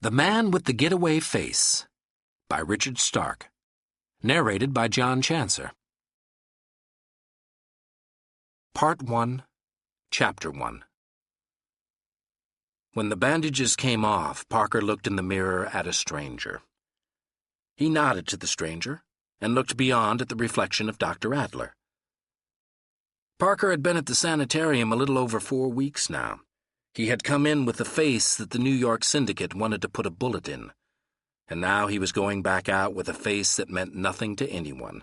The Man with the Getaway Face by Richard Stark. Narrated by John Chancer. Part 1, Chapter 1. When the bandages came off, Parker looked in the mirror at a stranger. He nodded to the stranger and looked beyond at the reflection of Dr. Adler. Parker had been at the sanitarium a little over 4 weeks now. He had come in with a face that the New York syndicate wanted to put a bullet in, and now he was going back out with a face that meant nothing to anyone.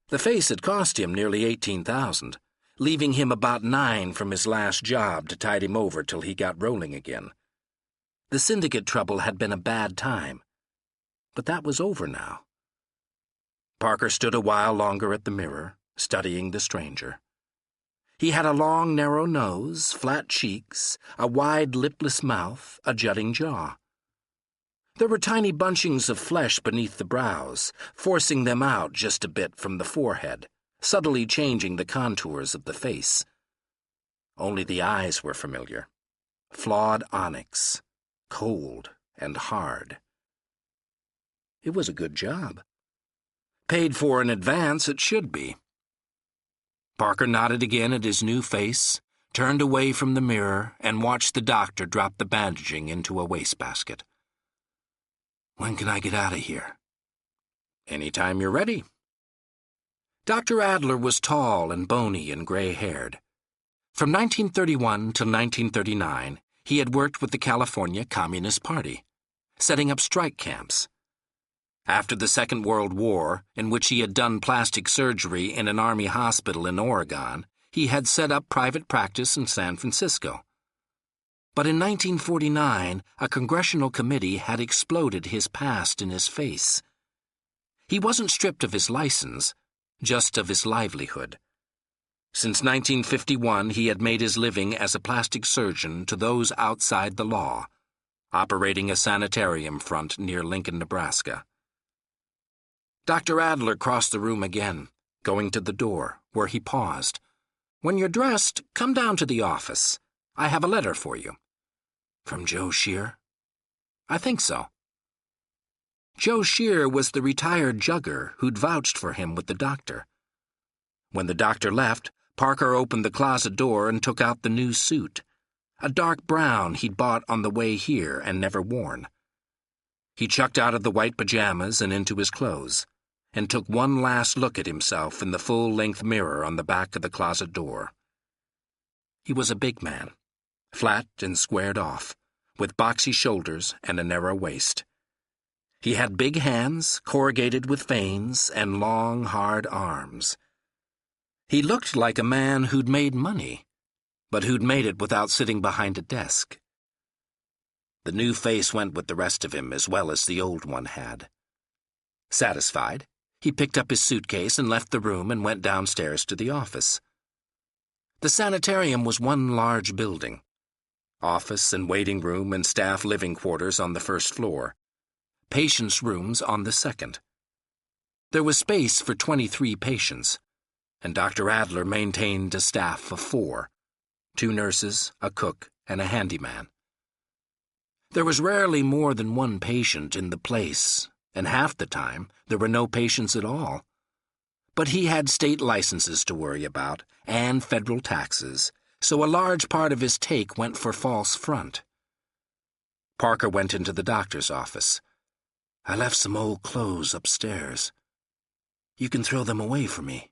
The face had cost him nearly $18,000, leaving him about $9,000 from his last job to tide him over till he got rolling again. The syndicate trouble had been a bad time, but that was over now. Parker stood a while longer at the mirror, studying the stranger. He had a long, narrow nose, flat cheeks, a wide, lipless mouth, a jutting jaw. There were tiny bunchings of flesh beneath the brows, forcing them out just a bit from the forehead, subtly changing the contours of the face. Only the eyes were familiar. Flawed onyx, cold and hard. It was a good job. Paid for in advance, it should be. Parker nodded again at his new face, turned away from the mirror, and watched the doctor drop the bandaging into a wastebasket. "When can I get out of here?" "Any time you're ready." Dr. Adler was tall and bony and gray-haired. From 1931 till 1939, he had worked with the California Communist Party, setting up strike camps. After the Second World War, in which he had done plastic surgery in an army hospital in Oregon, he had set up private practice in San Francisco. But in 1949, a congressional committee had exploded his past in his face. He wasn't stripped of his license, just of his livelihood. Since 1951, he had made his living as a plastic surgeon to those outside the law, operating a sanitarium front near Lincoln, Nebraska. Dr. Adler crossed the room again, going to the door, where he paused. "When you're dressed, come down to the office. I have a letter for you." "From Joe Shear?" "I think so." Joe Shear was the retired jugger who'd vouched for him with the doctor. When the doctor left, Parker opened the closet door and took out the new suit, a dark brown he'd bought on the way here and never worn. He chucked out of the white pajamas and into his clothes, and took one last look at himself in the full-length mirror on the back of the closet door. He was a big man, flat and squared off, with boxy shoulders and a narrow waist. He had big hands, corrugated with veins, and long, hard arms. He looked like a man who'd made money, but who'd made it without sitting behind a desk. The new face went with the rest of him as well as the old one had. Satisfied, he picked up his suitcase and left the room and went downstairs to the office. The sanitarium was one large building. Office and waiting room and staff living quarters on the first floor. Patients' rooms on the second. There was space for 23 patients, and Dr. Adler maintained a staff of 4, 2 nurses, a cook, and a handyman. There was rarely more than 1 patient in the place, and half the time there were no patients at all. But he had state licenses to worry about, and federal taxes, so a large part of his take went for false front. Parker went into the doctor's office. "I left some old clothes upstairs. You can throw them away for me."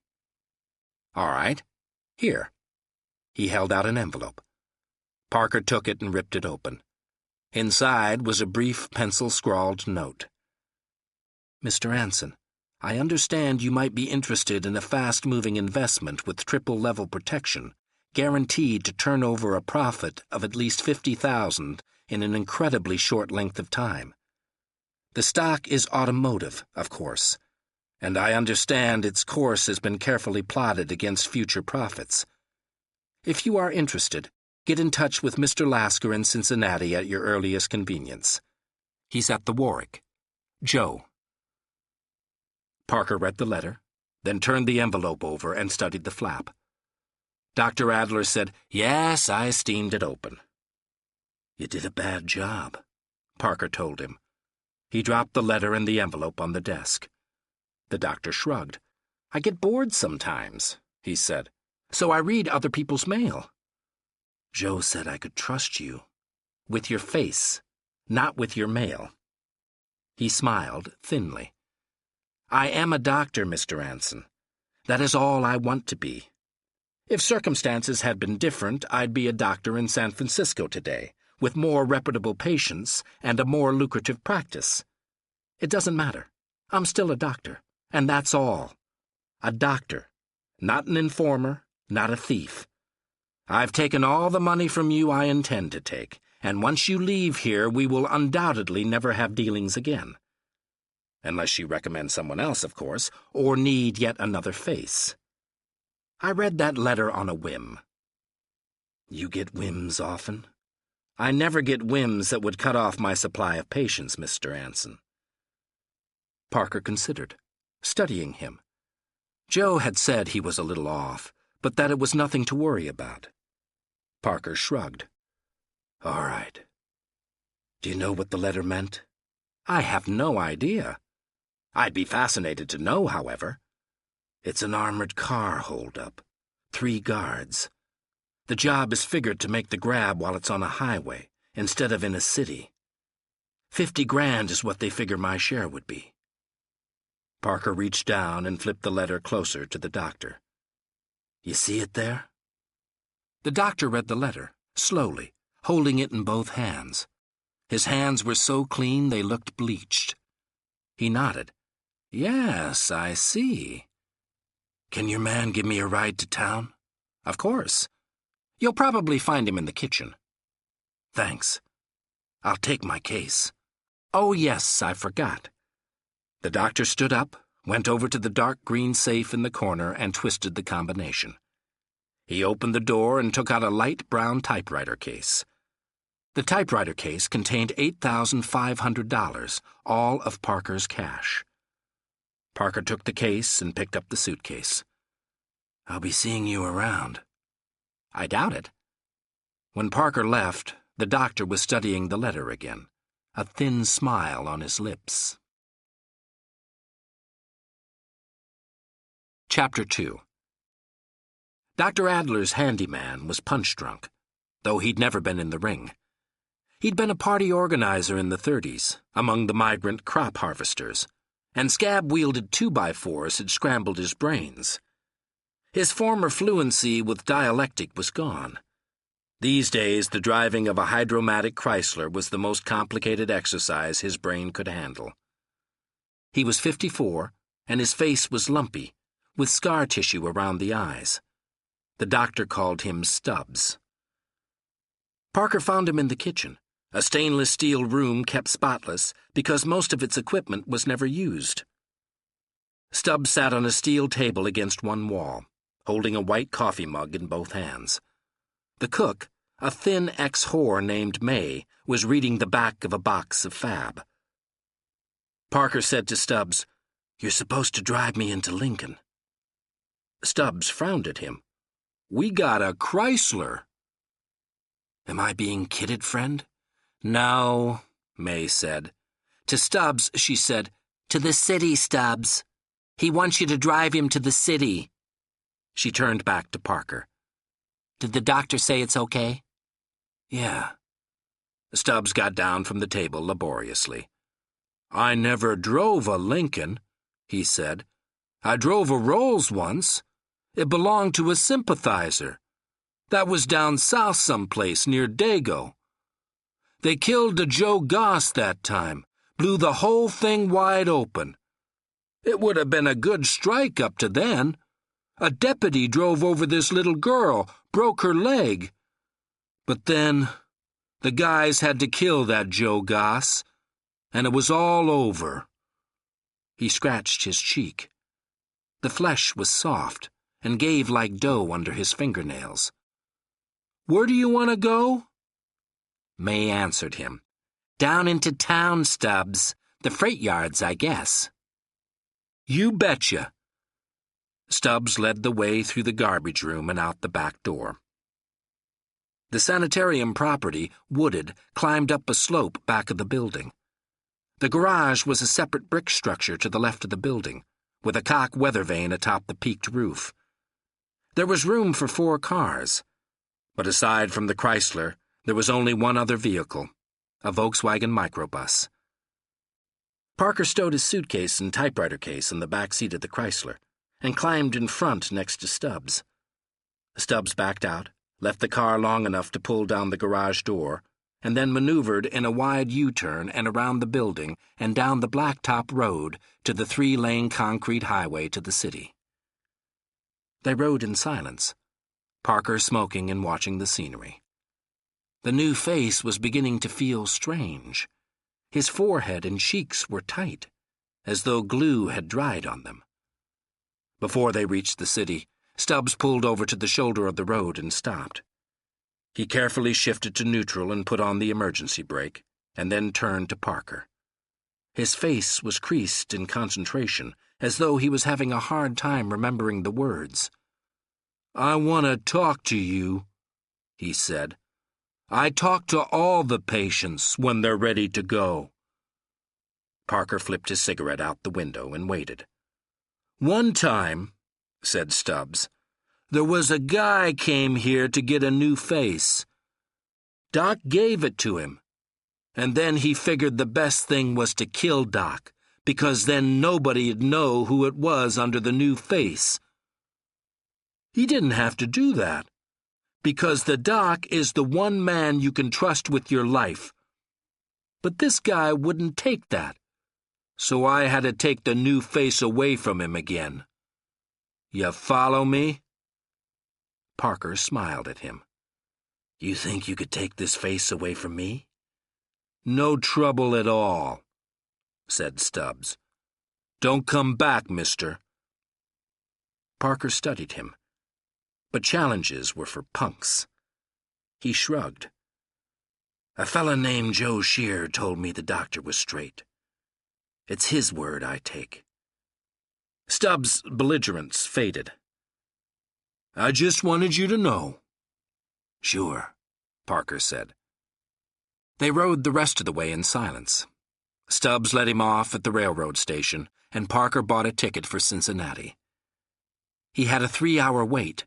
"All right. Here." He held out an envelope. Parker took it and ripped it open. Inside was a brief pencil-scrawled note. "Mr. Anson, I understand you might be interested in a fast-moving investment with triple-level protection, guaranteed to turn over a profit of at least $50,000 in an incredibly short length of time. The stock is automotive, of course, and I understand its course has been carefully plotted against future profits. If you are interested, get in touch with Mr. Lasker in Cincinnati at your earliest convenience. He's at the Warwick. Joe." Parker read the letter, then turned the envelope over and studied the flap. Dr. Adler said, "Yes, I steamed it open." "You did a bad job." Parker told him. He dropped the letter and the envelope on the desk. The doctor shrugged. I get bored sometimes, he said, so I read other people's mail. Joe said I could trust you. With your face, not with your mail. He smiled thinly. I am a doctor, Mr. Anson. That is all I want to be. If circumstances had been different, I'd be a doctor in San Francisco today, with more reputable patients and a more lucrative practice. It doesn't matter. I'm still a doctor, and that's all. A doctor, not an informer, not a thief. I've taken all the money from you I intend to take, and once you leave here, we will undoubtedly never have dealings again. Unless you recommend someone else, of course, or need yet another face. I read that letter on a whim. You get whims often? I never get whims that would cut off my supply of patience, Mr. Anson. Parker considered, studying him. Joe had said he was a little off, but that it was nothing to worry about. Parker shrugged. All right. Do you know what the letter meant? I have no idea. I'd be fascinated to know, however. It's an armored car holdup. 3 guards. The job is figured to make the grab while it's on a highway, instead of in a city. 50 grand is what they figure my share would be. Parker reached down and flipped the letter closer to the doctor. You see it there? The doctor read the letter, slowly, holding it in both hands. His hands were so clean they looked bleached. He nodded. Yes, I see. Can your man give me a ride to town? Of course. You'll probably find him in the kitchen. Thanks. I'll take my case. Oh, yes, I forgot. The doctor stood up, went over to the dark green safe in the corner and twisted the combination. He opened the door and took out a light brown typewriter case. The typewriter case contained $8,500, all of Parker's cash. Parker took the case and picked up the suitcase. I'll be seeing you around. I doubt it. When Parker left, the doctor was studying the letter again, a thin smile on his lips. Chapter 2. Dr. Adler's handyman was punch-drunk, though he'd never been in the ring. He'd been a party organizer in the 30s, among the migrant crop harvesters, and scab-wielded 2x4s had scrambled his brains. His former fluency with dialectic was gone. These days, the driving of a hydromatic Chrysler was the most complicated exercise his brain could handle. He was 54, and his face was lumpy, with scar tissue around the eyes. The doctor called him Stubbs. Parker found him in the kitchen, a stainless steel room kept spotless because most of its equipment was never used. Stubbs sat on a steel table against one wall, holding a white coffee mug in both hands. The cook, a thin ex-whore named May, was reading the back of a box of Fab. Parker said to Stubbs, "You're supposed to drive me into Lincoln." Stubbs frowned at him. "We got a Chrysler." "Am I being kidded, friend?" "No," May said. To Stubbs, she said, "To the city, Stubbs. He wants you to drive him to the city." She turned back to Parker. "Did the doctor say it's okay?" "Yeah." Stubbs got down from the table laboriously. "I never drove a Lincoln," he said. "I drove a Rolls once. It belonged to a sympathizer. That was down south someplace near Dago. They killed a Joe Goss that time, blew the whole thing wide open. It would have been a good strike up to then. A deputy drove over this little girl, broke her leg. But then, the guys had to kill that Joe Goss, and it was all over." He scratched his cheek. The flesh was soft and gave like dough under his fingernails. "Where do you want to go?" May answered him. "Down into town, Stubbs. The freight yards, I guess." "You betcha." Stubbs led the way through the garbage room and out the back door. The sanitarium property, wooded, climbed up a slope back of the building. The garage was a separate brick structure to the left of the building, with a cock weather vane atop the peaked roof. There was room for 4 cars, but aside from the Chrysler, there was only one other vehicle, a Volkswagen microbus. Parker stowed his suitcase and typewriter case in the back seat of the Chrysler and climbed in front next to Stubbs. Stubbs backed out, left the car long enough to pull down the garage door, and then maneuvered in a wide U-turn and around the building and down the blacktop road to the 3-lane concrete highway to the city. They rode in silence, Parker smoking and watching the scenery. The new face was beginning to feel strange. His forehead and cheeks were tight, as though glue had dried on them. Before they reached the city, Stubbs pulled over to the shoulder of the road and stopped. He carefully shifted to neutral and put on the emergency brake, and then turned to Parker. His face was creased in concentration, as though he was having a hard time remembering the words. "I want to talk to you," he said. "I talk to all the patients when they're ready to go." Parker flipped his cigarette out the window and waited. "One time," said Stubbs, "there was a guy came here to get a new face. Doc gave it to him, and then he figured the best thing was to kill Doc, because then nobody'd know who it was under the new face. He didn't have to do that, because the doc is the one man you can trust with your life. But this guy wouldn't take that, so I had to take the new face away from him again. You follow me?" Parker smiled at him. "You think you could take this face away from me?" "No trouble at all," said Stubbs. "Don't come back, mister." Parker studied him. But challenges were for punks. He shrugged. "A fella named Joe Shear told me the doctor was straight. It's his word I take." Stubbs' belligerence faded. "I just wanted you to know." "Sure," Parker said. They rode the rest of the way in silence. Stubbs let him off at the railroad station, and Parker bought a ticket for Cincinnati. He had a 3-hour wait,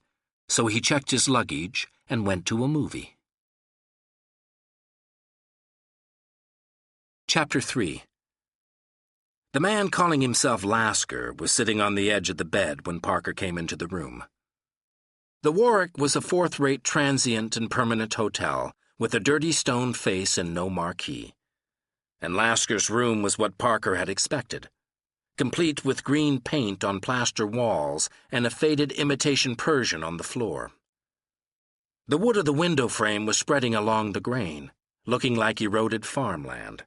so he checked his luggage and went to a movie. Chapter 3. The man calling himself Lasker was sitting on the edge of the bed when Parker came into the room. The Warwick was a 4th-rate transient and permanent hotel with a dirty stone face and no marquee. And Lasker's room was what Parker had expected, complete with green paint on plaster walls and a faded imitation Persian on the floor. The wood of the window frame was spreading along the grain, looking like eroded farmland.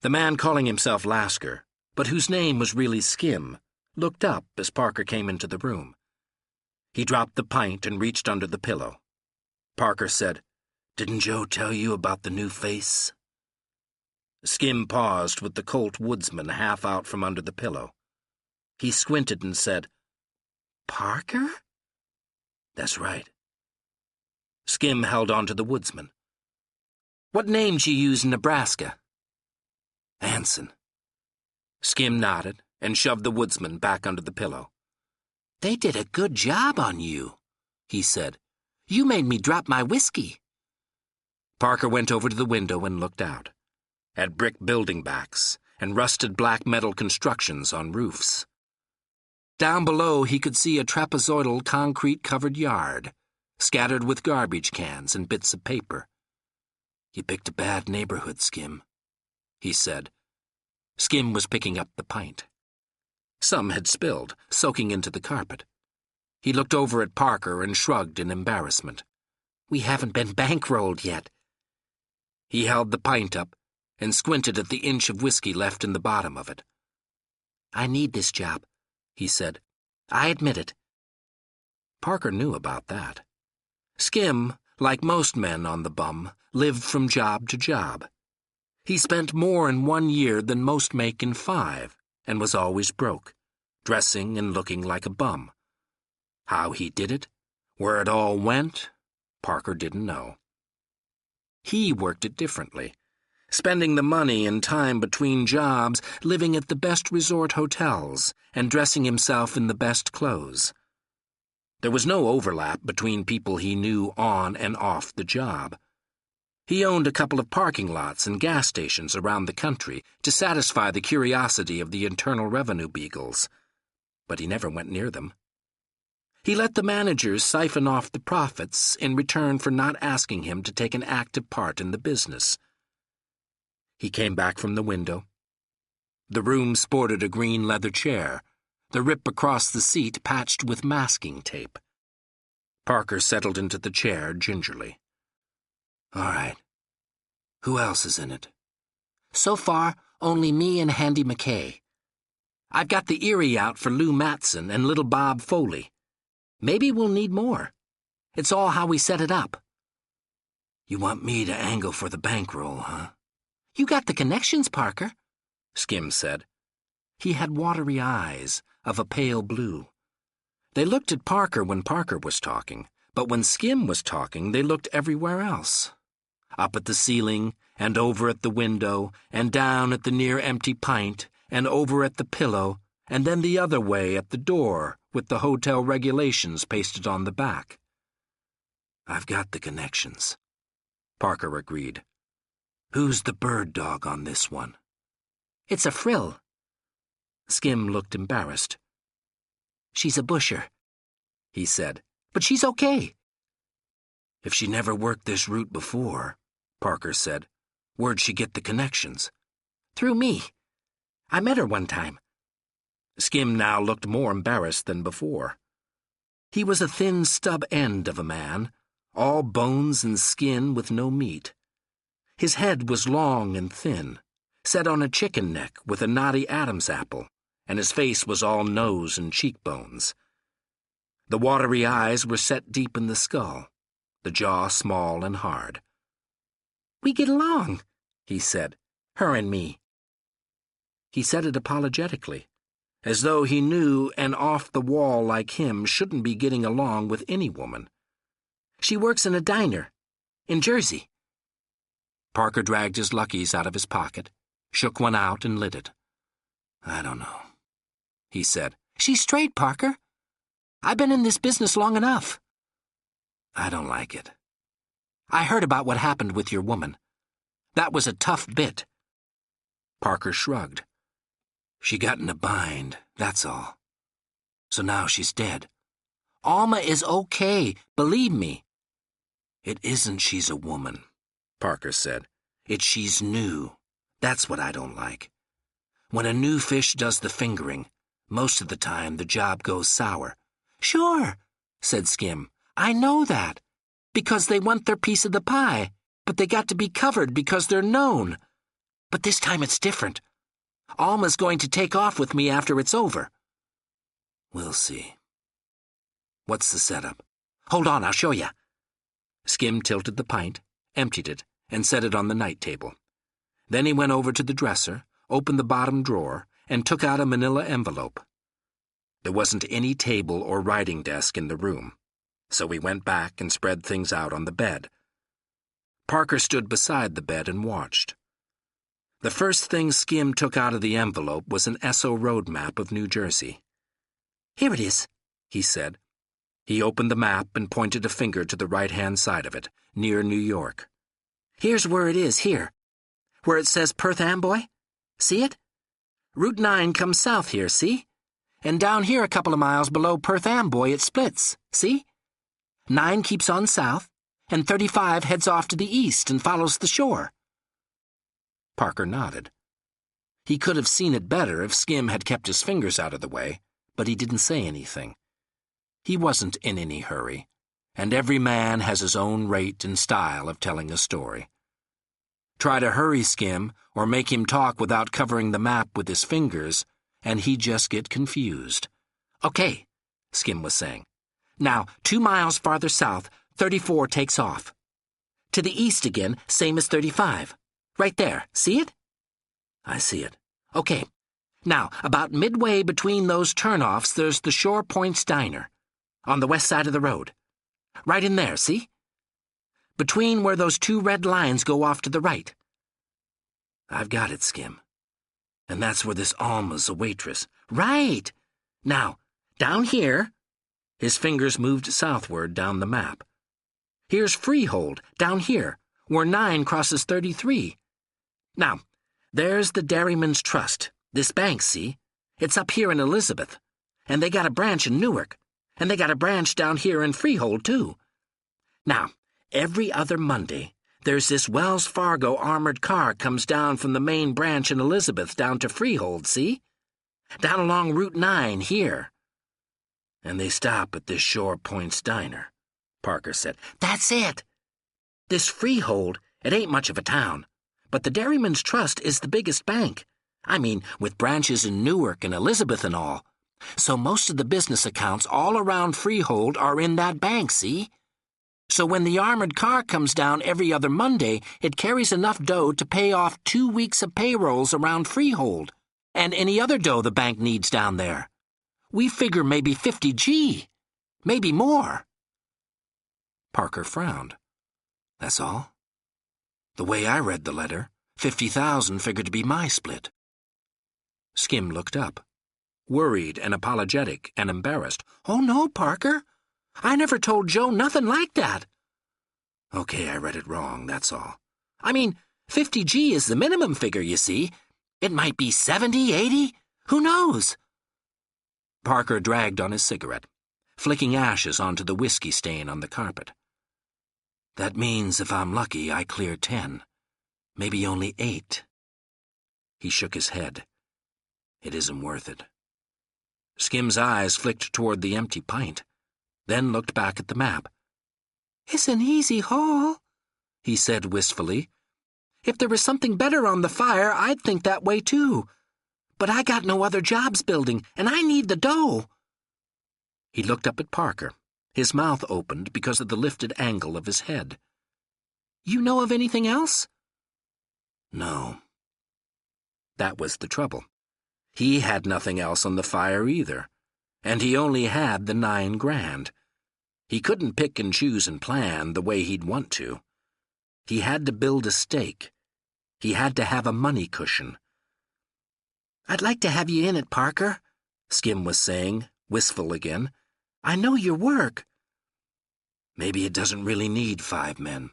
The man calling himself Lasker, but whose name was really Skim, looked up as Parker came into the room. He dropped the pint and reached under the pillow. Parker said, "Didn't Joe tell you about the new face?" Skim paused with the Colt woodsman half out from under the pillow. He squinted and said, "Parker?" "That's right." Skim held on to the woodsman. "What name'd you use in Nebraska?" "Anson." Skim nodded and shoved the woodsman back under the pillow. "They did a good job on you," he said. "You made me drop my whiskey." Parker went over to the window and looked out, at brick building backs and rusted black metal constructions on roofs. Down below he could see a trapezoidal concrete-covered yard, scattered with garbage cans and bits of paper. "You picked a bad neighborhood, Skim," he said. Skim was picking up the pint. Some had spilled, soaking into the carpet. He looked over at Parker and shrugged in embarrassment. "We haven't been bankrolled yet." He held the pint up and squinted at the inch of whiskey left in the bottom of it. "I need this job," he said. "I admit it." Parker knew about that. Skim, like most men on the bum, lived from job to job. He spent more in 1 year than most make in 5, and was always broke, dressing and looking like a bum. How he did it, where it all went, Parker didn't know. He worked it differently, spending the money and time between jobs, living at the best resort hotels, and dressing himself in the best clothes. There was no overlap between people he knew on and off the job. He owned a couple of parking lots and gas stations around the country to satisfy the curiosity of the Internal Revenue beagles, but he never went near them. He let the managers siphon off the profits in return for not asking him to take an active part in the business. He came back from the window. The room sported a green leather chair, the rip across the seat patched with masking tape. Parker settled into the chair gingerly. "All right. Who else is in it?" "So far, only me and Handy McKay. I've got the Erie out for Lou Matson and little Bob Foley. Maybe we'll need more. It's all how we set it up." "You want me to angle for the bankroll, huh?" "You got the connections, Parker," Skim said. He had watery eyes of a pale blue. They looked at Parker when Parker was talking, but when Skim was talking, they looked everywhere else. Up at the ceiling, and over at the window, and down at the near-empty pint, and over at the pillow, and then the other way at the door with the hotel regulations pasted on the back. "I've got the connections," Parker agreed. "Who's the bird dog on this one?" "It's a frill." Skim looked embarrassed. "She's a busher," he said, "but she's okay." "If she never worked this route before," Parker said, "where'd she get the connections?" "Through me. I met her one time." Skim now looked more embarrassed than before. He was a thin stub end of a man, all bones and skin with no meat. His head was long and thin, set on a chicken neck with a knotty Adam's apple, and his face was all nose and cheekbones. The watery eyes were set deep in the skull, the jaw small and hard. "We get along," he said, "her and me." He said it apologetically, as though he knew an off-the-wall like him shouldn't be getting along with any woman. "She works in a diner, in Jersey." Parker dragged his luckies out of his pocket, shook one out and lit it. "I don't know," he said. "She's straight, Parker. I've been in this business long enough." "I don't like it." "I heard about what happened with your woman. That was a tough bit." Parker shrugged. "She got in a bind, that's all. So now she's dead." "Alma is okay, believe me." "It isn't she's a woman," Parker said. "It's she's new. That's what I don't like. When a new fish does the fingering, most of the time the job goes sour." "Sure," said Skim. "I know that. Because they want their piece of the pie, but they got to be covered because they're known. But this time it's different. Alma's going to take off with me after it's over." "We'll see. What's the setup?" "Hold on, I'll show you." Skim tilted the pint, emptied it, and set it on the night table. Then he went over to the dresser, opened the bottom drawer, and took out a manila envelope. There wasn't any table or writing desk in the room, so he went back and spread things out on the bed. Parker stood beside the bed and watched. The first thing Skim took out of the envelope was an Esso road map of New Jersey. "Here it is," he said. He opened the map and pointed a finger to the right-hand side of it, near New York. "Here's where it is, here. Where it says Perth Amboy. See it? Route 9 comes south here, see? And down here a couple of miles below Perth Amboy it splits, see? 9 keeps on south, and 35 heads off to the east and follows the shore." Parker nodded. He could have seen it better if Skim had kept his fingers out of the way, but he didn't say anything. He wasn't in any hurry, and every man has his own rate and style of telling a story. Try to hurry Skim or make him talk without covering the map with his fingers, and he'd just get confused. "Okay," Skim was saying. "Now, 2 miles farther south, 34 takes off. To the east again, same as 35. Right there, see it?" "I see it." "Okay. Now, about midway between those turnoffs, there's the Shore Points Diner, on the west side of the road. Right in there, see? between where those two red lines go off to the right." "I've got it, Skim. And that's where this Alma's a waitress." "Right. Now, down here," his fingers moved southward down the map. "Here's Freehold, down here, where 9 crosses 33. Now, there's the Dairymen's Trust, this bank, see? It's up here in Elizabeth. And they got a branch in Newark. And they got a branch down here in Freehold, too. Now, every other Monday, there's this Wells Fargo armored car comes down from the main branch in Elizabeth down to Freehold, see? Down along Route 9 here. And they stop at this Shore Point's diner," Parker said. "That's it. This Freehold, it ain't much of a town, but the Dairymen's Trust is the biggest bank. I mean, with branches in Newark and Elizabeth and all. So most of the business accounts all around Freehold are in that bank, see? So when the armored car comes down every other Monday, it carries enough dough to pay off 2 weeks of payrolls around Freehold, and any other dough the bank needs down there. We figure maybe 50 G, maybe more." Parker frowned. "That's all? The way I read the letter, 50,000 figured to be my split." Skim looked up, worried and apologetic and embarrassed. "Oh, no, Parker. I never told Joe nothing like that." "Okay, I read it wrong, that's all. I mean, 50 G is the minimum figure, you see. It might be 70, 80. Who knows?" Parker dragged on his cigarette, flicking ashes onto the whiskey stain on the carpet. "That means if I'm lucky, I clear 10. Maybe only 8. He shook his head. "It isn't worth it." Skim's eyes flicked toward the empty pint, then looked back at the map. "It's an easy haul," he said wistfully. "If there was something better on the fire, I'd think that way too. But I got no other jobs building, and I need the dough." He looked up at Parker, his mouth opened because of the lifted angle of his head. "You know of anything else?" "No." That was the trouble. He had nothing else on the fire either, and he only had the 9 grand. He couldn't pick and choose and plan the way he'd want to. He had to build a stake. He had to have a money cushion. "I'd like to have you in it, Parker," Skim was saying, wistful again. "I know your work." "Maybe it doesn't really need 5 men,"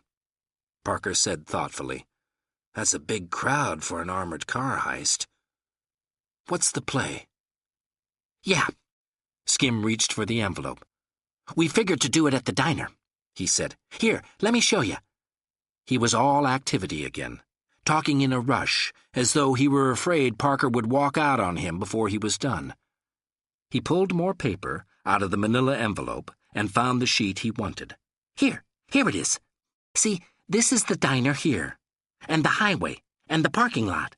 Parker said thoughtfully. "That's a big crowd for an armored car heist. What's the play?" "Yeah." Skim reached for the envelope. "We figured to do it at the diner," he said. "Here, let me show you." He was all activity again, talking in a rush, as though he were afraid Parker would walk out on him before he was done. He pulled more paper out of the manila envelope and found the sheet he wanted. Here it is. See, this is the diner here, and the highway, and the parking lot."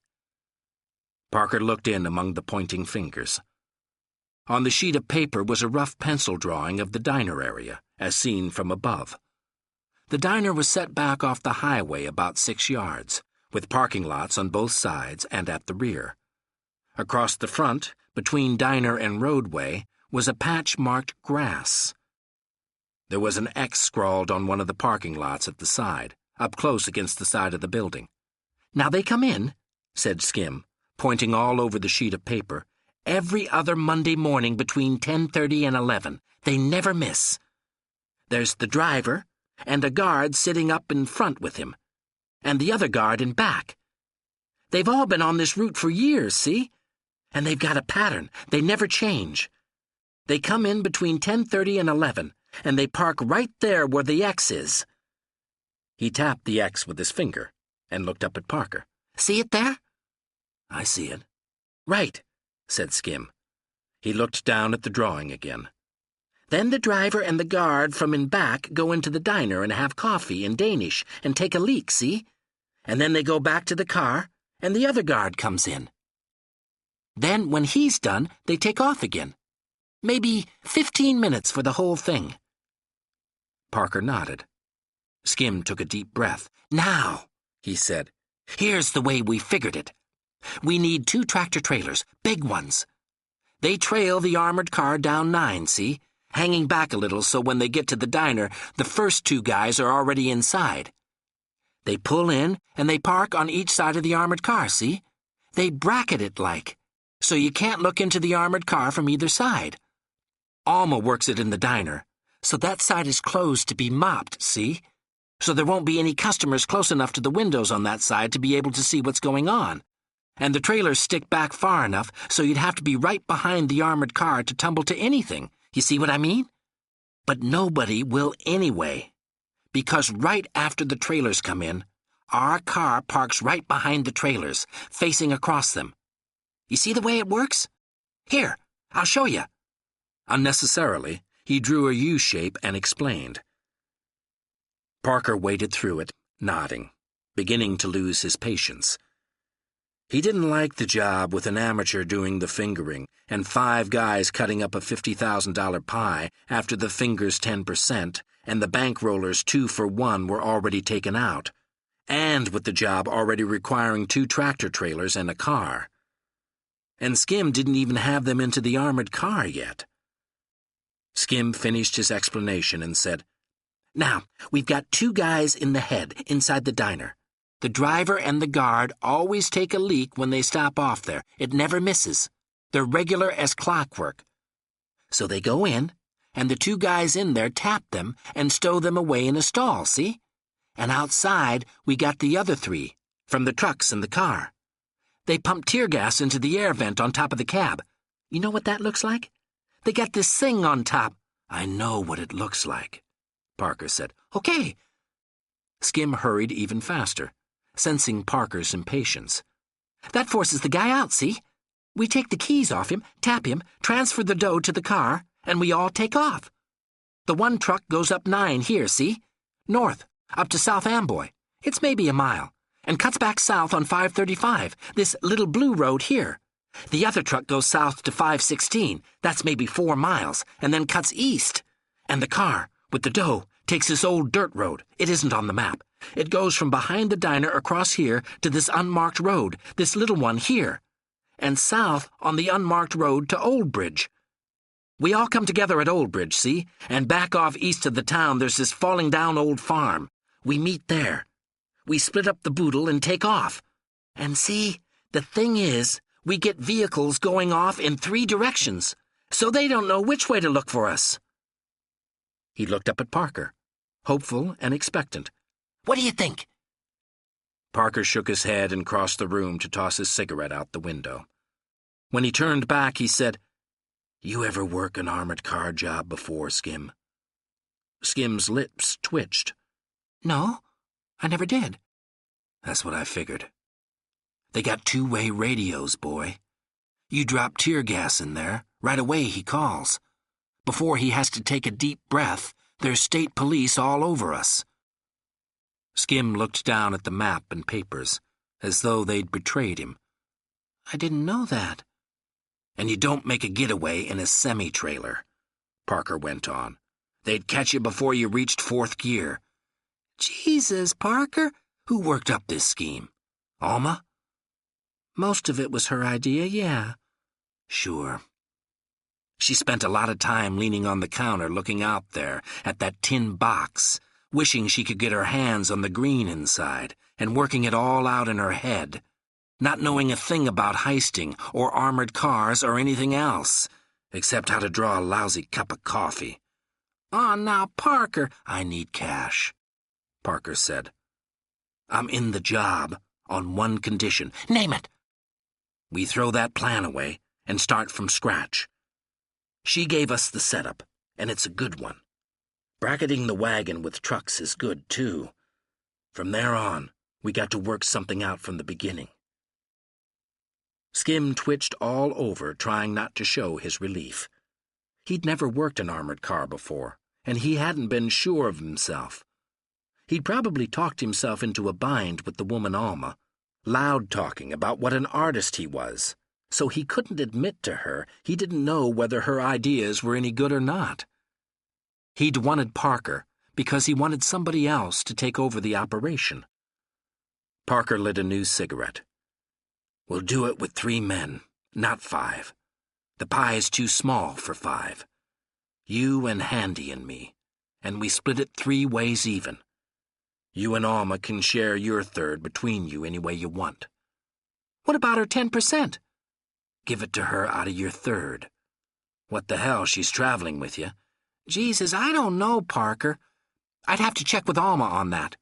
Parker looked in among the pointing fingers. On the sheet of paper was a rough pencil drawing of the diner area, as seen from above. The diner was set back off the highway about 6 yards, with parking lots on both sides and at the rear. Across the front, between diner and roadway, was a patch marked grass. There was an X scrawled on one of the parking lots at the side, up close against the side of the building. "Now they come in," said Skim, pointing all over the sheet of paper, "every other Monday morning between 10:30 and 11. They never miss. There's the driver, and a guard sitting up in front with him, and the other guard in back. They've all been on this route for years, see? And they've got a pattern. They never change. They come in between 10:30 and 11, and they park right there where the X is." He tapped the X with his finger and looked up at Parker. "See it there?" "I see it." "Right," said Skim. He looked down at the drawing again. "Then the driver and the guard from in back go into the diner and have coffee in Danish and take a leak, see? And then they go back to the car, and the other guard comes in. Then, when he's done, they take off again. Maybe 15 minutes for the whole thing." Parker nodded. Skim took a deep breath. "Now," he said, "here's the way we figured it. We need 2 tractor-trailers, big ones. They trail the armored car down 9, see? hanging back a little so when they get to the diner, the first two guys are already inside. They pull in and they park on each side of the armored car, see? They bracket it like, so you can't look into the armored car from either side. Alma works it in the diner, so that side is closed to be mopped, see? So there won't be any customers close enough to the windows on that side to be able to see what's going on. And the trailers stick back far enough so you'd have to be right behind the armored car to tumble to anything. You see what I mean? But nobody will anyway. Because right after the trailers come in, our car parks right behind the trailers, facing across them. You see the way it works? Here, I'll show you. Unnecessarily, he drew a U shape and explained. Parker waded through it, nodding, beginning to lose his patience. He didn't like the job with an amateur doing the fingering and 5 guys cutting up a $50,000 pie after the finger's 10% and the bankrollers 2 for 1 were already taken out, and with the job already requiring 2 tractor trailers and a car. And Skim didn't even have them into the armored car yet. Skim finished his explanation and said, "Now, we've got 2 guys in the head inside the diner. The driver and the guard always take a leak when they stop off there. It never misses. They're regular as clockwork. So they go in, and the 2 guys in there tap them and stow them away in a stall, see? And outside, we got the other 3, from the trucks and the car. They pump tear gas into the air vent on top of the cab. You know what that looks like? They got this thing on top." "I know what it looks like," Parker said. "Okay." Skim hurried even faster, sensing Parker's impatience. "That forces the guy out, see? We take the keys off him, tap him, transfer the dough to the car, and we all take off. The one truck goes up 9 here, see? North, up to South Amboy. It's maybe a mile, and cuts back south on 535, this little blue road here. The other truck goes south to 516, that's maybe 4 miles, and then cuts east. And the car, with the dough, takes this old dirt road. It isn't on the map. It goes from behind the diner across here to this unmarked road, this little one here, and south on the unmarked road to Old Bridge. We all come together at Old Bridge, see? And back off east of the town there's this falling down old farm. We meet there. We split up the boodle and take off. And see, the thing is, we get vehicles going off in 3 directions, so they don't know which way to look for us." He looked up at Parker, hopeful and expectant. "What do you think?" Parker shook his head and crossed the room to toss his cigarette out the window. When he turned back, he said, "You ever work an armored car job before, Skim?" Skim's lips twitched. "No, I never did." "That's what I figured. They got 2-way radios, boy. You drop tear gas in there, right away he calls. Before he has to take a deep breath, there's state police all over us." Skim looked down at the map and papers, as though they'd betrayed him. "I didn't know that." "And you don't make a getaway in a semi-trailer," Parker went on. "They'd catch you before you reached 4th gear." "Jesus, Parker, who worked up this scheme? Alma?" "Most of it was her idea, yeah." "Sure. She spent a lot of time leaning on the counter looking out there at that tin box, wishing she could get her hands on the green inside, and working it all out in her head, not knowing a thing about heisting or armored cars or anything else, except how to draw a lousy cup of coffee." "Aw, now, Parker." "I need cash," Parker said. "I'm in the job on one condition." "Name it." "We throw that plan away and start from scratch. She gave us the setup, and it's a good one. Bracketing the wagon with trucks is good, too. From there on, we got to work something out from the beginning." Skim twitched all over, trying not to show his relief. He'd never worked an armored car before, and he hadn't been sure of himself. He'd probably talked himself into a bind with the woman Alma, loud-talking about what an artist he was, so he couldn't admit to her he didn't know whether her ideas were any good or not. He'd wanted Parker because he wanted somebody else to take over the operation. Parker lit a new cigarette. "We'll do it with 3 men, not 5. The pie is too small for 5. You and Handy and me, and we split it 3 ways even. You and Alma can share your third between you any way you want. What about her 10%? Give it to her out of your third. What the hell, she's traveling with you. Jesus, I don't know, Parker. I'd have to check with Alma on that.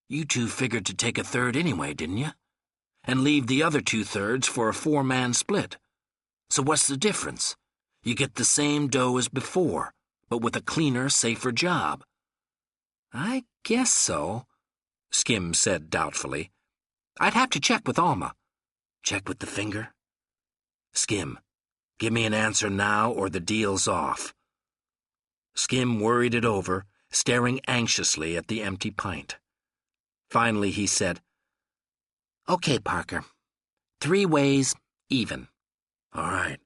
You two figured to take a third anyway, didn't you? And leave the other 2/3 for a 4-man split. So what's the difference? You get the same dough as before, but with a cleaner, safer job. I guess so, Skim said doubtfully. I'd have to check with Alma. Check with the finger? Skim, give me an answer now or the deal's off. Skim worried it over, staring anxiously at the empty pint. Finally he said, Okay, Parker. 3 ways, even. All right.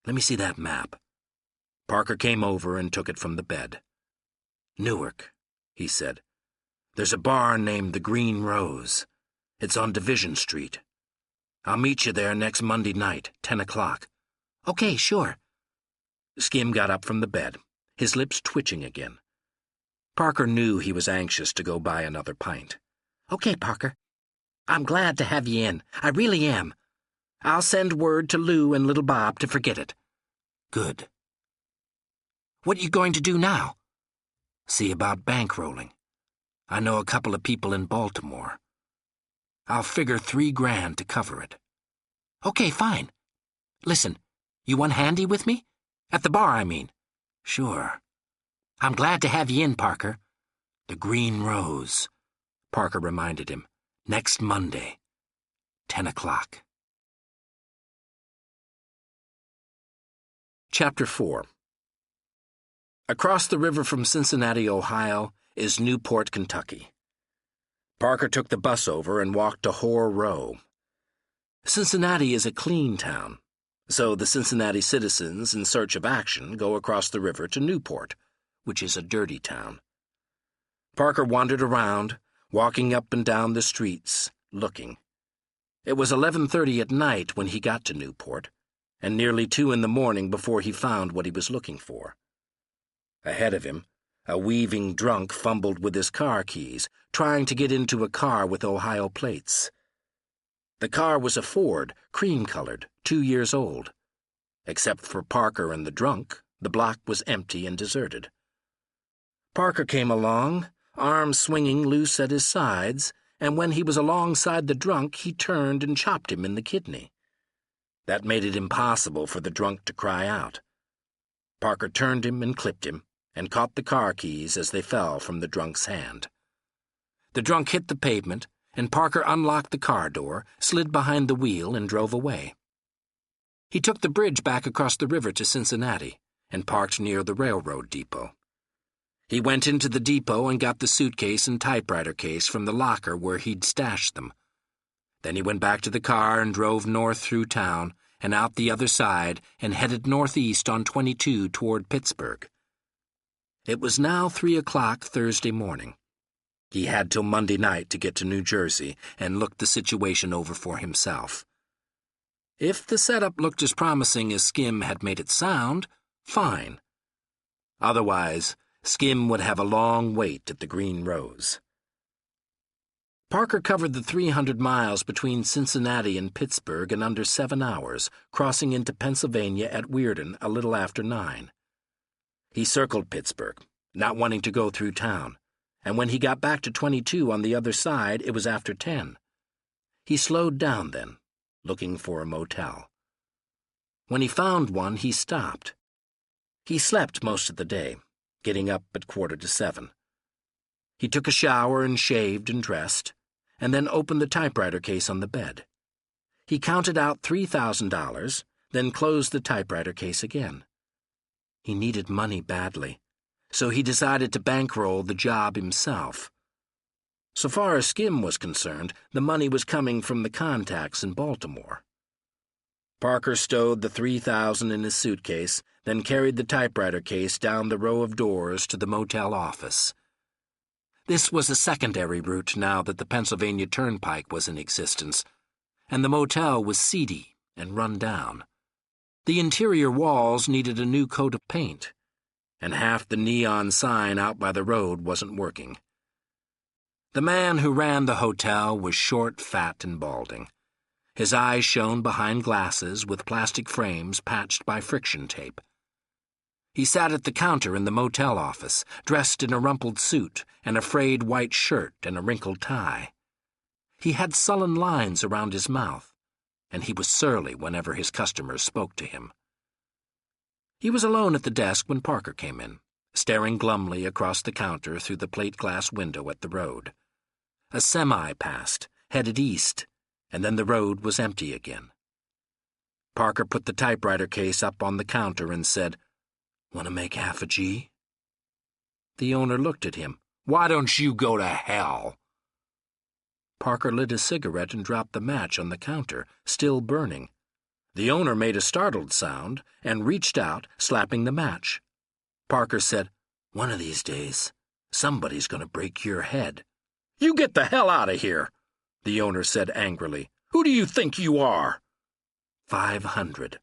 Let me see that map. Parker came over and took it from the bed. Newark, he said. There's a bar named the Green Rose. It's on Division Street. I'll meet you there next Monday night, 10 o'clock. Okay, sure. Skim got up from the bed, his lips twitching again. Parker knew he was anxious to go buy another pint. Okay, Parker. I'm glad to have you in. I really am. I'll send word to Lou and little Bob to forget it. Good. What are you going to do now? See about bankrolling. I know a couple of people in Baltimore. I'll figure $3,000 to cover it. Okay, fine. Listen, you want Handy with me? At the bar, I mean. Sure. I'm glad to have you in, Parker. The Green Rose, Parker reminded him. Next Monday, 10 o'clock. Chapter 4. Across the river from Cincinnati, Ohio, is Newport, Kentucky. Parker took the bus over and walked to Hoare Row. Cincinnati is a clean town, so the Cincinnati citizens in search of action go across the river to Newport, which is a dirty town. Parker wandered around, walking up and down the streets, looking. It was 11:30 at night when he got to Newport, and nearly 2 in the morning before he found what he was looking for. Ahead of him, a weaving drunk fumbled with his car keys, trying to get into a car with Ohio plates. The car was a Ford, cream-colored, 2 years old. Except for Parker and the drunk, the block was empty and deserted. Parker came along, arms swinging loose at his sides, and when he was alongside the drunk, he turned and chopped him in the kidney. That made it impossible for the drunk to cry out. Parker turned him and clipped him, and caught the car keys as they fell from the drunk's hand. The drunk hit the pavement, and Parker unlocked the car door, slid behind the wheel, and drove away. He took the bridge back across the river to Cincinnati, and parked near the railroad depot. He went into the depot and got the suitcase and typewriter case from the locker where he'd stashed them. Then he went back to the car and drove north through town and out the other side and headed northeast on 22 toward Pittsburgh. It was now 3 o'clock Thursday morning. He had till Monday night to get to New Jersey and look the situation over for himself. If the setup looked as promising as Skim had made it sound, fine. Otherwise, Skim would have a long wait at the Green Rose. Parker covered the 300 miles between Cincinnati and Pittsburgh in under 7 hours, crossing into Pennsylvania at Weirden a little after 9. He circled Pittsburgh, not wanting to go through town, and when he got back to 22 on the other side, it was after 10. He slowed down then, looking for a motel. When he found one, he stopped. He slept most of the day, getting up at 6:45. He took a shower and shaved and dressed, and then opened the typewriter case on the bed. He counted out $3,000, then closed the typewriter case again. He needed money badly, so he decided to bankroll the job himself. So far as Skim was concerned, the money was coming from the contacts in Baltimore. Parker stowed the $3,000 in his suitcase, then carried the typewriter case down the row of doors to the motel office. This was a secondary route now that the Pennsylvania Turnpike was in existence, and the motel was seedy and run down. The interior walls needed a new coat of paint, and half the neon sign out by the road wasn't working. The man who ran the hotel was short, fat, and balding. His eyes shone behind glasses with plastic frames patched by friction tape. He sat at the counter in the motel office, dressed in a rumpled suit and a frayed white shirt and a wrinkled tie. He had sullen lines around his mouth, and he was surly whenever his customers spoke to him. He was alone at the desk when Parker came in, staring glumly across the counter through the plate glass window at the road. A semi passed, headed east, and then the road was empty again. Parker put the typewriter case up on the counter and said, "Want to make half a G?" The owner looked at him. "Why don't you go to hell?" Parker lit a cigarette and dropped the match on the counter, still burning. The owner made a startled sound and reached out, slapping the match. Parker said, "One of these days, somebody's going to break your head." "You get the hell out of here," the owner said angrily. "Who do you think you are?" "500,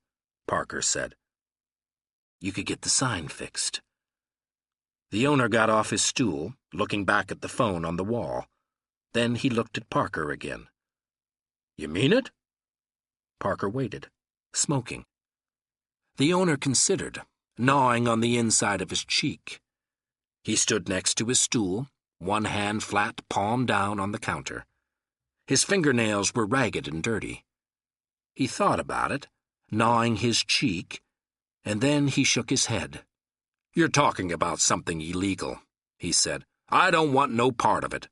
Parker said. "You could get the sign fixed." The owner got off his stool, looking back at the phone on the wall. Then he looked at Parker again. "You mean it?" Parker waited, smoking. The owner considered, gnawing on the inside of his cheek. He stood next to his stool, one hand flat, palm down on the counter. His fingernails were ragged and dirty. He thought about it, gnawing his cheek, and then he shook his head. "You're talking about something illegal," he said. "I don't want no part of it."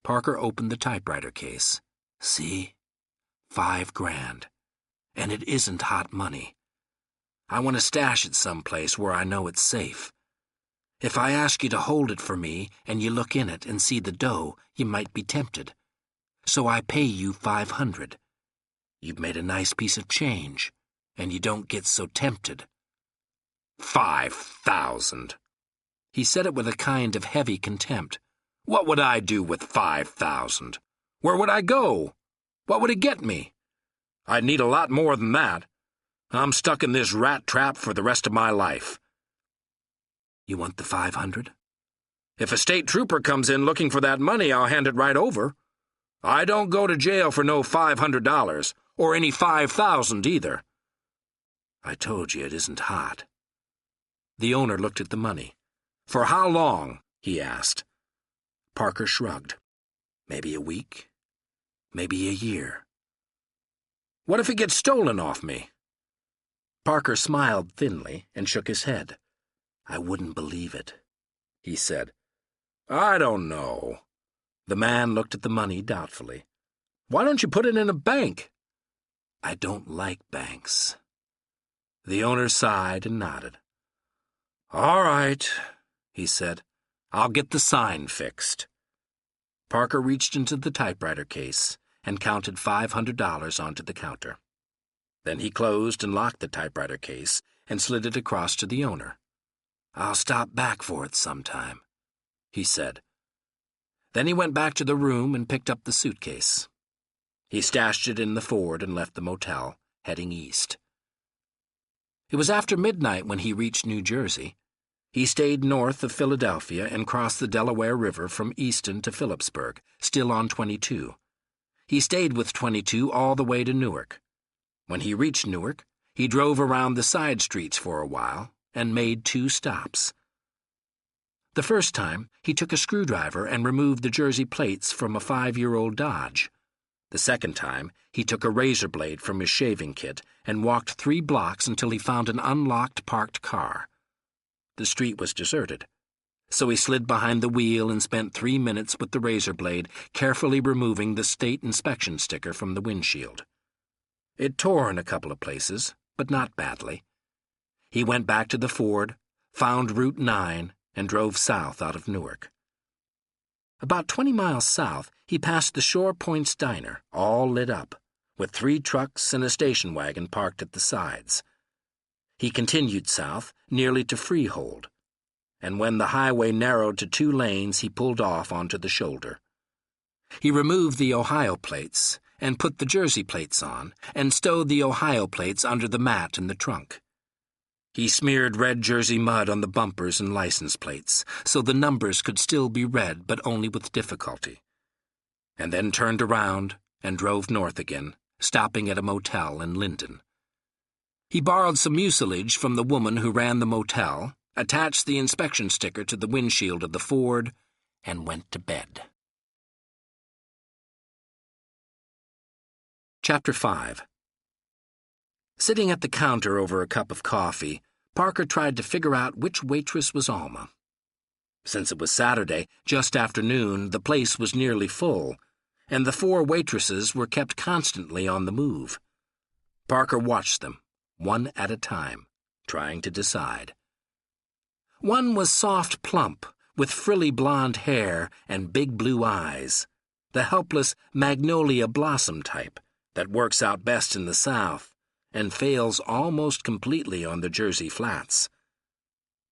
Parker opened the typewriter case. "See? 5 grand. And it isn't hot money. I want to stash it someplace where I know it's safe. If I ask you to hold it for me and you look in it and see the dough, you might be tempted. So I pay you 500. You've made a nice piece of change, and you don't get so tempted." 5,000. He said it with a kind of heavy contempt. What would I do with 5,000? Where would I go? What would it get me? I'd need a lot more than that. I'm stuck in this rat trap for the rest of my life. You want the 500? If a state trooper comes in looking for that money, I'll hand it right over. I don't go to jail for no $500, or any 5,000 either. I told you it isn't hot. The owner looked at the money. For how long? He asked. Parker shrugged. Maybe a week. Maybe a year. What if it gets stolen off me? Parker smiled thinly and shook his head. I wouldn't believe it, he said. I don't know. The man looked at the money doubtfully. Why don't you put it in a bank? I don't like banks. The owner sighed and nodded. All right, he said. I'll get the sign fixed. Parker reached into the typewriter case and counted $500 onto the counter. Then he closed and locked the typewriter case and slid it across to the owner. I'll stop back for it sometime, he said. Then he went back to the room and picked up the suitcase. He stashed it in the Ford and left the motel, heading east. It was after midnight when he reached New Jersey. He stayed north of Philadelphia and crossed the Delaware River from Easton to Phillipsburg, still on 22. He stayed with 22 all the way to Newark. When he reached Newark, he drove around the side streets for a while and made 2 stops. The first time, he took a screwdriver and removed the Jersey plates from a 5-year-old Dodge. The second time, he took a razor blade from his shaving kit and walked 3 blocks until he found an unlocked parked car. The street was deserted, so he slid behind the wheel and spent 3 minutes with the razor blade, carefully removing the state inspection sticker from the windshield. It tore in a couple of places, but not badly. He went back to the Ford, found Route 9, and drove south out of Newark. About 20 miles south, he passed the Shore Point's Diner, all lit up, with 3 trucks and a station wagon parked at the sides. He continued south, nearly to Freehold, and when the highway narrowed to 2 lanes, he pulled off onto the shoulder. He removed the Ohio plates and put the Jersey plates on, and stowed the Ohio plates under the mat in the trunk. He smeared red Jersey mud on the bumpers and license plates, so the numbers could still be read, but only with difficulty, and then turned around and drove north again, stopping at a motel in Linden. He borrowed some mucilage from the woman who ran the motel, attached the inspection sticker to the windshield of the Ford, and went to bed. Chapter 5. Sitting at the counter over a cup of coffee, Parker tried to figure out which waitress was Alma. Since it was Saturday, just after noon, the place was nearly full, and the 4 waitresses were kept constantly on the move. Parker watched them, one at a time, trying to decide. One was soft plump, with frilly blonde hair and big blue eyes, the helpless magnolia blossom type that works out best in the South and fails almost completely on the Jersey flats.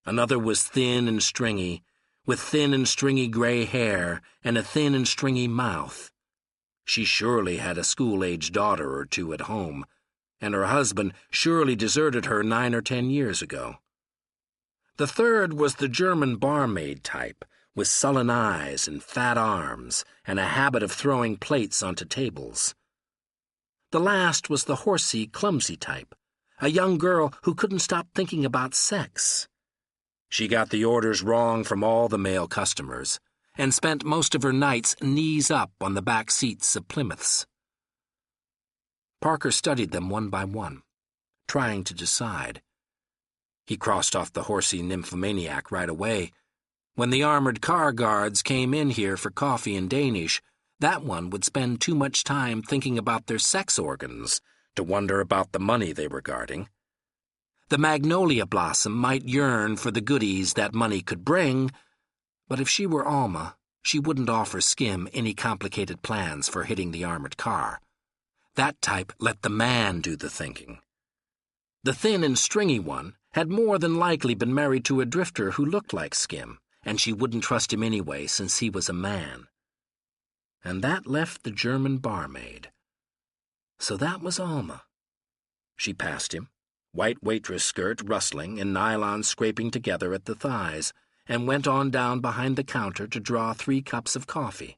Another was thin and stringy, with thin and stringy gray hair and a thin and stringy mouth. She surely had a school-age daughter or 2 at home, and her husband surely deserted her 9 or 10 years ago. The third was the German barmaid type, with sullen eyes and fat arms and a habit of throwing plates onto tables. The last was the horsey, clumsy type, a young girl who couldn't stop thinking about sex. She got the orders wrong from all the male customers and spent most of her nights knees up on the back seats of Plymouths. Parker studied them one by one, trying to decide. He crossed off the horsey nymphomaniac right away. When the armored car guards came in here for coffee and Danish, that one would spend too much time thinking about their sex organs to wonder about the money they were guarding. The magnolia blossom might yearn for the goodies that money could bring, but if she were Alma, she wouldn't offer Skim any complicated plans for hitting the armored car. That type let the man do the thinking. The thin and stringy one had more than likely been married to a drifter who looked like Skim, and she wouldn't trust him anyway since he was a man. And that left the German barmaid. So that was Alma. She passed him, white waitress skirt rustling and nylon scraping together at the thighs, and went on down behind the counter to draw 3 cups of coffee.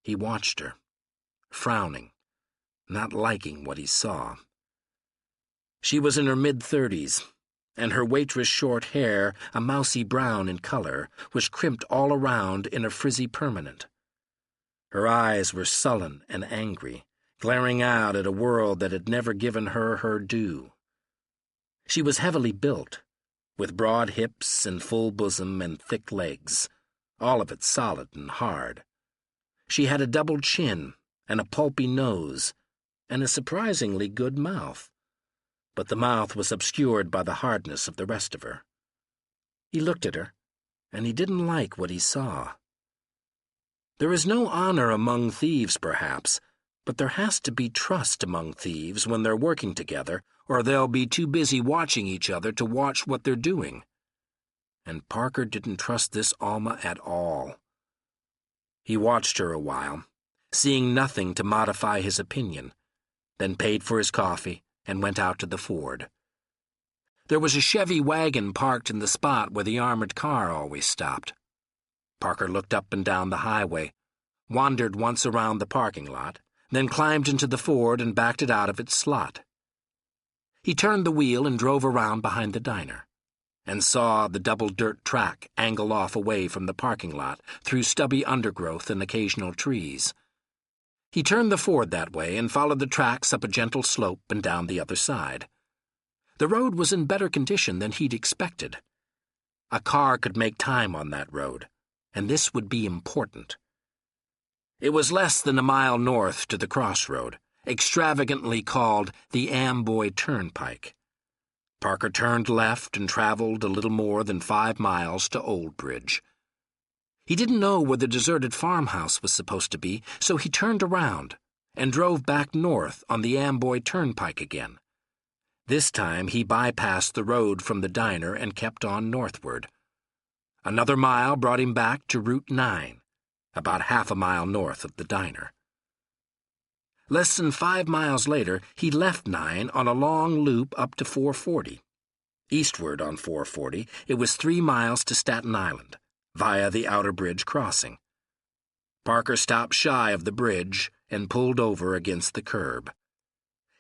He watched her, frowning, not liking what he saw. She was in her mid-30s, and her waitress short hair, a mousy brown in color, was crimped all around in a frizzy permanent. Her eyes were sullen and angry, glaring out at a world that had never given her her due. She was heavily built, with broad hips and full bosom and thick legs, all of it solid and hard. She had a double chin and a pulpy nose and a surprisingly good mouth, but the mouth was obscured by the hardness of the rest of her. He looked at her, and he didn't like what he saw. There is no honor among thieves, perhaps, but there has to be trust among thieves when they're working together, or they'll be too busy watching each other to watch what they're doing. And Parker didn't trust this Alma at all. He watched her a while, seeing nothing to modify his opinion, then paid for his coffee and went out to the Ford. There was a Chevy wagon parked in the spot where the armored car always stopped. Parker looked up and down the highway, wandered once around the parking lot, then climbed into the Ford and backed it out of its slot. He turned the wheel and drove around behind the diner, and saw the double dirt track angle off away from the parking lot through stubby undergrowth and occasional trees. He turned the Ford that way and followed the tracks up a gentle slope and down the other side. The road was in better condition than he'd expected. A car could make time on that road, and this would be important. It was less than a mile north to the crossroad, extravagantly called the Amboy Turnpike. Parker turned left and traveled a little more than 5 miles to Old Bridge. He didn't know where the deserted farmhouse was supposed to be, so he turned around and drove back north on the Amboy Turnpike again. This time he bypassed the road from the diner and kept on northward. Another mile brought him back to Route 9, about half a mile north of the diner. Less than 5 miles later, he left 9 on a long loop up to 440. Eastward on 440, it was 3 miles to Staten Island, via the Outer Bridge crossing. Parker stopped shy of the bridge and pulled over against the curb.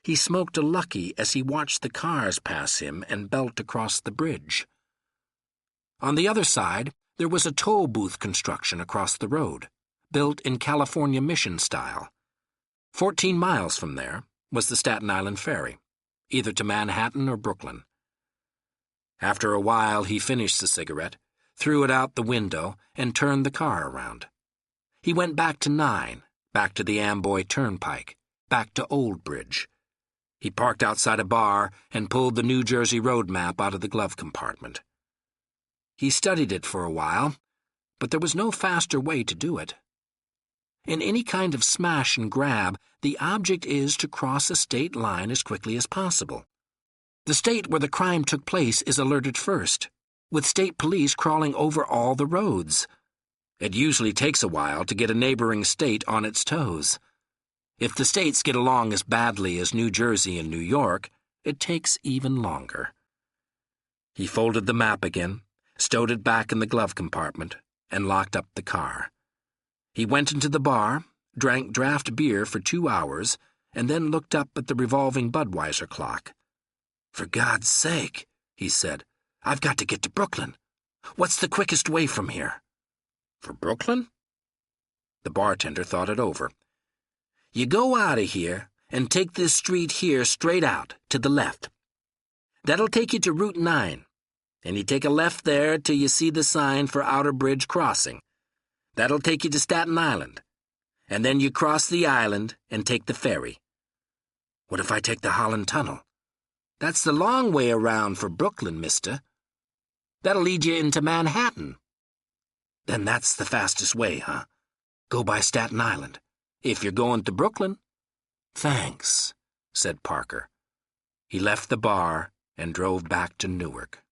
He smoked a Lucky as he watched the cars pass him and belt across the bridge. On the other side, there was a toll booth construction across the road, built in California Mission style. 14 miles from there was the Staten Island Ferry, either to Manhattan or Brooklyn. After a while, he finished the cigarette, threw it out the window, and turned the car around. He went back to 9, back to the Amboy Turnpike, back to Old Bridge. He parked outside a bar and pulled the New Jersey road map out of the glove compartment. He studied it for a while, but there was no faster way to do it. In any kind of smash and grab, the object is to cross a state line as quickly as possible. The state where the crime took place is alerted first, with state police crawling over all the roads. It usually takes a while to get a neighboring state on its toes. If the states get along as badly as New Jersey and New York, it takes even longer. He folded the map again, stowed it back in the glove compartment, and locked up the car. He went into the bar, drank draft beer for 2 hours, and then looked up at the revolving Budweiser clock. "For God's sake," he said, "I've got to get to Brooklyn. What's the quickest way from here?" "For Brooklyn?" The bartender thought it over. "You go out of here and take this street here straight out, to the left. That'll take you to Route 9, and you take a left there till you see the sign for Outer Bridge crossing. That'll take you to Staten Island, and then you cross the island and take the ferry." "What if I take the Holland Tunnel?" "That's the long way around for Brooklyn, mister. That'll lead you into Manhattan." "Then that's the fastest way, huh? Go by Staten Island, if you're going to Brooklyn." "Thanks," said Parker. He left the bar and drove back to Newark.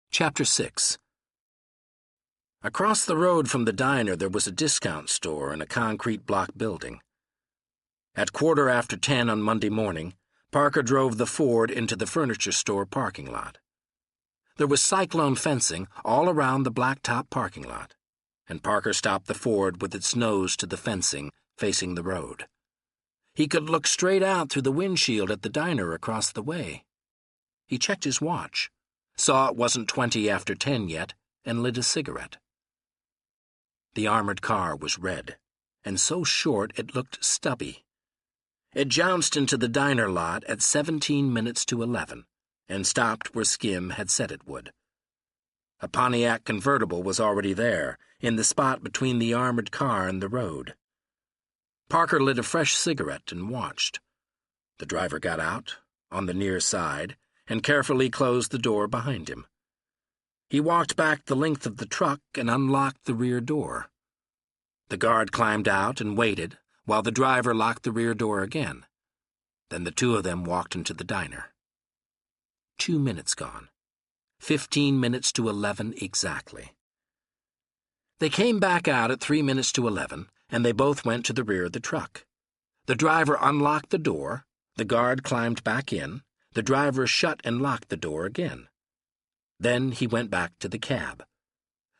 Chapter 6. Across the road from the diner there was a discount store in a concrete block building. At 10:15 on Monday morning, Parker drove the Ford into the furniture store parking lot. There was cyclone fencing all around the blacktop parking lot, and Parker stopped the Ford with its nose to the fencing, facing the road. He could look straight out through the windshield at the diner across the way. He checked his watch, saw it wasn't 20 after 10 yet, and lit a cigarette. The armored car was red, and so short it looked stubby. It jounced into the diner lot at 17 minutes to 11, and stopped where Skim had said it would. A Pontiac convertible was already there, in the spot between the armored car and the road. Parker lit a fresh cigarette and watched. The driver got out, on the near side, and carefully closed the door behind him. He walked back the length of the truck and unlocked the rear door. The guard climbed out and waited while the driver locked the rear door again. Then the two of them walked into the diner. 2 minutes gone. 15 minutes to 11 exactly. They came back out at 3 minutes to 11, and they both went to the rear of the truck. The driver unlocked the door, the guard climbed back in, the driver shut and locked the door again. Then he went back to the cab.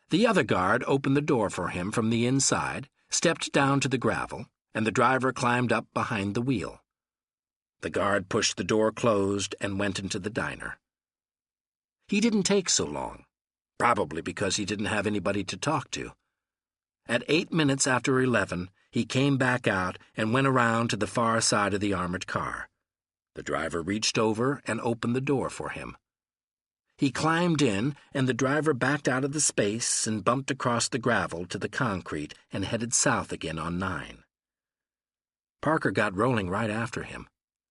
The other guard opened the door for him from the inside, stepped down to the gravel, and the driver climbed up behind the wheel. The guard pushed the door closed and went into the diner. He didn't take so long, probably because he didn't have anybody to talk to. At 8 minutes after 11, he came back out and went around to the far side of the armored car. The driver reached over and opened the door for him. He climbed in, and the driver backed out of the space and bumped across the gravel to the concrete and headed south again on 9. Parker got rolling right after him,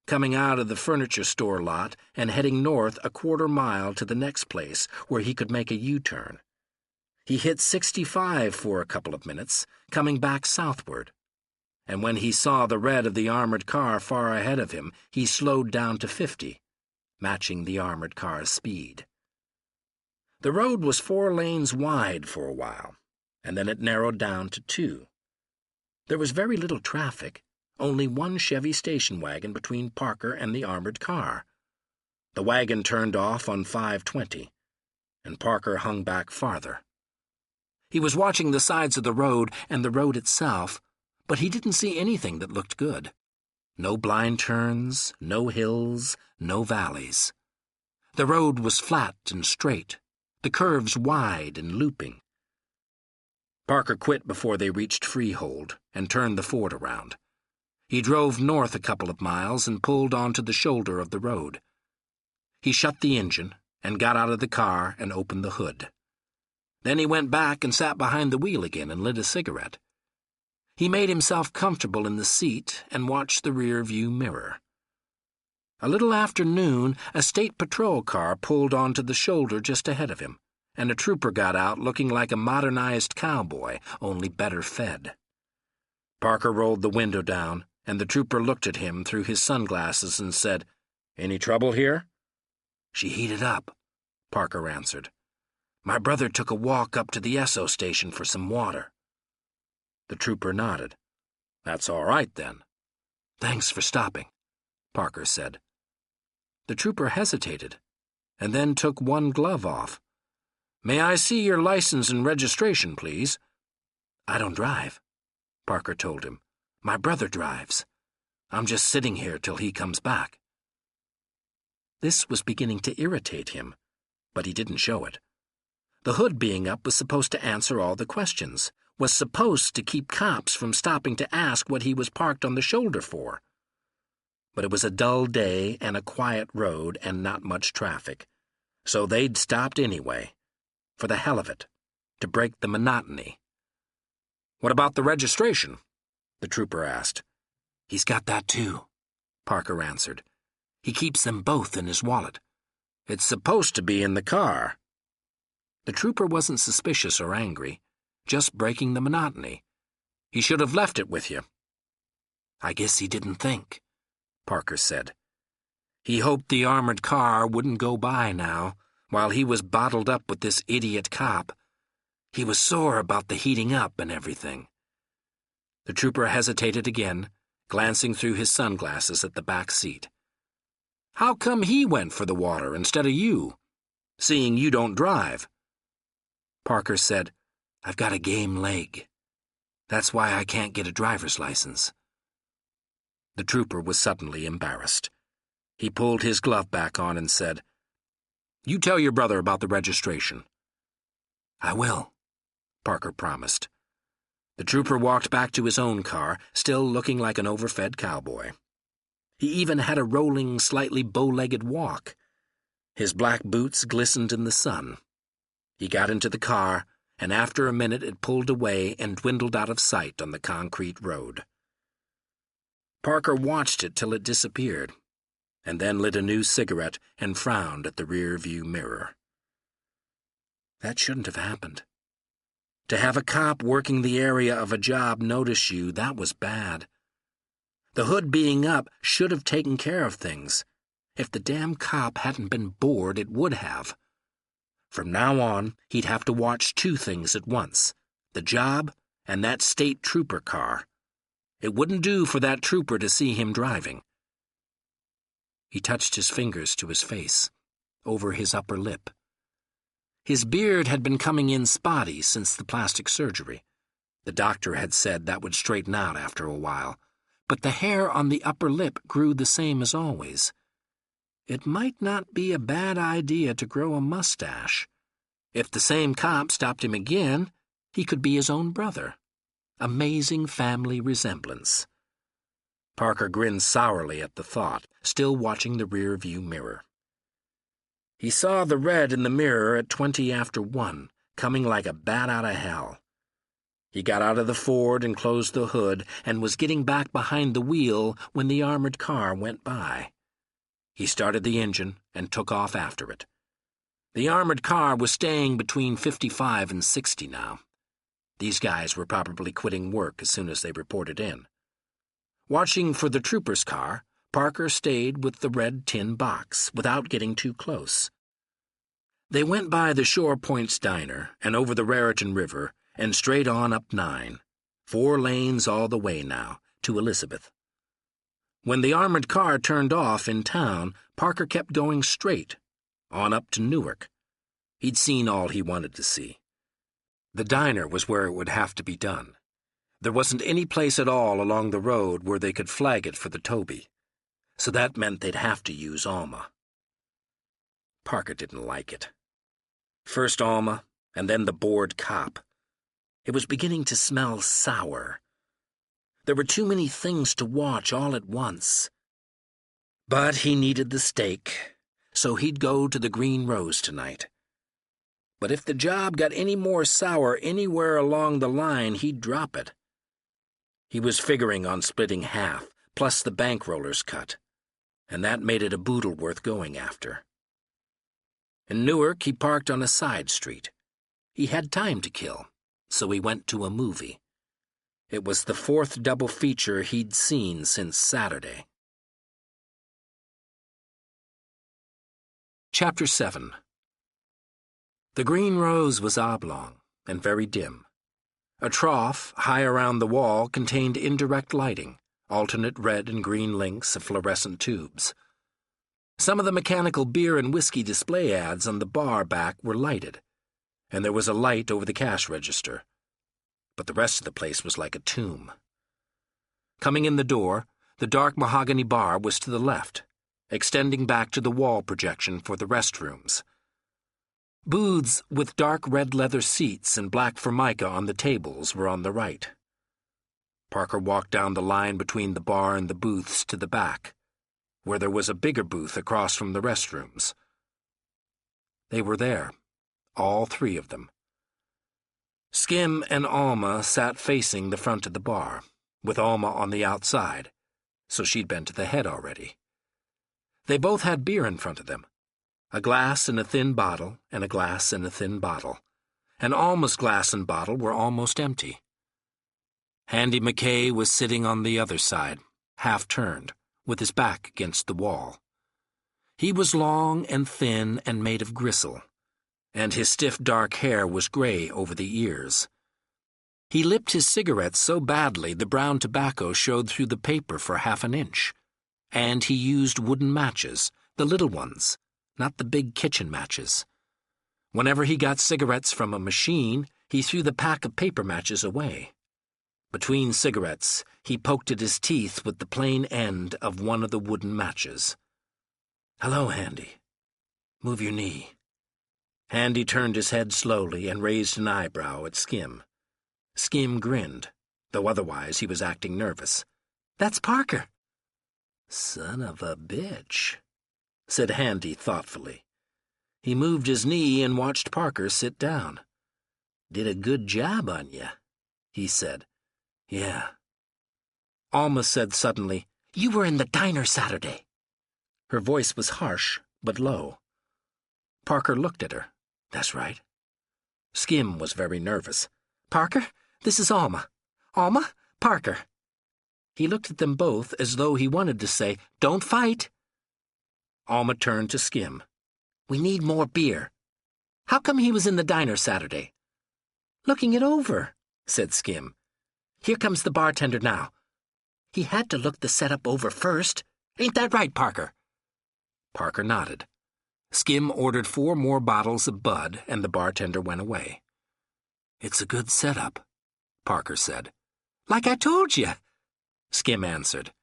coming out of the furniture store lot and heading north a 1/4 mile to the next place where he could make a U-turn. He hit 65 for a couple of minutes, coming back southward. And when he saw the red of the armored car far ahead of him, he slowed down to 50, matching the armored car's speed. The road was 4 lanes wide for a while, and then it narrowed down to 2. There was very little traffic, only one Chevy station wagon between Parker and the armored car. The wagon turned off on 520, and Parker hung back farther. He was watching the sides of the road and the road itself, but he didn't see anything that looked good. No blind turns, no hills, no valleys. The road was flat and straight, the curves wide and looping. Parker quit before they reached Freehold and turned the Ford around. He drove north a couple of miles and pulled onto the shoulder of the road. He shut the engine and got out of the car and opened the hood. Then he went back and sat behind the wheel again and lit a cigarette. He made himself comfortable in the seat and watched the rear-view mirror. A little after noon, a state patrol car pulled onto the shoulder just ahead of him, and a trooper got out looking like a modernized cowboy, only better fed. Parker rolled the window down, and the trooper looked at him through his sunglasses and said, "Any trouble here?" "She heated up," Parker answered. "My brother took a walk up to the Esso station for some water." The trooper nodded. "That's all right, then." "Thanks for stopping," Parker said. The trooper hesitated, and then took one glove off. "May I see your license and registration, please?" "I don't drive," Parker told him. "My brother drives. I'm just sitting here till he comes back." This was beginning to irritate him, but he didn't show it. The hood being up was supposed to answer all the questions, was supposed to keep cops from stopping to ask what he was parked on the shoulder for. But it was a dull day and a quiet road and not much traffic, so they'd stopped anyway, for the hell of it, to break the monotony. "What about the registration?" the trooper asked. "He's got that too," Parker answered. "He keeps them both in his wallet. It's supposed to be in the car." The trooper wasn't suspicious or angry, just breaking the monotony. "He should have left it with you." "I guess he didn't think," Parker said. He hoped the armored car wouldn't go by now, while he was bottled up with this idiot cop. He was sore about the heating up and everything. The trooper hesitated again, glancing through his sunglasses at the back seat. "How come he went for the water instead of you, seeing you don't drive?" Parker said, "I've got a game leg. That's why I can't get a driver's license." The trooper was suddenly embarrassed. He pulled his glove back on and said, "You tell your brother about the registration." "I will," Parker promised. The trooper walked back to his own car, still looking like an overfed cowboy. He even had a rolling, slightly bow-legged walk. His black boots glistened in the sun. He got into the car, and after a minute it pulled away and dwindled out of sight on the concrete road. Parker watched it till it disappeared, and then lit a new cigarette and frowned at the rear-view mirror. That shouldn't have happened. To have a cop working the area of a job notice you, that was bad. The hood being up should have taken care of things. If the damn cop hadn't been bored, it would have. From now on, he'd have to watch two things at once, the job and that state trooper car. It wouldn't do for that trooper to see him driving. He touched his fingers to his face, over his upper lip. His beard had been coming in spotty since the plastic surgery. The doctor had said that would straighten out after a while, but the hair on the upper lip grew the same as always. It might not be a bad idea to grow a mustache. If the same cop stopped him again, he could be his own brother. Amazing family resemblance. Parker grinned sourly at the thought, still watching the rear-view mirror. He saw the red in the mirror at 20 after 1, coming like a bat out of hell. He got out of the Ford and closed the hood and was getting back behind the wheel when the armored car went by. He started the engine and took off after it. The armored car was staying between 55 and 60 now. These guys were probably quitting work as soon as they reported in. Watching for the trooper's car, Parker stayed with the red tin box without getting too close. They went by the Shore Point's diner and over the Raritan River and straight on up 9, 4 lanes all the way now, to Elizabeth. When the armored car turned off in town, Parker kept going straight, on up to Newark. He'd seen all he wanted to see. The diner was where it would have to be done. There wasn't any place at all along the road where they could flag it for the Toby, so that meant they'd have to use Alma. Parker didn't like it. First Alma, and then the bored cop. It was beginning to smell sour. There were too many things to watch all at once. But he needed the steak, so he'd go to the Green Rose tonight. But if the job got any more sour anywhere along the line, he'd drop it. He was figuring on splitting half, plus the bankroller's cut, and that made it a boodle worth going after. In Newark, he parked on a side street. He had time to kill, so he went to a movie. It was the 4th double feature he'd seen since Saturday. Chapter 7. The Green Rose was oblong and very dim. A trough, high around the wall, contained indirect lighting, alternate red and green links of fluorescent tubes. Some of the mechanical beer and whiskey display ads on the bar back were lighted, and there was a light over the cash register. But the rest of the place was like a tomb. Coming in the door, the dark mahogany bar was to the left, extending back to the wall projection for the restrooms. Booths with dark red leather seats and black formica on the tables were on the right. Parker walked down the line between the bar and the booths to the back, where there was a bigger booth across from the restrooms. They were there, all 3 of them. Skim and Alma sat facing the front of the bar, with Alma on the outside, so she'd been to the head already. They both had beer in front of them, a glass and a thin bottle and a glass and a thin bottle, and Alma's glass and bottle were almost empty. Handy McKay was sitting on the other side, half-turned, with his back against the wall. He was long and thin and made of gristle, and his stiff dark hair was gray over the ears. He lipped his cigarettes so badly the brown tobacco showed through the paper for half an inch, and he used wooden matches, the little ones, not the big kitchen matches. Whenever he got cigarettes from a machine, he threw the pack of paper matches away. Between cigarettes, he poked at his teeth with the plain end of one of the wooden matches. "Hello, Handy. Move your knee." Handy turned his head slowly and raised an eyebrow at Skim. Skim grinned, though otherwise he was acting nervous. "That's Parker." "Son of a bitch," said Handy thoughtfully. He moved his knee and watched Parker sit down. "Did a good job on you," he said. "Yeah." Alma said suddenly, "You were in the diner Saturday." Her voice was harsh, but low. Parker looked at her. "That's right." Skim was very nervous. "Parker, this is Alma. Alma, Parker." He looked at them both as though he wanted to say, "Don't fight." Alma turned to Skim. "We need more beer. How come he was in the diner Saturday?" "Looking it over," said Skim. "Here comes the bartender now. He had to look the setup over first. Ain't that right, Parker?" Parker nodded. Skim ordered 4 more bottles of Bud, and the bartender went away. "It's a good setup," Parker said. "Like I told you," Skim answered.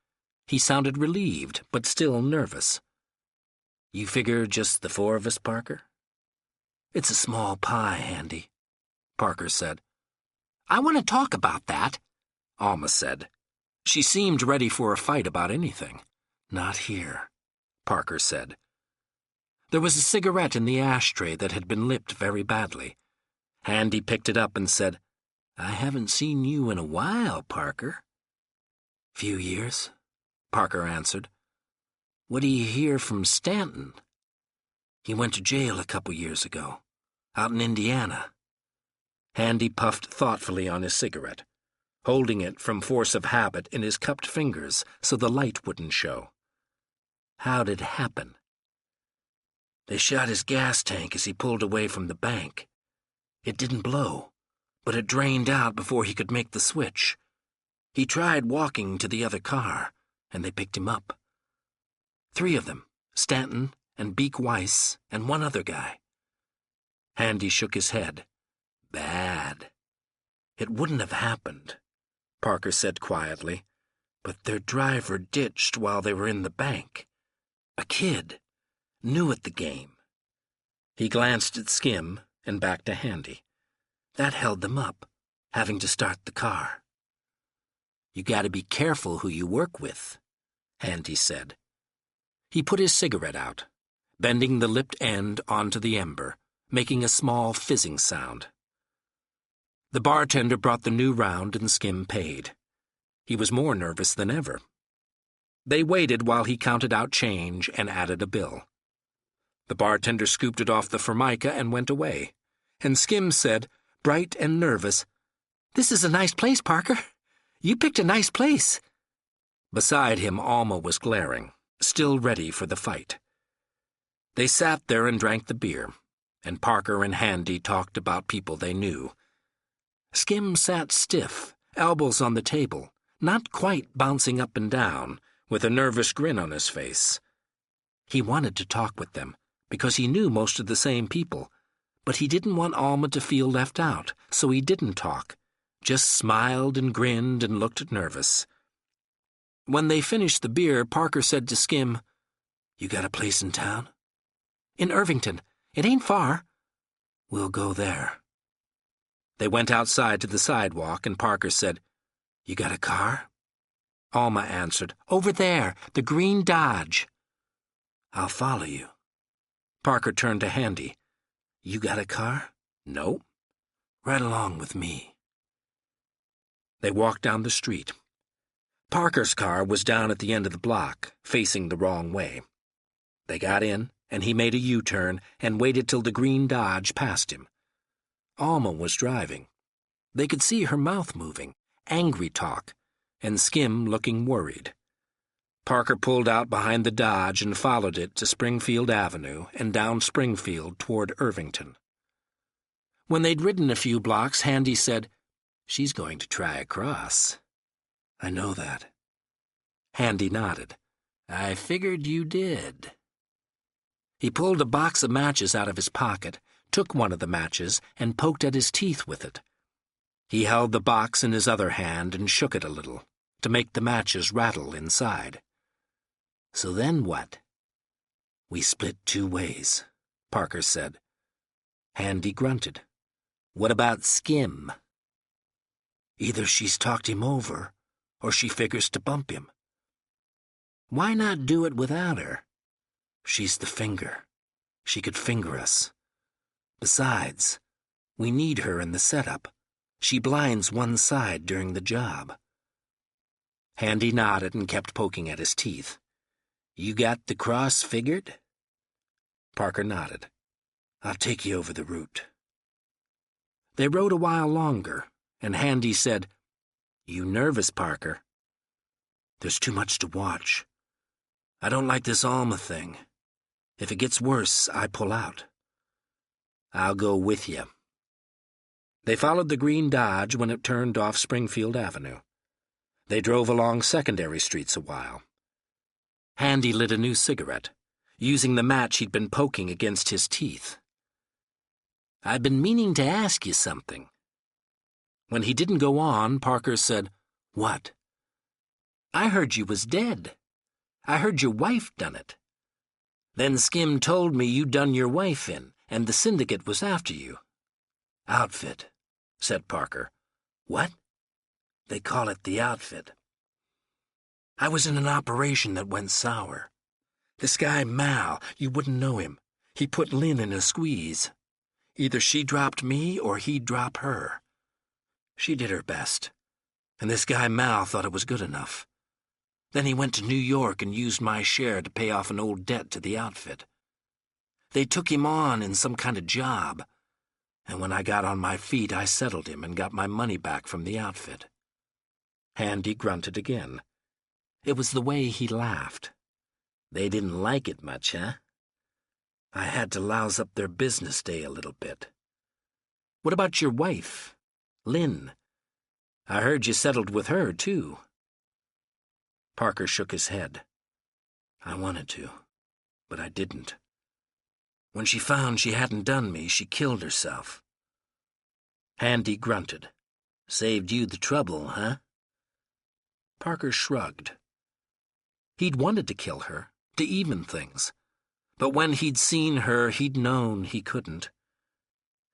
He sounded relieved, but still nervous. "You figure just the 4 of us, Parker?" "It's a small pie, Handy," Parker said. "I want to talk about that," Alma said. She seemed ready for a fight about anything. "Not here," Parker said. There was a cigarette in the ashtray that had been lipped very badly. Handy picked it up and said, "I haven't seen you in a while, Parker." "Few years," Parker answered. "What do you hear from Stanton?" "He went to jail a couple years ago, out in Indiana." Handy puffed thoughtfully on his cigarette, holding it from force of habit in his cupped fingers so the light wouldn't show. "How'd it happen?" "They shot his gas tank as he pulled away from the bank. It didn't blow, but it drained out before he could make the switch. He tried walking to the other car, and they picked him up. 3 of them, Stanton and Beak Weiss and one other guy. Handy shook his head. Bad. It wouldn't have happened, Parker said quietly, but their driver ditched while they were in the bank. A kid, new at the game. He glanced at Skim and back to Handy. That held them up, having to start the car. You gotta be careful who you work with, Handy said. He put his cigarette out, bending the lipped end onto the ember, making a small fizzing sound. The bartender brought the new round and Skim paid. He was more nervous than ever. They waited while he counted out change and added a bill. The bartender scooped it off the formica and went away, and Skim said, bright and nervous, "This is a nice place, Parker. You picked a nice place." Beside him, Alma was glaring, still ready for the fight. They sat there and drank the beer, and Parker and Handy talked about people they knew. Skim sat stiff, elbows on the table, not quite bouncing up and down, with a nervous grin on his face. He wanted to talk with them, because he knew most of the same people, but he didn't want Alma to feel left out, so he didn't talk, just smiled and grinned and looked nervous. When they finished the beer, Parker said to Skim, "You got a place in town?" "In Irvington. It ain't far." "We'll go there." They went outside to the sidewalk, and Parker said, "You got a car?" Alma answered, "Over there, the green Dodge." "I'll follow you." Parker turned to Handy. "You got a car?" "No." "Right along with me." They walked down the street. Parker's car was down at the end of the block, facing the wrong way. They got in, and he made a U-turn and waited till the green Dodge passed him. Alma was driving. They could see her mouth moving, angry talk, and Skim looking worried. Parker pulled out behind the Dodge and followed it to Springfield Avenue and down Springfield toward Irvington. When they'd ridden a few blocks, Handy said, "She's going to try across." "I know that." Handy nodded. "I figured you did." He pulled a box of matches out of his pocket, took one of the matches, and poked at his teeth with it. He held the box in his other hand and shook it a little, to make the matches rattle inside. "So then what?" "We split 2 ways, Parker said. Handy grunted. "What about Skim?" "Either she's talked him over, or she figures to bump him." "Why not do it without her?" "She's the finger. She could finger us. Besides, we need her in the setup. She blinds one side during the job." Handy nodded and kept poking at his teeth. "You got the cross figured?" Parker nodded. "I'll take you over the route." They rode a while longer, and Handy said, "You nervous, Parker?" "There's too much to watch. I don't like this Alma thing. If it gets worse, I pull out." "I'll go with you." They followed the green Dodge when it turned off Springfield Avenue. They drove along secondary streets a while. Handy lit a new cigarette, using the match he'd been poking against his teeth. "I've been meaning to ask you something." When he didn't go on, Parker said, "What?" "I heard you was dead. I heard your wife done it. Then Skim told me you done your wife in, and the syndicate was after you." "Outfit," said Parker. "What?" "They call it the outfit. I was in an operation that went sour. This guy Mal, you wouldn't know him. He put Lynn in a squeeze. Either she dropped me or he'd drop her. She did her best, and this guy Mal thought it was good enough. Then he went to New York and used my share to pay off an old debt to the outfit. They took him on in some kind of job, and when I got on my feet, I settled him and got my money back from the outfit." Handy grunted again. It was the way he laughed. "They didn't like it much, huh?" "I had to louse up their business day a little bit." "What about your wife?" Lynn. I heard you settled with her, too. Parker shook his head. I wanted to, but I didn't. When she found she hadn't done me, she killed herself. Handy grunted. Saved you the trouble, huh? Parker shrugged. He'd wanted to kill her, to even things. But when he'd seen her, he'd known he couldn't.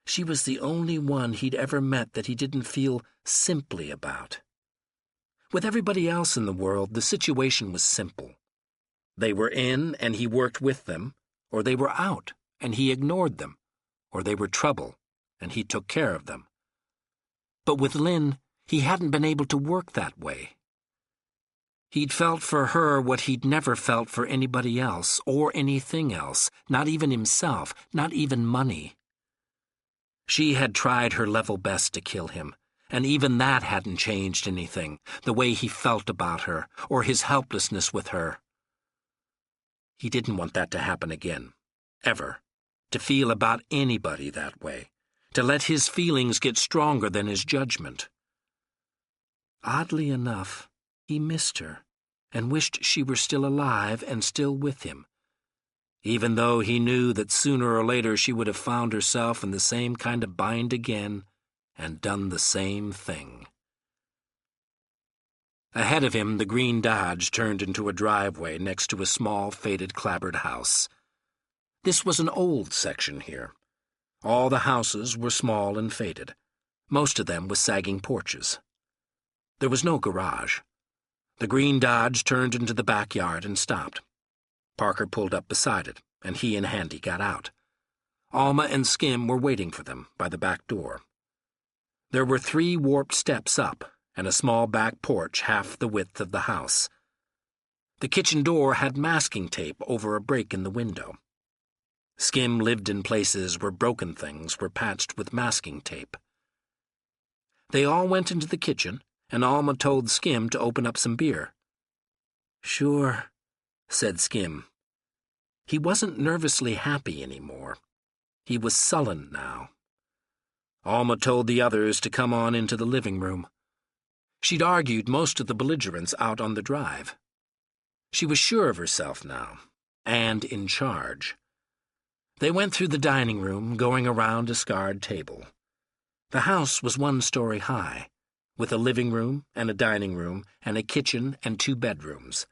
She was the only one he'd ever met that he didn't feel simply about. With everybody else in the world, the situation was simple. They were in, and he worked with them, or they were out, and he ignored them, or they were trouble, and he took care of them. But with Lynn, he hadn't been able to work that way. He'd felt for her what he'd never felt for anybody else, or anything else, not even himself, not even money. She had tried her level best to kill him, and even that hadn't changed anything, the way he felt about her, or his helplessness with her. He didn't want that to happen again, ever, to feel about anybody that way, to let his feelings get stronger than his judgment. Oddly enough, he missed her, and wished she were still alive and still with him, even though he knew that sooner or later she would have found herself in the same kind of bind again and done the same thing. Ahead of him, the green Dodge turned into a driveway next to a small, faded, clapboard house. This was an old section here. All the houses were small and faded, most of them with sagging porches. There was no garage. The green Dodge turned into the backyard and stopped. Parker pulled up beside it, and he and Handy got out. Alma and Skim were waiting for them by the back door. There were 3 warped steps up, and a small back porch half the width of the house. The kitchen door had masking tape over a break in the window. Skim lived in places where broken things were patched with masking tape. They all went into the kitchen, and Alma told Skim to open up some beer. "Sure," said Skim. He wasn't nervously happy anymore. He was sullen now. Alma told the others to come on into the living room. She'd argued most of the belligerents out on the drive. She was sure of herself now, and in charge. They went through the dining room, going around a scarred table. The house was 1 story high, with a living room and a dining room and a kitchen and 2 bedrooms.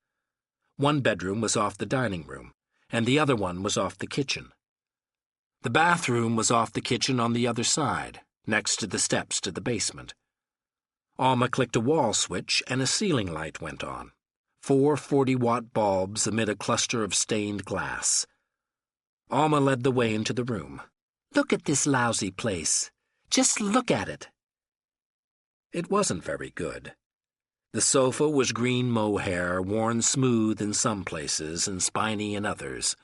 1 bedroom was off the dining room, and the other one was off the kitchen. The bathroom was off the kitchen on the other side, next to the steps to the basement. Alma clicked a wall switch and a ceiling light went on. 4 40-watt bulbs amid a cluster of stained glass. Alma led the way into the room. "Look at this lousy place. Just look at it." It wasn't very good. The sofa was green mohair, worn smooth in some places and spiny in others.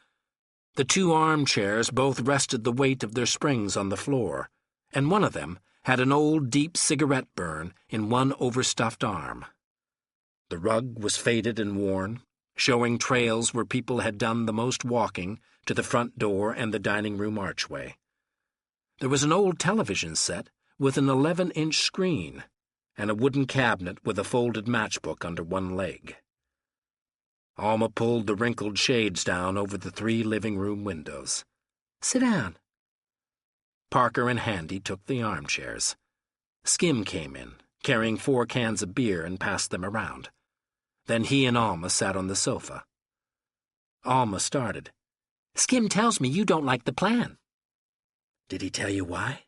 The 2 armchairs both rested the weight of their springs on the floor, and one of them had an old, deep cigarette burn in one overstuffed arm. The rug was faded and worn, showing trails where people had done the most walking to the front door and the dining room archway. There was an old television set with an 11-inch screen, and a wooden cabinet with a folded matchbook under one leg. Alma pulled the wrinkled shades down over the 3 living room windows. "Sit down." Parker and Handy took the armchairs. Skim came in, carrying 4 cans of beer, and passed them around. Then he and Alma sat on the sofa. Alma started. "Skim tells me you don't like the plan." "Did he tell you why?"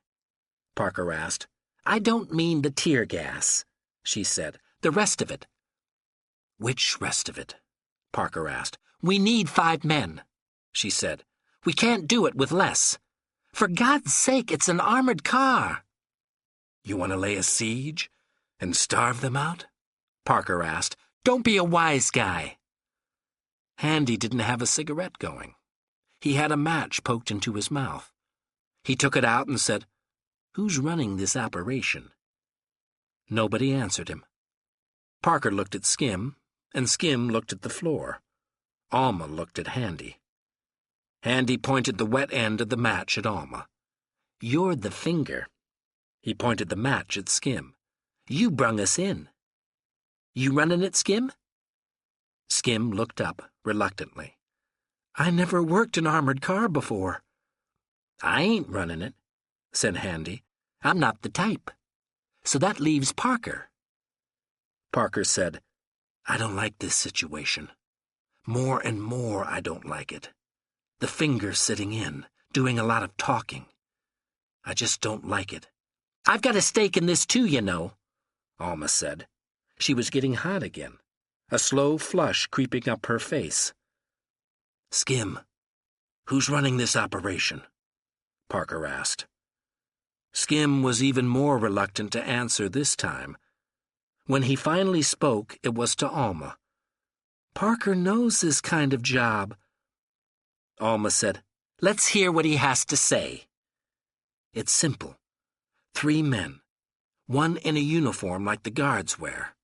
Parker asked. "I don't mean the tear gas," she said. "The rest of it." "Which rest of it?" Parker asked. "We need 5 men," she said. "We can't do it with less. For God's sake, it's an armored car." "You want to lay a siege and starve them out?" Parker asked. "Don't be a wise guy." Handy didn't have a cigarette going. He had a match poked into his mouth. He took it out and said, "Who's running this operation?" Nobody answered him. Parker looked at Skim, and Skim looked at the floor. Alma looked at Handy. Handy pointed the wet end of the match at Alma. "You're the finger. He pointed the match at Skim. "You brung us in. You runnin' it, Skim?" Skim looked up reluctantly. "I never worked an armored car before." "I ain't running it," said Handy. "I'm not the type. So that leaves Parker." Parker said, "I don't like this situation. More and more I don't like it. The finger sitting in, doing a lot of talking. I just don't like it." "I've got a stake in this too, you know," Alma said. She was getting hot again, a slow flush creeping up her face. "Skim, who's running this operation?" Parker asked. Skim was even more reluctant to answer this time. When he finally spoke, it was to Alma. "Parker knows this kind of job." Alma said, "Let's hear what he has to say." "It's simple. 3 men, one in a uniform like the guards wear.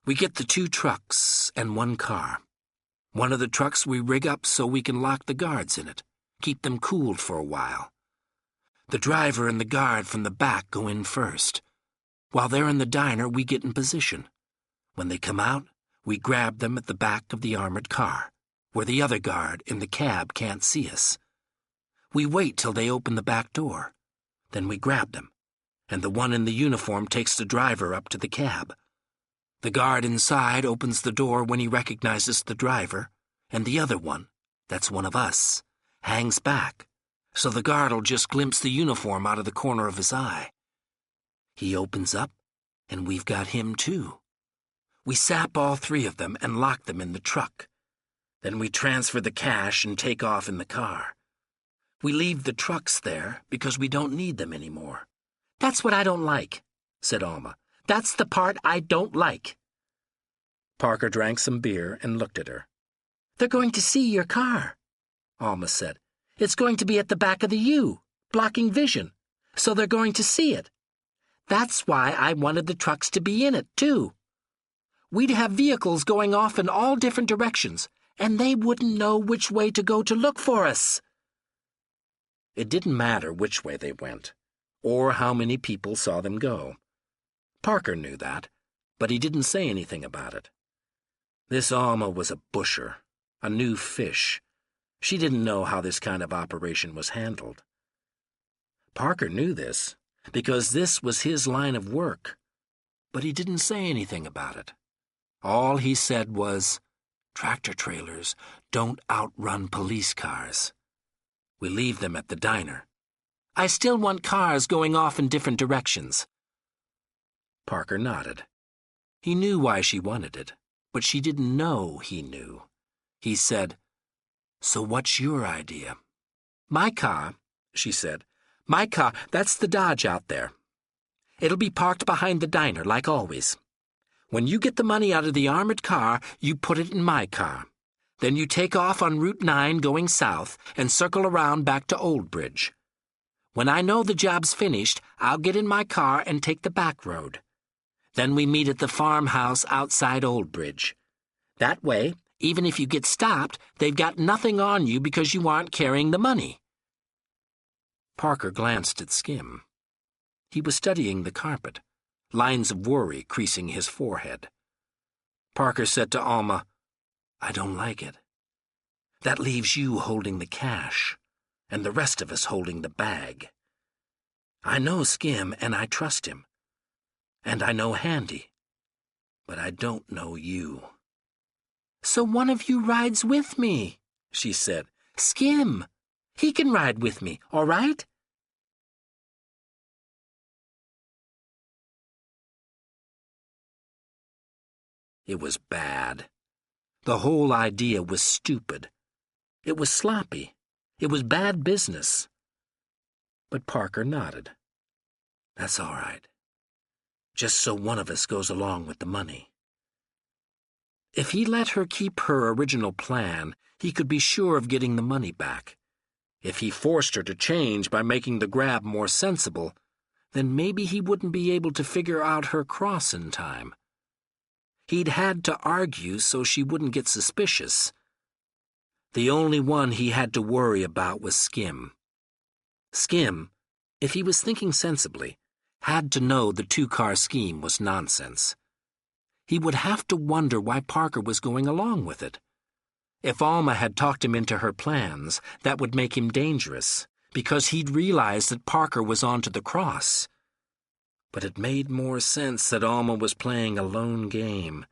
We get the 2 trucks and 1 car. One of the trucks we rig up so we can lock the guards in it, keep them cooled for a while. The driver and the guard from the back go in first. While they're in the diner, we get in position. When they come out, we grab them at the back of the armored car, where the other guard in the cab can't see us. We wait till they open the back door. Then we grab them, and the one in the uniform takes the driver up to the cab. The guard inside opens the door when he recognizes the driver, and the other one, that's one of us, hangs back, so the guard'll just glimpse the uniform out of the corner of his eye. He opens up, and we've got him too. We sap all 3 of them and lock them in the truck. Then we transfer the cash and take off in the car. We leave the trucks there because we don't need them anymore." "That's what I don't like," said Alma. "That's the part I don't like." Parker drank some beer and looked at her. "They're going to see your car," Alma said. "It's going to be at the back of the U, blocking vision, so they're going to see it. That's why I wanted the trucks to be in it, too. We'd have vehicles going off in all different directions, and they wouldn't know which way to go to look for us." It didn't matter which way they went, or how many people saw them go. Parker knew that, but he didn't say anything about it. This Alma was a busher, a new fish. She didn't know how this kind of operation was handled. Parker knew this, because this was his line of work, but he didn't say anything about it. All he said was, "Tractor trailers don't outrun police cars. We leave them at the diner. I still want cars going off in different directions." Parker nodded. He knew why she wanted it, but she didn't know he knew. He said, "So what's your idea?" "My car," she said. "My car, that's the Dodge out there. It'll be parked behind the diner, like always. When you get the money out of the armored car, you put it in my car. Then you take off on Route 9 going south and circle around back to Old Bridge. When I know the job's finished, I'll get in my car and take the back road. Then we meet at the farmhouse outside Old Bridge. That way, even if you get stopped, they've got nothing on you because you aren't carrying the money." Parker glanced at Skim. He was studying the carpet, lines of worry creasing his forehead. Parker said to Alma, "I don't like it. That leaves you holding the cash, and the rest of us holding the bag. I know Skim, and I trust him. And I know Handy. But I don't know you." "So one of you rides with me," she said. "Skim. He can ride with me, all right?" It was bad. The whole idea was stupid. It was sloppy. It was bad business. But Parker nodded. "That's all right. Just so one of us goes along with the money." If he let her keep her original plan, he could be sure of getting the money back. If he forced her to change by making the grab more sensible, then maybe he wouldn't be able to figure out her cross in time. He'd had to argue so she wouldn't get suspicious. The only one he had to worry about was Skim. Skim, if he was thinking sensibly, had to know the two-car scheme was nonsense. He would have to wonder why Parker was going along with it. If Alma had talked him into her plans, that would make him dangerous, because he'd realize that Parker was onto the cross. But it made more sense that Alma was playing a lone game,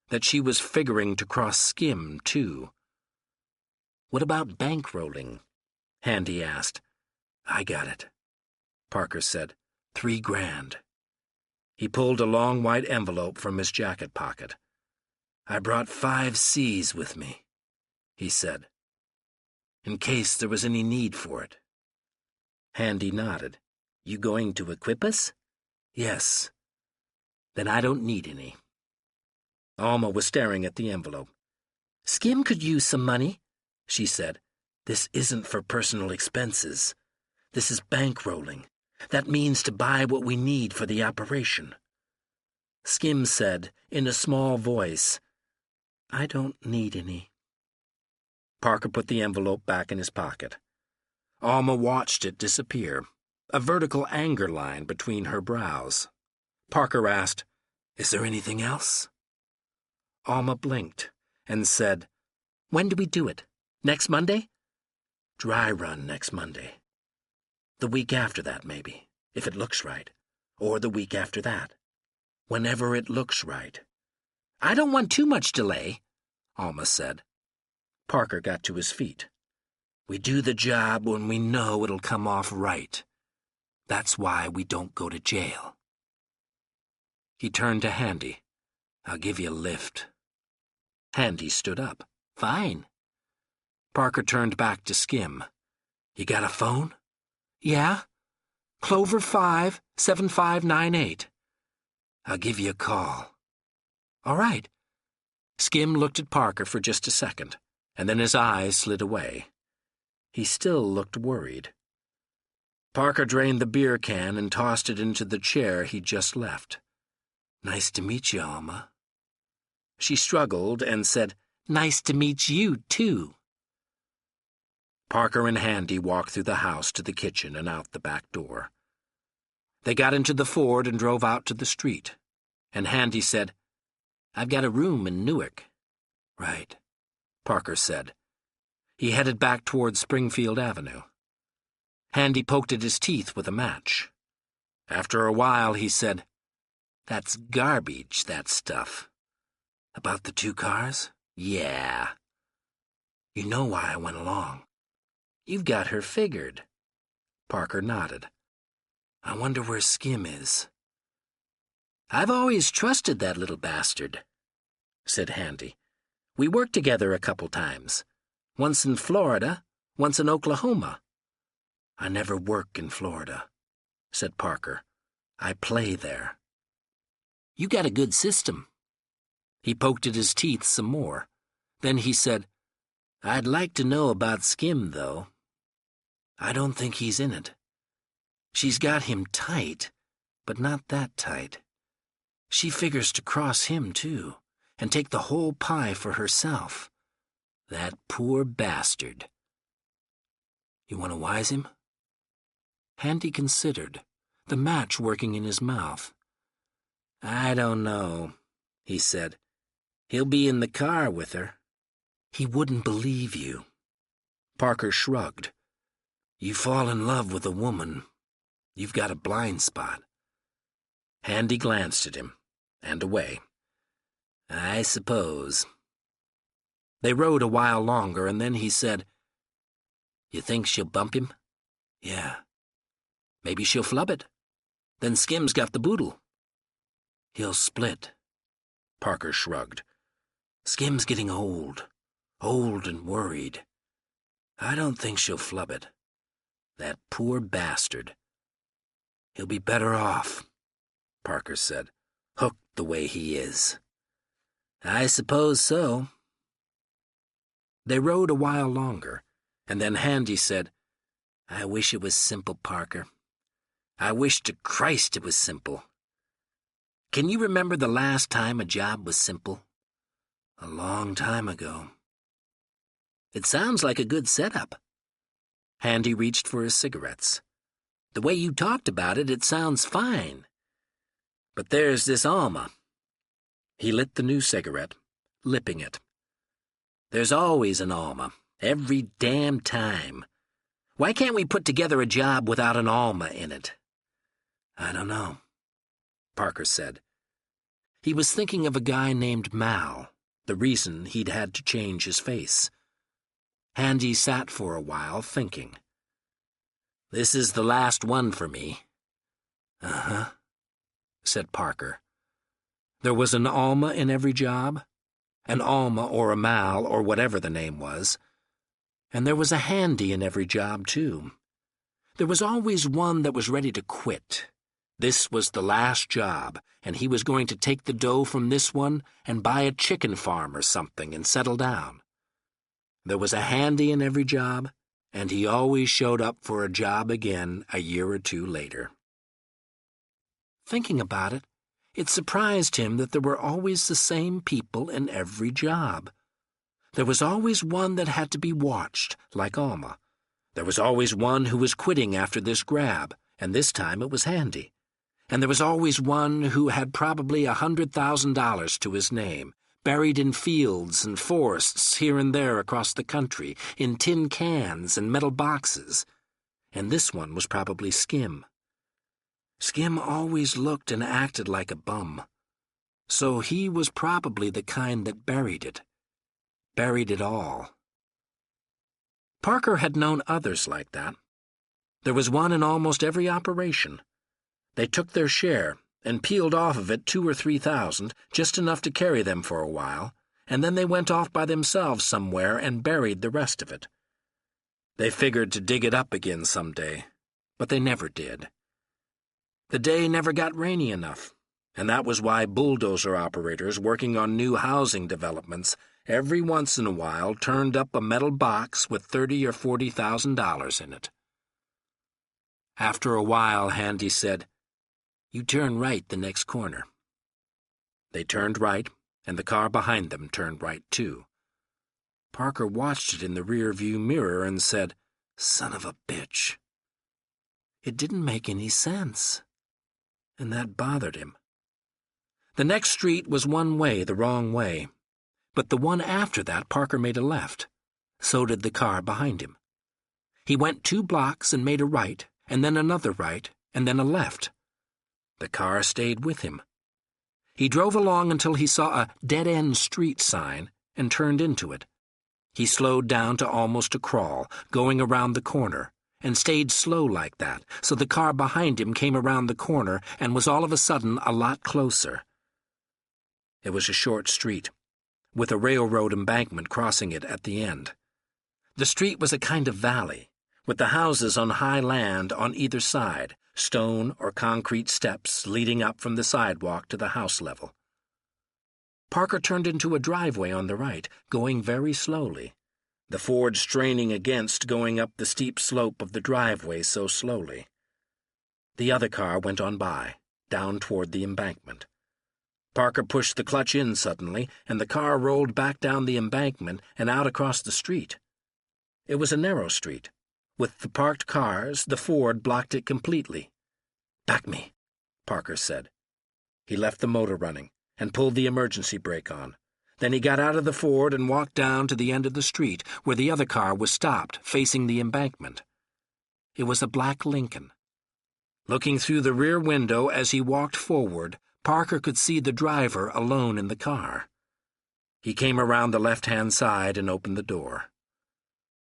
that she was figuring to cross Skim, too. "What about bankrolling?" Handy asked. "I got it," Parker said. $3,000. He pulled a long white envelope from his jacket pocket. "I brought 5 C's with me," he said, "in case there was any need for it." Handy nodded. "You going to equip us?" "Yes." "Then I don't need any." Alma was staring at the envelope. "Skim could use some money," she said. "This isn't for personal expenses. This is bankrolling. That means to buy what we need for the operation." Skim said, in a small voice, "I don't need any." Parker put the envelope back in his pocket. Alma watched it disappear, a vertical anger line between her brows. Parker asked, "Is there anything else?" Alma blinked and said, "When do we do it? Next Monday?" "Dry run next Monday. The week after that, maybe, if it looks right. Or the week after that. Whenever it looks right." "I don't want too much delay," Alma said. Parker got to his feet. "We do the job when we know it'll come off right. That's why we don't go to jail." He turned to Handy. "I'll give you a lift." Handy stood up. "Fine." Parker turned back to Skim. "You got a phone?" "Yeah. Clover 57598. "I'll give you a call." "All right." Skim looked at Parker for just a second, and then his eyes slid away. He still looked worried. Parker drained the beer can and tossed it into the chair he'd just left. "Nice to meet you, Alma." She struggled and said, "Nice to meet you, too." Parker and Handy walked through the house to the kitchen and out the back door. They got into the Ford and drove out to the street, and Handy said, "I've got a room in Newark." "Right," Parker said. He headed back toward Springfield Avenue. Handy poked at his teeth with a match. After a while, he said, "That's garbage, that stuff." "About the 2 cars? Yeah." "You know why I went along." "You've got her figured." Parker nodded. "I wonder where Skim is." "I've always trusted that little bastard," said Handy. "We worked together a couple times. Once in Florida, once in Oklahoma." "I never work in Florida," said Parker. "I play there." "You got a good system." He poked at his teeth some more. Then he said, "I'd like to know about Skim, though." "I don't think he's in it. She's got him tight, but not that tight. She figures to cross him, too, and take the whole pie for herself. That poor bastard." "You want to wise him?" Handy considered, the match working in his mouth. "I don't know," he said. "He'll be in the car with her." "He wouldn't believe you." Parker shrugged. "You fall in love with a woman, you've got a blind spot." Handy glanced at him, and away. "I suppose." They rode a while longer, and then he said, "You think she'll bump him?" "Yeah." "Maybe she'll flub it. Then Skim's got the boodle." "He'll split." Parker shrugged. "Skim's getting old and worried. I don't think she'll flub it. That poor bastard." "He'll be better off," Parker said, "hooked the way he is." "I suppose so." They rode a while longer, and then Handy said, "I wish it was simple, Parker. I wish to Christ it was simple. Can you remember the last time a job was simple?" "A long time ago." "It sounds like a good setup." Handy reached for his cigarettes. The way you talked about it, it sounds fine. But there's this Alma." He lit the new cigarette, lipping it. "There's always an Alma, every damn time. Why can't we put together a job without an Alma in it?" "I don't know," Parker said. He was thinking of a guy named Mal, the reason he'd had to change his face. Handy sat for a while, thinking. "This is the last one for me." "Uh-huh," said Parker. There was an Alma in every job, an Alma or a Mal or whatever the name was, and there was a Handy in every job, too. There was always one that was ready to quit. This was the last job, and he was going to take the dough from this one and buy a chicken farm or something and settle down. There was a Handy in every job, and he always showed up for a job again a year or two later. Thinking about it, it surprised him that there were always the same people in every job. There was always one that had to be watched, like Alma. There was always one who was quitting after this grab, and this time it was Handy. And there was always one who had probably $100,000 to his name, buried in fields and forests here and there across the country, in tin cans and metal boxes. And this one was probably Skim. Skim always looked and acted like a bum. So he was probably the kind that buried it. Buried it all. Parker had known others like that. There was one in almost every operation. They took their share and peeled off of it 2,000 or 3,000, just enough to carry them for a while, and then they went off by themselves somewhere and buried the rest of it. They figured to dig it up again someday, but they never did. The day never got rainy enough, and that was why bulldozer operators working on new housing developments every once in a while turned up a metal box with $30,000 or $40,000 in it. After a while, Handy said, "You turn right the next corner." They turned right, and the car behind them turned right too. Parker watched it in the rear-view mirror and said, "Son of a bitch." It didn't make any sense, and that bothered him. The next street was one way the wrong way, but the one after that Parker made a left. So did the car behind him. He went 2 blocks and made a right, and then another right, and then a left. The car stayed with him. He drove along until he saw a dead-end street sign and turned into it. He slowed down to almost a crawl, going around the corner, and stayed slow like that, so the car behind him came around the corner and was all of a sudden a lot closer. It was a short street, with a railroad embankment crossing it at the end. The street was a kind of valley, with the houses on high land on either side, stone or concrete steps leading up from the sidewalk to the house level. Parker turned into a driveway on the right, going very slowly, the Ford straining against going up the steep slope of the driveway so slowly. The other car went on by, down toward the embankment. Parker pushed the clutch in suddenly, and the car rolled back down the embankment and out across the street. It was a narrow street. With the parked cars, the Ford blocked it completely. "Back me," Parker said. He left the motor running and pulled the emergency brake on. Then he got out of the Ford and walked down to the end of the street where the other car was stopped, facing the embankment. It was a black Lincoln. Looking through the rear window as he walked forward, Parker could see the driver alone in the car. He came around the left-hand side and opened the door.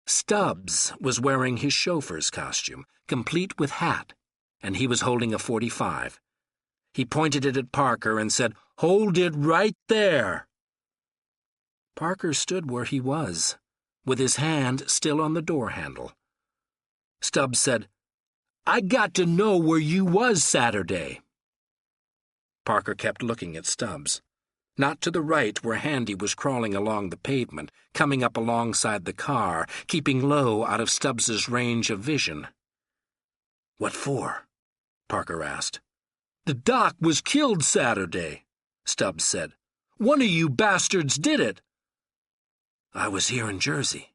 Stubbs was wearing his chauffeur's costume, complete with hat, and he was holding a .45. He pointed it at Parker and said, "Hold it right there." Parker stood where he was, with his hand still on the door handle. Stubbs said, "I got to know where you was Saturday." Parker kept looking at Stubbs. Not to the right where Handy was crawling along the pavement, coming up alongside the car, keeping low out of Stubbs's range of vision. "What for?" Parker asked. "The doc was killed Saturday," Stubbs said. "One of you bastards did it." "I was here in Jersey,"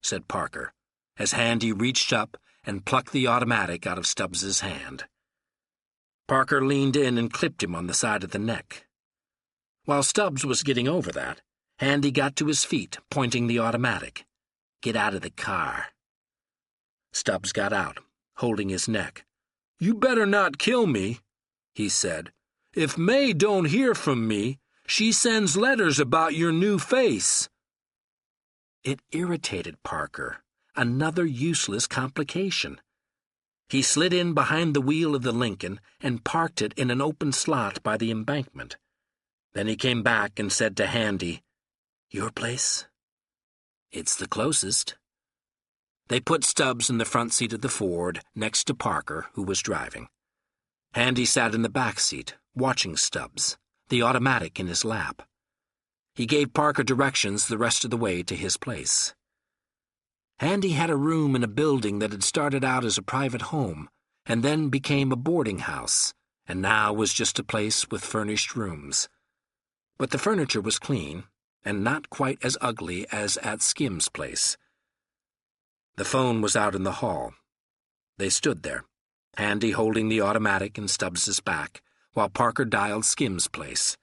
said Parker, as Handy reached up and plucked the automatic out of Stubbs's hand. Parker leaned in and clipped him on the side of the neck. While Stubbs was getting over that, Handy got to his feet, pointing the automatic. "Get out of the car." Stubbs got out, holding his neck. "You better not kill me," he said. "If May don't hear from me, she sends letters about your new face." It irritated Parker. Another useless complication. He slid in behind the wheel of the Lincoln and parked it in an open slot by the embankment. Then he came back and said to Handy, "Your place?" "It's the closest." They put Stubbs in the front seat of the Ford, next to Parker, who was driving. Handy sat in the back seat, watching Stubbs, the automatic in his lap. He gave Parker directions the rest of the way to his place. Handy had a room in a building that had started out as a private home and then became a boarding house, and now was just a place with furnished rooms. But the furniture was clean, and not quite as ugly as at Skim's place. The phone was out in the hall. They stood there, Handy holding the automatic in Stubbs's back, while Parker dialed Skim's place.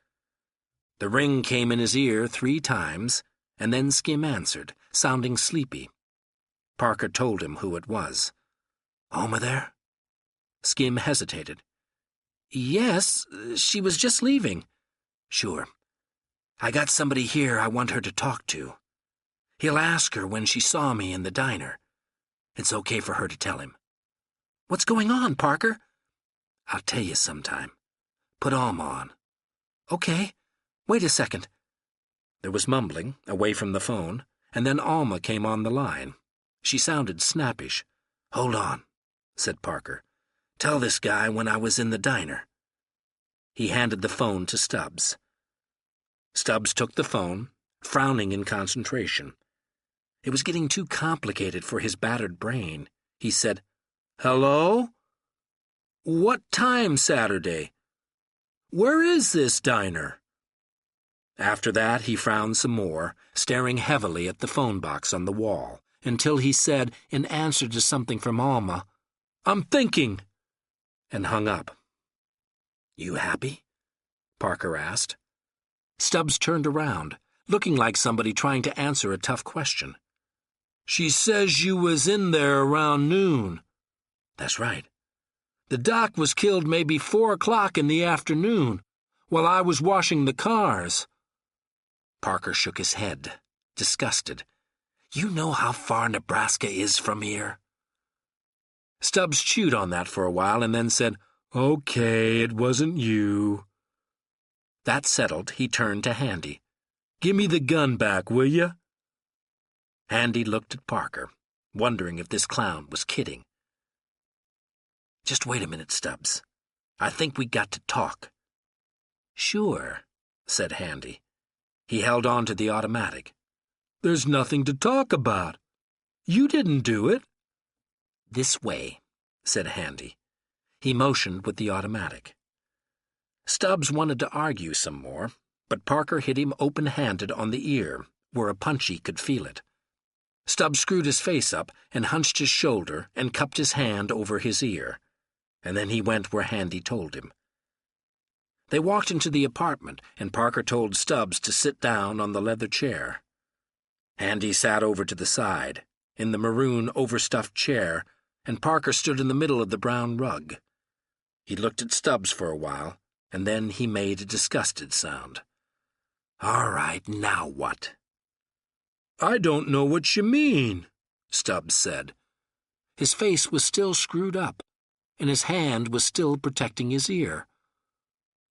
The ring came in his ear 3 times, and then Skim answered, sounding sleepy. Parker told him who it was. "Alma there?" Skim hesitated. "Yes, she was just leaving." "Sure. I got somebody here I want her to talk to. He'll ask her when she saw me in the diner. It's okay for her to tell him." "What's going on, Parker?" "I'll tell you sometime. Put Alma on." "Okay. Wait a second." There was mumbling, away from the phone, and then Alma came on the line. She sounded snappish. "Hold on," said Parker. "Tell this guy when I was in the diner." He handed the phone to Stubbs. Stubbs took the phone, frowning in concentration. It was getting too complicated for his battered brain. He said, "Hello? What time Saturday? Where is this diner?" After that, he frowned some more, staring heavily at the phone box on the wall, until he said, in answer to something from Alma, "I'm thinking," and hung up. "You happy?" Parker asked. Stubbs turned around, looking like somebody trying to answer a tough question. "She says you was in there around noon." "That's right." "The doc was killed maybe 4 o'clock in the afternoon, while I was washing the cars." Parker shook his head, disgusted. "You know how far Nebraska is from here?" Stubbs chewed on that for a while and then said, "Okay, it wasn't you." That settled, he turned to Handy. "Give me the gun back, will you?" Handy looked at Parker, wondering if this clown was kidding. "Just wait a minute, Stubbs. I think we got to talk." "Sure," said Handy. He held on to the automatic. "There's nothing to talk about. You didn't do it." "This way," said Handy. He motioned with the automatic. Stubbs wanted to argue some more, but Parker hit him open-handed on the ear, where a punchy could feel it. Stubbs screwed his face up and hunched his shoulder and cupped his hand over his ear, and then he went where Handy told him. They walked into the apartment, and Parker told Stubbs to sit down on the leather chair. Handy sat over to the side, in the maroon overstuffed chair, and Parker stood in the middle of the brown rug. He looked at Stubbs for a while, and then he made a disgusted sound. "All right, now what?" "I don't know what you mean," Stubbs said. His face was still screwed up, and his hand was still protecting his ear.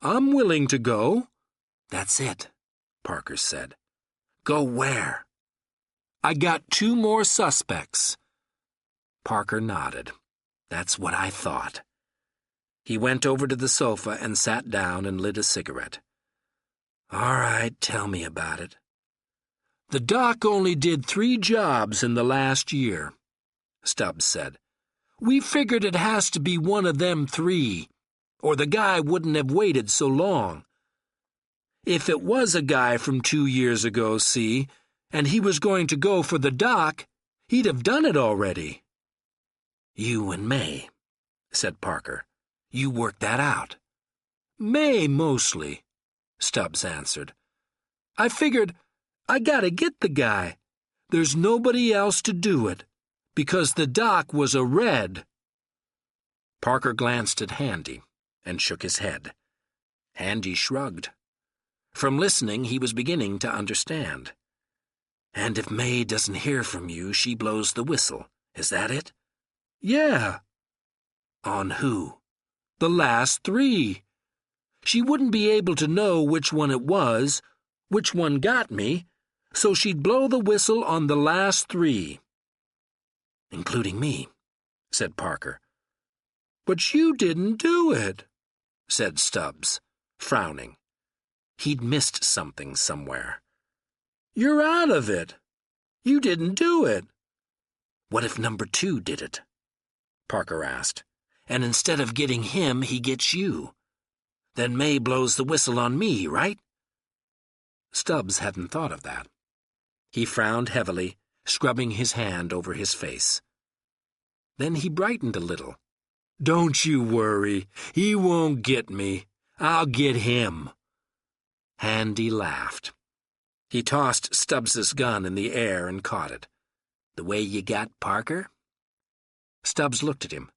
"I'm willing to go." "That's it," Parker said. "Go where?" "I got 2 more suspects." Parker nodded. "That's what I thought." He went over to the sofa and sat down and lit a cigarette. "All right, tell me about it." "The doc only did 3 jobs in the last year," Stubbs said. "We figured it has to be one of them 3, or the guy wouldn't have waited so long. If it was a guy from 2 years ago, see, and he was going to go for the doc, he'd have done it already." You and May, said Parker. You worked that out. May, mostly, Stubbs answered. I figured I gotta get the guy. There's nobody else to do it, because the doc was a Red. Parker glanced at Handy and shook his head. Handy shrugged. From listening, he was beginning to understand. And if May doesn't hear from you, she blows the whistle. Is that it? Yeah. On who? The last 3. She wouldn't be able to know which one it was, which one got me, so she'd blow the whistle on the last 3. Including me, said Parker. But you didn't do it, said Stubbs, frowning. He'd missed something somewhere. You're out of it. You didn't do it. What if number 2 did it? Parker asked. And instead of getting him, he gets you. Then May blows the whistle on me, right? Stubbs hadn't thought of that. He frowned heavily, scrubbing his hand over his face. Then he brightened a little. Don't you worry. He won't get me. I'll get him. Handy laughed. He tossed Stubbs's gun in the air and caught it. The way you got Parker? Stubbs looked at him,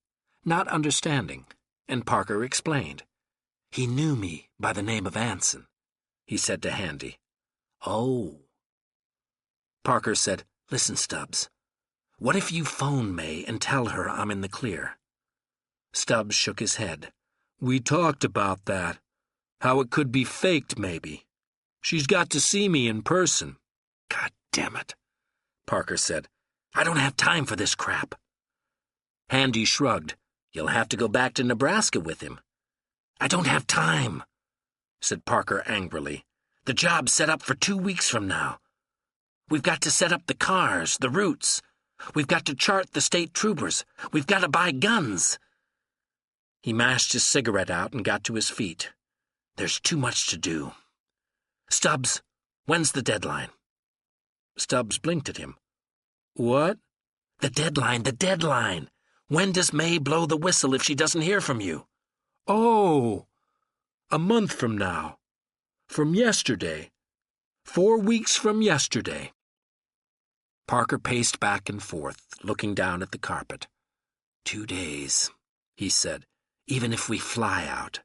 not understanding, and Parker explained. He knew me by the name of Anson, he said to Handy. Oh. Parker said, Listen, Stubbs, what if you phone May and tell her I'm in the clear? Stubbs shook his head. We talked about that. How it could be faked, maybe. She's got to see me in person. God damn it, Parker said. I don't have time for this crap. Handy shrugged. You'll have to go back to Nebraska with him. I don't have time, said Parker angrily. The job's set up for 2 weeks from now. We've got to set up the cars, the routes. We've got to chart the state troopers. We've got to buy guns. He mashed his cigarette out and got to his feet. There's too much to do. Stubbs, when's the deadline? Stubbs blinked at him. What? The deadline. When does May blow the whistle if she doesn't hear from you? Oh, a month from now. From yesterday. 4 weeks from yesterday. Parker paced back and forth, looking down at the carpet. 2 days, he said, even if we fly out.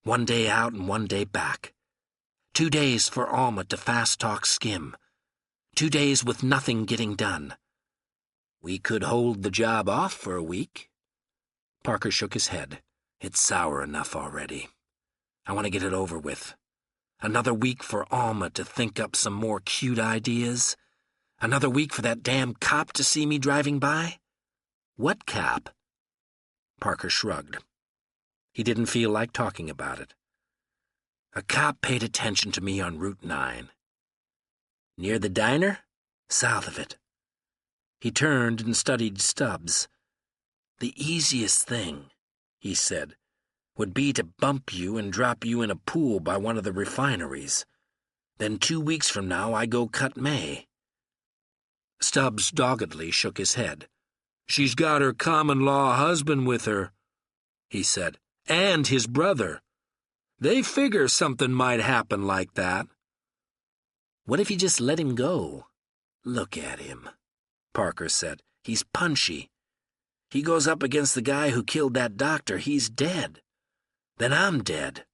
1 day out and 1 day back. 2 days for Alma to fast-talk Skim. 2 days with nothing getting done. We could hold the job off for a week. Parker shook his head. It's sour enough already. I want to get it over with. Another week for Alma to think up some more cute ideas. Another week for that damn cop to see me driving by. What cop? Parker shrugged. He didn't feel like talking about it. A cop paid attention to me on Route 9. Near the diner? South of it. He turned and studied Stubbs. The easiest thing, he said, would be to bump you and drop you in a pool by one of the refineries. Then 2 weeks from now I go cut May. Stubbs doggedly shook his head. She's got her common-law husband with her, he said, and his brother. They figure something might happen like that. What if you just let him go? Look at him, Parker said. He's punchy. He goes up against the guy who killed that doctor. He's dead. Then I'm dead.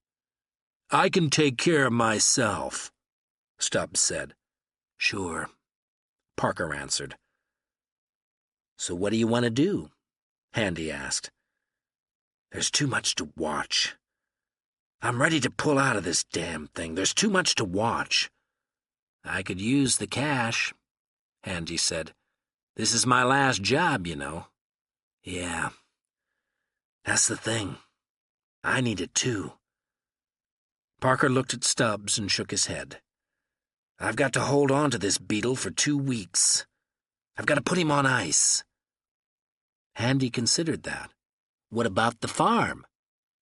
I can take care of myself, Stubbs said. Sure, Parker answered. So what do you want to do? Handy asked. There's too much to watch. I'm ready to pull out of this damn thing. There's too much to watch. I could use the cash, Handy said. This is my last job, you know. Yeah, that's the thing. I need it too. Parker looked at Stubbs and shook his head. I've got to hold on to this beetle for 2 weeks. I've got to put him on ice. Handy considered that. What about the farm?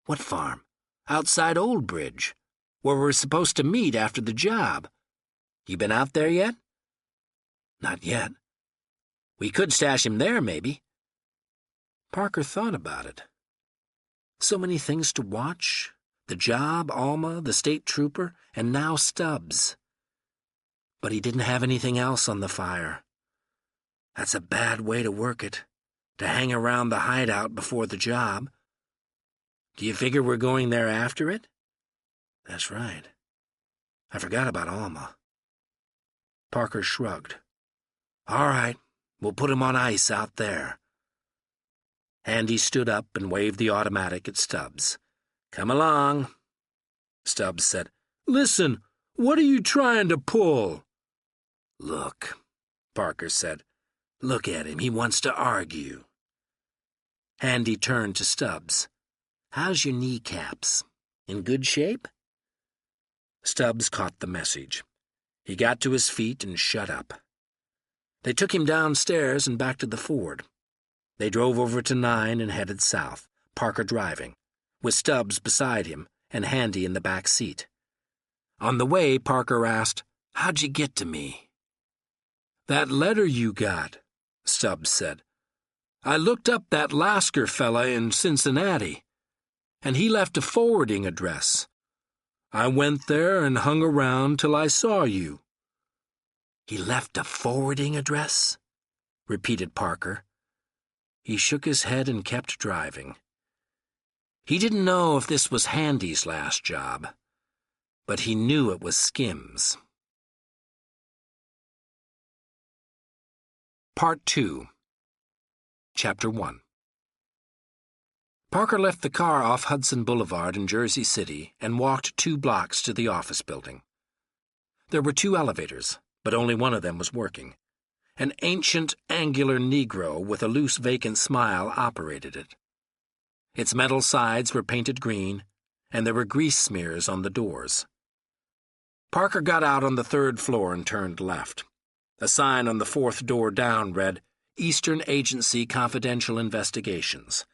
What farm? Outside Old Bridge, where we're supposed to meet after the job. You been out there yet? Not yet. We could stash him there, maybe. Parker thought about it. So many things to watch. The job, Alma, the state trooper, and now Stubbs. But he didn't have anything else on the fire. That's a bad way to work it, to hang around the hideout before the job. Do you figure we're going there after it? That's right. I forgot about Alma. Parker shrugged. All right, we'll put him on ice out there. Handy stood up and waved the automatic at Stubbs. Come along. Stubbs said, Listen, what are you trying to pull? Look, Parker said. Look at him, he wants to argue. Handy turned to Stubbs. How's your kneecaps? In good shape? Stubbs caught the message. He got to his feet and shut up. They took him downstairs and back to the Ford. They drove over to 9 and headed south, Parker driving, with Stubbs beside him and Handy in the back seat. On the way, Parker asked, How'd you get to me? That letter you got, Stubbs said. I looked up that Lasker fella in Cincinnati, and he left a forwarding address. I went there and hung around till I saw you. He left a forwarding address? Repeated Parker. He shook his head and kept driving. He didn't know if this was Handy's last job, but he knew it was Skim's. Part 2. Chapter 1. Parker left the car off Hudson Boulevard in Jersey City and walked 2 blocks to the office building. There were 2 elevators, but only one of them was working. An ancient, angular Negro with a loose, vacant smile operated it. Its metal sides were painted green, and there were grease smears on the doors. Parker got out on the 3rd floor and turned left. A sign on the 4th door down read, Eastern Agency Confidential Investigations.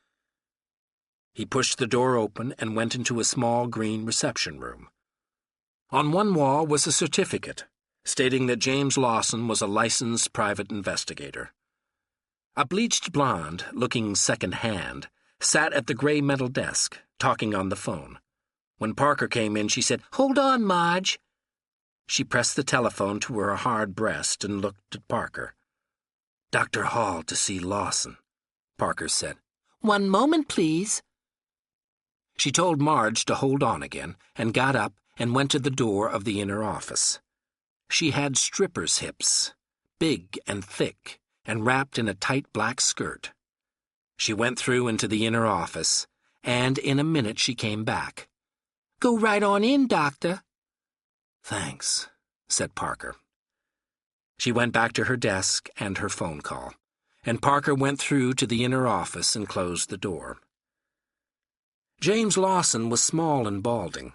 He pushed the door open and went into a small green reception room. On one wall was a certificate, stating that James Lawson was a licensed private investigator. A bleached blonde, looking second-hand, sat at the gray metal desk, talking on the phone. When Parker came in, she said, Hold on, Marge. She pressed the telephone to her hard breast and looked at Parker. Dr. Hall to see Lawson, Parker said. One moment, please. She told Marge to hold on again and got up and went to the door of the inner office. She had stripper's hips, big and thick, and wrapped in a tight black skirt. She went through into the inner office, and in a minute she came back. Go right on in, Doctor. Thanks, said Parker. She went back to her desk and her phone call, and Parker went through to the inner office and closed the door. James Lawson was small and balding.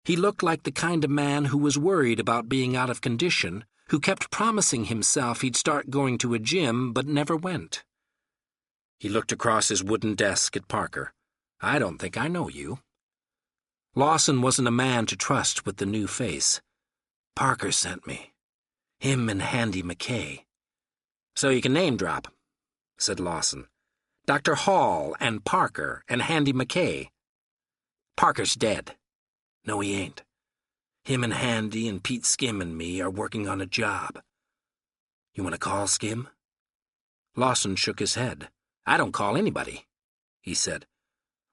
He looked like the kind of man who was worried about being out of condition, who kept promising himself he'd start going to a gym but never went. He looked across his wooden desk at Parker. I don't think I know you. Lawson wasn't a man to trust with the new face. Parker sent me. Him and Handy McKay. So you can name drop, said Lawson. Dr. Hall and Parker and Handy McKay. Parker's dead. No, he ain't. Him and Handy and Pete Skim and me are working on a job. You want to call Skim? Lawson shook his head. I don't call anybody, he said.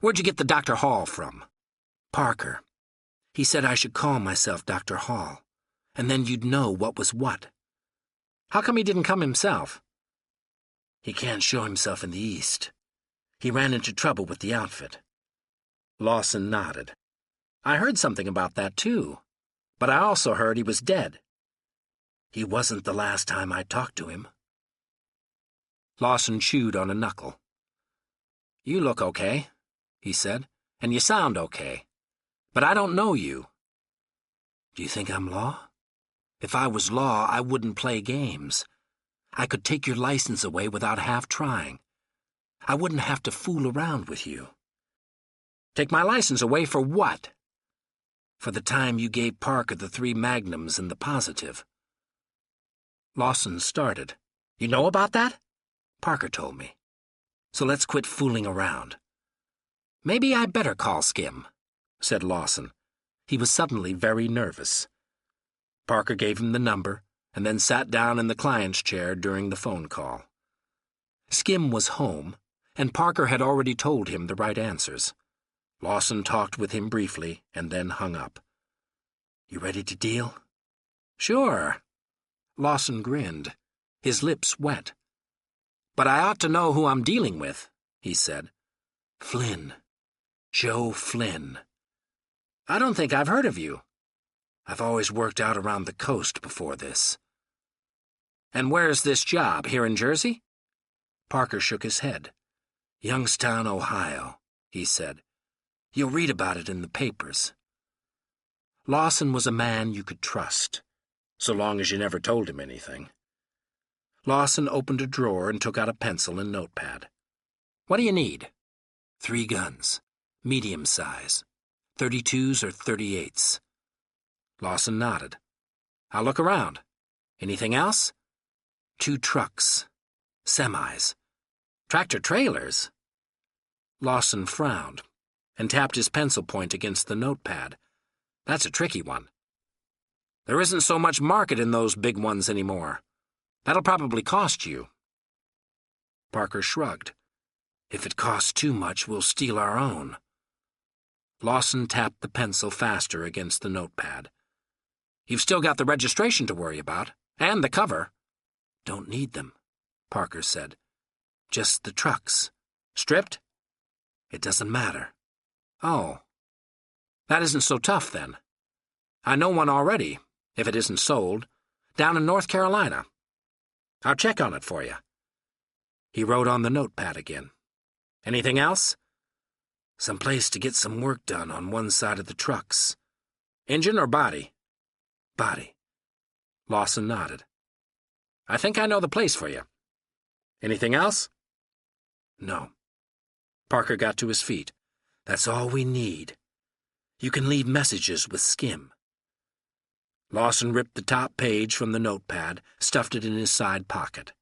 Where'd you get the Dr. Hall from? Parker. He said I should call myself Dr. Hall, and then you'd know what was what. How come he didn't come himself? He can't show himself in the East. He ran into trouble with the outfit. Lawson nodded. I heard something about that, too. But I also heard he was dead. He wasn't the last time I talked to him. Lawson chewed on a knuckle. You look okay, he said, and you sound okay. But I don't know you. Do you think I'm law? If I was law, I wouldn't play games. I could take your license away without half trying. I wouldn't have to fool around with you. Take my license away for what? For the time you gave Parker the 3 magnums and the positive. Lawson started. You know about that? Parker told me. So let's quit fooling around." "Maybe I better call Skim," said Lawson. He was suddenly very nervous. Parker gave him the number and then sat down in the client's chair during the phone call. Skim was home, and Parker had already told him the right answers. Lawson talked with him briefly and then hung up. "You ready to deal?" "Sure." Lawson grinned, his lips wet. "But I ought to know who I'm dealing with," he said. "Flynn. Joe Flynn. I don't think I've heard of you. I've always worked out around the coast before this." "And where's this job, here in Jersey?" Parker shook his head. "Youngstown, Ohio," he said. "You'll read about it in the papers." Lawson was a man you could trust, so long as you never told him anything. Lawson opened a drawer and took out a pencil and notepad. "What do you need?" 3 guns, medium size, 32s or 38s. Lawson nodded. "I'll look around. Anything else?" 2 trucks, semis, tractor-trailers." Lawson frowned and tapped his pencil point against the notepad. "That's a tricky one. There isn't so much market in those big ones anymore. That'll probably cost you." Parker shrugged. "If it costs too much, we'll steal our own." Lawson tapped the pencil faster against the notepad. "You've still got the registration to worry about, and the cover." "Don't need them," Parker said. "Just the trucks." "Stripped?" "It doesn't matter." "Oh. That isn't so tough, then. I know one already, if it isn't sold, down in North Carolina. I'll check on it for you." He wrote on the notepad again. "Anything else?" "Some place to get some work done on one side of the trucks." "Engine or body?" "Body." Lawson nodded. "I think I know the place for you. Anything else?" "No." Parker got to his feet. "That's all we need. You can leave messages with Skim." Lawson ripped the top page from the notepad, stuffed it in his side pocket.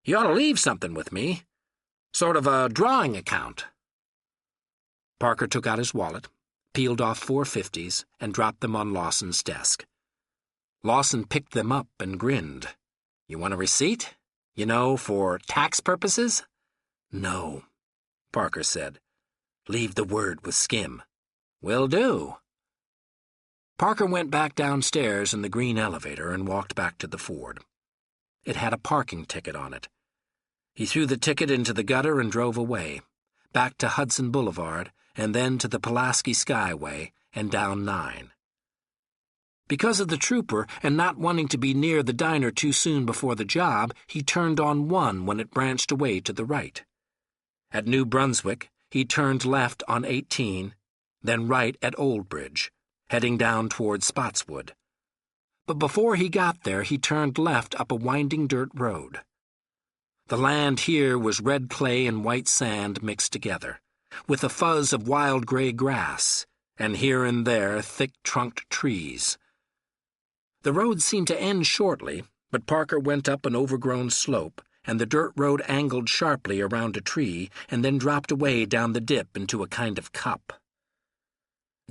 "You ought to leave something with me. Sort of a drawing account." Parker took out his wallet, peeled off 4 50s, and dropped them on Lawson's desk. Lawson picked them up and grinned. "You want a receipt? You know, for tax purposes?" "No," Parker said. "Leave the word with Skim." "Will do." Parker went back downstairs in the green elevator and walked back to the Ford. It had a parking ticket on it. He threw the ticket into the gutter and drove away, back to Hudson Boulevard, and then to the Pulaski Skyway and down 9. Because of the trooper and not wanting to be near the diner too soon before the job, he turned on 1 when it branched away to the right. At New Brunswick, he turned left on 18, then right at Old Bridge, heading down toward Spotswood. But before he got there, he turned left up a winding dirt road. The land here was red clay and white sand mixed together, with a fuzz of wild gray grass, and here and there thick-trunked trees. The road seemed to end shortly, but Parker went up an overgrown slope, and the dirt road angled sharply around a tree and then dropped away down the dip into a kind of cup.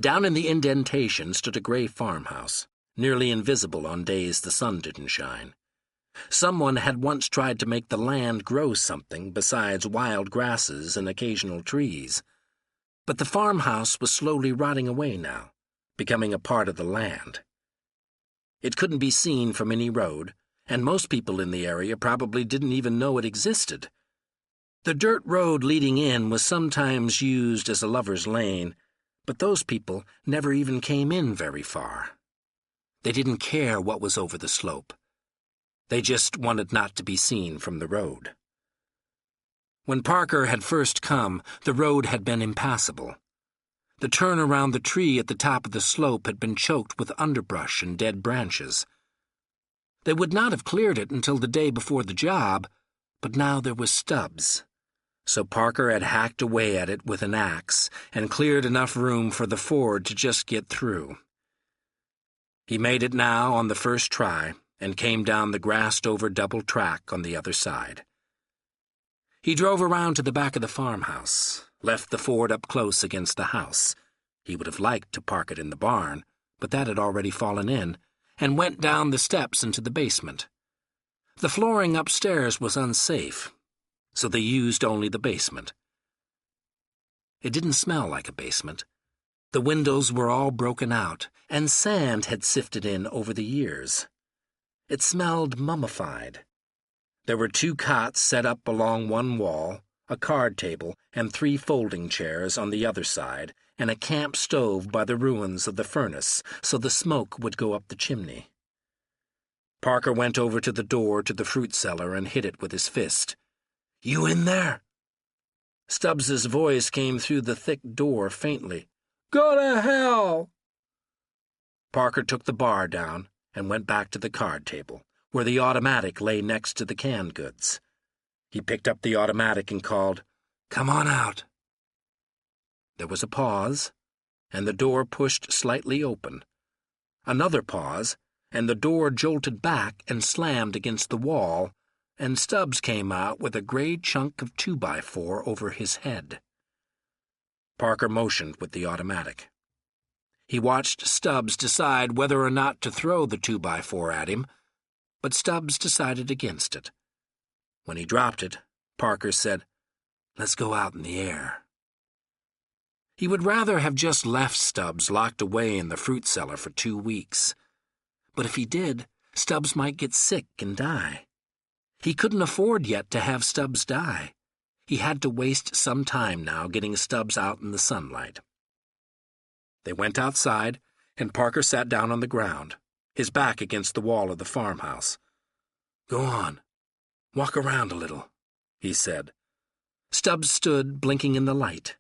Down in the indentation stood a gray farmhouse, nearly invisible on days the sun didn't shine. Someone had once tried to make the land grow something besides wild grasses and occasional trees. But the farmhouse was slowly rotting away now, becoming a part of the land. It couldn't be seen from any road, and most people in the area probably didn't even know it existed. The dirt road leading in was sometimes used as a lover's lane, but those people never even came in very far. They didn't care what was over the slope. They just wanted not to be seen from the road. When Parker had first come, the road had been impassable. The turn around the tree at the top of the slope had been choked with underbrush and dead branches. They would not have cleared it until the day before the job, but now there was stubs. So Parker had hacked away at it with an axe and cleared enough room for the Ford to just get through. He made it now on the first try and came down the grassed-over double track on the other side. He drove around to the back of the farmhouse, left the Ford up close against the house. He would have liked to park it in the barn, but that had already fallen in, and went down the steps into the basement. The flooring upstairs was unsafe, so they used only the basement. It didn't smell like a basement. The windows were all broken out, and sand had sifted in over the years. It smelled mummified. There were 2 cots set up along one wall, a card table, and 3 folding chairs on the other side, and a camp stove by the ruins of the furnace, so the smoke would go up the chimney. Parker went over to the door to the fruit cellar and hit it with his fist. "You in there?" Stubbs's voice came through the thick door faintly. "Go to hell!" Parker took the bar down and went back to the card table, where the automatic lay next to the canned goods. He picked up the automatic and called, "Come on out." There was a pause, and the door pushed slightly open. Another pause, and the door jolted back and slammed against the wall, and Stubbs came out with a gray chunk of 2x4 over his head. Parker motioned with the automatic. He watched Stubbs decide whether or not to throw the 2x4 at him, but Stubbs decided against it. When he dropped it, Parker said, "Let's go out in the air." He would rather have just left Stubbs locked away in the fruit cellar for 2 weeks. But if he did, Stubbs might get sick and die. He couldn't afford yet to have Stubbs die. He had to waste some time now getting Stubbs out in the sunlight. They went outside, and Parker sat down on the ground, his back against the wall of the farmhouse. "Go on. Walk around a little," he said. Stubbs stood blinking in the light.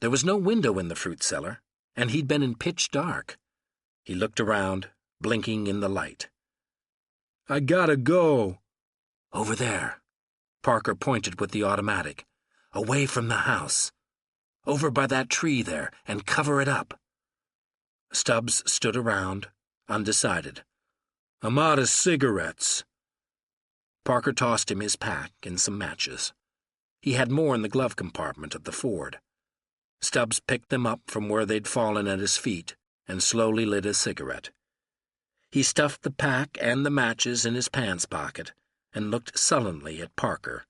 There was no window in the fruit cellar, and he'd been in pitch dark. He looked around, blinking in the light. "I gotta go." "Over there." Parker pointed with the automatic. "Away from the house. Over by that tree there, and cover it up." Stubbs stood around, undecided. "I'm out of cigarettes." Parker tossed him his pack and some matches. He had more in the glove compartment of the Ford. Stubbs picked them up from where they'd fallen at his feet and slowly lit a cigarette. He stuffed the pack and the matches in his pants pocket and looked sullenly at Parker.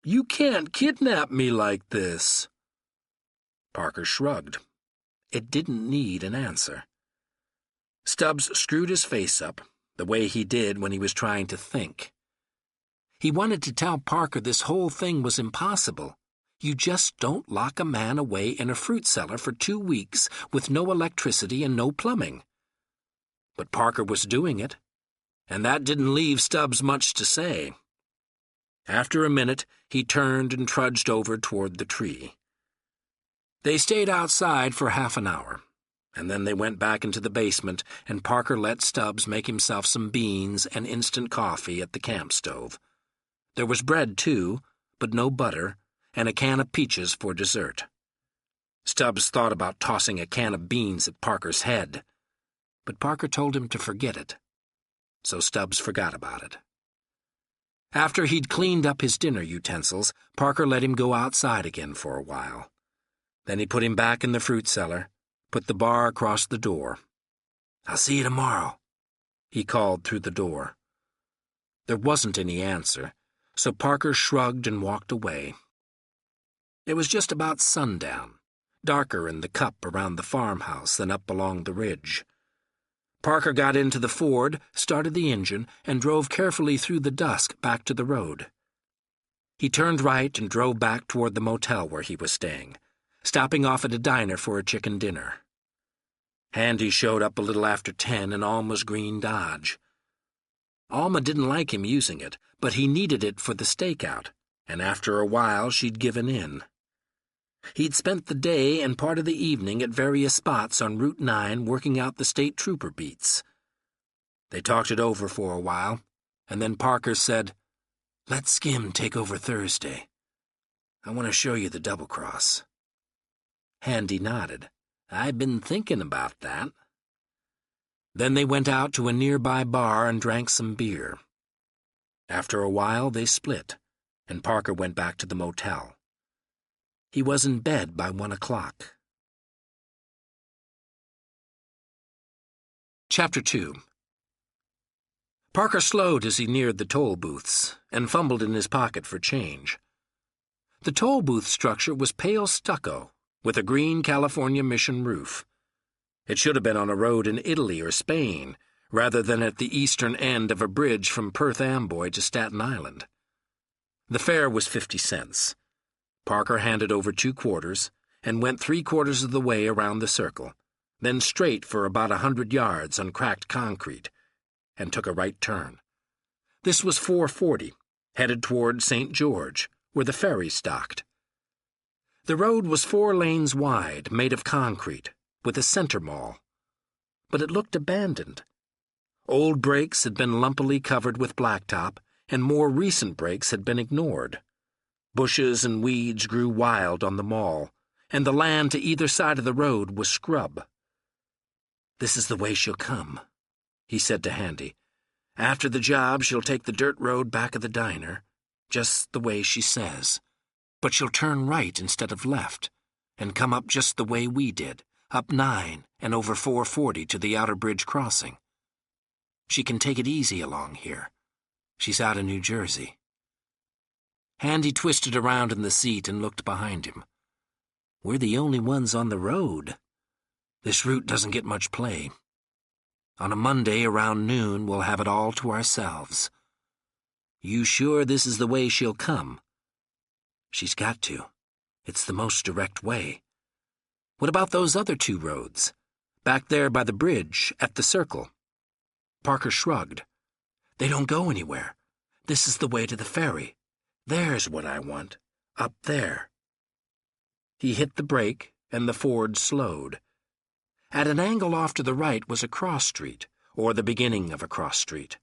"You can't kidnap me like this." Parker shrugged. It didn't need an answer. Stubbs screwed his face up, the way he did when he was trying to think. He wanted to tell Parker this whole thing was impossible. You just don't lock a man away in a fruit cellar for 2 weeks with no electricity and no plumbing. But Parker was doing it, and that didn't leave Stubbs much to say. After a minute, he turned and trudged over toward the tree. They stayed outside for half an hour, and then they went back into the basement, and Parker let Stubbs make himself some beans and instant coffee at the camp stove. There was bread, too, but no butter, and a can of peaches for dessert. Stubbs thought about tossing a can of beans at Parker's head, but Parker told him to forget it, so Stubbs forgot about it. After he'd cleaned up his dinner utensils, Parker let him go outside again for a while. Then he put him back in the fruit cellar, put the bar across the door. "I'll see you tomorrow," he called through the door. There wasn't any answer, so Parker shrugged and walked away. It was just about sundown, darker in the cup around the farmhouse than up along the ridge. Parker got into the Ford, started the engine, and drove carefully through the dusk back to the road. He turned right and drove back toward the motel where he was staying, stopping off at a diner for a chicken dinner. Handy showed up a little after 10 in Alma's green Dodge. Alma didn't like him using it, but he needed it for the stakeout, and after a while she'd given in. He'd spent the day and part of the evening at various spots on Route 9 working out the state trooper beats. They talked it over for a while, and then Parker said, "Let Skim take over Thursday. I want to show you the double-cross." Handy nodded. "I've been thinking about that." Then they went out to a nearby bar and drank some beer. After a while, they split, and Parker went back to the motel. He was in bed by 1 o'clock. Chapter 2. Parker slowed as he neared the toll booths and fumbled in his pocket for change. The toll booth structure was pale stucco with a green California mission roof. It should have been on a road in Italy or Spain, rather than at the eastern end of a bridge from Perth Amboy to Staten Island. The fare was 50 cents. Parker handed over 2 quarters and went 3/4 of the way around the circle, then straight for about 100 yards on cracked concrete, and took a right turn. This was 440, headed toward St. George, where the ferry stocked. The road was 4 lanes wide, made of concrete, with a center mall. But it looked abandoned. Old breaks had been lumpily covered with blacktop, and more recent breaks had been ignored. Bushes and weeds grew wild on the mall, and the land to either side of the road was scrub. "This is the way she'll come," he said to Handy. "After the job, she'll take the dirt road back of the diner, just the way she says. But she'll turn right instead of left, and come up just the way we did, up 9 and over 440 to the Outer Bridge crossing. She can take it easy along here. She's out of New Jersey." Handy twisted around in the seat and looked behind him. "We're the only ones on the road. This route doesn't get much play. On a Monday around noon, we'll have it all to ourselves. You sure this is the way she'll come?" "She's got to. It's the most direct way." "What about those other 2 roads? Back there by the bridge, at the circle?" Parker shrugged. "They don't go anywhere. This is the way to the ferry. There's what I want. Up there." He hit the brake, and the Ford slowed. At an angle off to the right was a cross street, or the beginning of a cross street.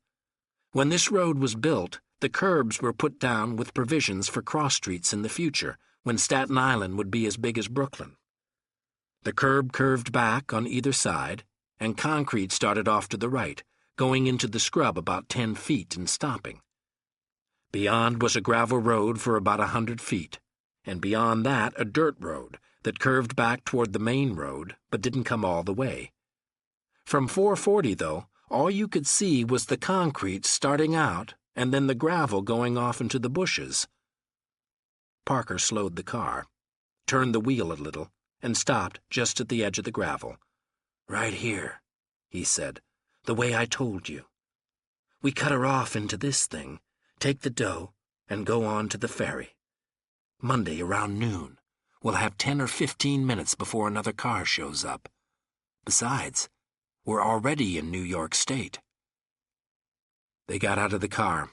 When this road was built, the curbs were put down with provisions for cross streets in the future, when Staten Island would be as big as Brooklyn. The curb curved back on either side, and concrete started off to the right, going into the scrub about 10 feet and stopping. Beyond was a gravel road for about 100 feet, and beyond that a dirt road that curved back toward the main road but didn't come all the way. From 440, though, all you could see was the concrete starting out and then the gravel going off into the bushes. Parker slowed the car, turned the wheel a little, and stopped just at the edge of the gravel. "Right here," he said, "the way I told you. We cut her off into this thing, take the dough, and go on to the ferry. Monday around noon. We'll have 10 or 15 minutes before another car shows up. Besides, we're already in New York State." They got out of the car.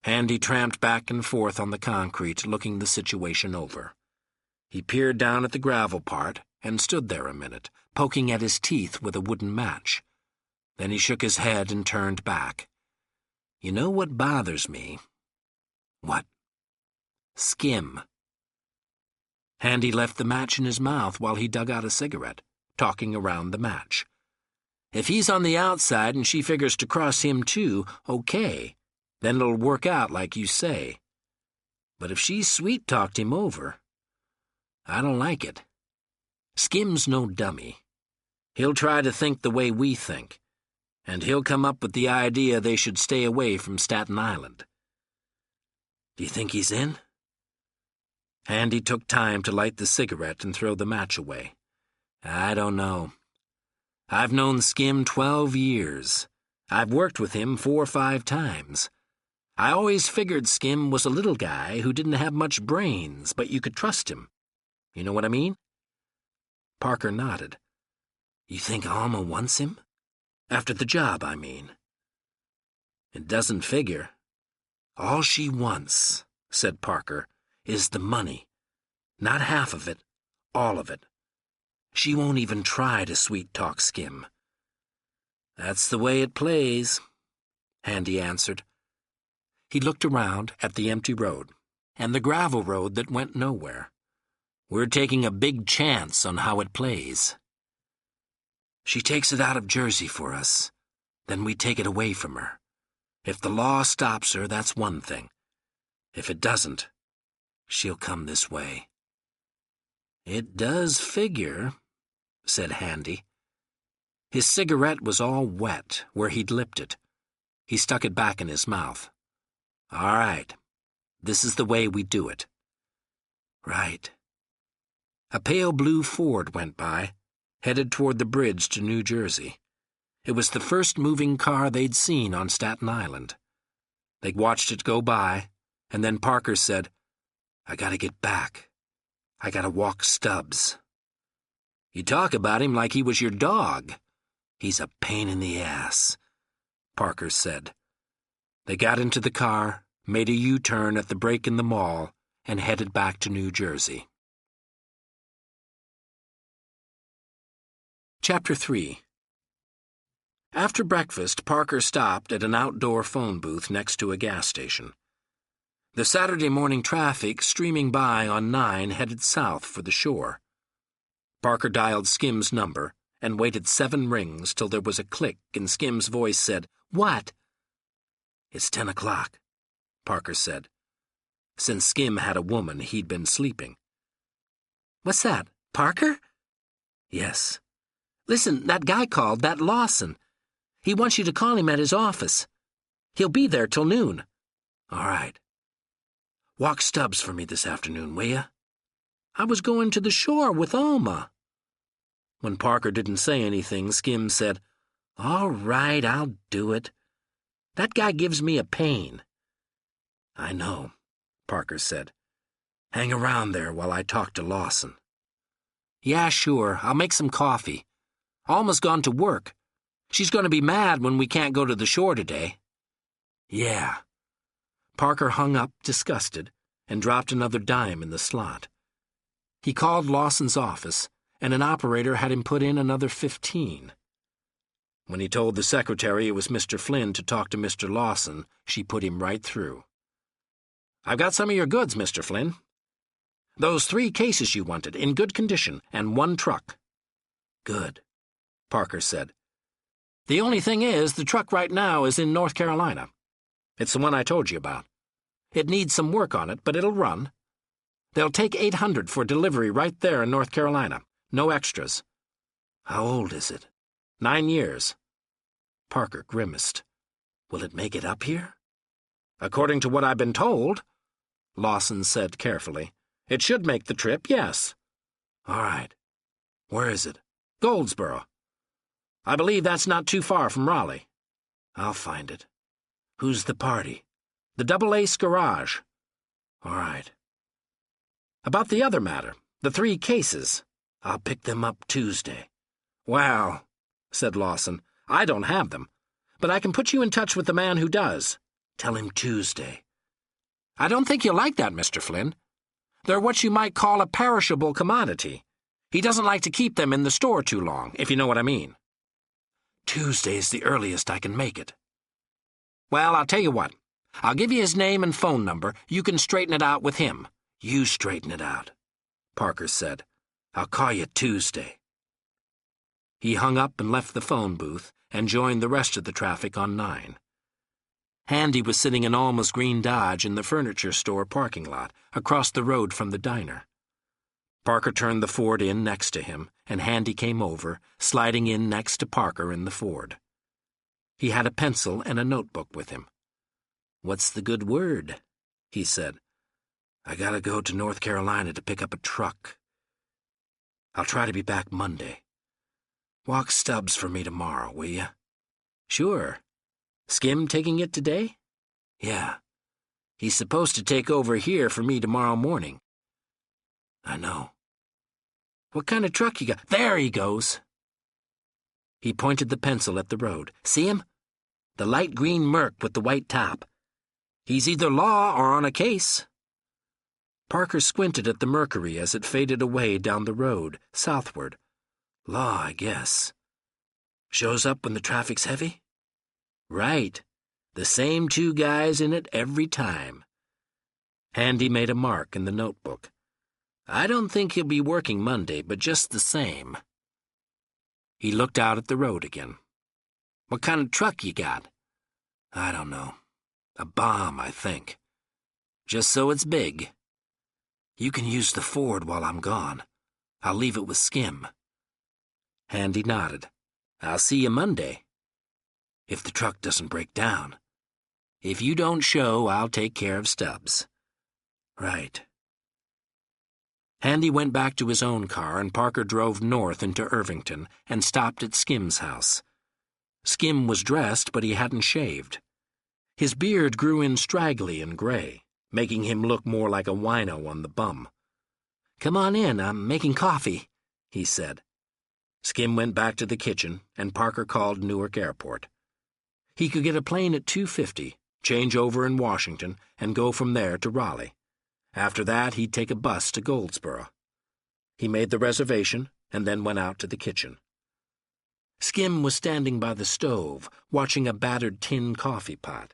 Handy tramped back and forth on the concrete, looking the situation over. He peered down at the gravel part and stood there a minute, poking at his teeth with a wooden match. Then he shook his head and turned back. "You know what bothers me?" "What?" "Skim." Handy left the match in his mouth while he dug out a cigarette, talking around the match. "If he's on the outside and she figures to cross him too, okay. Then it'll work out like you say. But if she sweet-talked him over, I don't like it. Skim's no dummy. He'll try to think the way we think, and he'll come up with the idea they should stay away from Staten Island." "Do you think he's in?" Handy took time to light the cigarette and throw the match away. "I don't know. I've known Skim 12 years. I've worked with him 4 or 5 times. I always figured Skim was a little guy who didn't have much brains, but you could trust him. You know what I mean?" Parker nodded. "You think Alma wants him? After the job, I mean." "It doesn't figure. All she wants," said Parker, "is the money. Not half of it, all of it. She won't even try to sweet-talk Skim." "That's the way it plays," Handy answered. He looked around at the empty road and the gravel road that went nowhere. "We're taking a big chance on how it plays. She takes it out of Jersey for us, then we take it away from her. If the law stops her, that's one thing. If it doesn't, she'll come this way." "It does figure," said Handy. His cigarette was all wet where he'd lipped it. He stuck it back in his mouth. "All right. This is the way we do it." "Right." A pale blue Ford went by, headed toward the bridge to New Jersey. It was the first moving car they'd seen on Staten Island. They watched it go by, and then Parker said, "I gotta get back. I gotta walk Stubbs." "You talk about him like he was your dog." "He's a pain in the ass," Parker said. They got into the car, made a U-turn at the break in the mall, and headed back to New Jersey. Chapter 3. After breakfast, Parker stopped at an outdoor phone booth next to a gas station. The Saturday morning traffic streaming by on 9 headed south for the shore. Parker dialed Skim's number and waited 7 rings till there was a click and Skim's voice said, "What?" "It's 10 o'clock, Parker said. Since Skim had a woman, he'd been sleeping. "What's that, Parker?" "Yes." "Listen, that guy called, that Lawson. He wants you to call him at his office. He'll be there till noon." "All right. Walk Stubbs for me this afternoon, will ya?" "I was going to the shore with Alma." When Parker didn't say anything, Skim said, "All right, I'll do it. That guy gives me a pain." "I know," Parker said. "Hang around there while I talk to Lawson." "Yeah, sure. I'll make some coffee. Alma's gone to work. She's going to be mad when we can't go to the shore today." "Yeah." Parker hung up, disgusted, and dropped another dime in the slot. He called Lawson's office, and an operator had him put in another 15. When he told the secretary it was Mr. Flynn to talk to Mr. Lawson, she put him right through. "I've got some of your goods, Mr. Flynn. Those 3 cases you wanted, in good condition, and 1 truck." "Good," Parker said. "The only thing is, the truck right now is in North Carolina. It's the one I told you about. It needs some work on it, but it'll run. They'll take $800 for delivery right there in North Carolina. No extras." "How old is it?" 9 years. Parker grimaced. "Will it make it up here?" "According to what I've been told," Lawson said carefully, "it should make the trip, yes." "All right. Where is it?" "Goldsboro. I believe that's not too far from Raleigh." "I'll find it. Who's the party?" "The Double Ace Garage." "All right." "About the other matter, the 3 cases. "I'll pick them up Tuesday." "Well," said Lawson, "I don't have them, but I can put you in touch with the man who does." "Tell him Tuesday." "I don't think you'll like that, Mr. Flynn. They're what you might call a perishable commodity. He doesn't like to keep them in the store too long, if you know what I mean." "Tuesday's the earliest I can make it." "Well, I'll tell you what. I'll give you his name and phone number. You can straighten it out with him." "You straighten it out," Parker said. "I'll call you Tuesday." He hung up and left the phone booth and joined the rest of the traffic on 9. Handy was sitting in Alma's green Dodge in the furniture store parking lot, across the road from the diner. Parker turned the Ford in next to him, and Handy came over, sliding in next to Parker in the Ford. He had a pencil and a notebook with him. "What's the good word?" he said. "I gotta go to North Carolina to pick up a truck. I'll try to be back Monday. Walk Stubbs for me tomorrow, will ya?" "Sure. Skim taking it today?" "Yeah." "He's supposed to take over here for me tomorrow morning." "I know." "What kind of truck you got?" "There he goes." He pointed the pencil at the road. "See him? The light green Merc with the white top. He's either law or on a case." Parker squinted at the Mercury as it faded away down the road, southward. "Law, I guess. Shows up when the traffic's heavy?" "Right. The same 2 guys in it every time." Handy made a mark in the notebook. "I don't think he'll be working Monday, but just the same." He looked out at the road again. "What kind of truck you got?" "I don't know. A bomb, I think. just so it's big. You can use the Ford while I'm gone. I'll leave it with Skim. Handy nodded. I'll see you Monday. If the truck doesn't break down. If you don't show, I'll take care of Stubbs. Right. Handy went back to his own car, and Parker drove north into Irvington and stopped at Skim's house. Skim was dressed, but he hadn't shaved. His beard grew in straggly and gray, making him look more like a wino on the bum. "Come on in, I'm making coffee," he said. Skim went back to the kitchen, and Parker called Newark Airport. He could get a plane at 2:50, change over in Washington, and go from there to Raleigh. After that, he'd take a bus to Goldsboro. He made the reservation and then went out to the kitchen. Skim was standing by the stove, watching a battered tin coffee pot.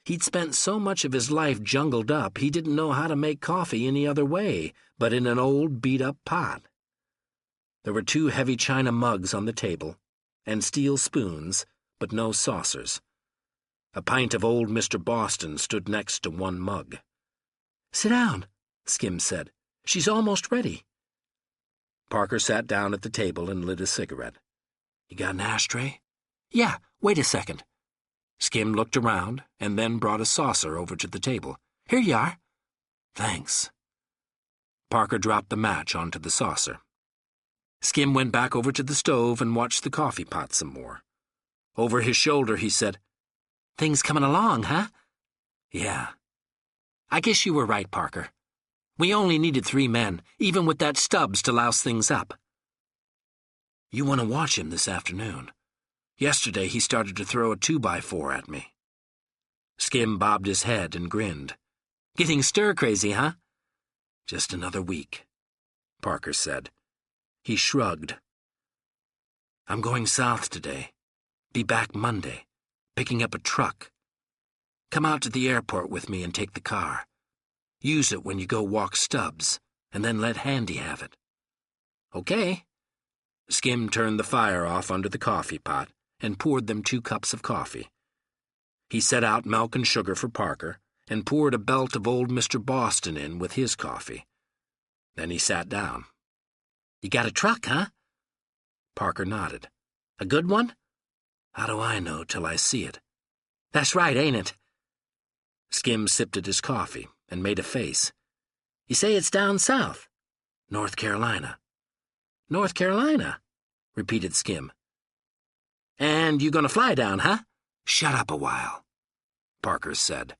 He'd spent so much of his life jungled up he didn't know how to make coffee any other way but in an old beat-up pot. There were 2 heavy china mugs on the table, and steel spoons, but no saucers. A pint of old Mr. Boston stood next to one mug. "Sit down," Skim said. "She's almost ready." Parker sat down at the table and lit a cigarette. "You got an ashtray?" "Yeah, wait a second." Skim looked around and then brought a saucer over to the table. "Here you are." "Thanks." Parker dropped the match onto the saucer. Skim went back over to the stove and watched the coffee pot some more. Over his shoulder, he said, "Things coming along, huh?" "Yeah." "I guess you were right, Parker. We only needed 3 men, even with that Stubbs to louse things up." "You want to watch him this afternoon. Yesterday he started to throw a 2x4 at me." Skim bobbed his head and grinned. "Getting stir-crazy, huh?" "Just another week," Parker said. He shrugged. "I'm going south today. Be back Monday, picking up a truck. Come out to the airport with me and take the car. Use it when you go walk Stubbs, and then let Handy have it." "Okay." Skim turned the fire off under the coffee pot and poured them 2 cups of coffee. He set out milk and sugar for Parker and poured a belt of old Mr. Boston in with his coffee. Then he sat down. "You got a truck, huh?" Parker nodded. "A good one?" "How do I know till I see it?" "That's right, ain't it?" Skim sipped at his coffee and made a face. "You say it's down south?" "North Carolina." "North Carolina," repeated Skim. "And you gonna fly down, huh?" "Shut up a while," Parker said.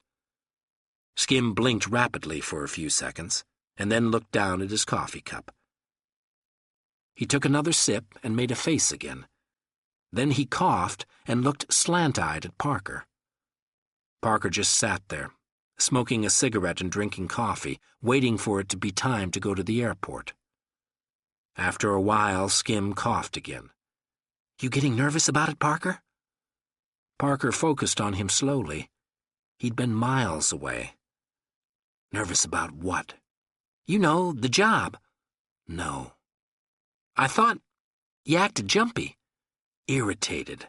Skim blinked rapidly for a few seconds and then looked down at his coffee cup. He took another sip and made a face again. Then he coughed and looked slant-eyed at Parker. Parker just sat there, smoking a cigarette and drinking coffee, waiting for it to be time to go to the airport. After a while, Skim coughed again. "You getting nervous about it, Parker?" Parker focused on him slowly. He'd been miles away. "Nervous about what?" "You know, the job." "No." "I thought you acted jumpy." "Irritated,"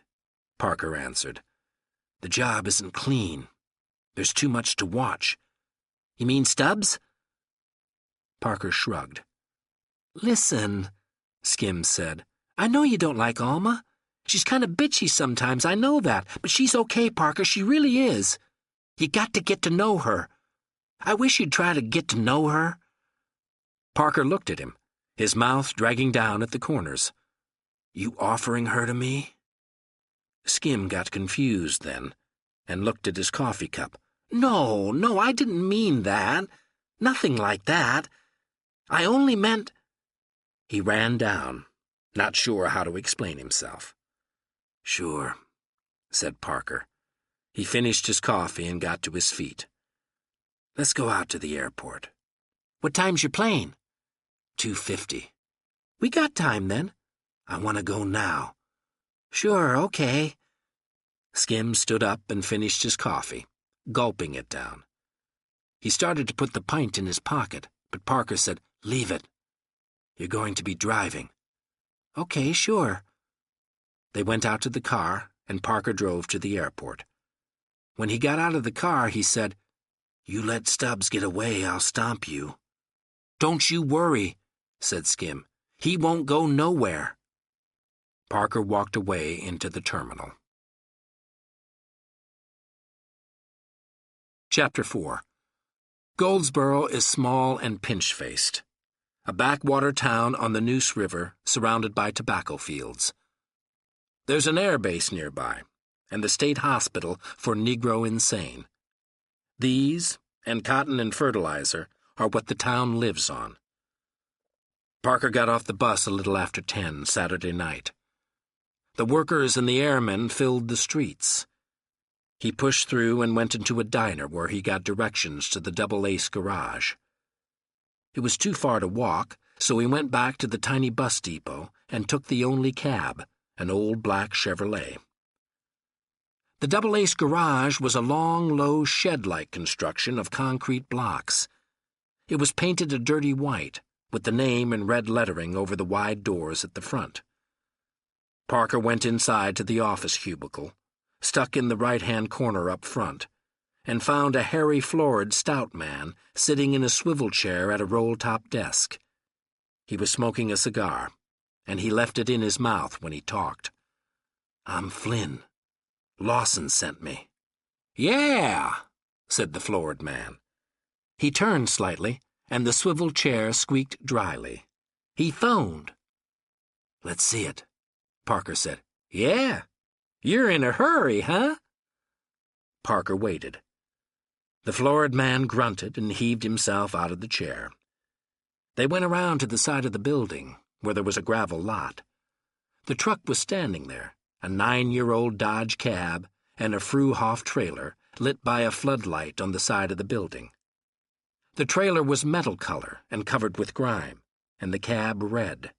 Parker answered. "The job isn't clean. There's too much to watch." "You mean Stubbs?" Parker shrugged. "Listen," Skim said, "I know you don't like Alma. She's kind of bitchy sometimes, I know that, but she's okay, Parker, she really is. You got to get to know her. I wish you'd try to get to know her." Parker looked at him, his mouth dragging down at the corners. "You offering her to me?" Skim got confused then and looked at his coffee cup. No, I didn't mean that. Nothing like that. I only meant—" He ran down, not sure how to explain himself. "Sure," said Parker. He finished his coffee and got to his feet. "Let's go out to the airport." "What time's your plane?" 2:50. "We got time then." "I want to go now." "Sure, okay." Skim stood up and finished his coffee, gulping it down. He started to put the pint in his pocket, but Parker said, "Leave it. You're going to be driving." "Okay, sure." They went out to the car, and Parker drove to the airport. When he got out of the car, he said, "You let Stubbs get away, I'll stomp you." "Don't you worry," said Skim. "He won't go nowhere." Parker walked away into the terminal. Chapter 4. Goldsboro is small and pinch-faced, a backwater town on the Neuse River surrounded by tobacco fields. There's an air base nearby, and the state hospital for Negro insane. These, and cotton and fertilizer, are what the town lives on. Parker got off the bus a little after 10 Saturday night. The workers and the airmen filled the streets. He pushed through and went into a diner where he got directions to the Double Ace garage. It was too far to walk, so he went back to the tiny bus depot and took the only cab, an old black Chevrolet. The Double Ace garage was a long, low, shed-like construction of concrete blocks. It was painted a dirty white, with the name in red lettering over the wide doors at the front. Parker went inside to the office cubicle, stuck in the right-hand corner up front, and found a hairy, florid, stout man sitting in a swivel chair at a roll-top desk. He was smoking a cigar, and he left it in his mouth when he talked. "I'm Flynn. Lawson sent me." "Yeah," said the florid man. He turned slightly, and the swivel chair squeaked dryly. "He phoned." "Let's see it," Parker said. "Yeah. You're in a hurry, huh?" Parker waited. The florid man grunted and heaved himself out of the chair. They went around to the side of the building, where there was a gravel lot. The truck was standing there, a 9-year-old Dodge cab and a Fruhoff trailer lit by a floodlight on the side of the building. The trailer was metal color and covered with grime, and the cab red.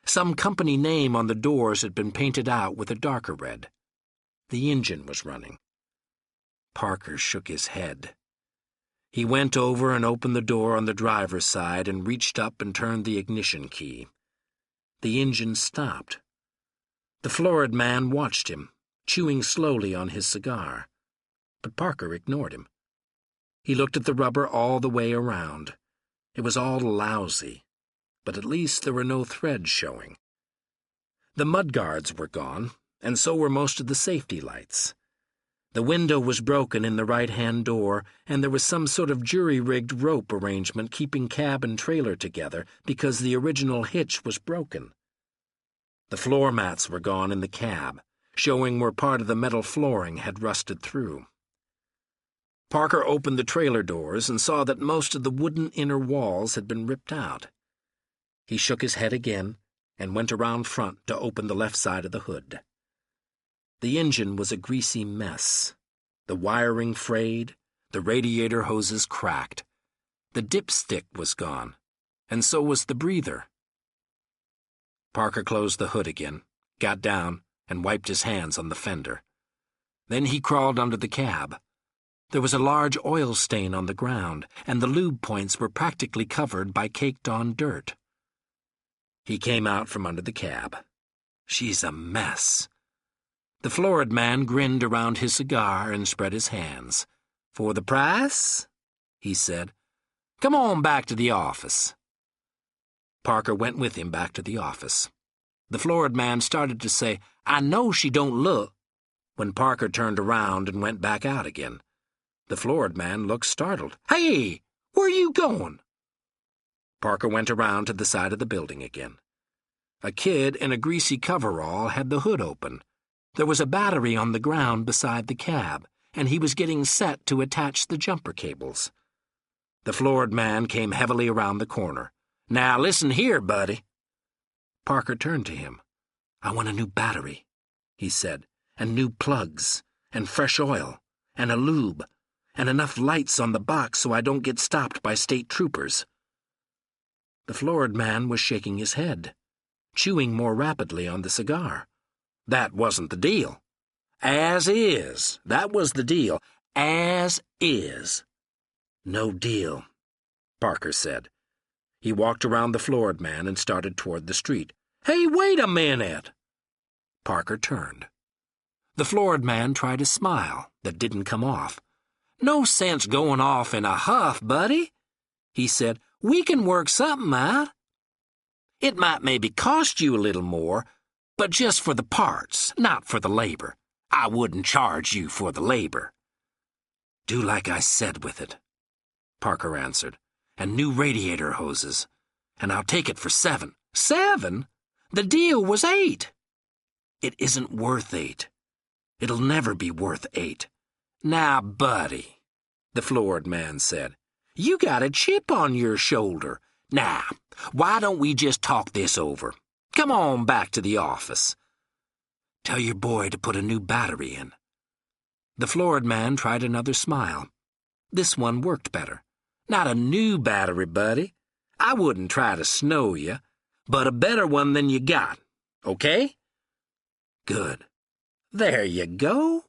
Some company name on the doors had been painted out with a darker red. The engine was running. Parker shook his head. He went over and opened the door on the driver's side and reached up and turned the ignition key. The engine stopped. The florid man watched him, chewing slowly on his cigar. But Parker ignored him. He looked at the rubber all the way around. It was all lousy, but at least there were no threads showing. The mudguards were gone, and so were most of the safety lights. The window was broken in the right-hand door, and there was some sort of jury-rigged rope arrangement keeping cab and trailer together because the original hitch was broken. The floor mats were gone in the cab, showing where part of the metal flooring had rusted through. Parker opened the trailer doors and saw that most of the wooden inner walls had been ripped out. He shook his head again and went around front to open the left side of the hood. The engine was a greasy mess. The wiring frayed, the radiator hoses cracked. The dipstick was gone, and so was the breather. Parker closed the hood again, got down, and wiped his hands on the fender. Then he crawled under the cab. There was a large oil stain on the ground, and the lube points were practically covered by caked-on dirt. He came out from under the cab. "She's a mess." The florid man grinned around his cigar and spread his hands. "For the price?" he said. "Come on back to the office." Parker went with him back to the office. The florid man started to say, "I know she don't look," when Parker turned around and went back out again. The florid man looked startled. "Hey, where are you going?" Parker went around to the side of the building again. A kid in a greasy coverall had the hood open. There was a battery on the ground beside the cab, and he was getting set to attach the jumper cables. The florid man came heavily around the corner. "Now listen here, buddy." Parker turned to him. "I want a new battery," he said, "and new plugs, and fresh oil, and a lube, and enough lights on the box so I don't get stopped by state troopers." The florid man was shaking his head, chewing more rapidly on the cigar. "That wasn't the deal." "As is. That was the deal. As is." "No deal," Parker said. He walked around the florid man and started toward the street. "Hey, wait a minute!" Parker turned. The florid man tried a smile that didn't come off. No sense going off in a huff, buddy, he said. We can work something out. It might maybe cost you a little more, but just for the parts, not for the labor. I wouldn't charge you for the labor. Do like I said with it, Parker answered, and new radiator hoses. And I'll take it for 7. 7? The deal was 8. It isn't worth 8. It'll never be worth 8. Now, buddy, the floored man said, you got a chip on your shoulder. Now, why don't we just talk this over? Come on back to the office. Tell your boy to put a new battery in. The floored man tried another smile. This one worked better. Not a new battery, buddy. I wouldn't try to snow you, but a better one than you got. Okay? Good. There you go.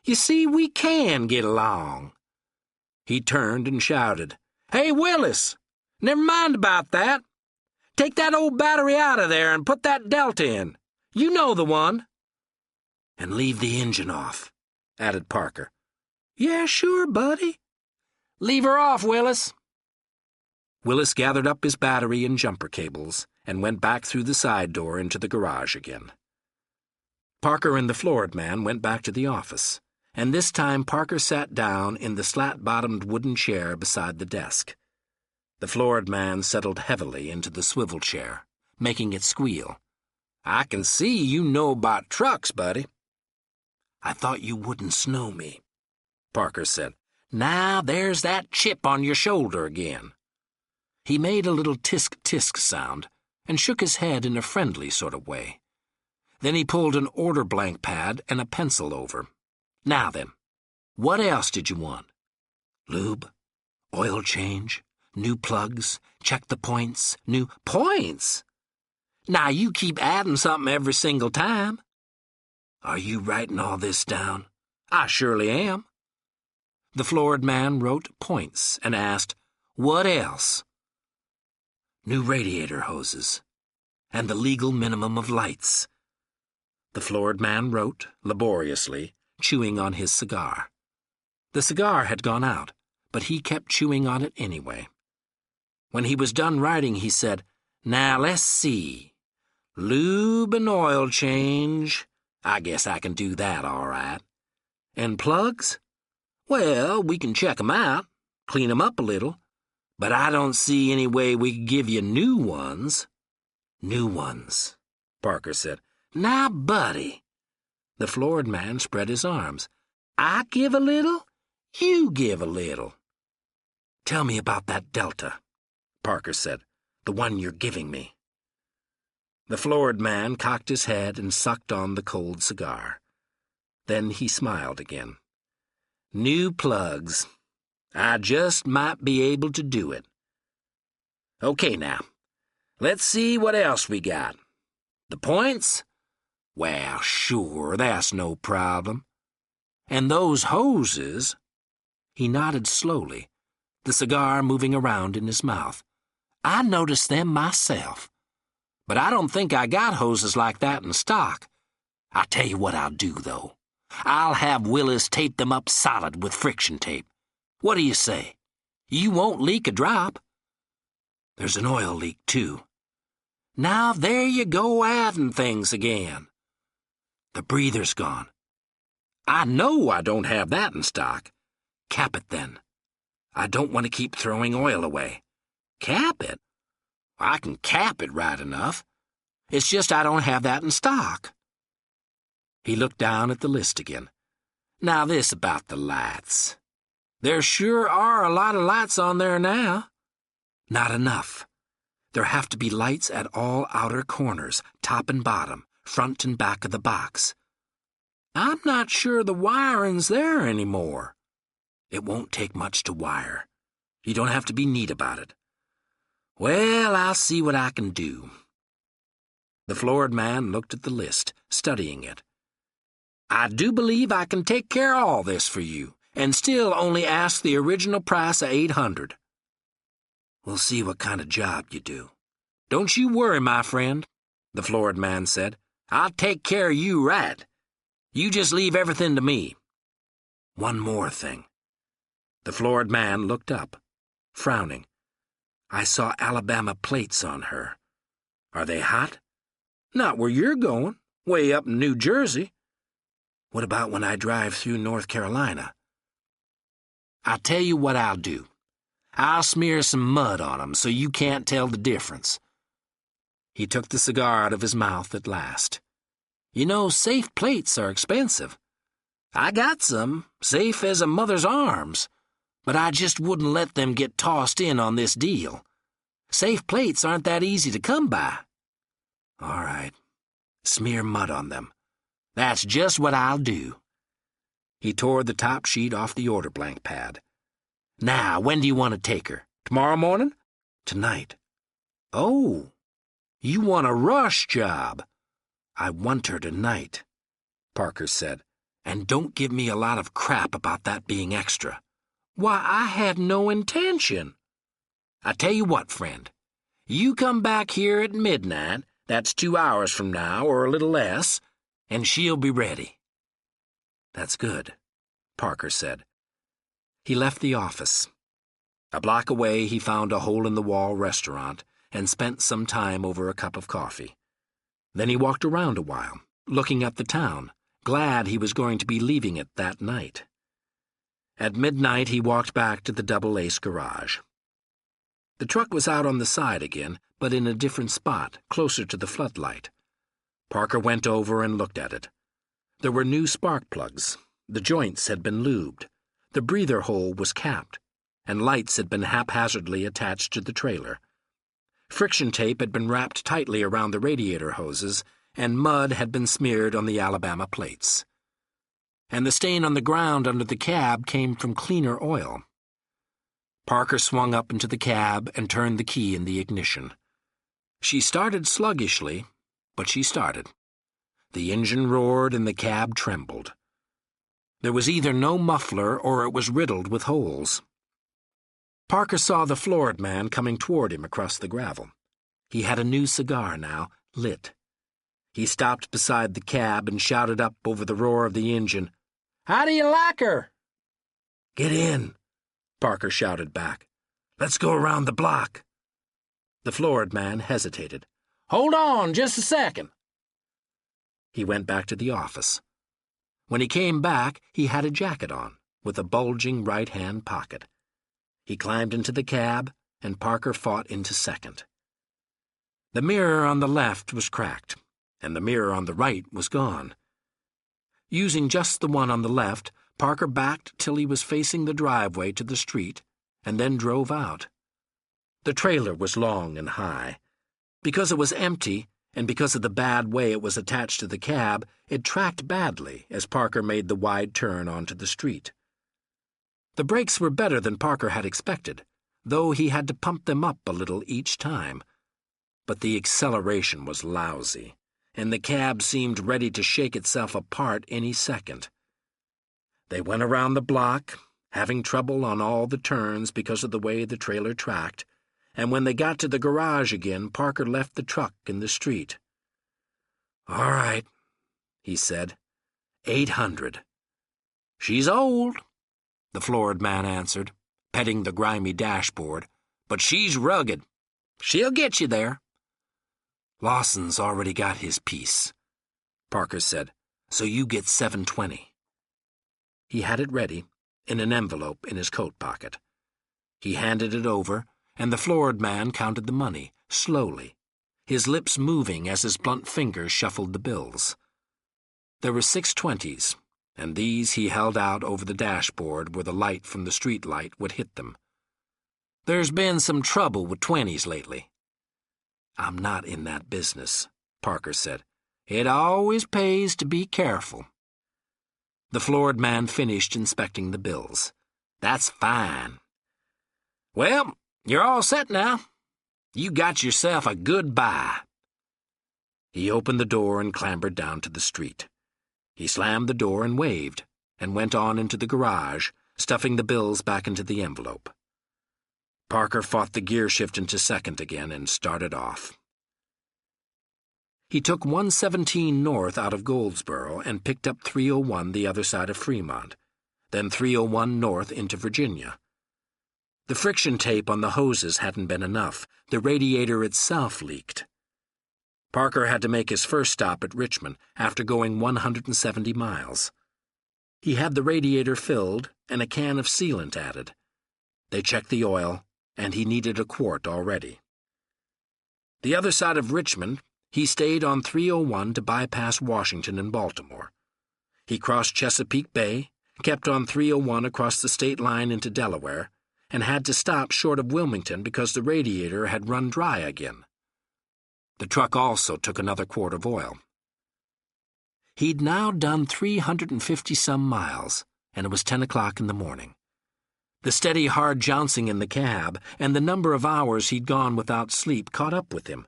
You see, we can get along. He turned and shouted, Hey, Willis! Never mind about that. Take that old battery out of there and put that Delta in. You know the one. And leave the engine off, added Parker. Yeah, sure, buddy. Leave her off, Willis. Willis gathered up his battery and jumper cables and went back through the side door into the garage again. Parker and the floored man went back to the office, and this time Parker sat down in the slat-bottomed wooden chair beside the desk. The floored man settled heavily into the swivel chair, making it squeal. I can see you know about trucks, buddy. I thought you wouldn't snow me, Parker said. Now there's that chip on your shoulder again. He made a little tisk-tisk sound and shook his head in a friendly sort of way. Then he pulled an order blank pad and a pencil over. Now then, what else did you want? Lube? Oil change? New plugs? Check the points? New points? Now you keep adding something every single time. Are you writing all this down? I surely am. The floored man wrote points and asked, What else? New radiator hoses, and the legal minimum of lights. The floored man wrote, laboriously, chewing on his cigar. The cigar had gone out, but he kept chewing on it anyway. When he was done writing, he said, Now let's see. Lube and oil change. I guess I can do that all right. And plugs? Well, we can check 'em out, clean 'em up a little, but I don't see any way we could give you new ones. New ones, Parker said. Now, buddy. The floored man spread his arms. I give a little, you give a little. Tell me about that Delta, Parker said, the one you're giving me. The floored man cocked his head and sucked on the cold cigar. Then he smiled again. New plugs. I just might be able to do it. Okay, now, let's see what else we got. The points? Well, sure, that's no problem. And those hoses? He nodded slowly, the cigar moving around in his mouth. I noticed them myself. But I don't think I got hoses like that in stock. I'll tell you what I'll do, though. I'll have Willis tape them up solid with friction tape. What do you say? You won't leak a drop. There's an oil leak, too. Now there you go adding things again. The breather's gone. I know I don't have that in stock. Cap it, then. I don't want to keep throwing oil away. Cap it? I can cap it right enough. It's just I don't have that in stock. He looked down at the list again. Now this about the lights. There sure are a lot of lights on there now. Not enough. There have to be lights at all outer corners, top and bottom, front and back of the box. I'm not sure the wiring's there anymore. It won't take much to wire. You don't have to be neat about it. Well, I'll see what I can do. The floored man looked at the list, studying it. I do believe I can take care of all this for you, and still only ask the original price of $800. We'll see what kind of job you do. Don't you worry, my friend, the floored man said. I'll take care of you right. You just leave everything to me. One more thing. The floored man looked up, frowning. I saw Alabama plates on her. Are they hot? Not where you're going, way up in New Jersey. What about when I drive through North Carolina? I'll tell you what I'll do. I'll smear some mud on 'em so you can't tell the difference. He took the cigar out of his mouth at last. You know, safe plates are expensive. I got some, safe as a mother's arms, but I just wouldn't let them get tossed in on this deal. Safe plates aren't that easy to come by. All right, smear mud on them. That's just what I'll do. He tore the top sheet off the order blank pad. Now, when do you want to take her? Tomorrow morning? Tonight. Oh, you want a rush job. I want her tonight, Parker said. And don't give me a lot of crap about that being extra. Why, I had no intention. I tell you what, friend. You come back here at midnight, that's 2 hours from now or a little less, and she'll be ready. That's good, Parker said. He left the office. A block away, he found a hole-in-the-wall restaurant and spent some time over a cup of coffee. Then he walked around a while, looking at the town, glad he was going to be leaving it that night. At midnight, he walked back to the double-ace garage. The truck was out on the side again, but in a different spot, closer to the floodlight. Parker went over and looked at it. There were new spark plugs. The joints had been lubed. The breather hole was capped, and lights had been haphazardly attached to the trailer. Friction tape had been wrapped tightly around the radiator hoses, and mud had been smeared on the Alabama plates. And the stain on the ground under the cab came from cleaner oil. Parker swung up into the cab and turned the key in the ignition. She started sluggishly, but she started. The engine roared and the cab trembled. There was either no muffler or it was riddled with holes. Parker saw the floored man coming toward him across the gravel. He had a new cigar now, lit. He stopped beside the cab and shouted up over the roar of the engine, "How do you like her?" "Get in," Parker shouted back. "Let's go around the block." The floored man hesitated. "Hold on just a second." He went back to the office. When he came back, he had a jacket on, with a bulging right-hand pocket. He climbed into the cab, and Parker fought into second. The mirror on the left was cracked, and the mirror on the right was gone. Using just the one on the left, Parker backed till he was facing the driveway to the street, and then drove out. The trailer was long and high. Because it was empty, and because of the bad way it was attached to the cab, it tracked badly as Parker made the wide turn onto the street. The brakes were better than Parker had expected, though he had to pump them up a little each time. But the acceleration was lousy, and the cab seemed ready to shake itself apart any second. They went around the block, having trouble on all the turns because of the way the trailer tracked, and when they got to the garage again, Parker left the truck in the street. "All right," he said. 800. "She's old," the floored man answered, petting the grimy dashboard, "but she's rugged. She'll get you there." "Lawson's already got his piece," Parker said, "so you get 720. He had it ready, in an envelope in his coat pocket. He handed it over, and the floored man counted the money, slowly, his lips moving as his blunt fingers shuffled the bills. There were 620s, and these he held out over the dashboard where the light from the street light would hit them. "There's been some trouble with 20s lately." "I'm not in that business," Parker said. "It always pays to be careful." The floored man finished inspecting the bills. "That's fine. Well, you're all set now. You got yourself a good buy." He opened the door and clambered down to the street. He slammed the door and waved, and went on into the garage, stuffing the bills back into the envelope. Parker fought the gear shift into second again and started off. He took 117 north out of Goldsboro and picked up 301 the other side of Fremont. then 301 north into Virginia. The friction tape on the hoses hadn't been enough. The radiator itself leaked. Parker had to make his first stop at Richmond after going 170 miles. He had the radiator filled and a can of sealant added. They checked the oil, and he needed a quart already. The other side of Richmond, he stayed on 301 to bypass Washington and Baltimore. He crossed Chesapeake Bay, kept on 301 across the state line into Delaware, and had to stop short of Wilmington because the radiator had run dry again. The truck also took another quart of oil. He'd now done 350-some miles, and it was 10 o'clock in the morning. The steady, hard jouncing in the cab and the number of hours he'd gone without sleep caught up with him,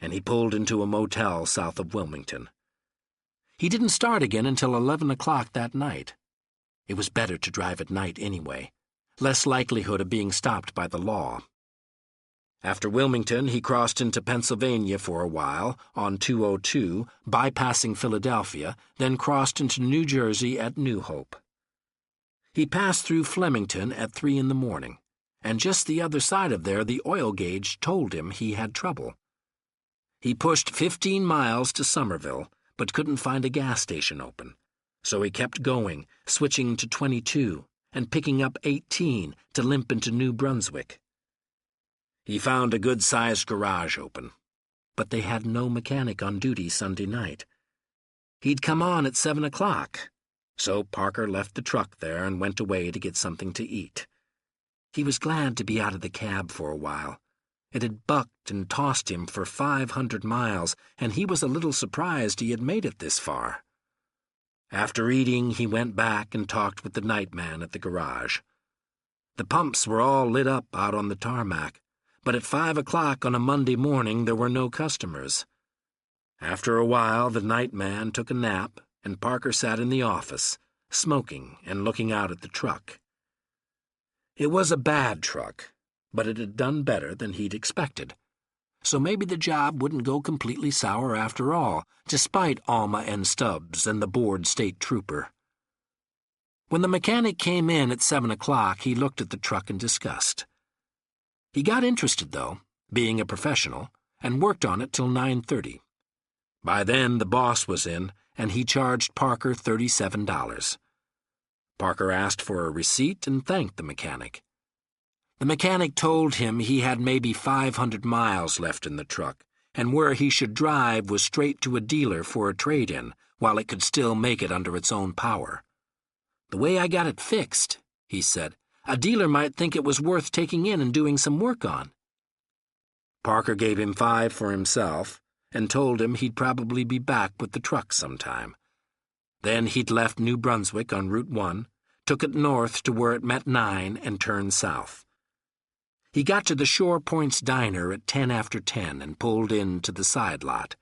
and he pulled into a motel south of Wilmington. He didn't start again until 11 o'clock that night. It was better to drive at night anyway, less likelihood of being stopped by the law. After Wilmington, he crossed into Pennsylvania for a while on 202, bypassing Philadelphia, then crossed into New Jersey at New Hope. He passed through Flemington at 3 in the morning, and just the other side of there the oil gauge told him he had trouble. He pushed 15 miles to Somerville, but couldn't find a gas station open, so he kept going, switching to 22, and picking up 18 to limp into New Brunswick. He found a good-sized garage open, but they had no mechanic on duty Sunday night. He'd come on at 7 o'clock, so Parker left the truck there and went away to get something to eat. He was glad to be out of the cab for a while. It had bucked and tossed him for 500 miles, and he was a little surprised he had made it this far. After eating, he went back and talked with the nightman at the garage. The pumps were all lit up out on the tarmac, but at 5 o'clock on a Monday morning there were no customers. After a while, the nightman took a nap, and Parker sat in the office, smoking and looking out at the truck. It was a bad truck, but it had done better than he'd expected. So maybe the job wouldn't go completely sour after all, despite Alma and Stubbs and the bored state trooper. When the mechanic came in at 7 o'clock, he looked at the truck in disgust. He got interested, though, being a professional, and worked on it till 9:30. By then, the boss was in, and he charged Parker $37. Parker asked for a receipt and thanked the mechanic. The mechanic told him he had maybe 500 miles left in the truck, and where he should drive was straight to a dealer for a trade-in, while it could still make it under its own power. "The way I got it fixed," he said, "a dealer might think it was worth taking in and doing some work on." Parker gave him $5 for himself and told him he'd probably be back with the truck sometime. Then he'd left New Brunswick on Route 1, took it north to where it met 9, and turned south. He got to the Shore Point's diner at 10 after 10 and pulled in to the side lot,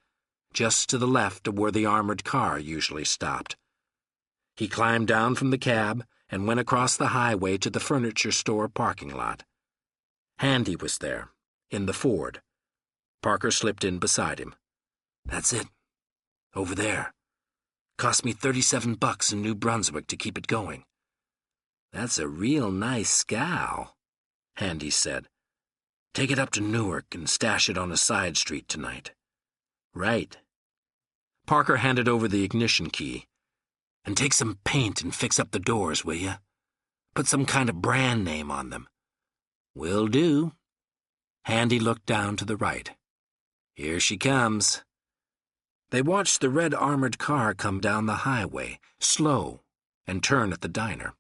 just to the left of where the armored car usually stopped. He climbed down from the cab and went across the highway to the furniture store parking lot. Handy was there, in the Ford. Parker slipped in beside him. "That's it. Over there. Cost me $37 in New Brunswick to keep it going." "That's a real nice scow," Handy said. "Take it up to Newark and stash it on a side street tonight." "Right." Parker handed over the ignition key. "And take some paint and fix up the doors, will you? Put some kind of brand name on them." "Will do." Handy looked down to the right. "Here she comes." They watched the red armored car come down the highway, slow, and turn at the diner.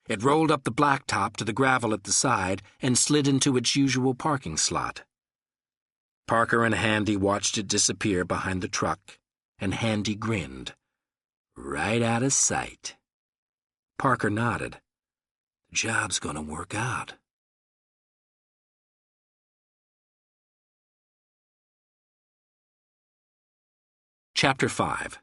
It rolled up the blacktop to the gravel at the side and slid into its usual parking slot. Parker and Handy watched it disappear behind the truck, and Handy grinned. "Right out of sight." Parker nodded. "The job's gonna work out." Chapter 5.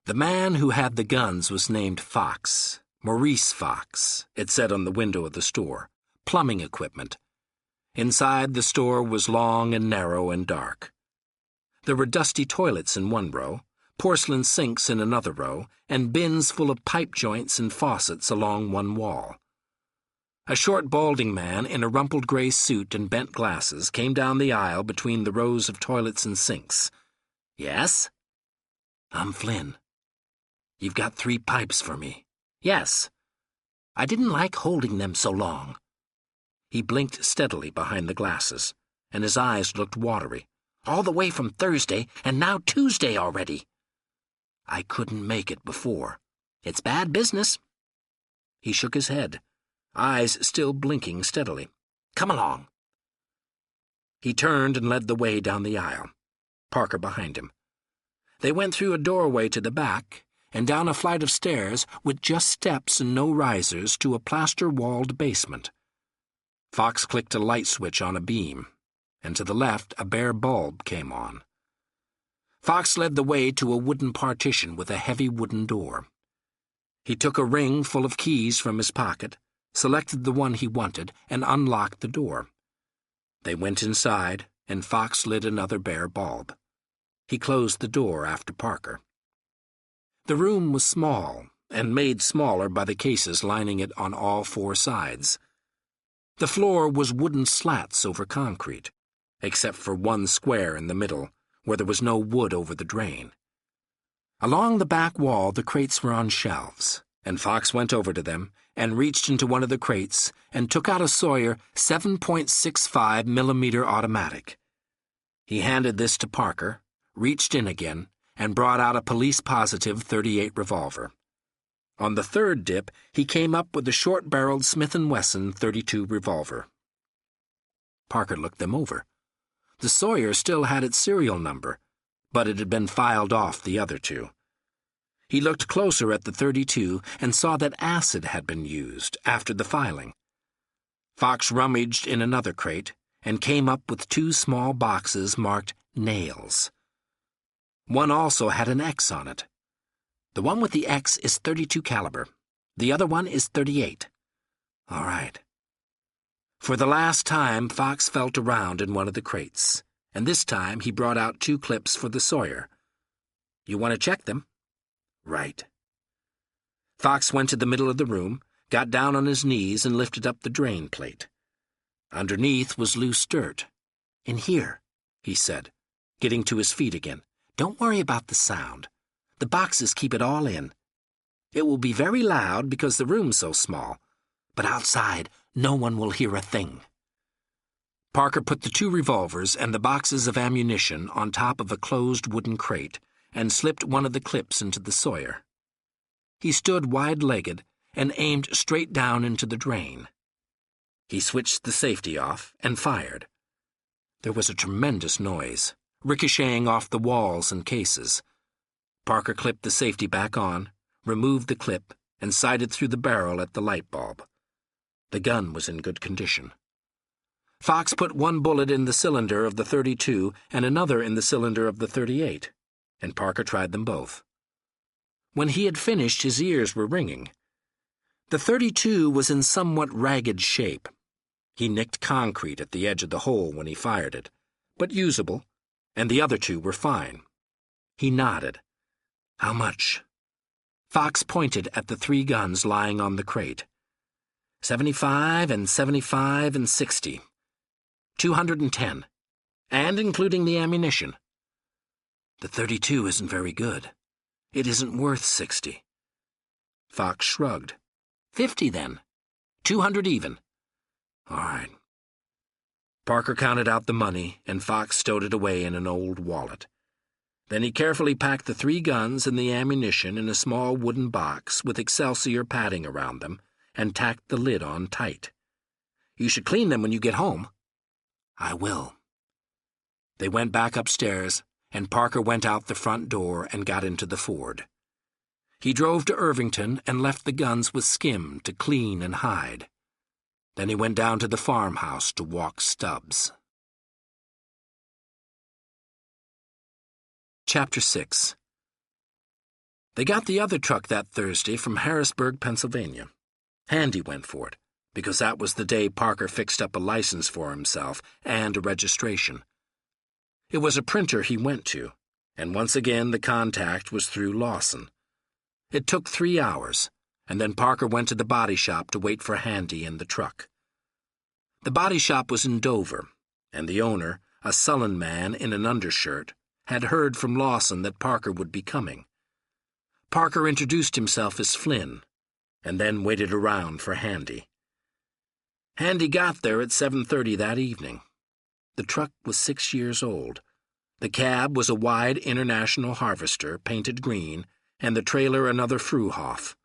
The man who had the guns was named Fox, Maurice Fox, it said on the window of the store. Plumbing equipment. Inside, the store was long and narrow and dark. There were dusty toilets in one row, porcelain sinks in another row, and bins full of pipe joints and faucets along one wall. A short, balding man in a rumpled gray suit and bent glasses came down the aisle between the rows of toilets and sinks. "Yes?" "I'm Flynn. You've got 3 pipes for me." "Yes." "I didn't like holding them so long." He blinked steadily behind the glasses, and his eyes looked watery. "All the way from Thursday, and now Tuesday already." "I couldn't make it before." "It's bad business." He shook his head, eyes still blinking steadily. "Come along." He turned and led the way down the aisle, Parker behind him. They went through a doorway to the back and down a flight of stairs with just steps and no risers to a plaster-walled basement. Fox clicked a light switch on a beam, and to the left a bare bulb came on. Fox led the way to a wooden partition with a heavy wooden door. He took a ring full of keys from his pocket, selected the one he wanted, and unlocked the door. They went inside, and Fox lit another bare bulb. He closed the door after Parker. The room was small, and made smaller by the cases lining it on all 4 sides. The floor was wooden slats over concrete, except for one square in the middle, where there was no wood over the drain. Along the back wall, the crates were on shelves, and Fox went over to them and reached into one of the crates and took out a Sawyer 7.65mm automatic. He handed this to Parker, reached in again, and brought out a police-positive .38 revolver. On the 3rd dip, he came up with a short-barreled Smith & Wesson .32 revolver. Parker looked them over. The Sawyer still had its serial number, but it had been filed off the other 2. He looked closer at the .32 and saw that acid had been used after the filing. Fox rummaged in another crate and came up with 2 small boxes marked nails. One also had an X on it. "The one with the X is .32 caliber. The other one is .38. "All right." For the last time, Fox felt around in one of the crates, and this time he brought out 2 clips for the Sawyer. "You want to check them?" "Right." Fox went to the middle of the room, got down on his knees, and lifted up the drain plate. Underneath was loose dirt. "In here," he said, getting to his feet again. "Don't worry about the sound. The boxes keep it all in. It will be very loud because the room's so small, but outside no one will hear a thing." Parker put the 2 revolvers and the boxes of ammunition on top of a closed wooden crate and slipped one of the clips into the Sawyer. He stood wide-legged and aimed straight down into the drain. He switched the safety off and fired. There was a tremendous noise, ricocheting off the walls and cases. Parker clipped the safety back on, removed the clip, and sighted through the barrel at the light bulb. The gun was in good condition. Fox put one bullet in the cylinder of the .32 and another in the cylinder of the .38, and Parker tried them both. When he had finished, his ears were ringing. The .32 was in somewhat ragged shape. He nicked concrete at the edge of the hole when he fired it, but usable, and the other 2 were fine. He nodded. "How much?" Fox pointed at the 3 guns lying on the crate. 75 and 75 and 60. 210, and including the ammunition. "The .32 isn't very good. It isn't worth 60. Fox shrugged. 50 then. 200 even. All right. Parker counted out the money, and Fox stowed it away in an old wallet. Then he carefully packed the 3 guns and the ammunition in a small wooden box with Excelsior padding around them and tacked the lid on tight. "You should clean them when you get home." "I will." They went back upstairs, and Parker went out the front door and got into the Ford. He drove to Irvington and left the guns with Skim to clean and hide. Then he went down to the farmhouse to walk Stubbs. Chapter 6. They got the other truck that Thursday from Harrisburg, Pennsylvania. Handy went for it, because that was the day Parker fixed up a license for himself and a registration. It was a printer he went to, and once again the contact was through Lawson. It took 3 hours, and then Parker went to the body shop to wait for Handy in the truck. The body shop was in Dover, and the owner, a sullen man in an undershirt, had heard from Lawson that Parker would be coming. Parker introduced himself as Flynn, and then waited around for Handy. Handy got there at 7:30 that evening. The truck was 6 years old. The cab was a wide International Harvester, painted green, and the trailer another Fruhoff.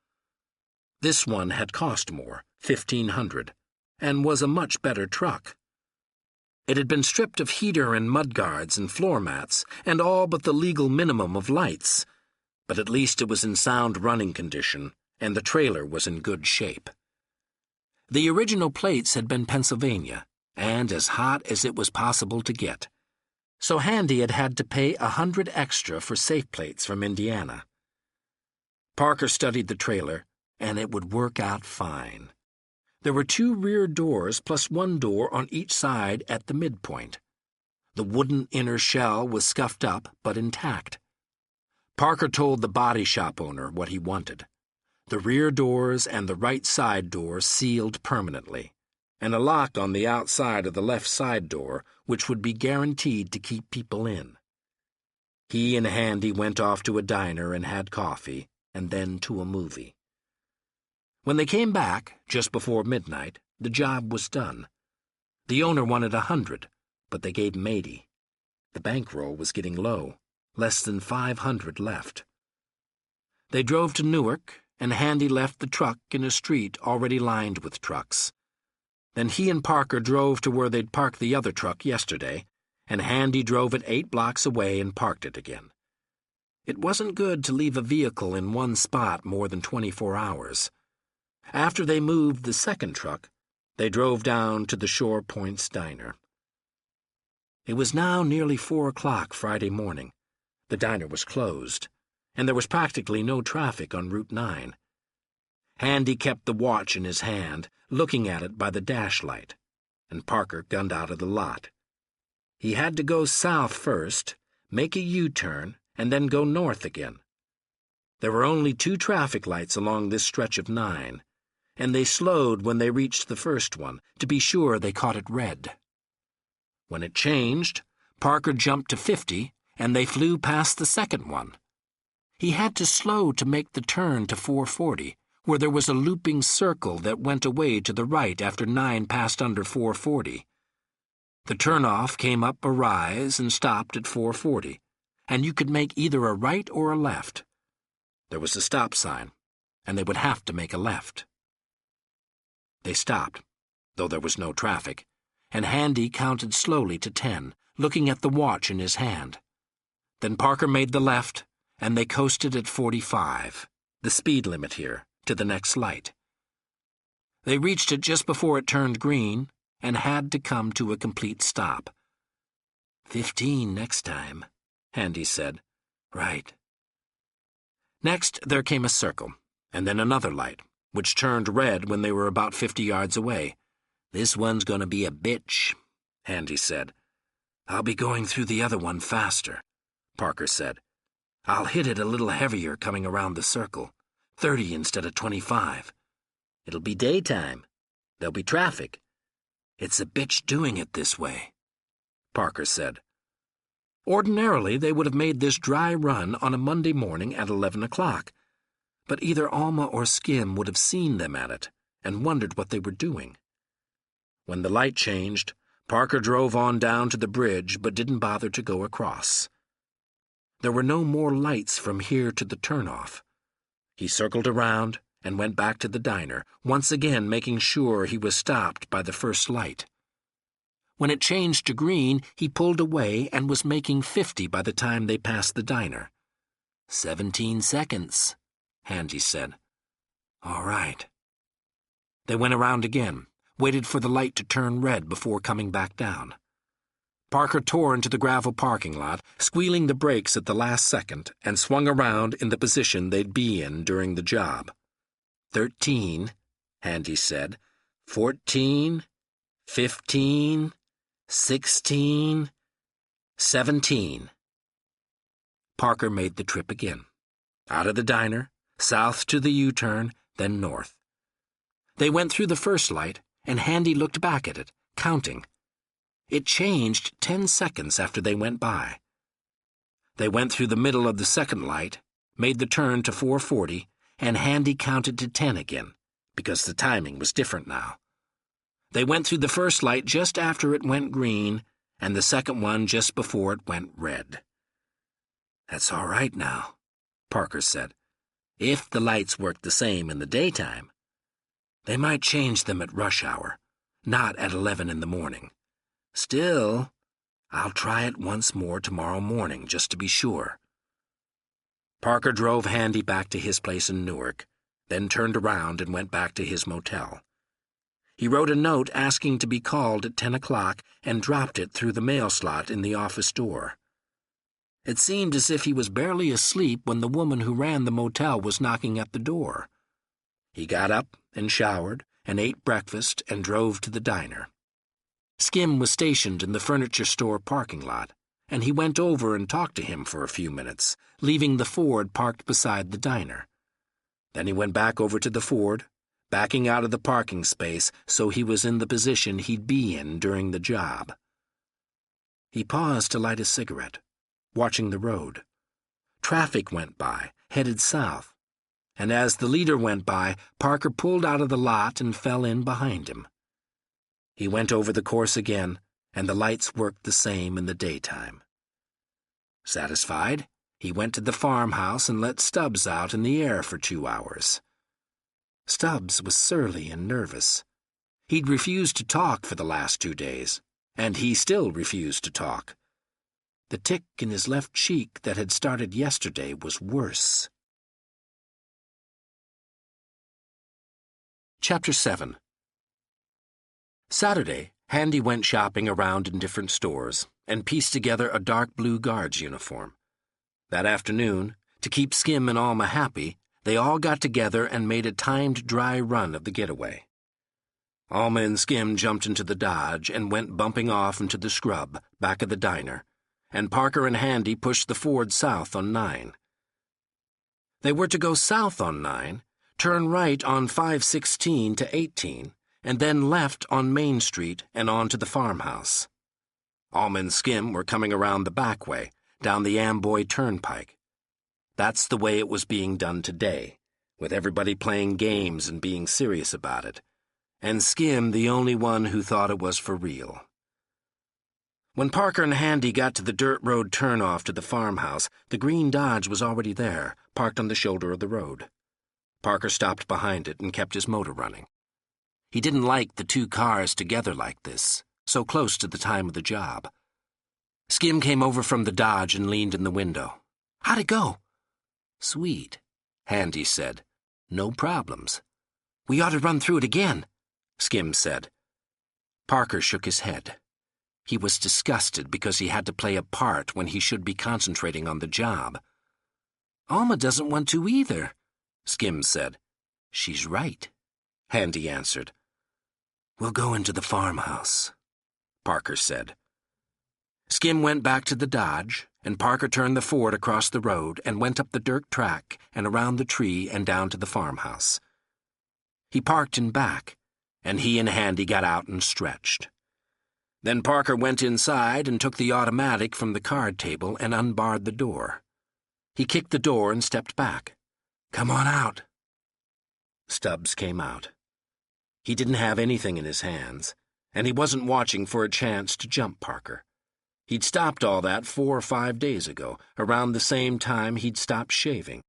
This one had cost more, $1,500, and was a much better truck. It had been stripped of heater and mudguards and floor mats, and all but the legal minimum of lights, but at least it was in sound running condition, and the trailer was in good shape. The original plates had been Pennsylvania, and as hot as it was possible to get. So Handy had had to pay $100 extra for safe plates from Indiana. Parker studied the trailer, and it would work out fine. There were 2 rear doors plus 1 door on each side at the midpoint. The wooden inner shell was scuffed up but intact. Parker told the body shop owner what he wanted. The rear doors and the right side door sealed permanently, and a lock on the outside of the left side door which would be guaranteed to keep people in. He and Handy went off to a diner and had coffee, and then to a movie. When they came back, just before midnight, the job was done. The owner wanted $100, but they gave him $80. The bankroll was getting low, less than $500 left. They drove to Newark, and Handy left the truck in a street already lined with trucks. Then he and Parker drove to where they'd parked the other truck yesterday, and Handy drove it 8 blocks away and parked it again. It wasn't good to leave a vehicle in one spot more than 24 hours. After they moved the second truck, they drove down to the Shore Points Diner. It was now nearly 4 o'clock Friday morning. The diner was closed, and there was practically no traffic on Route 9. Handy kept the watch in his hand, looking at it by the dash light, and Parker gunned out of the lot. He had to go south first, make a U-turn, and then go north again. There were only 2 traffic lights along this stretch of 9, and they slowed when they reached the first one, to be sure they caught it red. When it changed, Parker jumped to 50, and they flew past the second one. He had to slow to make the turn to 440, where there was a looping circle that went away to the right after 9 passed under 440. The turnoff came up a rise and stopped at 440, and you could make either a right or a left. There was a stop sign, and they would have to make a left. They stopped, though there was no traffic, and Handy counted slowly to 10, looking at the watch in his hand. Then Parker made the left, and they coasted at 45, the speed limit here, to the next light. They reached it just before it turned green, and had to come to a complete stop. 15 next time, Handy said. Right. Next, there came a circle, and then another light, which turned red when they were about 50 yards away. This one's going to be a bitch, Handy said. I'll be going through the other one faster, Parker said. I'll hit it a little heavier coming around the circle, 30 instead of 25. It'll be daytime. There'll be traffic. It's a bitch doing it this way, Parker said. Ordinarily, they would have made this dry run on a Monday morning at 11 o'clock, but either Alma or Skim would have seen them at it and wondered what they were doing. When the light changed, Parker drove on down to the bridge but didn't bother to go across. There were no more lights from here to the turnoff. He circled around and went back to the diner, once again making sure he was stopped by the first light. When it changed to green, he pulled away and was making 50 by the time they passed the diner. 17 seconds, Handy said. All right. They went around again, waited for the light to turn red before coming back down. Parker tore into the gravel parking lot, squealing the brakes at the last second, and swung around in the position they'd be in during the job. 13, Handy said. 14, 15, 16, 17. Parker made the trip again. Out of the diner, south to the U-turn, then north. They went through the first light, and Handy looked back at it, counting. It changed 10 seconds after they went by. They went through the middle of the second light, made the turn to 440, and Handy counted to 10 again, because the timing was different now. They went through the first light just after it went green, and the second one just before it went red. "That's all right now," Parker said. "If the lights worked the same in the daytime. They might change them at rush hour, not at 11 in the morning. Still, I'll try it once more tomorrow morning, just to be sure." Parker drove Handy back to his place in Newark, then turned around and went back to his motel. He wrote a note asking to be called at 10 o'clock and dropped it through the mail slot in the office door. It seemed as if he was barely asleep when the woman who ran the motel was knocking at the door. He got up and showered and ate breakfast and drove to the diner. Skim was stationed in the furniture store parking lot, and he went over and talked to him for a few minutes, leaving the Ford parked beside the diner. Then he went back over to the Ford, backing out of the parking space so he was in the position he'd be in during the job. He paused to light a cigarette, watching the road. Traffic went by, headed south, and as the leader went by, Parker pulled out of the lot and fell in behind him. He went over the course again, and the lights worked the same in the daytime. Satisfied, he went to the farmhouse and let Stubbs out in the air for 2 hours. Stubbs was surly and nervous. He'd refused to talk for the last 2 days, and he still refused to talk. The tick in his left cheek that had started yesterday was worse. Chapter 7. Saturday, Handy went shopping around in different stores and pieced together a dark blue guard's uniform. That afternoon, to keep Skim and Alma happy, they all got together and made a timed dry run of the Getaway. Alma and Skim jumped into the Dodge and went bumping off into the scrub back of the diner, and Parker and Handy pushed the Ford south on 9. They were to go south on 9, turn right on 516 to 18, and then left on Main Street and on to the farmhouse. Alma and Skim were coming around the back way, down the Amboy Turnpike. That's the way it was being done today, with everybody playing games and being serious about it, and Skim the only one who thought it was for real. When Parker and Handy got to the dirt road turnoff to the farmhouse, the green Dodge was already there, parked on the shoulder of the road. Parker stopped behind it and kept his motor running. He didn't like the 2 cars together like this, so close to the time of the job. Skim came over from the Dodge and leaned in the window. "How'd it go?" "Sweet," Handy said. "No problems." "We ought to run through it again," Skim said. Parker shook his head. He was disgusted because he had to play a part when he should be concentrating on the job. "Alma doesn't want to either," Skim said. "She's right," Handy answered. "We'll go into the farmhouse," Parker said. Skim went back to the Dodge, and Parker turned the Ford across the road and went up the dirt track and around the tree and down to the farmhouse. He parked in back, and he and Handy got out and stretched. Then Parker went inside and took the automatic from the card table and unbarred the door. He kicked the door and stepped back. "Come on out." Stubbs came out. He didn't have anything in his hands, and he wasn't watching for a chance to jump Parker. He'd stopped all that 4 or 5 days ago, around the same time he'd stopped shaving.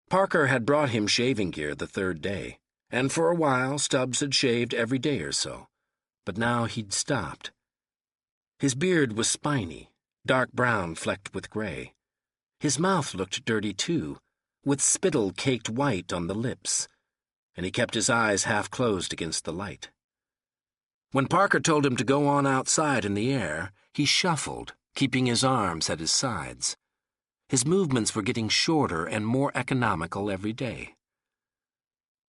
Parker had brought him shaving gear the 3rd day, and for a while Stubbs had shaved every day or so, but now he'd stopped. His beard was spiny, dark brown flecked with gray. His mouth looked dirty too, with spittle caked white on the lips, and he kept his eyes half closed against the light. When Parker told him to go on outside in the air, he shuffled, keeping his arms at his sides. His movements were getting shorter and more economical every day.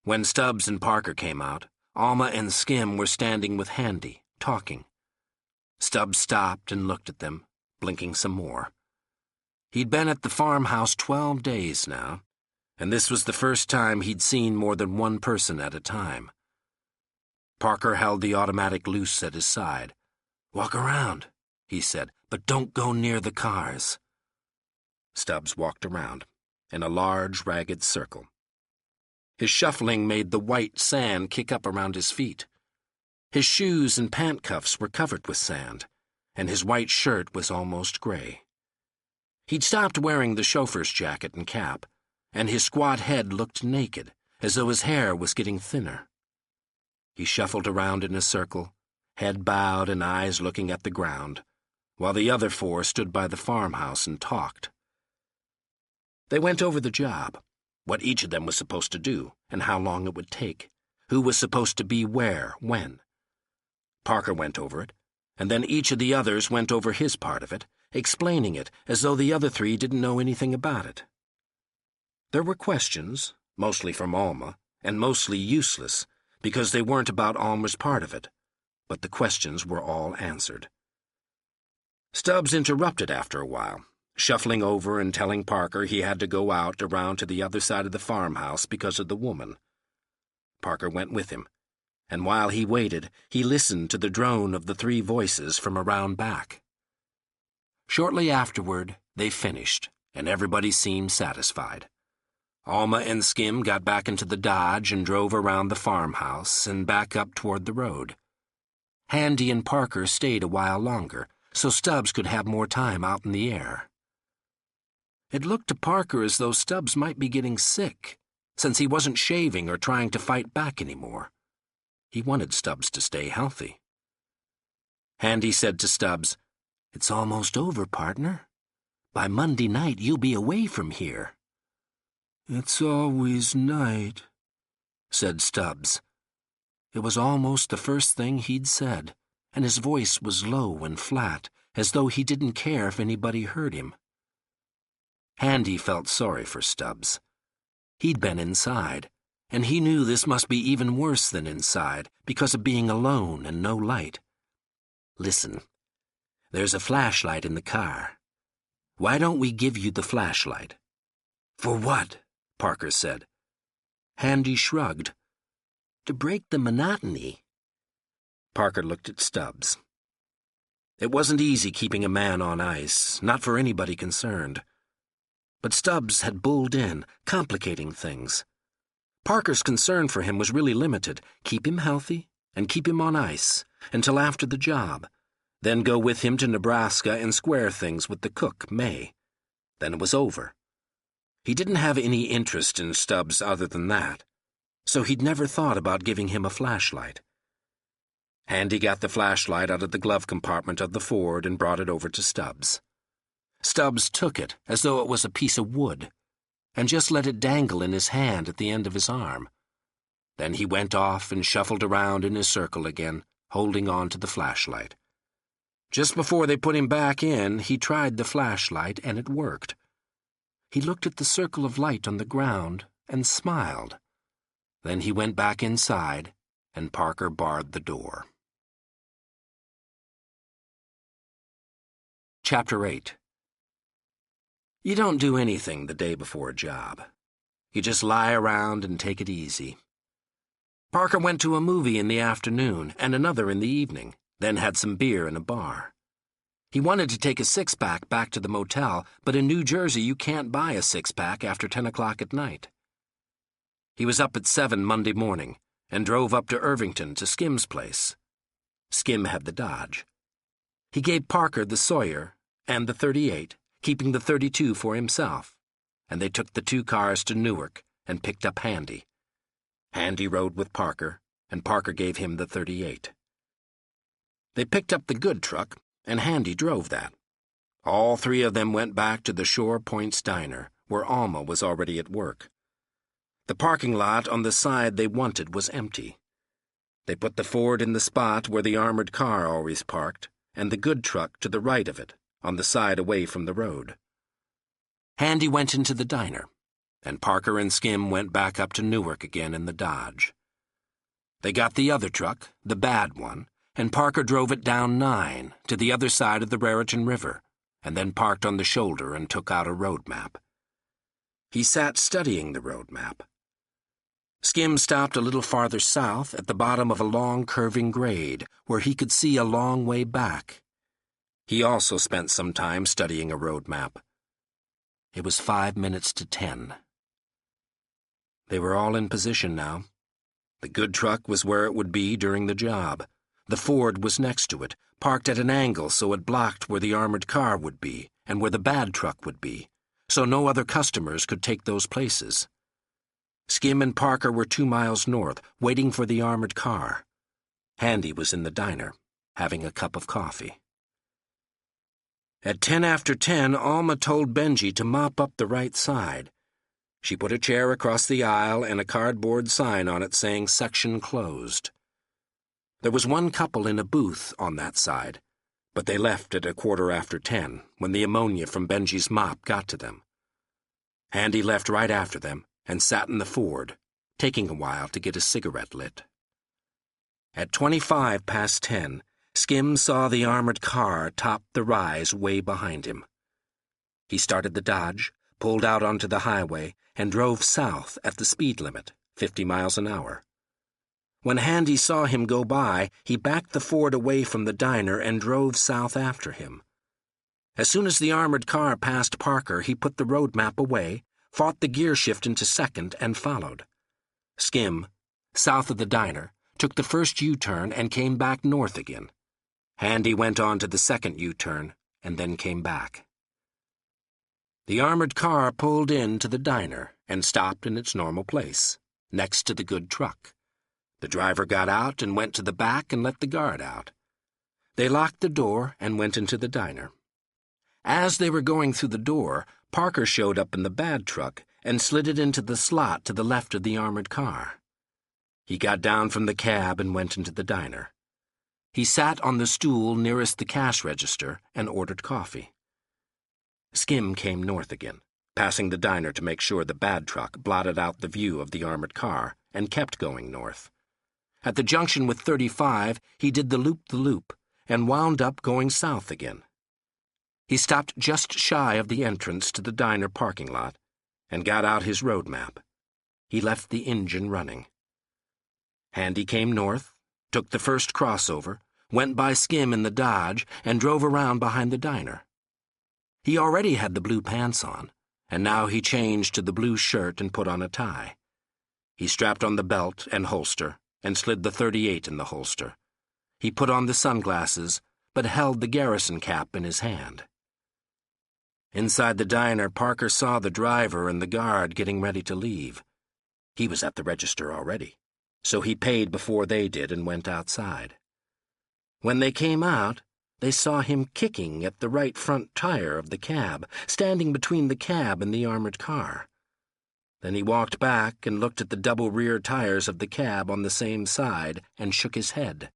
When Stubbs and Parker came out, Alma and Skim were standing with Handy, talking. Stubbs stopped and looked at them, blinking some more. He'd been at the farmhouse 12 days now, and this was the first time he'd seen more than one person at a time. Parker held the automatic loose at his side. "Walk around," he said, "but don't go near the cars." Stubbs walked around, in a large, ragged circle. His shuffling made the white sand kick up around his feet. His shoes and pant cuffs were covered with sand, and his white shirt was almost gray. He'd stopped wearing the chauffeur's jacket and cap, and his squat head looked naked, as though his hair was getting thinner. He shuffled around in a circle, head bowed and eyes looking at the ground, while the other four stood by the farmhouse and talked. They went over the job, what each of them was supposed to do, and how long it would take, who was supposed to be where, when. Parker went over it, and then each of the others went over his part of it, explaining it as though the other three didn't know anything about it. There were questions, mostly from Alma, and mostly useless, because they weren't about Alma's part of it, but the questions were all answered. Stubbs interrupted after a while, shuffling over and telling Parker he had to go out around to the other side of the farmhouse because of the woman. Parker went with him, and while he waited, he listened to the drone of the three voices from around back. Shortly afterward, they finished, and everybody seemed satisfied. Alma and Skim got back into the Dodge and drove around the farmhouse and back up toward the road. Handy and Parker stayed a while longer, so Stubbs could have more time out in the air. It looked to Parker as though Stubbs might be getting sick, since he wasn't shaving or trying to fight back anymore. He wanted Stubbs to stay healthy. Handy said to Stubbs, "It's almost over, partner. By Monday night, you'll be away from here." "It's always night," said Stubbs. It was almost the first thing he'd said, and his voice was low and flat, as though he didn't care if anybody heard him. Handy felt sorry for Stubbs. He'd been inside, and he knew this must be even worse than inside because of being alone and no light. "Listen, there's a flashlight in the car. Why don't we give you the flashlight?" "For what?" Parker said. Handy shrugged. "To break the monotony." Parker looked at Stubbs. It wasn't easy keeping a man on ice, not for anybody concerned. But Stubbs had bulled in, complicating things. Parker's concern for him was really limited: keep him healthy and keep him on ice until after the job, then go with him to Nebraska and square things with the cook, May. Then it was over. He didn't have any interest in Stubbs other than that, so he'd never thought about giving him a flashlight. Handy got the flashlight out of the glove compartment of the Ford and brought it over to Stubbs. Stubbs took it as though it was a piece of wood, and just let it dangle in his hand at the end of his arm. Then he went off and shuffled around in his circle again, holding on to the flashlight. Just before they put him back in, he tried the flashlight, and it worked. He looked at the circle of light on the ground and smiled. Then he went back inside, and Parker barred the door. Chapter 8. You don't do anything the day before a job. You just lie around and take it easy. Parker went to a movie in the afternoon and another in the evening, then had some beer in a bar. He wanted to take a six-pack back to the motel, but in New Jersey you can't buy a six-pack after 10 o'clock at night. He was up at 7 Monday morning and drove up to Irvington to Skim's place. Skim had the Dodge. He gave Parker the Sawyer and the .38, keeping the .32 for himself, and they took the two cars to Newark and picked up Handy. Handy rode with Parker, and Parker gave him the .38. They picked up the good truck, and Handy drove that. All three of them went back to the Shore Points Diner, where Alma was already at work. The parking lot on the side they wanted was empty. They put the Ford in the spot where the armored car always parked, and the good truck to the right of it, on the side away from the road. Handy went into the diner, and Parker and Skim went back up to Newark again in the Dodge. They got the other truck, the bad one, and Parker drove it down 9 to the other side of the Raritan River, and then parked on the shoulder and took out a road map. He sat studying the road map. Skim stopped a little farther south at the bottom of a long curving grade where he could see a long way back. He also spent some time studying a road map. It was 5 minutes to 10. They were all in position now. The good truck was where it would be during the job. The Ford was next to it, parked at an angle so it blocked where the armored car would be and where the bad truck would be, so no other customers could take those places. Skim and Parker were 2 miles north, waiting for the armored car. Handy was in the diner, having a cup of coffee. At 10 after 10, Alma told Benji to mop up the right side. She put a chair across the aisle and a cardboard sign on it saying section closed. There was one couple in a booth on that side, but they left at 10:15 when the ammonia from Benji's mop got to them. Handy left right after them and sat in the Ford, taking a while to get a cigarette lit. At 25 past 10, Skim saw the armored car top the rise way behind him. He started the Dodge, pulled out onto the highway, and drove south at the speed limit, 50 miles an hour. When Handy saw him go by, he backed the Ford away from the diner and drove south after him. As soon as the armored car passed Parker, he put the road map away, fought the gear shift into second, and followed. Skim, south of the diner, took the first U-turn and came back north again. Handy went on to the second U-turn and then came back. The armored car pulled into the diner and stopped in its normal place, next to the good truck. The driver got out and went to the back and let the guard out. They locked the door and went into the diner. As they were going through the door, Parker showed up in the bad truck and slid it into the slot to the left of the armored car. He got down from the cab and went into the diner. He sat on the stool nearest the cash register and ordered coffee. Skim came north again, passing the diner to make sure the bad truck blotted out the view of the armored car, and kept going north. At the junction with 35, he did the loop-the-loop and wound up going south again. He stopped just shy of the entrance to the diner parking lot and got out his road map. He left the engine running. Handy came north, took the first crossover, went by Skim in the Dodge, and drove around behind the diner. He already had the blue pants on, and now he changed to the blue shirt and put on a tie. He strapped on the belt and holster and slid the .38 in the holster. He put on the sunglasses, but held the garrison cap in his hand. Inside the diner, Parker saw the driver and the guard getting ready to leave. He was at the register already, so he paid before they did and went outside. When they came out, they saw him kicking at the right front tire of the cab, standing between the cab and the armored car. Then he walked back and looked at the double rear tires of the cab on the same side and shook his head.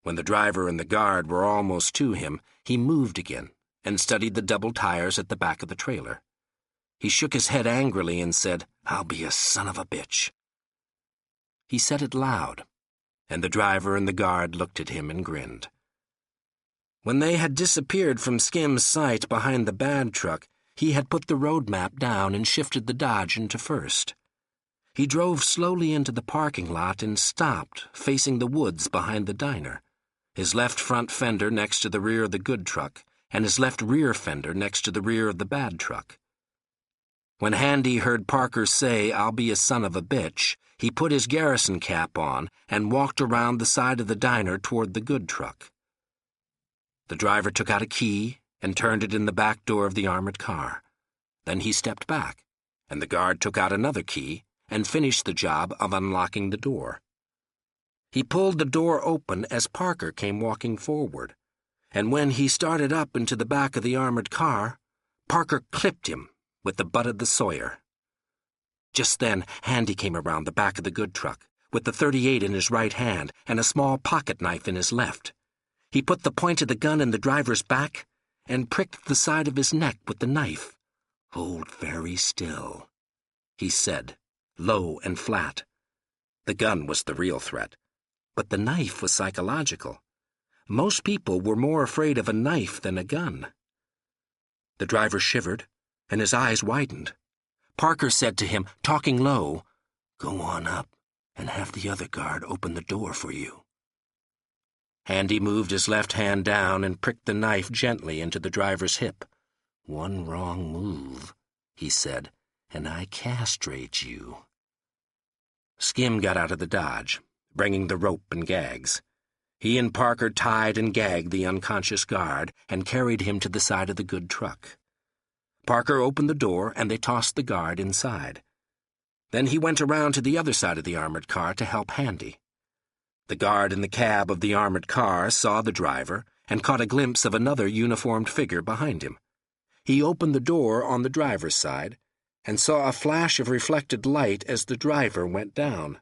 When the driver and the guard were almost to him, he moved again and studied the double tires at the back of the trailer. He shook his head angrily and said, "I'll be a son of a bitch." He said it loud, and the driver and the guard looked at him and grinned. When they had disappeared from Skim's sight behind the bad truck, he had put the road map down and shifted the Dodge into first. He drove slowly into the parking lot and stopped, facing the woods behind the diner, his left front fender next to the rear of the good truck, and his left rear fender next to the rear of the bad truck. When Handy heard Parker say, "I'll be a son of a bitch," he put his garrison cap on and walked around the side of the diner toward the good truck. The driver took out a key and turned it in the back door of the armored car. Then he stepped back, and the guard took out another key and finished the job of unlocking the door. He pulled the door open as Parker came walking forward, and when he started up into the back of the armored car, Parker clipped him with the butt of the Sawyer. Just then, Handy came around the back of the good truck, with the .38 in his right hand and a small pocket knife in his left. He put the point of the gun in the driver's back and pricked the side of his neck with the knife. "Hold very still," he said, low and flat. The gun was the real threat, but the knife was psychological. Most people were more afraid of a knife than a gun. The driver shivered, and his eyes widened. Parker said to him, talking low, "Go on up and have the other guard open the door for you." Handy moved his left hand down and pricked the knife gently into the driver's hip. "One wrong move," he said, "and I castrate you." Skim got out of the Dodge, bringing the rope and gags. He and Parker tied and gagged the unconscious guard and carried him to the side of the good truck. Parker opened the door and they tossed the guard inside. Then he went around to the other side of the armored car to help Handy. The guard in the cab of the armored car saw the driver and caught a glimpse of another uniformed figure behind him. He opened the door on the driver's side and saw a flash of reflected light as the driver went down.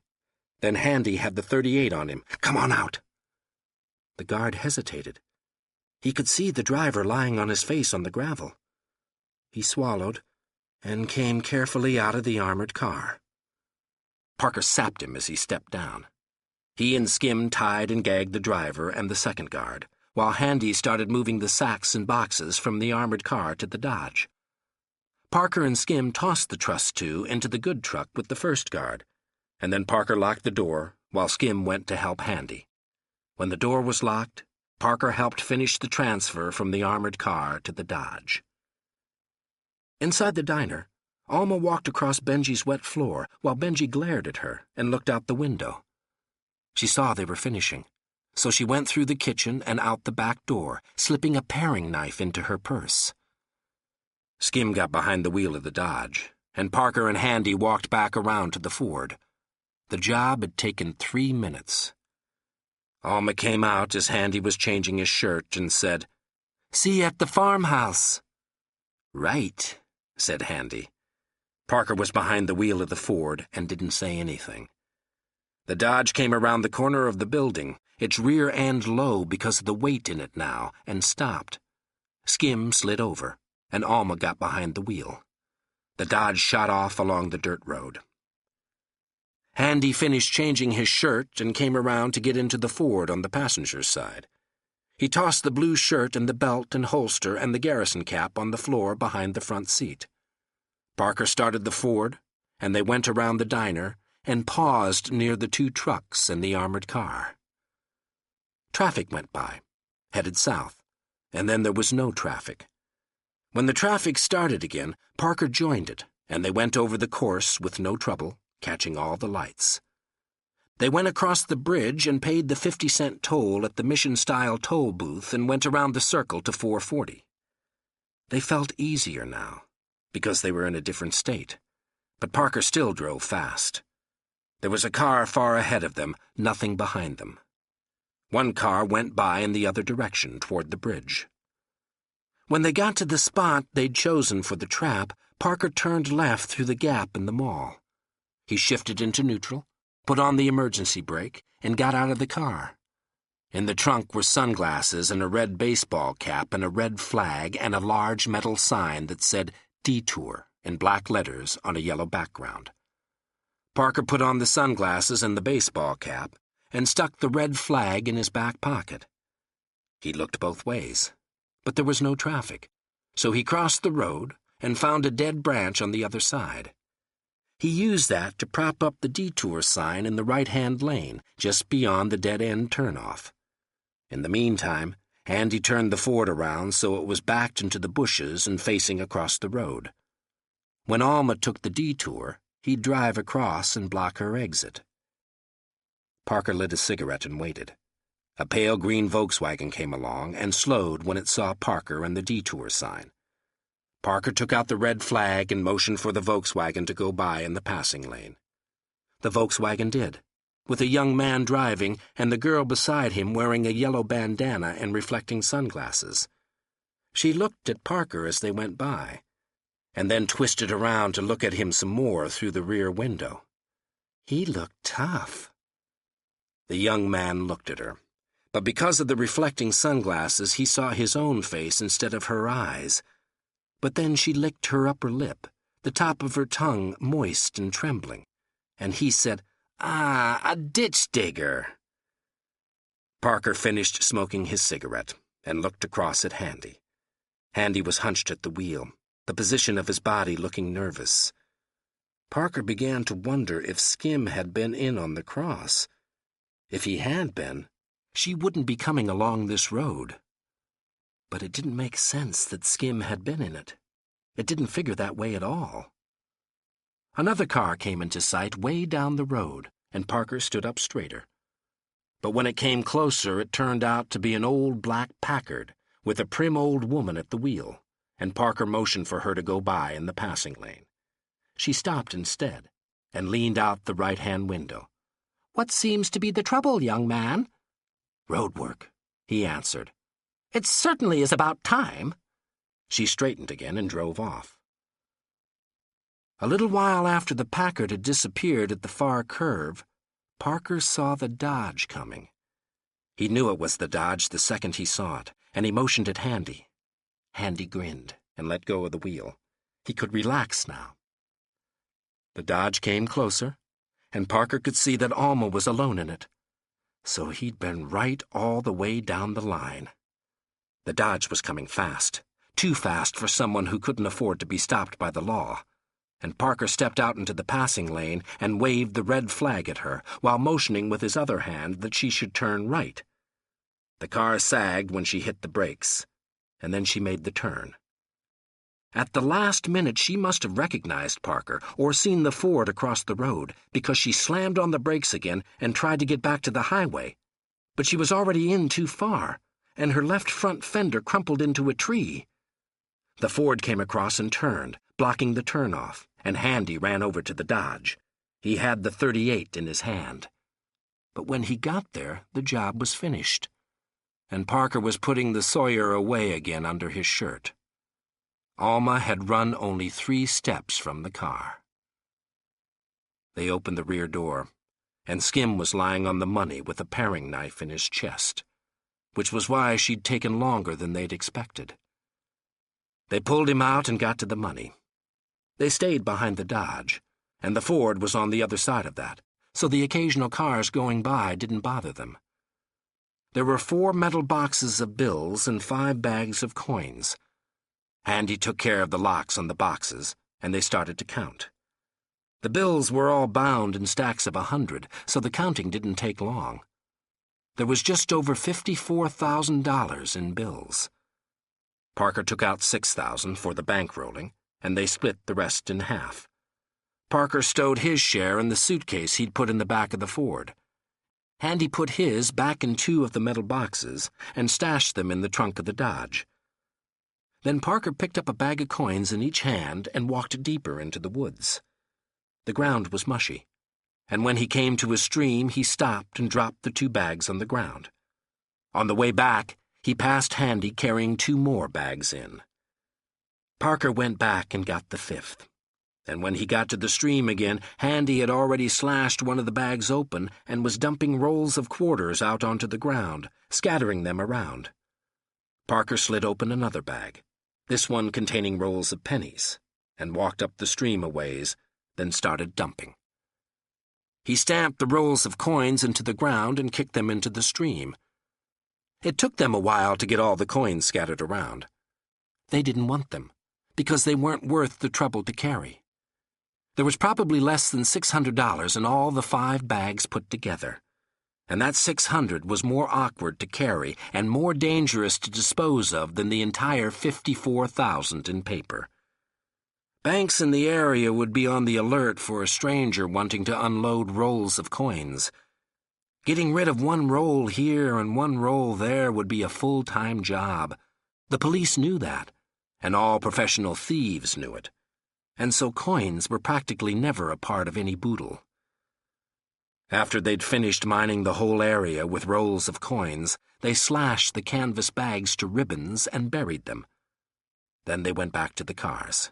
Then Handy had the .38 on him. "Come on out." The guard hesitated. He could see the driver lying on his face on the gravel. He swallowed and came carefully out of the armored car. Parker sapped him as he stepped down. He and Skim tied and gagged the driver and the second guard, while Handy started moving the sacks and boxes from the armored car to the Dodge. Parker and Skim tossed the truss two into the good truck with the first guard, and then Parker locked the door while Skim went to help Handy. When the door was locked, Parker helped finish the transfer from the armored car to the Dodge. Inside the diner, Alma walked across Benji's wet floor while Benji glared at her and looked out the window. She saw they were finishing, so she went through the kitchen and out the back door, slipping a paring knife into her purse. Skim got behind the wheel of the Dodge, and Parker and Handy walked back around to the Ford. The job had taken 3 minutes. Alma came out as Handy was changing his shirt and said, "See you at the farmhouse." "Right," said Handy. Parker was behind the wheel of the Ford and didn't say anything. The Dodge came around the corner of the building, its rear end low because of the weight in it now, and stopped. Skim slid over, and Alma got behind the wheel. The Dodge shot off along the dirt road. Handy finished changing his shirt and came around to get into the Ford on the passenger's side. He tossed the blue shirt and the belt and holster and the garrison cap on the floor behind the front seat. Parker started the Ford, and they went around the diner and paused near the 2 trucks and the armored car. Traffic went by, headed south, and then there was no traffic. When the traffic started again, Parker joined it, and they went over the course with no trouble, catching all the lights. They went across the bridge and paid the 50-cent toll at the Mission-style toll booth and went around the circle to 440. They felt easier now, because they were in a different state, but Parker still drove fast. There was a car far ahead of them, nothing behind them. One car went by in the other direction, toward the bridge. When they got to the spot they'd chosen for the trap, Parker turned left through the gap in the mall. He shifted into neutral, put on the emergency brake, and got out of the car. In the trunk were sunglasses and a red baseball cap and a red flag and a large metal sign that said "Detour" in black letters on a yellow background. Parker put on the sunglasses and the baseball cap and stuck the red flag in his back pocket. He looked both ways, but there was no traffic, so he crossed the road and found a dead branch on the other side. He used that to prop up the detour sign in the right-hand lane, just beyond the dead-end turnoff. In the meantime, Handy turned the Ford around so it was backed into the bushes and facing across the road. When Alma took the detour, he'd drive across and block her exit. Parker lit a cigarette and waited. A pale green Volkswagen came along and slowed when it saw Parker and the detour sign. Parker took out the red flag and motioned for the Volkswagen to go by in the passing lane. The Volkswagen did, with a young man driving and the girl beside him wearing a yellow bandana and reflecting sunglasses. She looked at Parker as they went by, and then twisted around to look at him some more through the rear window. He looked tough. The young man looked at her, but because of the reflecting sunglasses he saw his own face instead of her eyes. But then she licked her upper lip, the top of her tongue moist and trembling, and he said, "Ah, a ditch digger." Parker finished smoking his cigarette and looked across at Handy. Handy was hunched at the wheel, the position of his body looking nervous. Parker began to wonder if Skim had been in on the cross. If he had been, she wouldn't be coming along this road. But it didn't make sense that Skim had been in it. It didn't figure that way at all. Another car came into sight way down the road, and Parker stood up straighter. But when it came closer, it turned out to be an old black Packard with a prim old woman at the wheel, and Parker motioned for her to go by in the passing lane. She stopped instead and leaned out the right-hand window. "What seems to be the trouble, young man?" "Road work," he answered. "It certainly is about time." She straightened again and drove off. A little while after the Packard had disappeared at the far curve, Parker saw the Dodge coming. He knew it was the Dodge the second he saw it, and he motioned at Handy. Handy grinned and let go of the wheel. He could relax now. The Dodge came closer, and Parker could see that Alma was alone in it. So he'd been right all the way down the line. The Dodge was coming fast, too fast for someone who couldn't afford to be stopped by the law, and Parker stepped out into the passing lane and waved the red flag at her, while motioning with his other hand that she should turn right. The car sagged when she hit the brakes, and then she made the turn. At the last minute, she must have recognized Parker or seen the Ford across the road, because she slammed on the brakes again and tried to get back to the highway. But she was already in too far, and her left front fender crumpled into a tree. The Ford came across and turned, blocking the turnoff, and Handy ran over to the Dodge. He had the .38 in his hand. But when he got there, the job was finished, and Parker was putting the Sawyer away again under his shirt. Alma had run only 3 steps from the car. They opened the rear door, and Skim was lying on the money with a paring knife in his chest, which was why she'd taken longer than they'd expected. They pulled him out and got to the money. They stayed behind the Dodge, and the Ford was on the other side of that, so the occasional cars going by didn't bother them. There were 4 metal boxes of bills and 5 bags of coins. Handy took care of the locks on the boxes, and they started to count. The bills were all bound in stacks of 100, so the counting didn't take long. There was just over $54,000 in bills. Parker took out $6,000 for the bankrolling, and they split the rest in half. Parker stowed his share in the suitcase he'd put in the back of the Ford. Handy put his back in 2 of the metal boxes and stashed them in the trunk of the Dodge. Then Parker picked up a bag of coins in each hand and walked deeper into the woods. The ground was mushy, and when he came to a stream, he stopped and dropped the 2 bags on the ground. On the way back, he passed Handy carrying 2 more bags in. Parker went back and got the 5th, and when he got to the stream again, Handy had already slashed one of the bags open and was dumping rolls of quarters out onto the ground, scattering them around. Parker slid open another bag, this one containing rolls of pennies, and walked up the stream a ways, then started dumping. He stamped the rolls of coins into the ground and kicked them into the stream. It took them a while to get all the coins scattered around. They didn't want them, because they weren't worth the trouble to carry. There was probably less than $600 in all the 5 bags put together, and that $600 was more awkward to carry and more dangerous to dispose of than the entire $54,000 in paper. Banks in the area would be on the alert for a stranger wanting to unload rolls of coins. Getting rid of 1 roll here and 1 roll there would be a full-time job. The police knew that, and all professional thieves knew it, and so coins were practically never a part of any boodle. After they'd finished mining the whole area with rolls of coins, they slashed the canvas bags to ribbons and buried them. Then they went back to the cars.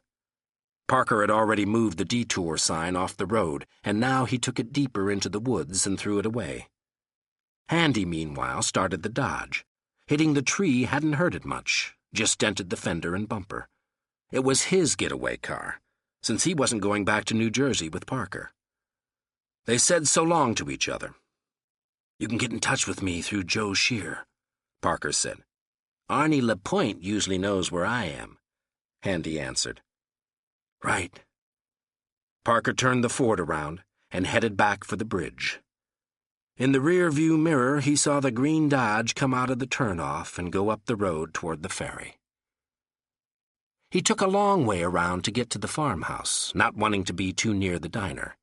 Parker had already moved the detour sign off the road, and now he took it deeper into the woods and threw it away. Handy, meanwhile, started the Dodge. Hitting the tree hadn't hurt it much, just dented the fender and bumper. It was his getaway car, since he wasn't going back to New Jersey with Parker. They said so long to each other. "You can get in touch with me through Joe Shear," Parker said. Arnie LaPointe usually knows where I am," Handy answered. "Right." Parker turned the Ford around and headed back for the bridge. In the rear-view mirror, he saw the green Dodge come out of the turnoff and go up the road toward the ferry. He took a long way around to get to the farmhouse, not wanting to be too near the diner.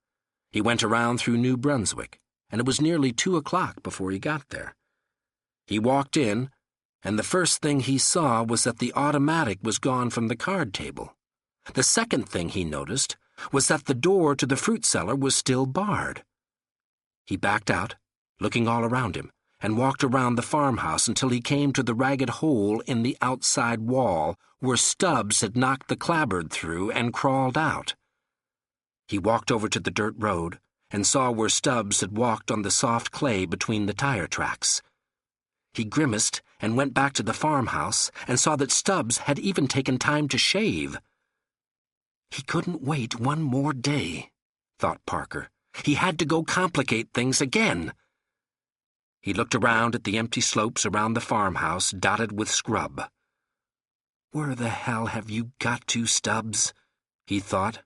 He went around through New Brunswick, and it was nearly 2 o'clock before he got there. He walked in, and the first thing he saw was that the automatic was gone from the card table. The second thing he noticed was that the door to the fruit cellar was still barred. He backed out, looking all around him, and walked around the farmhouse until he came to the ragged hole in the outside wall where Stubbs had knocked the clapboard through and crawled out. He walked over to the dirt road and saw where Stubbs had walked on the soft clay between the tire tracks. He grimaced and went back to the farmhouse and saw that Stubbs had even taken time to shave. He couldn't wait one more day, thought Parker. He had to go complicate things again. He looked around at the empty slopes around the farmhouse dotted with scrub. "Where the hell have you got to, Stubbs?" he thought.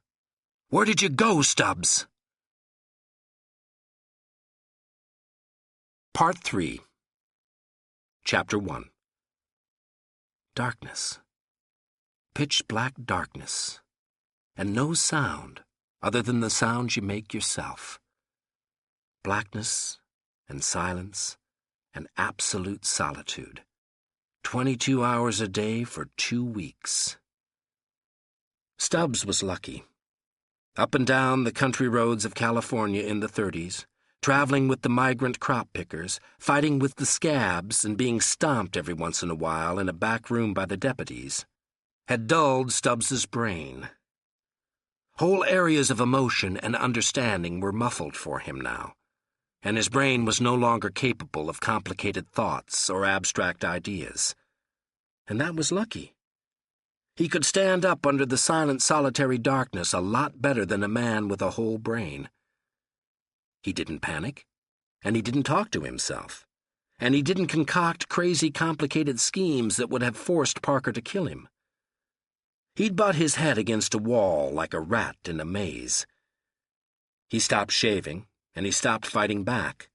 "Where did you go, Stubbs?" Part 3. Chapter 1. Darkness. Pitch-black darkness. And no sound other than the sounds you make yourself. Blackness and silence and absolute solitude. 22 hours a day for 2 weeks. Stubbs was lucky. Up and down the country roads of California in the 30s, traveling with the migrant crop pickers, fighting with the scabs and being stomped every once in a while in a back room by the deputies, had dulled Stubbs's brain. Whole areas of emotion and understanding were muffled for him now, and his brain was no longer capable of complicated thoughts or abstract ideas. And that was lucky. He could stand up under the silent, solitary darkness a lot better than a man with a whole brain. He didn't panic, and he didn't talk to himself, and he didn't concoct crazy, complicated schemes that would have forced Parker to kill him. He'd butt his head against a wall like a rat in a maze. He stopped shaving, and he stopped fighting back,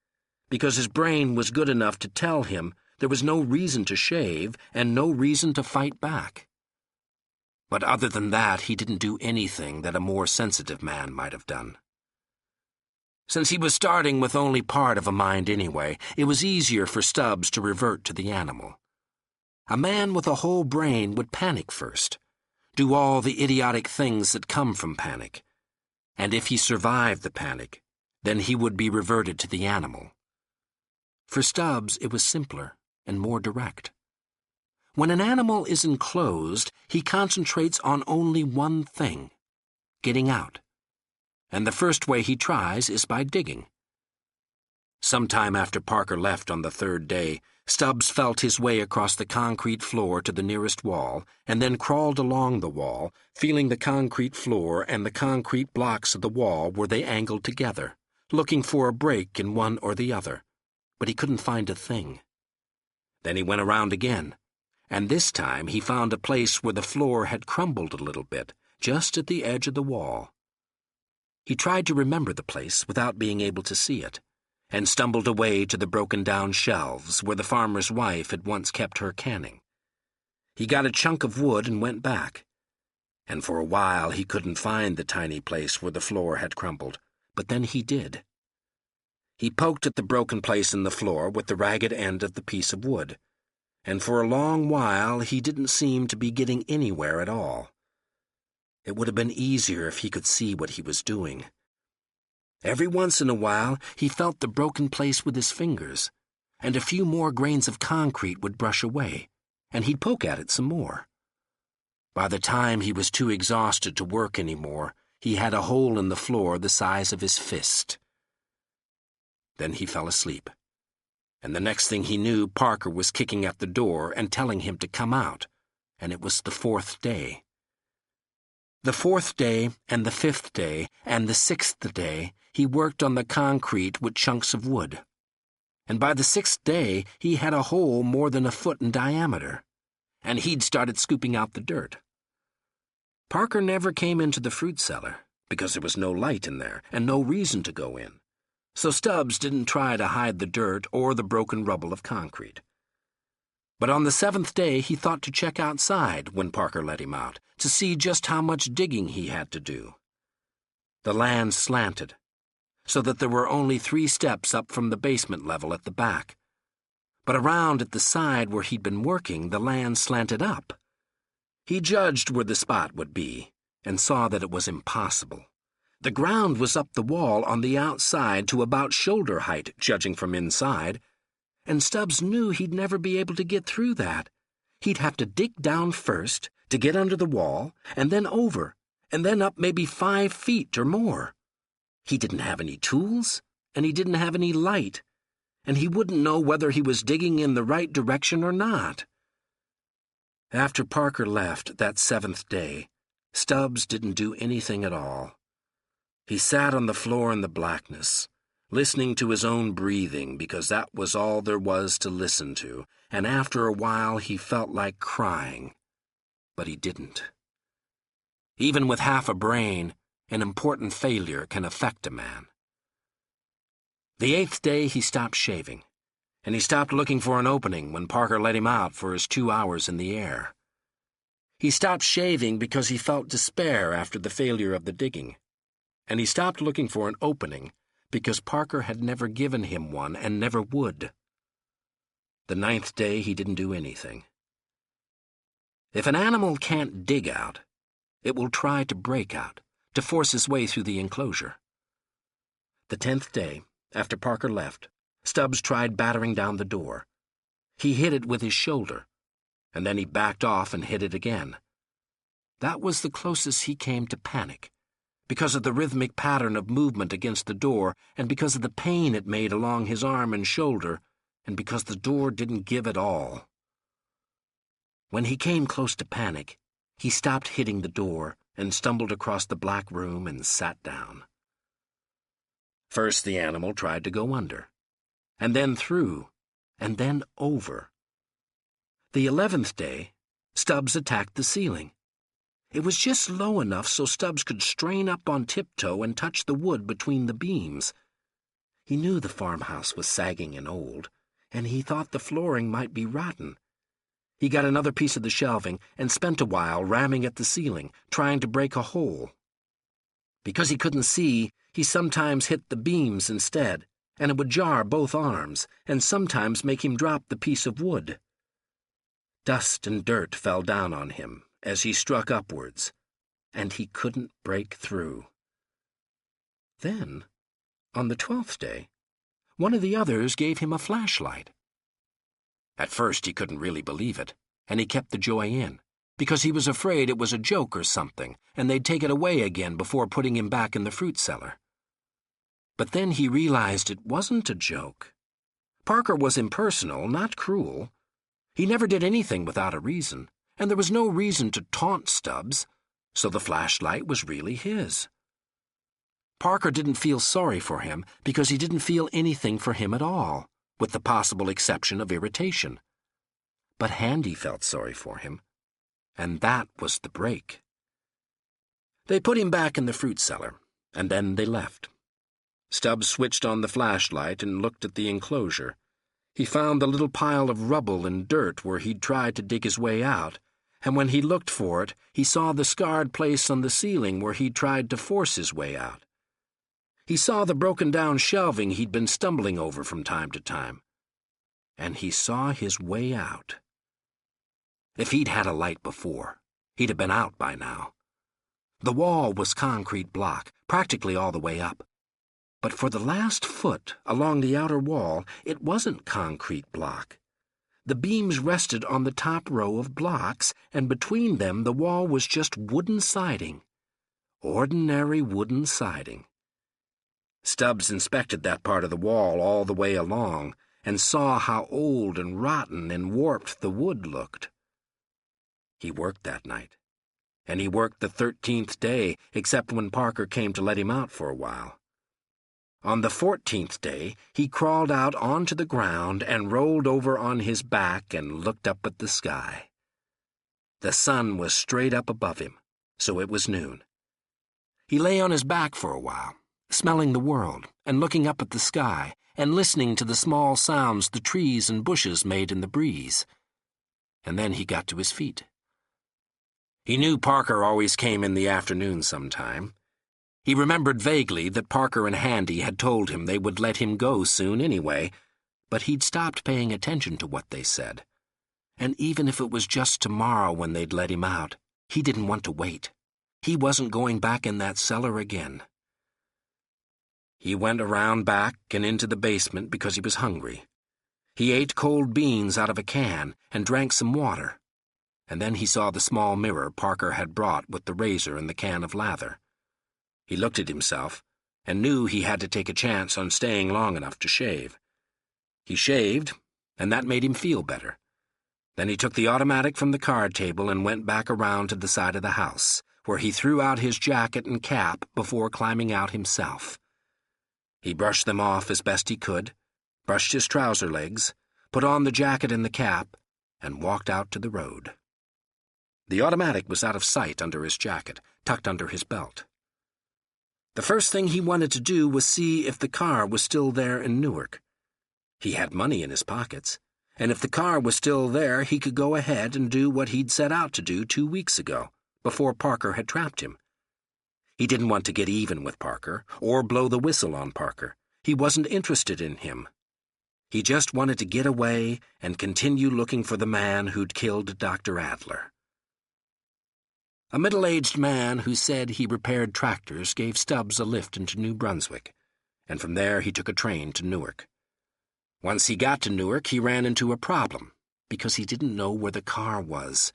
because his brain was good enough to tell him there was no reason to shave and no reason to fight back. But other than that, he didn't do anything that a more sensitive man might have done. Since he was starting with only part of a mind anyway, it was easier for Stubbs to revert to the animal. A man with a whole brain would panic first, do all the idiotic things that come from panic, and if he survived the panic, then he would be reverted to the animal. For Stubbs, it was simpler and more direct. When an animal is enclosed, he concentrates on only one thing: getting out. And the first way he tries is by digging. Sometime after Parker left on the 3rd day, Stubbs felt his way across the concrete floor to the nearest wall, and then crawled along the wall, feeling the concrete floor and the concrete blocks of the wall where they angled together, looking for a break in one or the other, but he couldn't find a thing. Then he went around again, and this time he found a place where the floor had crumbled a little bit, just at the edge of the wall. He tried to remember the place without being able to see it, and stumbled away to the broken-down shelves where the farmer's wife had once kept her canning. He got a chunk of wood and went back, and for a while he couldn't find the tiny place where the floor had crumbled, but then he did. He poked at the broken place in the floor with the ragged end of the piece of wood, and for a long while he didn't seem to be getting anywhere at all. It would have been easier if he could see what he was doing. Every once in a while, he felt the broken place with his fingers, and a few more grains of concrete would brush away, and he'd poke at it some more. By the time he was too exhausted to work anymore, he had a hole in the floor the size of his fist. Then he fell asleep, and the next thing he knew, Parker was kicking at the door and telling him to come out, and it was the 4th day. The 4th day, and the 5th day, and the 6th day, he worked on the concrete with chunks of wood. And by the 6th day, he had a hole more than a foot in diameter, and he'd started scooping out the dirt. Parker never came into the fruit cellar because there was no light in there and no reason to go in, so Stubbs didn't try to hide the dirt or the broken rubble of concrete. But on the 7th day, he thought to check outside when Parker let him out to see just how much digging he had to do. The land slanted, so that there were only 3 steps up from the basement level at the back. But around at the side where he'd been working, the land slanted up. He judged where the spot would be and saw that it was impossible. The ground was up the wall on the outside to about shoulder height, judging from inside, and Stubbs knew he'd never be able to get through that. He'd have to dig down first to get under the wall, and then over, and then up maybe 5 feet or more. He didn't have any tools, and he didn't have any light, and he wouldn't know whether he was digging in the right direction or not. After Parker left that 7th day, Stubbs didn't do anything at all. He sat on the floor in the blackness, listening to his own breathing because that was all there was to listen to, and after a while he felt like crying, but he didn't. Even with half a brain, an important failure can affect a man. The 8th day he stopped shaving, and he stopped looking for an opening when Parker let him out for his 2 hours in the air. He stopped shaving because he felt despair after the failure of the digging, and he stopped looking for an opening because Parker had never given him one and never would. The 9th day he didn't do anything. If an animal can't dig out, it will try to break out, to force its way through the enclosure. The 10th day, after Parker left, Stubbs tried battering down the door. He hit it with his shoulder, and then he backed off and hit it again. That was the closest he came to panic, because of the rhythmic pattern of movement against the door, and because of the pain it made along his arm and shoulder, and because the door didn't give at all. When he came close to panic, he stopped hitting the door and stumbled across the black room and sat down. First the animal tried to go under, and then through, and then over. The 11th day, Stubbs attacked the ceiling. It was just low enough so Stubbs could strain up on tiptoe and touch the wood between the beams. He knew the farmhouse was sagging and old, and he thought the flooring might be rotten. He got another piece of the shelving and spent a while ramming at the ceiling, trying to break a hole. Because he couldn't see, he sometimes hit the beams instead, and it would jar both arms, and sometimes make him drop the piece of wood. Dust and dirt fell down on him as he struck upwards, and he couldn't break through. Then, on the 12th day, one of the others gave him a flashlight. At first he couldn't really believe it, and he kept the joy in, because he was afraid it was a joke or something, and they'd take it away again before putting him back in the fruit cellar. But then he realized it wasn't a joke. Parker was impersonal, not cruel. He never did anything without a reason, and there was no reason to taunt Stubbs, so the flashlight was really his. Parker didn't feel sorry for him because he didn't feel anything for him at all, with the possible exception of irritation. But Handy felt sorry for him, and that was the break. They put him back in the fruit cellar, and then they left. Stubbs switched on the flashlight and looked at the enclosure. He found the little pile of rubble and dirt where he'd tried to dig his way out, and when he looked for it, he saw the scarred place on the ceiling where he'd tried to force his way out. He saw the broken-down shelving he'd been stumbling over from time to time, and he saw his way out. If he'd had a light before, he'd have been out by now. The wall was concrete block, practically all the way up. But for the last foot along the outer wall, it wasn't concrete block. The beams rested on the top row of blocks, and between them the wall was just wooden siding. Ordinary wooden siding. Stubbs inspected that part of the wall all the way along, and saw how old and rotten and warped the wood looked. He worked that night, and he worked the 13th day, except when Parker came to let him out for a while. On the 14th day, he crawled out onto the ground and rolled over on his back and looked up at the sky. The sun was straight up above him, so it was noon. He lay on his back for a while, smelling the world and looking up at the sky and listening to the small sounds the trees and bushes made in the breeze. And then he got to his feet. He knew Parker always came in the afternoon sometime. He remembered vaguely that Parker and Handy had told him they would let him go soon anyway, but he'd stopped paying attention to what they said. And even if it was just tomorrow when they'd let him out, he didn't want to wait. He wasn't going back in that cellar again. He went around back and into the basement because he was hungry. He ate cold beans out of a can and drank some water. And then he saw the small mirror Parker had brought with the razor and the can of lather. He looked at himself and knew he had to take a chance on staying long enough to shave. He shaved, and that made him feel better. Then he took the automatic from the card table and went back around to the side of the house, where he threw out his jacket and cap before climbing out himself. He brushed them off as best he could, brushed his trouser legs, put on the jacket and the cap, and walked out to the road. The automatic was out of sight under his jacket, tucked under his belt. The first thing he wanted to do was see if the car was still there in Newark. He had money in his pockets, and if the car was still there, he could go ahead and do what he'd set out to do 2 weeks ago, before Parker had trapped him. He didn't want to get even with Parker, or blow the whistle on Parker. He wasn't interested in him. He just wanted to get away and continue looking for the man who'd killed Dr. Adler. A middle-aged man who said he repaired tractors gave Stubbs a lift into New Brunswick, and from there he took a train to Newark. Once he got to Newark, he ran into a problem, because he didn't know where the car was.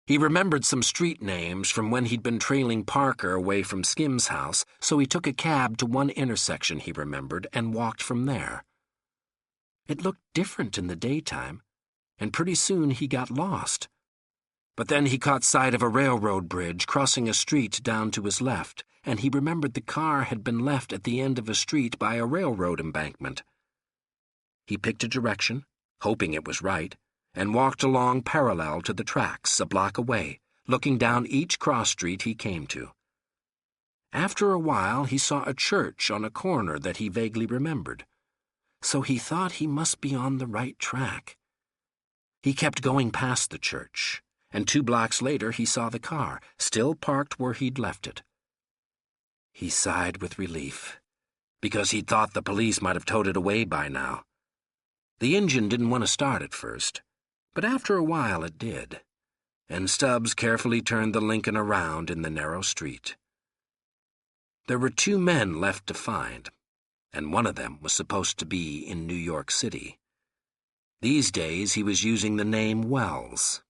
He remembered some street names from when he'd been trailing Parker away from Skim's house, so he took a cab to one intersection he remembered and walked from there. It looked different in the daytime, and pretty soon he got lost. But then he caught sight of a railroad bridge crossing a street down to his left, and he remembered the car had been left at the end of a street by a railroad embankment. He picked a direction, hoping it was right, and walked along parallel to the tracks a block away, looking down each cross street he came to. After a while, he saw a church on a corner that he vaguely remembered, so he thought he must be on the right track. He kept going past the church, and 2 blocks later he saw the car, still parked where he'd left it. He sighed with relief, because he'd thought the police might have towed it away by now. The engine didn't want to start at first, but after a while it did, and Stubbs carefully turned the Lincoln around in the narrow street. There were 2 men left to find, and one of them was supposed to be in New York City. These days he was using the name Wells.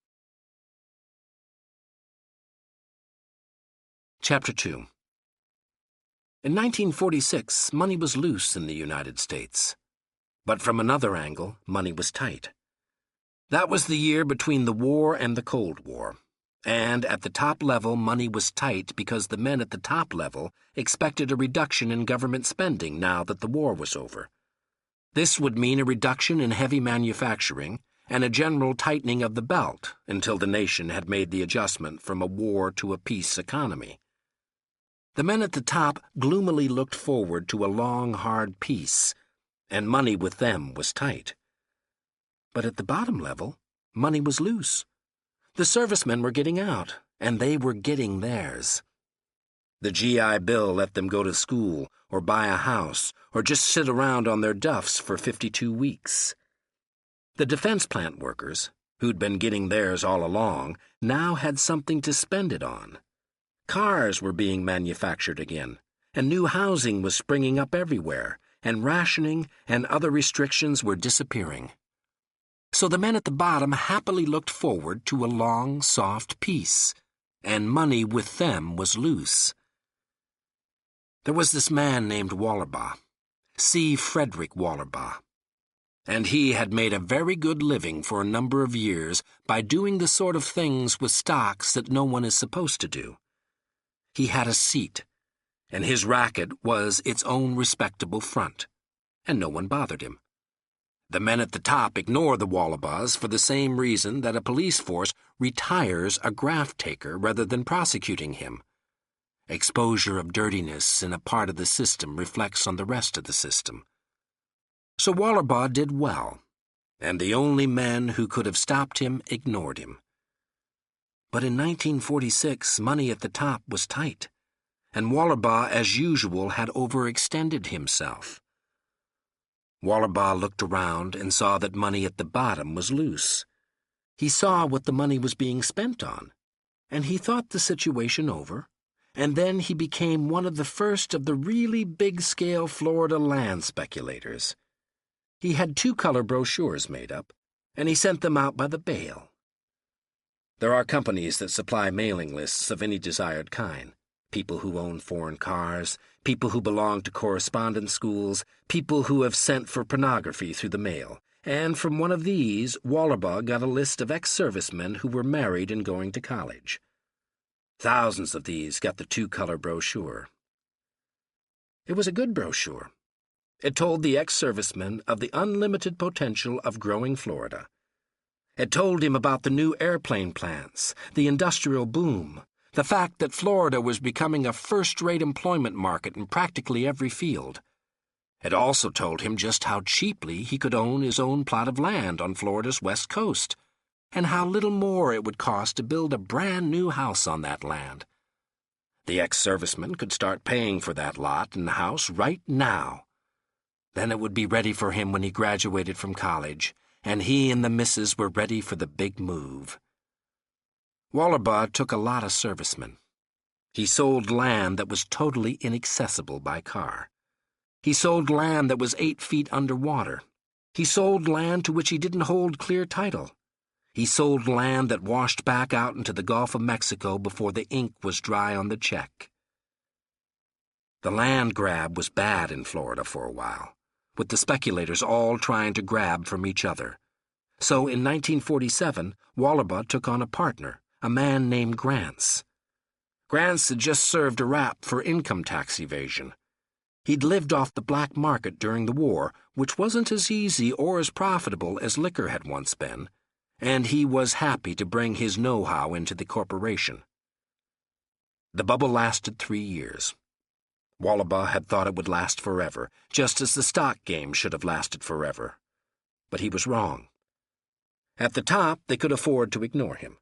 Chapter 2. In 1946, money was loose in the United States. But from another angle, money was tight. That was the year between the war and the Cold War, and at the top level money was tight because the men at the top level expected a reduction in government spending now that the war was over. This would mean a reduction in heavy manufacturing and a general tightening of the belt until the nation had made the adjustment from a war to a peace economy. The men at the top gloomily looked forward to a long, hard peace, and money with them was tight. But at the bottom level, money was loose. The servicemen were getting out, and they were getting theirs. The GI Bill let them go to school, or buy a house, or just sit around on their duffs for 52 weeks. The defense plant workers, who'd been getting theirs all along, now had something to spend it on. Cars were being manufactured again, and new housing was springing up everywhere, and rationing and other restrictions were disappearing. So the men at the bottom happily looked forward to a long, soft peace, and money with them was loose. There was this man named Wallerbaugh, C. Frederick Wallerbaugh, and he had made a very good living for a number of years by doing the sort of things with stocks that no one is supposed to do. He had a seat, and his racket was its own respectable front, and no one bothered him. The men at the top ignore the Wallabahs for the same reason that a police force retires a graft taker rather than prosecuting him. Exposure of dirtiness in a part of the system reflects on the rest of the system. So Wallabah did well, and the only men who could have stopped him ignored him. But in 1946, money at the top was tight, and Wallabah, as usual, had overextended himself. Wallabah looked around and saw that money at the bottom was loose. He saw what the money was being spent on, and he thought the situation over, and then he became one of the first of the really big-scale Florida land speculators. He had 2-color brochures made up, and he sent them out by the bale. There are companies that supply mailing lists of any desired kind. People who own foreign cars, people who belong to correspondence schools, people who have sent for pornography through the mail. And from one of these, Wallabah got a list of ex-servicemen who were married and going to college. Thousands of these got the 2-color brochure. It was a good brochure. It told the ex-serviceman of the unlimited potential of growing Florida. It told him about the new airplane plants, the industrial boom, the fact that Florida was becoming a first-rate employment market in practically every field. It also told him just how cheaply he could own his own plot of land on Florida's west coast, and how little more it would cost to build a brand-new house on that land. The ex-serviceman could start paying for that lot and house right now. Then it would be ready for him when he graduated from college, and he and the missus were ready for the big move. Wallabah took a lot of servicemen. He sold land that was totally inaccessible by car. He sold land that was 8 feet underwater. He sold land to which he didn't hold clear title. He sold land that washed back out into the Gulf of Mexico before the ink was dry on the check. The land grab was bad in Florida for a while, with the speculators all trying to grab from each other. So in 1947, Wallabah took on a partner, a man named Grants. Grants had just served a rap for income tax evasion. He'd lived off the black market during the war, which wasn't as easy or as profitable as liquor had once been, and he was happy to bring his know-how into the corporation. The bubble lasted 3 years. Wallabah had thought it would last forever, just as the stock game should have lasted forever. But he was wrong. At the top, they could afford to ignore him.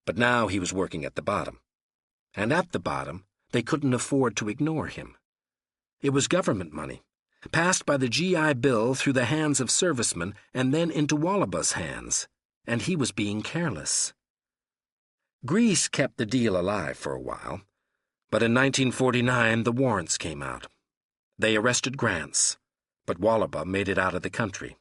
But now he was working at the bottom. And at the bottom, they couldn't afford to ignore him. It was government money, passed by the GI Bill through the hands of servicemen and then into Wallabah's hands, and he was being careless. Grease kept the deal alive for a while, but in 1949 the warrants came out. They arrested Grants, but Wallabah made it out of the country.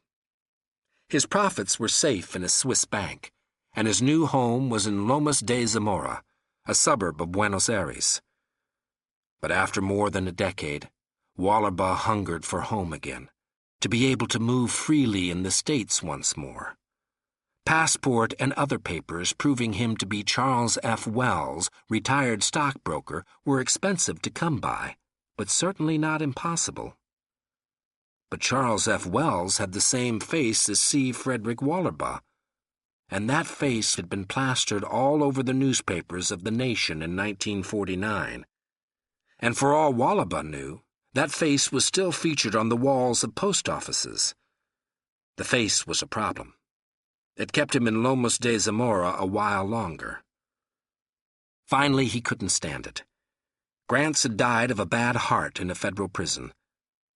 His profits were safe in a Swiss bank, and his new home was in Lomas de Zamora, a suburb of Buenos Aires. But after more than a decade, Wallabah hungered for home again, to be able to move freely in the States once more. Passport and other papers proving him to be Charles F. Wells, retired stockbroker, were expensive to come by, but certainly not impossible. But Charles F. Wells had the same face as C. Frederick Wallabah, and that face had been plastered all over the newspapers of the nation in 1949. And for all Wallabah knew, that face was still featured on the walls of post offices. The face was a problem. It kept him in Lomas de Zamora a while longer. Finally, he couldn't stand it. Grants had died of a bad heart in a federal prison.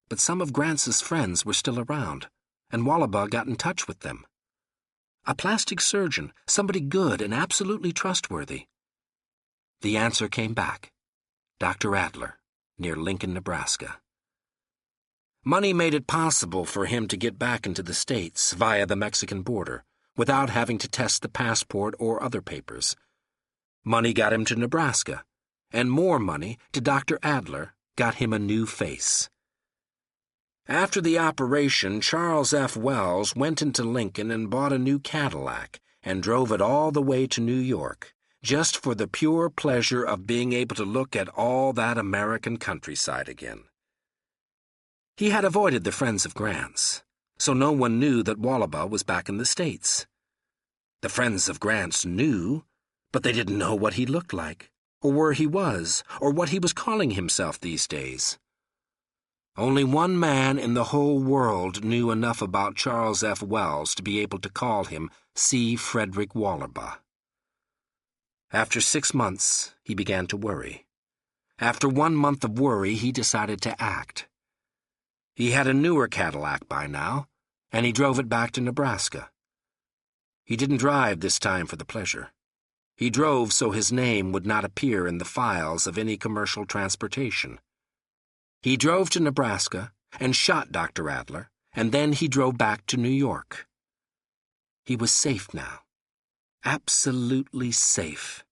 But some of Grants's friends were still around, and Wallabah got in touch with them. A plastic surgeon, somebody good and absolutely trustworthy. The answer came back. Dr. Adler, near Lincoln, Nebraska. Money made it possible for him to get back into the States via the Mexican border, without having to test the passport or other papers. Money got him to Nebraska, and more money to Dr. Adler got him a new face. After the operation, Charles F. Wells went into Lincoln and bought a new Cadillac and drove it all the way to New York, just for the pure pleasure of being able to look at all that American countryside again. He had avoided the friends of Grants, so no one knew that Wallaby was back in the States. The friends of Grant's knew, but they didn't know what he looked like, or where he was, or what he was calling himself these days. Only one man in the whole world knew enough about Charles F. Wells to be able to call him C. Frederick Wallaby. After 6 months, he began to worry. After 1 month of worry, he decided to act. He had a newer Cadillac by now, and he drove it back to Nebraska. He didn't drive this time for the pleasure. He drove so his name would not appear in the files of any commercial transportation. He drove to Nebraska and shot Dr. Adler, and then he drove back to New York. He was safe now. Absolutely safe.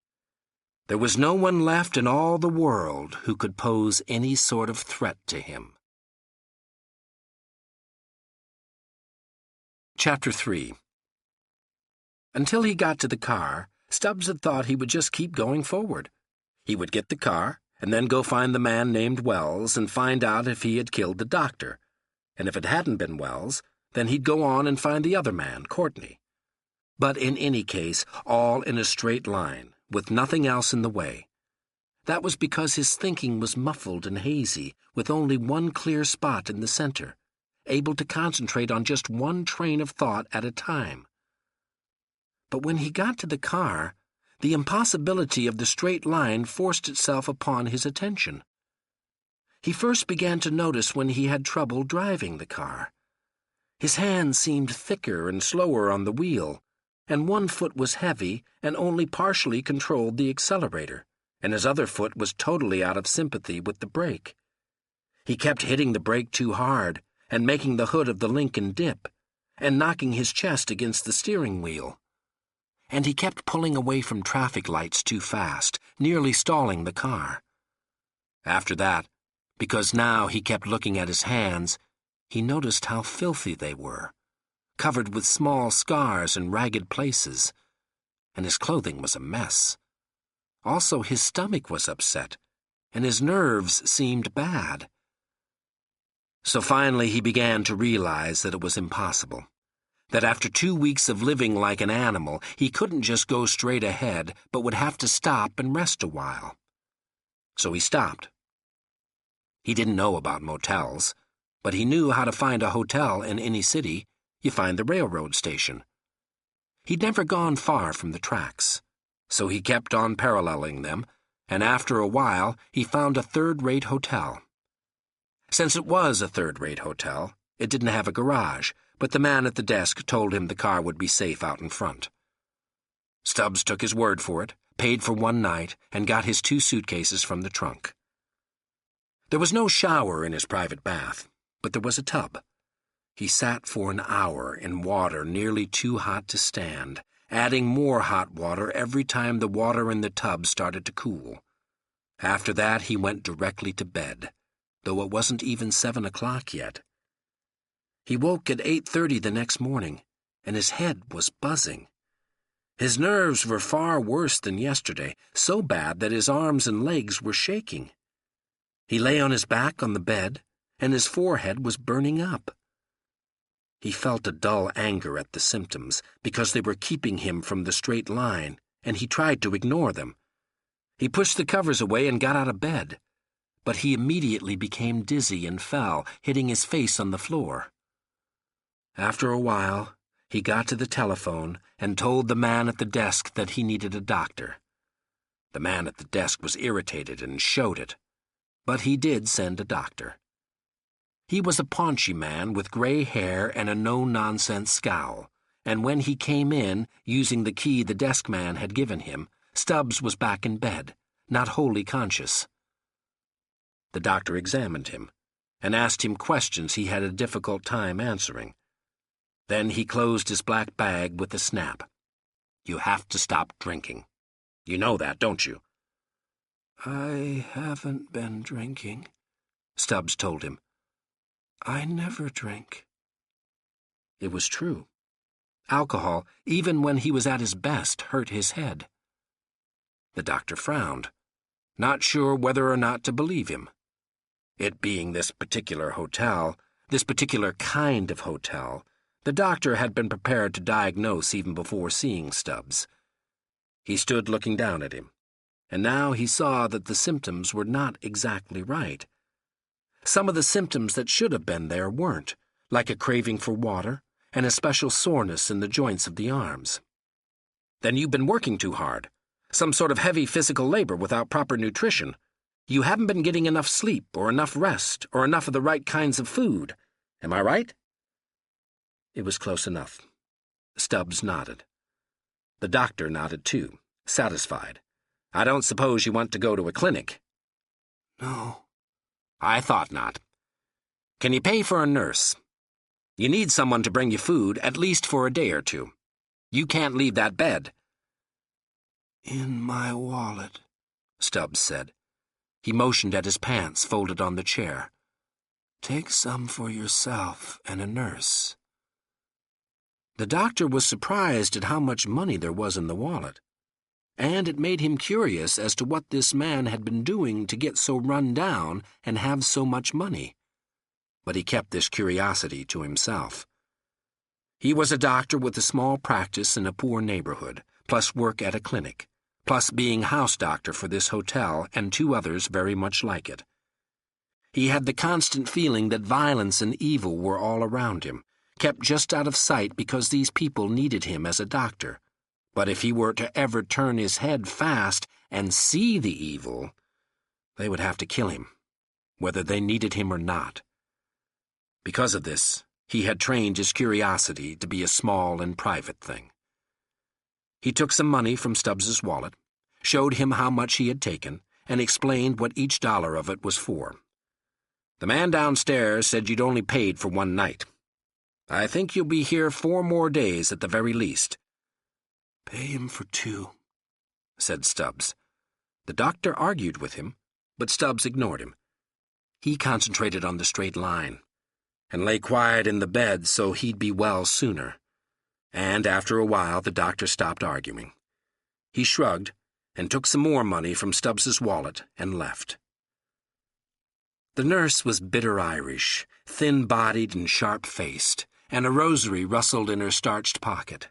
There was no one left in all the world who could pose any sort of threat to him. Chapter 3. Until he got to the car, Stubbs had thought he would just keep going forward. He would get the car, and then go find the man named Wells and find out if he had killed the doctor. And if it hadn't been Wells, then he'd go on and find the other man, Courtney. But in any case, all in a straight line, with nothing else in the way. That was because his thinking was muffled and hazy, with only one clear spot in the center, able to concentrate on just one train of thought at a time. But when he got to the car, the impossibility of the straight line forced itself upon his attention. He first began to notice when he had trouble driving the car. His hands seemed thicker and slower on the wheel, and one foot was heavy and only partially controlled the accelerator, and his other foot was totally out of sympathy with the brake. He kept hitting the brake too hard and making the hood of the Lincoln dip, and knocking his chest against the steering wheel. And he kept pulling away from traffic lights too fast, nearly stalling the car. After that, because now he kept looking at his hands, he noticed how filthy they were, covered with small scars and ragged places, and his clothing was a mess. Also, his stomach was upset, and his nerves seemed bad. So finally he began to realize that it was impossible. That after 2 weeks of living like an animal, he couldn't just go straight ahead, but would have to stop and rest a while. So he stopped. He didn't know about motels, but he knew how to find a hotel in any city. You find the railroad station. He'd never gone far from the tracks, so he kept on paralleling them, and after a while he found a third-rate hotel. Since it was a third-rate hotel, it didn't have a garage, but the man at the desk told him the car would be safe out in front. Stubbs took his word for it, paid for 1 night, and got his 2 suitcases from the trunk. There was no shower in his private bath, but there was a tub. He sat for an hour in water nearly too hot to stand, adding more hot water every time the water in the tub started to cool. After that, he went directly to bed, though it wasn't even 7 o'clock yet. He woke at 8:30 the next morning, and his head was buzzing. His nerves were far worse than yesterday, so bad that his arms and legs were shaking. He lay on his back on the bed, and his forehead was burning up. He felt a dull anger at the symptoms, because they were keeping him from the straight line, and he tried to ignore them. He pushed the covers away and got out of bed, but he immediately became dizzy and fell, hitting his face on the floor. After a while, he got to the telephone and told the man at the desk that he needed a doctor. The man at the desk was irritated and showed it, but he did send a doctor. He was a paunchy man with gray hair and a no-nonsense scowl, and when he came in, using the key the desk man had given him, Stubbs was back in bed, not wholly conscious. The doctor examined him and asked him questions he had a difficult time answering. Then he closed his black bag with a snap. "You have to stop drinking. You know that, don't you?" "I haven't been drinking," Stubbs told him. "I never drink." It was true. Alcohol, even when he was at his best, hurt his head. The doctor frowned, not sure whether or not to believe him. It being this particular hotel, This particular kind of hotel, the doctor had been prepared to diagnose even before seeing Stubbs. He stood looking down at him, and now he saw that the symptoms were not exactly right. Some of the symptoms that should have been there weren't, like a craving for water and a special soreness in the joints of the arms. Then you've been working too hard. Some sort of heavy physical labor without proper nutrition. You haven't been getting enough sleep or enough rest or enough of the right kinds of food. Am I right? It was close enough. Stubbs nodded. The doctor nodded too, satisfied. I don't suppose you want to go to a clinic? No. I thought not. Can you pay for a nurse? You need someone to bring you food, at least for a day or two. You can't leave that bed. In my wallet, Stubbs said. He motioned at his pants folded on the chair. Take some for yourself and a nurse. The doctor was surprised at how much money there was in the wallet, and it made him curious as to what this man had been doing to get so run down and have so much money. But he kept this curiosity to himself. He was a doctor with a small practice in a poor neighborhood, plus work at a clinic, plus being house doctor for this hotel and 2 others very much like it. He had the constant feeling that violence and evil were all around him, kept just out of sight because these people needed him as a doctor. But if he were to ever turn his head fast and see the evil, they would have to kill him, whether they needed him or not. Because of this, he had trained his curiosity to be a small and private thing. He took some money from Stubbs's wallet, showed him how much he had taken, and explained what each dollar of it was for. The man downstairs said you'd only paid for 1 night. I think you'll be here 4 more days at the very least. Pay him for 2, said Stubbs. The doctor argued with him, but Stubbs ignored him. He concentrated on the straight line, and lay quiet in the bed so he'd be well sooner. And after a while, the doctor stopped arguing. He shrugged and took some more money from Stubbs's wallet and left. The nurse was bitter Irish, thin-bodied and sharp-faced, and a rosary rustled in her starched pocket.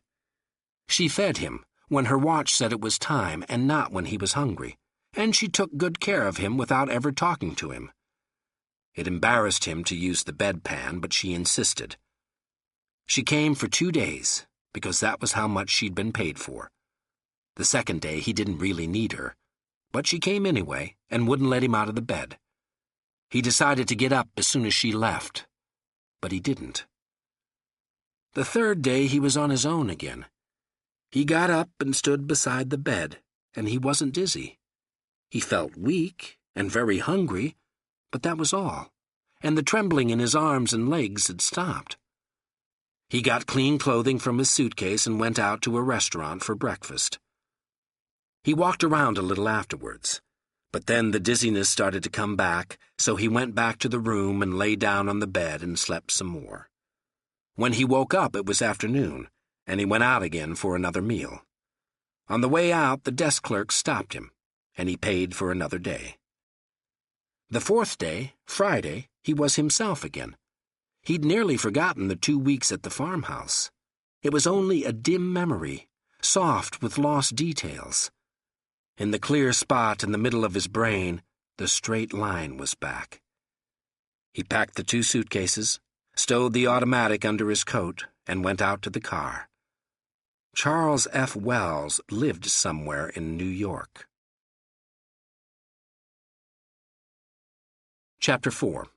She fed him when her watch said it was time and not when he was hungry, and she took good care of him without ever talking to him. It embarrassed him to use the bedpan, but she insisted. She came for 2 days, because that was how much she'd been paid for. The second day he didn't really need her, but she came anyway and wouldn't let him out of the bed. He decided to get up as soon as she left, but he didn't. The 3rd day he was on his own again. He got up and stood beside the bed, and he wasn't dizzy. He felt weak and very hungry, but that was all, and the trembling in his arms and legs had stopped. He got clean clothing from his suitcase and went out to a restaurant for breakfast. He walked around a little afterwards, but then the dizziness started to come back, so he went back to the room and lay down on the bed and slept some more. When he woke up, it was afternoon, and he went out again for another meal. On the way out, the desk clerk stopped him, and he paid for another day. The 4th day, Friday, he was himself again. He'd nearly forgotten the 2 weeks at the farmhouse. It was only a dim memory, soft with lost details. In the clear spot in the middle of his brain, the straight line was back. He packed the 2 suitcases, stowed the automatic under his coat, and went out to the car. Charles F. Wells lived somewhere in New York. Chapter 4.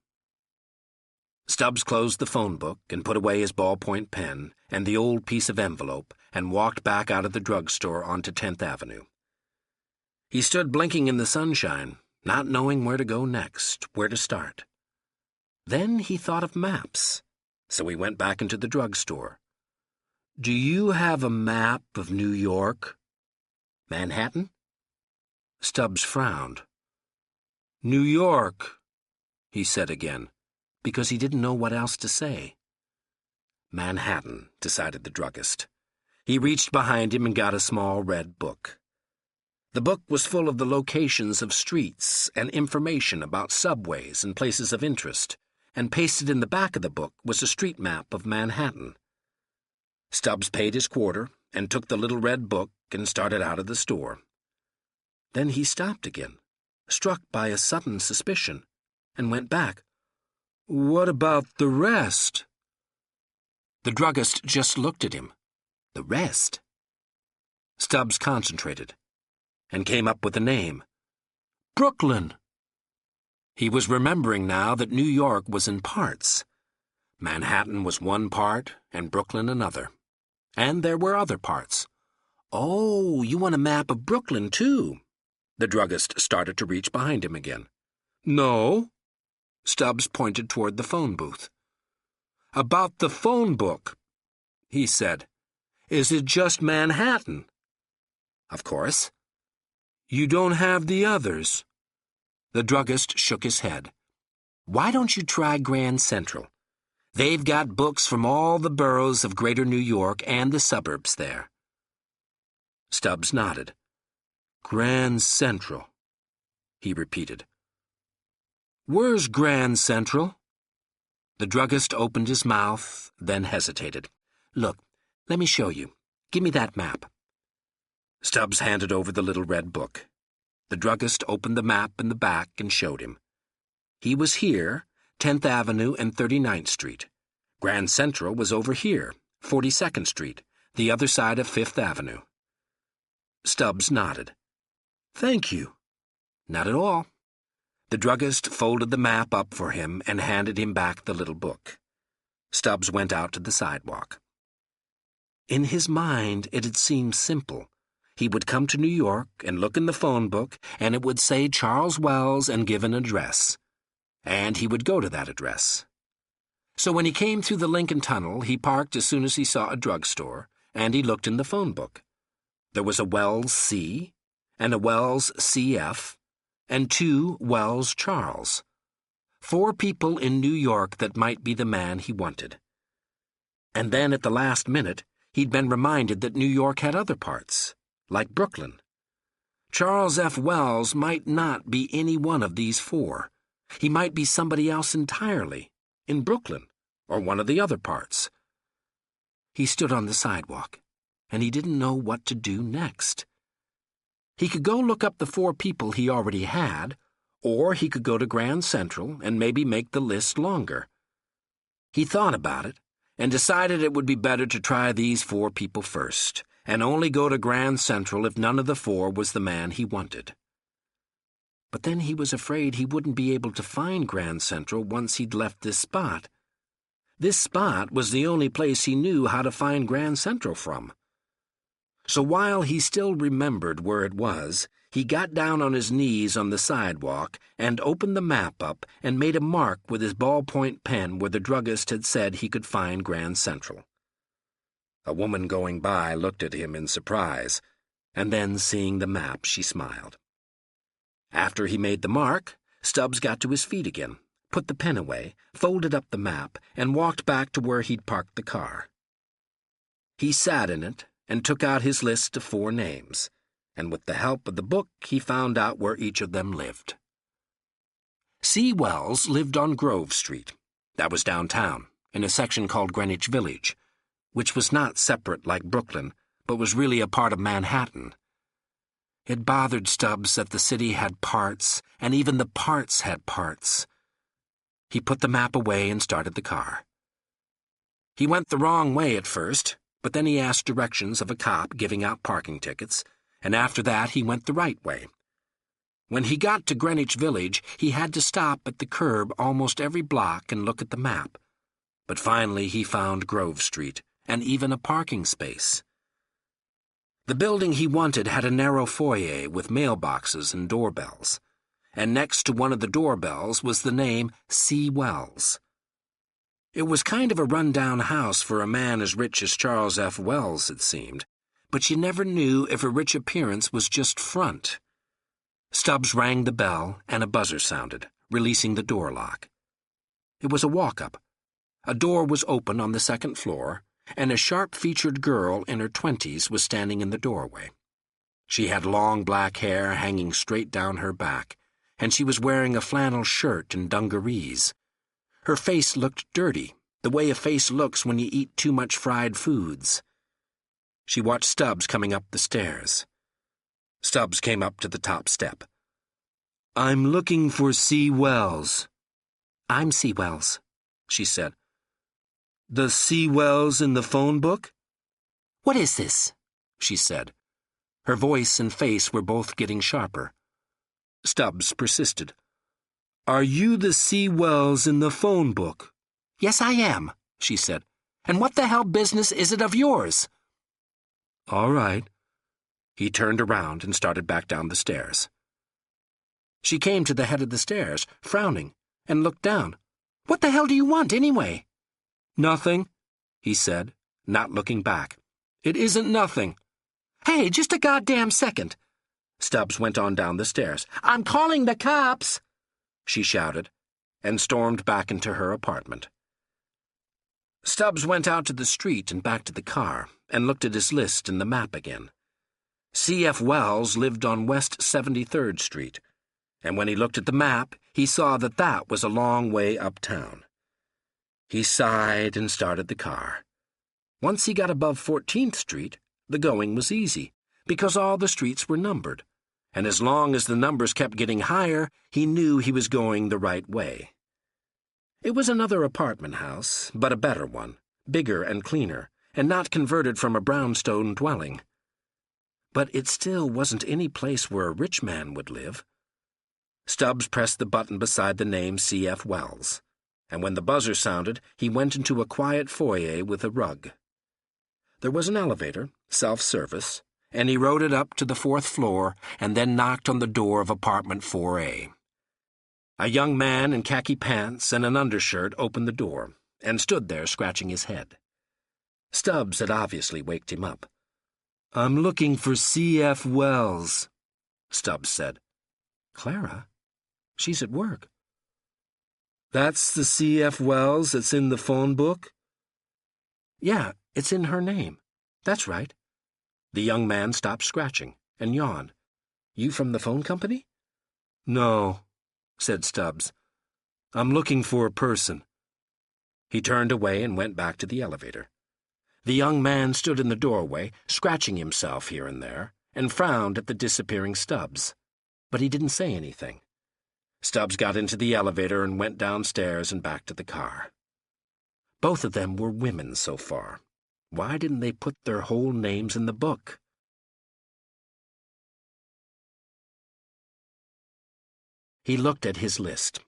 Stubbs closed the phone book and put away his ballpoint pen and the old piece of envelope and walked back out of the drugstore onto 10th Avenue. He stood blinking in the sunshine, not knowing where to go next, where to start. Then he thought of maps, so he went back into the drugstore. Do you have a map of New York? Manhattan? Stubbs frowned. New York, he said again, because he didn't know what else to say. Manhattan, decided the druggist. He reached behind him and got a small red book. The book was full of the locations of streets and information about subways and places of interest, and pasted in the back of the book was a street map of Manhattan. Stubbs paid his quarter and took the little red book and started out of the store. Then he stopped again, struck by a sudden suspicion, and went back. "What about the rest?" The druggist just looked at him. The rest? Stubbs concentrated and came up with a name. Brooklyn. He was remembering now that New York was in parts. Manhattan was one part and Brooklyn another. And there were other parts. "Oh, you want a map of Brooklyn, too?" The druggist started to reach behind him again. "No." Stubbs pointed toward the phone booth. "About the phone book," he said. "Is it just Manhattan?" "Of course." "You don't have the others?" The druggist shook his head. "Why don't you try Grand Central? They've got books from all the boroughs of Greater New York and the suburbs there." Stubbs nodded. "Grand Central," he repeated. "Where's Grand Central?" The druggist opened his mouth, then hesitated. "Look, let me show you. Give me that map." Stubbs handed over the little red book. The druggist opened the map in the back and showed him. He was here, 10th Avenue and 39th Street. Grand Central was over here, 42nd Street, the other side of 5th Avenue. Stubbs nodded. "Thank you." "Not at all." The druggist folded the map up for him and handed him back the little book. Stubbs went out to the sidewalk. In his mind, it had seemed simple. He would come to New York and look in the phone book, and it would say Charles Wells and give an address. And he would go to that address. So when he came through the Lincoln Tunnel, he parked as soon as he saw a drugstore, and he looked in the phone book. There was a Wells C, and a Wells CF, and 2 Wells Charles. 4 people in New York that might be the man he wanted. And then at the last minute, he'd been reminded that New York had other parts, like Brooklyn. Charles F. Wells might not be any one of these 4. He might be somebody else entirely, in Brooklyn, or one of the other parts. He stood on the sidewalk, and he didn't know what to do next. He could go look up the 4 people he already had, or he could go to Grand Central and maybe make the list longer. He thought about it, and decided it would be better to try these 4 people first, and only go to Grand Central if none of the 4 was the man he wanted. But then he was afraid he wouldn't be able to find Grand Central once he'd left this spot. This spot was the only place he knew how to find Grand Central from. So while he still remembered where it was, he got down on his knees on the sidewalk and opened the map up and made a mark with his ballpoint pen where the druggist had said he could find Grand Central. A woman going by looked at him in surprise, and then, seeing the map, she smiled. After he made the mark, Stubbs got to his feet again, put the pen away, folded up the map, and walked back to where he'd parked the car. He sat in it and took out his list of 4 names, and with the help of the book he found out where each of them lived. C. Wells lived on Grove Street. That was downtown, in a section called Greenwich Village, which was not separate like Brooklyn, but was really a part of Manhattan. It bothered Stubbs that the city had parts, and even the parts had parts. He put the map away and started the car. He went the wrong way at first, but then he asked directions of a cop giving out parking tickets, and after that he went the right way. When he got to Greenwich Village, he had to stop at the curb almost every block and look at the map. But finally he found Grove Street, and even a parking space. The building he wanted had a narrow foyer with mailboxes and doorbells, and next to one of the doorbells was the name C. Wells. It was kind of a run-down house for a man as rich as Charles F. Wells, it seemed, but you never knew if a rich appearance was just front. Stubbs rang the bell, and a buzzer sounded, releasing the door lock. It was a walk-up. A door was open on the 2nd floor, and a sharp-featured girl in her 20s was standing in the doorway. She had long black hair hanging straight down her back, and she was wearing a flannel shirt and dungarees. Her face looked dirty, the way a face looks when you eat too much fried foods. She watched Stubbs coming up the stairs. Stubbs came up to the top step. "I'm looking for C. Wells." "I'm C. Wells," she said. "The C. Wells in the phone book?" "What is this?" she said. Her voice and face were both getting sharper. Stubbs persisted. "Are you the C. Wells in the phone book?" "Yes, I am," she said. "And what the hell business is it of yours?" "All right." He turned around and started back down the stairs. She came to the head of the stairs, frowning, and looked down. "What the hell do you want, anyway?" "Nothing," he said, not looking back. "It isn't nothing." "Hey, just a goddamn second." Stubbs went on down the stairs. "I'm calling the cops," she shouted, and stormed back into her apartment. Stubbs went out to the street and back to the car, and looked at his list and the map again. C.F. Wells lived on West 73rd Street, and when he looked at the map, he saw that that was a long way uptown. He sighed and started the car. Once he got above 14th Street, the going was easy, because all the streets were numbered, and as long as the numbers kept getting higher, he knew he was going the right way. It was another apartment house, but a better one, bigger and cleaner, and not converted from a brownstone dwelling. But it still wasn't any place where a rich man would live. Stubbs pressed the button beside the name C.F. Wells, and when the buzzer sounded, he went into a quiet foyer with a rug. There was an elevator, self-service, and he rode it up to the 4th floor and then knocked on the door of apartment 4A. A young man in khaki pants and an undershirt opened the door and stood there scratching his head. Stubbs had obviously waked him up. "I'm looking for C.F. Wells," Stubbs said. "Clara? She's at work." "That's the C.F. Wells that's in the phone book?" "Yeah, it's in her name. That's right." The young man stopped scratching and yawned. "You from the phone company?" "No," said Stubbs. "I'm looking for a person." He turned away and went back to the elevator. The young man stood in the doorway, scratching himself here and there, and frowned at the disappearing Stubbs. But he didn't say anything. Stubbs got into the elevator and went downstairs and back to the car. Both of them were women so far. Why didn't they put their whole names in the book? He looked at his list.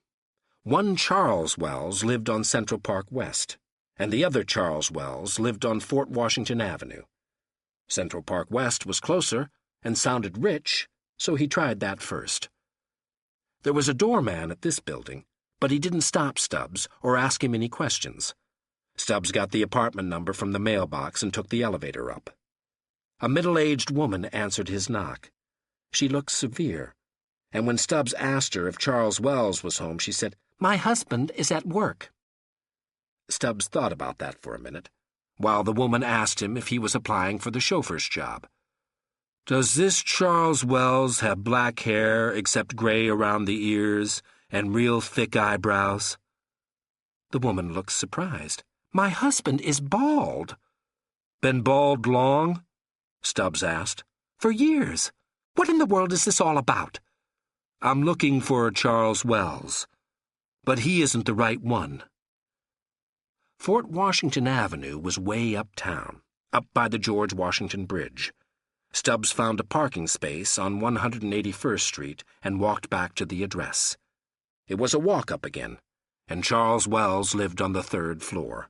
One Charles Wells lived on Central Park West, and the other Charles Wells lived on Fort Washington Avenue. Central Park West was closer and sounded rich, so he tried that first. There was a doorman at this building, but he didn't stop Stubbs or ask him any questions. Stubbs got the apartment number from the mailbox and took the elevator up. A middle-aged woman answered his knock. She looked severe, and when Stubbs asked her if Charles Wells was home, she said, "My husband is at work." Stubbs thought about that for a minute, while the woman asked him if he was applying for the chauffeur's job. "Does this Charles Wells have black hair except gray around the ears and real thick eyebrows?" The woman looked surprised. "My husband is bald." "Been bald long?" Stubbs asked. "For years. What in the world is this all about?" "I'm looking for a Charles Wells, but he isn't the right one." Fort Washington Avenue was way uptown, up by the George Washington Bridge. Stubbs found a parking space on 181st Street and walked back to the address. It was a walk-up again, and Charles Wells lived on the 3rd floor.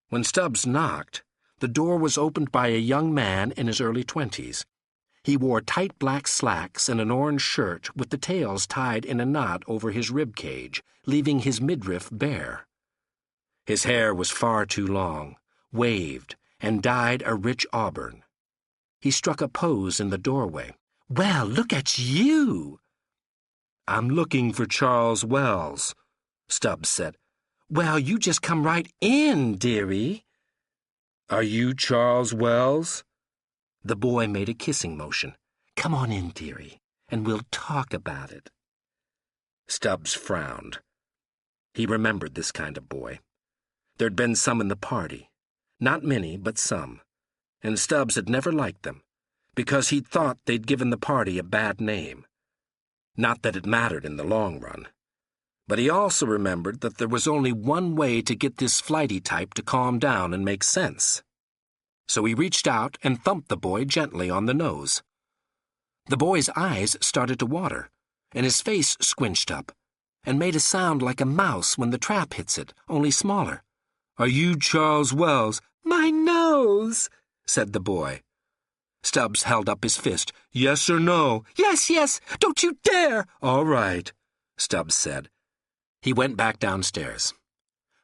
When Stubbs knocked, the door was opened by a young man in his early 20s. He wore tight black slacks and an orange shirt with the tails tied in a knot over his rib cage, leaving his midriff bare. His hair was far too long, waved, and dyed a rich auburn. He struck a pose in the doorway. "Well, look at you!" "I'm looking for Charles Wells," Stubbs said. "Well, you just come right in, dearie." "Are you Charles Wells?" The boy made a kissing motion. "Come on in, dearie, and we'll talk about it." Stubbs frowned. He remembered this kind of boy. There'd been some in the party. Not many, but some. And Stubbs had never liked them, because he'd thought they'd given the party a bad name. Not that it mattered in the long run. But he also remembered that there was only one way to get this flighty type to calm down and make sense. So he reached out and thumped the boy gently on the nose. The boy's eyes started to water, and his face squinched up, and made a sound like a mouse when the trap hits it, only smaller. "Are you Charles Wells?" "My nose," said the boy. Stubbs held up his fist. "Yes or no?" "Yes, yes, don't you dare!" "All right," Stubbs said. He went back downstairs.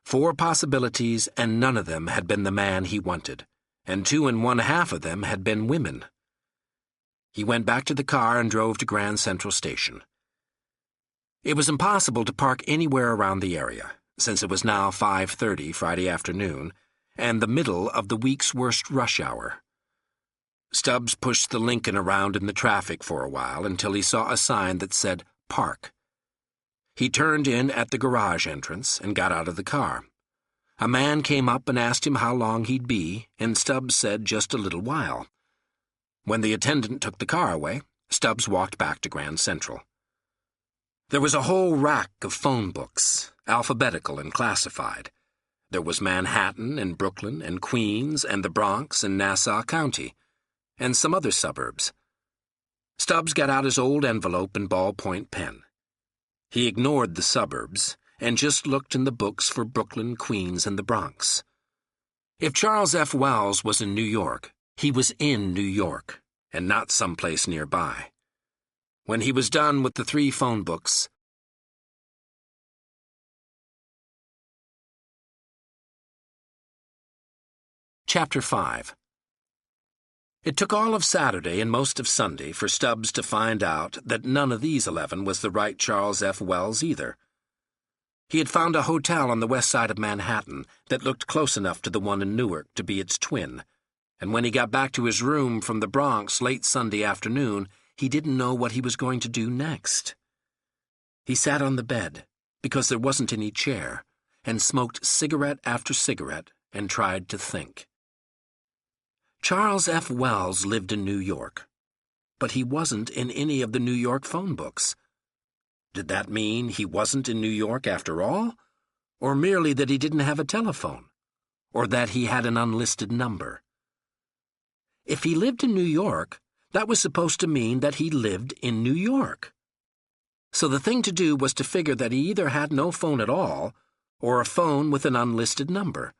4 possibilities, and none of them had been the man he wanted, and 2 1/2 of them had been women. He went back to the car and drove to Grand Central Station. It was impossible to park anywhere around the area, since it was now 5:30 Friday afternoon, and the middle of the week's worst rush hour. Stubbs pushed the Lincoln around in the traffic for a while until he saw a sign that said, "Park." He turned in at the garage entrance and got out of the car. A man came up and asked him how long he'd be, and Stubbs said just a little while. When the attendant took the car away, Stubbs walked back to Grand Central. There was a whole rack of phone books, alphabetical and classified. There was Manhattan and Brooklyn and Queens and the Bronx and Nassau County, and some other suburbs. Stubbs got out his old envelope and ballpoint pen. He ignored the suburbs and just looked in the books for Brooklyn, Queens, and the Bronx. If Charles F. Wells was in New York, he was in New York, and not someplace nearby. When he was done with the 3 phone books, Chapter 5. It took all of Saturday and most of Sunday for Stubbs to find out that none of these 11 was the right Charles F. Wells either. He had found a hotel on the west side of Manhattan that looked close enough to the one in Newark to be its twin, and when he got back to his room from the Bronx late Sunday afternoon, he didn't know what he was going to do next. He sat on the bed, because there wasn't any chair, and smoked cigarette after cigarette and tried to think. Charles F. Wells lived in New York, but he wasn't in any of the New York phone books. Did that mean he wasn't in New York after all? Or merely that he didn't have a telephone? Or that he had an unlisted number? If he lived in New York, that was supposed to mean that he lived in New York. So the thing to do was to figure that he either had no phone at all, or a phone with an unlisted number.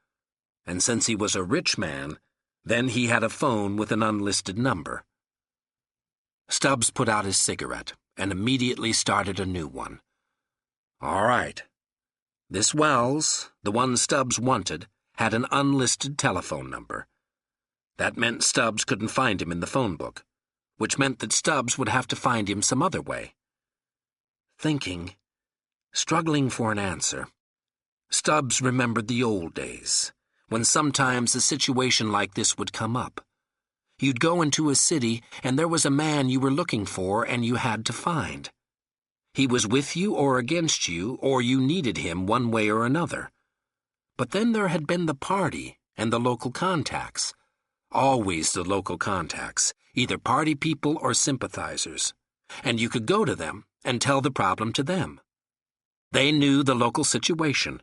And since he was a rich man, then he had a phone with an unlisted number. Stubbs put out his cigarette and immediately started a new one. All right. This Wells, the one Stubbs wanted, had an unlisted telephone number. That meant Stubbs couldn't find him in the phone book, which meant that Stubbs would have to find him some other way. Thinking, struggling for an answer, Stubbs remembered the old days, when sometimes a situation like this would come up. You'd go into a city, and there was a man you were looking for and you had to find. He was with you or against you, or you needed him one way or another. But then there had been the party and the local contacts. Always the local contacts, either party people or sympathizers. And you could go to them and tell the problem to them. They knew the local situation.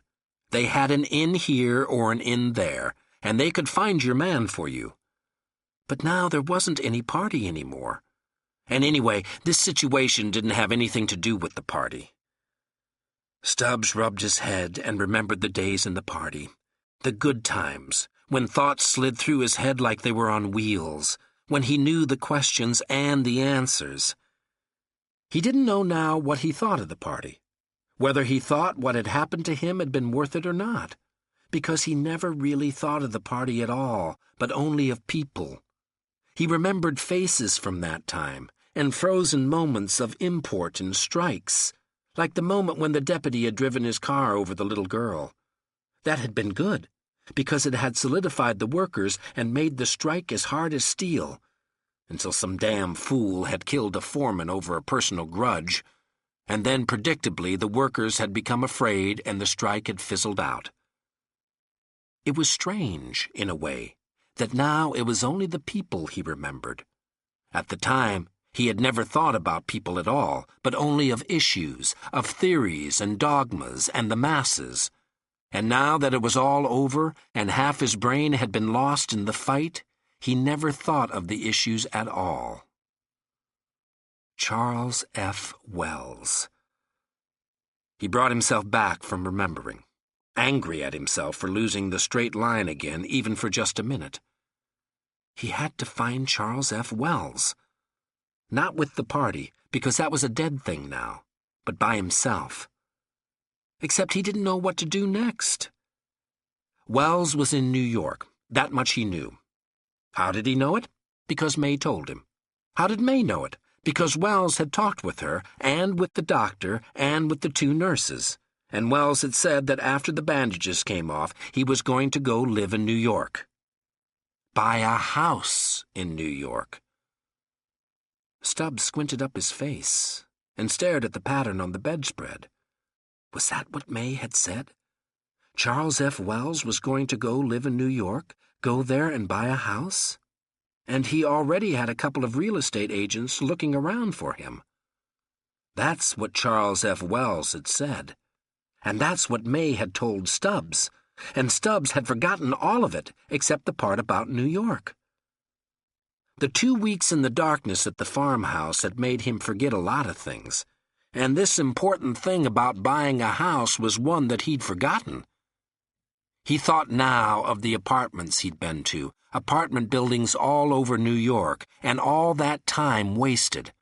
They had an in here or an in there, and they could find your man for you. But now there wasn't any party anymore. And anyway, this situation didn't have anything to do with the party. Stubbs rubbed his head and remembered the days in the party, the good times, when thoughts slid through his head like they were on wheels, when he knew the questions and the answers. He didn't know now what he thought of the party, whether he thought what had happened to him had been worth it or not, because he never really thought of the party at all, but only of people. He remembered faces from that time, and frozen moments of import and strikes, like the moment when the deputy had driven his car over the little girl. That had been good, because it had solidified the workers and made the strike as hard as steel, until some damn fool had killed a foreman over a personal grudge, And then, predictably, the workers had become afraid and the strike had fizzled out. It was strange, in a way, that now it was only the people he remembered. At the time, he had never thought about people at all, but only of issues, of theories and dogmas and the masses. And now that it was all over and half his brain had been lost in the fight, he never thought of the issues at all. Charles F. Wells. He brought himself back from remembering, angry at himself for losing the straight line again, even for just a minute. He had to find Charles F. Wells. Not with the party, because that was a dead thing now, but by himself. Except he didn't know what to do next. Wells was in New York, that much he knew. How did he know it? Because May told him. How did May know it? Because Wells had talked with her, and with the doctor, and with the 2 nurses. And Wells had said that after the bandages came off, he was going to go live in New York. Buy a house in New York. Stubbs squinted up his face and stared at the pattern on the bedspread. Was that what May had said? Charles F. Wells was going to go live in New York, go there and buy a house? And he already had a couple of real estate agents looking around for him. That's what Charles F. Wells had said. And that's what May had told Stubbs. And Stubbs had forgotten all of it, except the part about New York. The 2 weeks in the darkness at the farmhouse had made him forget a lot of things. And this important thing about buying a house was one that he'd forgotten. He thought now of the apartments he'd been to, apartment buildings all over New York, and all that time wasted.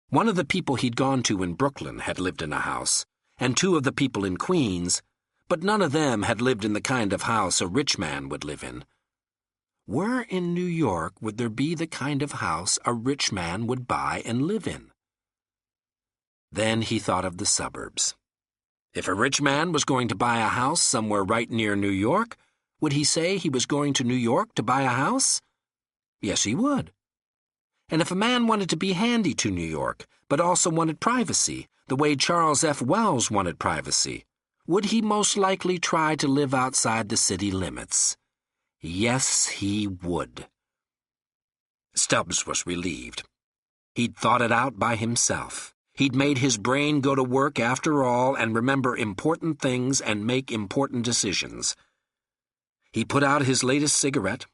One of the people he'd gone to in Brooklyn had lived in a house, and 2 of the people in Queens, but none of them had lived in the kind of house a rich man would live in. Where in New York would there be the kind of house a rich man would buy and live in? Then he thought of the suburbs. If a rich man was going to buy a house somewhere right near New York, would he say he was going to New York to buy a house? Yes, he would. And if a man wanted to be handy to New York, but also wanted privacy, the way Charles F. Wells wanted privacy, would he most likely try to live outside the city limits? Yes, he would. Stubbs was relieved. He'd thought it out by himself. He'd made his brain go to work after all and remember important things and make important decisions. He put out his latest cigarette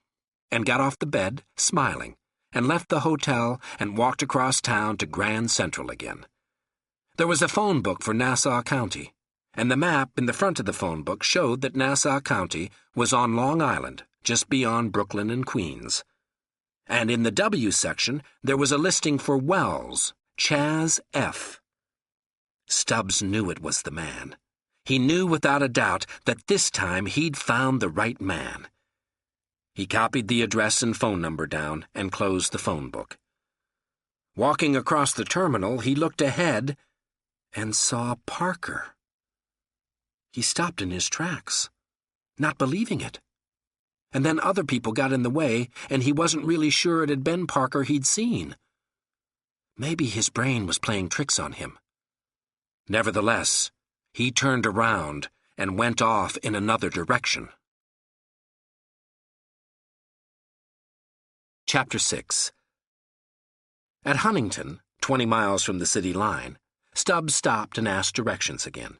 and got off the bed, smiling, and left the hotel and walked across town to Grand Central again. There was a phone book for Nassau County, and the map in the front of the phone book showed that Nassau County was on Long Island, just beyond Brooklyn and Queens. And in the W section, there was a listing for Wells, Chaz F. Stubbs knew it was the man. He knew without a doubt that this time he'd found the right man. He copied the address and phone number down and closed the phone book. Walking across the terminal, he looked ahead and saw Parker. He stopped in his tracks, not believing it. And then other people got in the way, and he wasn't really sure it had been Parker he'd seen. Maybe his brain was playing tricks on him. Nevertheless, he turned around and went off in another direction. Chapter 6. At Huntington, 20 miles from the city line, Stubbs stopped and asked directions again.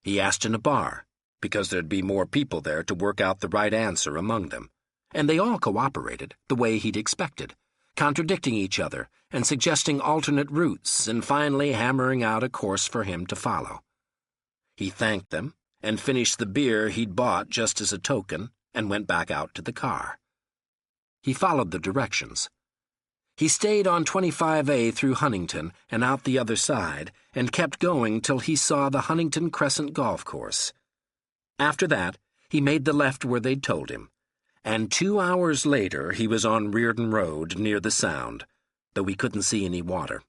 He asked in a bar, because there'd be more people there to work out the right answer among them, and they all cooperated the way he'd expected, contradicting each other and suggesting alternate routes and finally hammering out a course for him to follow. He thanked them and finished the beer he'd bought just as a token and went back out to the car. He followed the directions. He stayed on 25A through Huntington and out the other side and kept going till he saw the Huntington Crescent Golf Course. After that, he made the left where they'd told him, and 2 hours later he was on Reardon Road near the Sound, though he couldn't see any water.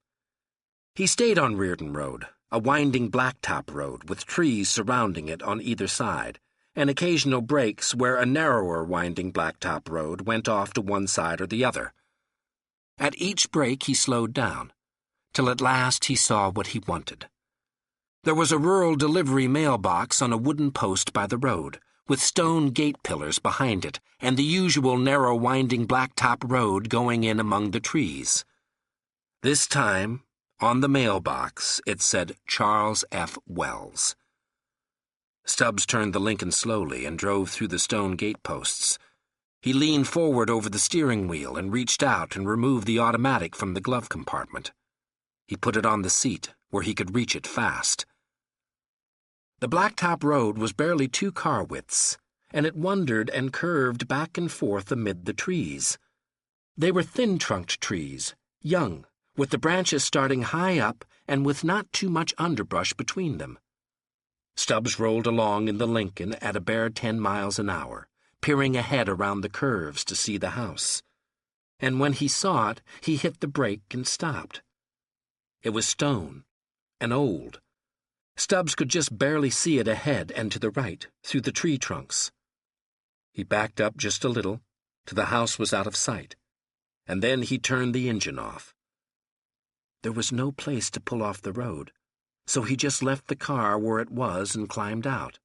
He stayed on Reardon Road, a winding blacktop road with trees surrounding it on either side, and occasional breaks where a narrower winding blacktop road went off to one side or the other. At each break he slowed down, till at last he saw what he wanted. There was a rural delivery mailbox on a wooden post by the road, with stone gate pillars behind it, and the usual narrow winding blacktop road going in among the trees. This time, on the mailbox, it said Charles F. Wells. Stubbs turned the Lincoln slowly and drove through the stone gateposts. He leaned forward over the steering wheel and reached out and removed the automatic from the glove compartment. He put it on the seat, where he could reach it fast. The blacktop road was barely 2 car widths, and it wandered and curved back and forth amid the trees. They were thin-trunked trees, young, with the branches starting high up and with not too much underbrush between them. Stubbs rolled along in the Lincoln at a bare 10 miles an hour, peering ahead around the curves to see the house. And when he saw it, he hit the brake and stopped. It was stone, and old. Stubbs could just barely see it ahead and to the right, through the tree trunks. He backed up just a little, till the house was out of sight, and then he turned the engine off. There was no place to pull off the road, so he just left the car where it was and climbed out.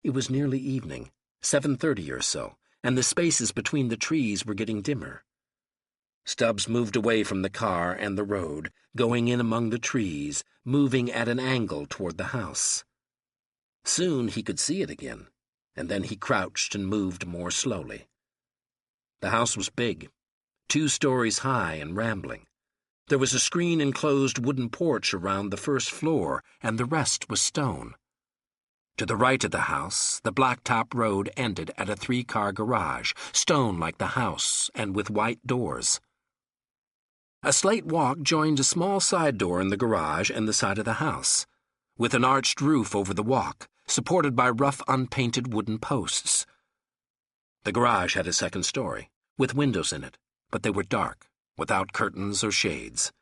It was nearly evening, 7:30 or so, and the spaces between the trees were getting dimmer. Stubbs moved away from the car and the road, going in among the trees, moving at an angle toward the house. Soon he could see it again, and then he crouched and moved more slowly. The house was big, 2 stories high and rambling. There was a screen-enclosed wooden porch around the first floor, and the rest was stone. To the right of the house, the blacktop road ended at a 3-car garage, stone like the house, and with white doors. A slate walk joined a small side door in the garage and the side of the house, with an arched roof over the walk, supported by rough unpainted wooden posts. The garage had a 2nd story, with windows in it, but they were dark, without curtains or shades.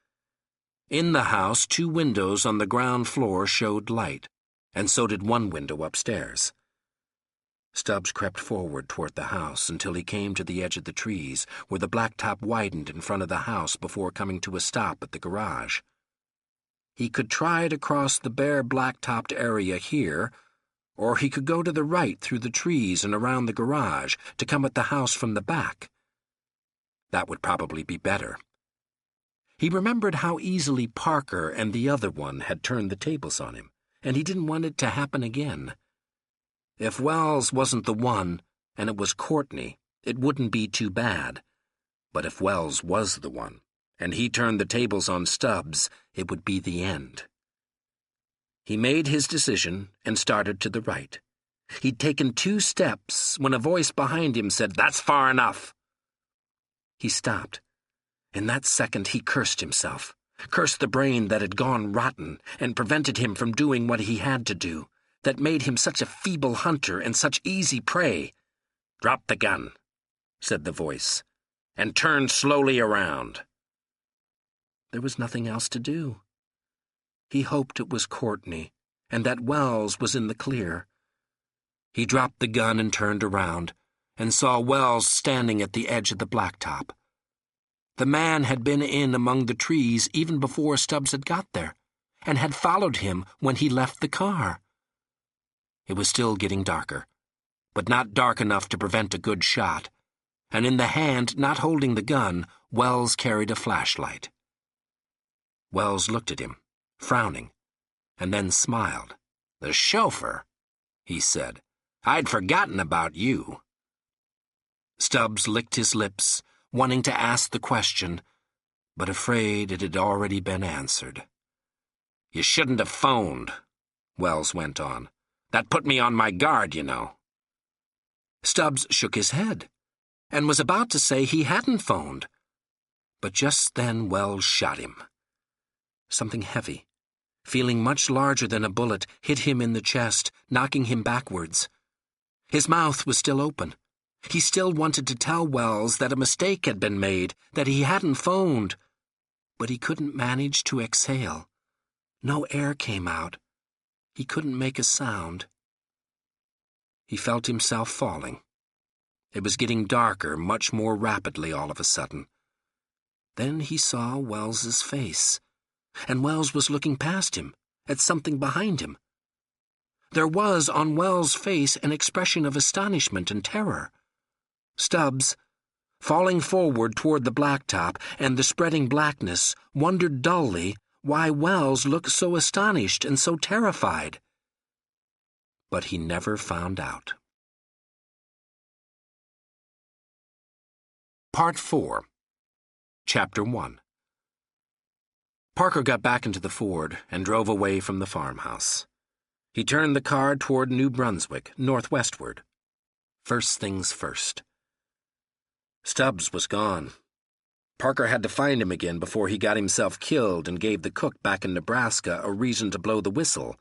In the house, 2 windows on the ground floor showed light, and so did one window upstairs. Stubbs crept forward toward the house until he came to the edge of the trees, where the blacktop widened in front of the house before coming to a stop at the garage. He could try to cross the bare blacktopped area here, or he could go to the right through the trees and around the garage to come at the house from the back. That would probably be better. He remembered how easily Parker and the other one had turned the tables on him, and he didn't want it to happen again. If Wells wasn't the one, and it was Courtney, it wouldn't be too bad. But if Wells was the one, and he turned the tables on Stubbs, it would be the end. He made his decision and started to the right. He'd taken 2 steps when a voice behind him said, "That's far enough." He stopped. In that second he cursed himself, cursed the brain that had gone rotten and prevented him from doing what he had to do, that made him such a feeble hunter and such easy prey. "Drop the gun," said the voice, "and turn slowly around." There was nothing else to do. He hoped it was Courtney, and that Wells was in the clear. He dropped the gun and turned around, and saw Wells standing at the edge of the blacktop. The man had been in among the trees even before Stubbs had got there, and had followed him when he left the car. It was still getting darker, but not dark enough to prevent a good shot, and in the hand not holding the gun, Wells carried a flashlight. Wells looked at him, frowning, and then smiled. "The chauffeur," he said. "I'd forgotten about you." Stubbs licked his lips, wanting to ask the question, but afraid it had already been answered. "You shouldn't have phoned," Wells went on. "That put me on my guard, you know." Stubbs shook his head, and was about to say he hadn't phoned. But just then Wells shot him. Something heavy, feeling much larger than a bullet, hit him in the chest, knocking him backwards. His mouth was still open. He still wanted to tell Wells that a mistake had been made, that he hadn't phoned. But he couldn't manage to exhale. No air came out. He couldn't make a sound. He felt himself falling. It was getting darker much more rapidly all of a sudden. Then he saw Wells's face, and Wells was looking past him, at something behind him. There was on Wells' face an expression of astonishment and terror. Stubbs, falling forward toward the blacktop and the spreading blackness, wondered dully why Wells looked so astonished and so terrified. But he never found out. Part 4, Chapter 1. Parker got back into the Ford and drove away from the farmhouse. He turned the car toward New Brunswick, northwestward. First things first. Stubbs was gone. Parker had to find him again before he got himself killed and gave the cook back in Nebraska a reason to blow the whistle.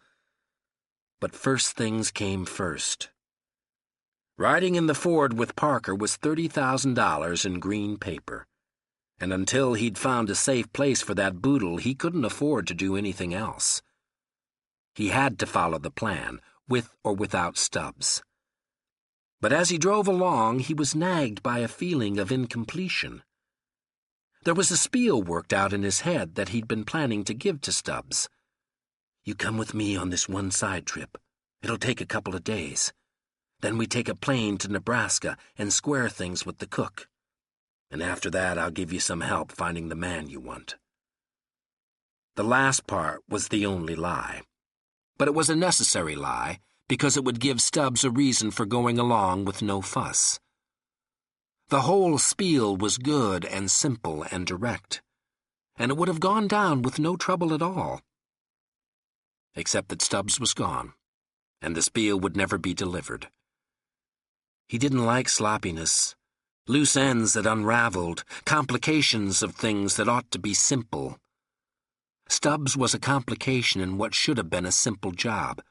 But first things came first. Riding in the Ford with Parker was $30,000 in green paper, and until he'd found a safe place for that boodle, he couldn't afford to do anything else. He had to follow the plan, with or without Stubbs. But as he drove along, he was nagged by a feeling of incompletion. There was a spiel worked out in his head that he'd been planning to give to Stubbs. "You come with me on this one side trip. It'll take a couple of days. Then we take a plane to Nebraska and square things with the cook. And after that, I'll give you some help finding the man you want." The last part was the only lie. But it was a necessary lie, because it would give Stubbs a reason for going along with no fuss. The whole spiel was good and simple and direct, and it would have gone down with no trouble at all. Except that Stubbs was gone, and the spiel would never be delivered. He didn't like sloppiness, loose ends that unraveled, complications of things that ought to be simple. Stubbs was a complication in what should have been a simple job,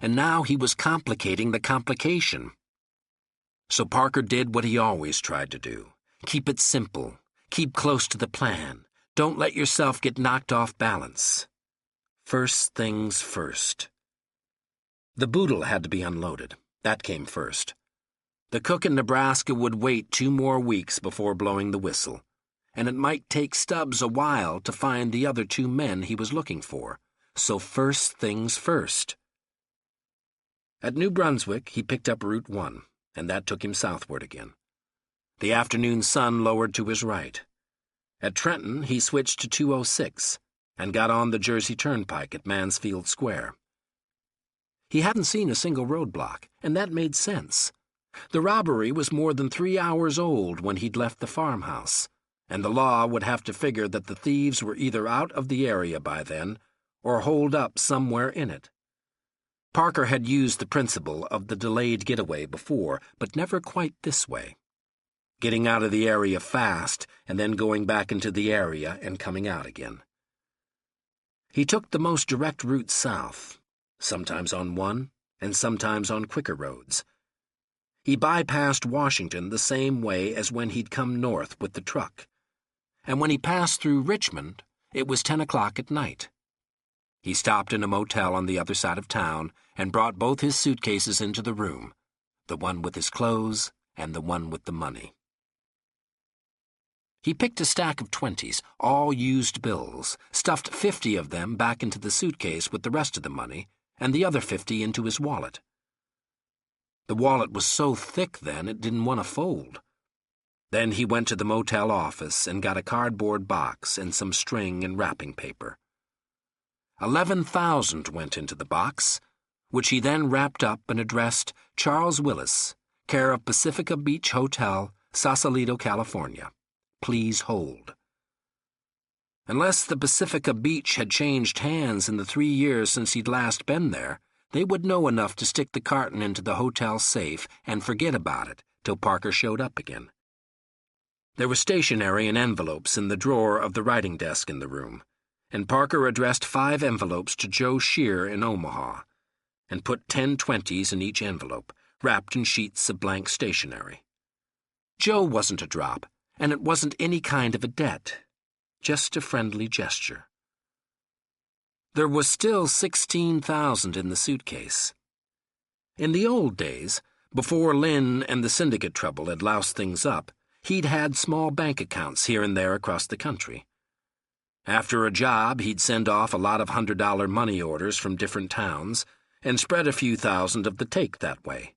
and now he was complicating the complication. So Parker did what he always tried to do. Keep it simple. Keep close to the plan. Don't let yourself get knocked off balance. First things first. The boodle had to be unloaded. That came first. The cook in Nebraska would wait 2 more weeks before blowing the whistle, and it might take Stubbs a while to find the other 2 men he was looking for. So first things first. At New Brunswick, he picked up Route 1, and that took him southward again. The afternoon sun lowered to his right. At Trenton, he switched to 206 and got on the Jersey Turnpike at Mansfield Square. He hadn't seen a single roadblock, and that made sense. The robbery was more than 3 hours old when he'd left the farmhouse, and the law would have to figure that the thieves were either out of the area by then or holed up somewhere in it. Parker had used the principle of the delayed getaway before, but never quite this way. Getting out of the area fast and then going back into the area and coming out again. He took the most direct route south, sometimes on one and sometimes on quicker roads. He bypassed Washington the same way as when he'd come north with the truck. And when he passed through Richmond, it was 10 o'clock at night. He stopped in a motel on the other side of town and brought both his suitcases into the room, the one with his clothes and the one with the money. He picked a stack of 20s, all used bills, stuffed 50 of them back into the suitcase with the rest of the money, and the other 50 into his wallet. The wallet was so thick then it didn't want to fold. Then he went to the motel office and got a cardboard box and some string and wrapping paper. 11,000 went into the box, which he then wrapped up and addressed Charles Willis, care of Pacifica Beach Hotel, Sausalito, California. Please hold. Unless the Pacifica Beach had changed hands in the 3 years since he'd last been there, they would know enough to stick the carton into the hotel safe and forget about it till Parker showed up again. There was stationery and envelopes in the drawer of the writing desk in the room, and Parker addressed 5 envelopes to Joe Shear in Omaha, and put 10 20s in each envelope, wrapped in sheets of blank stationery. Joe wasn't a drop, and it wasn't any kind of a debt, just a friendly gesture. There was still 16,000 in the suitcase. In the old days, before Lynn and the syndicate trouble had loused things up, he'd had small bank accounts here and there across the country. After a job, he'd send off a lot of $100 money orders from different towns and spread a few thousand of the take that way.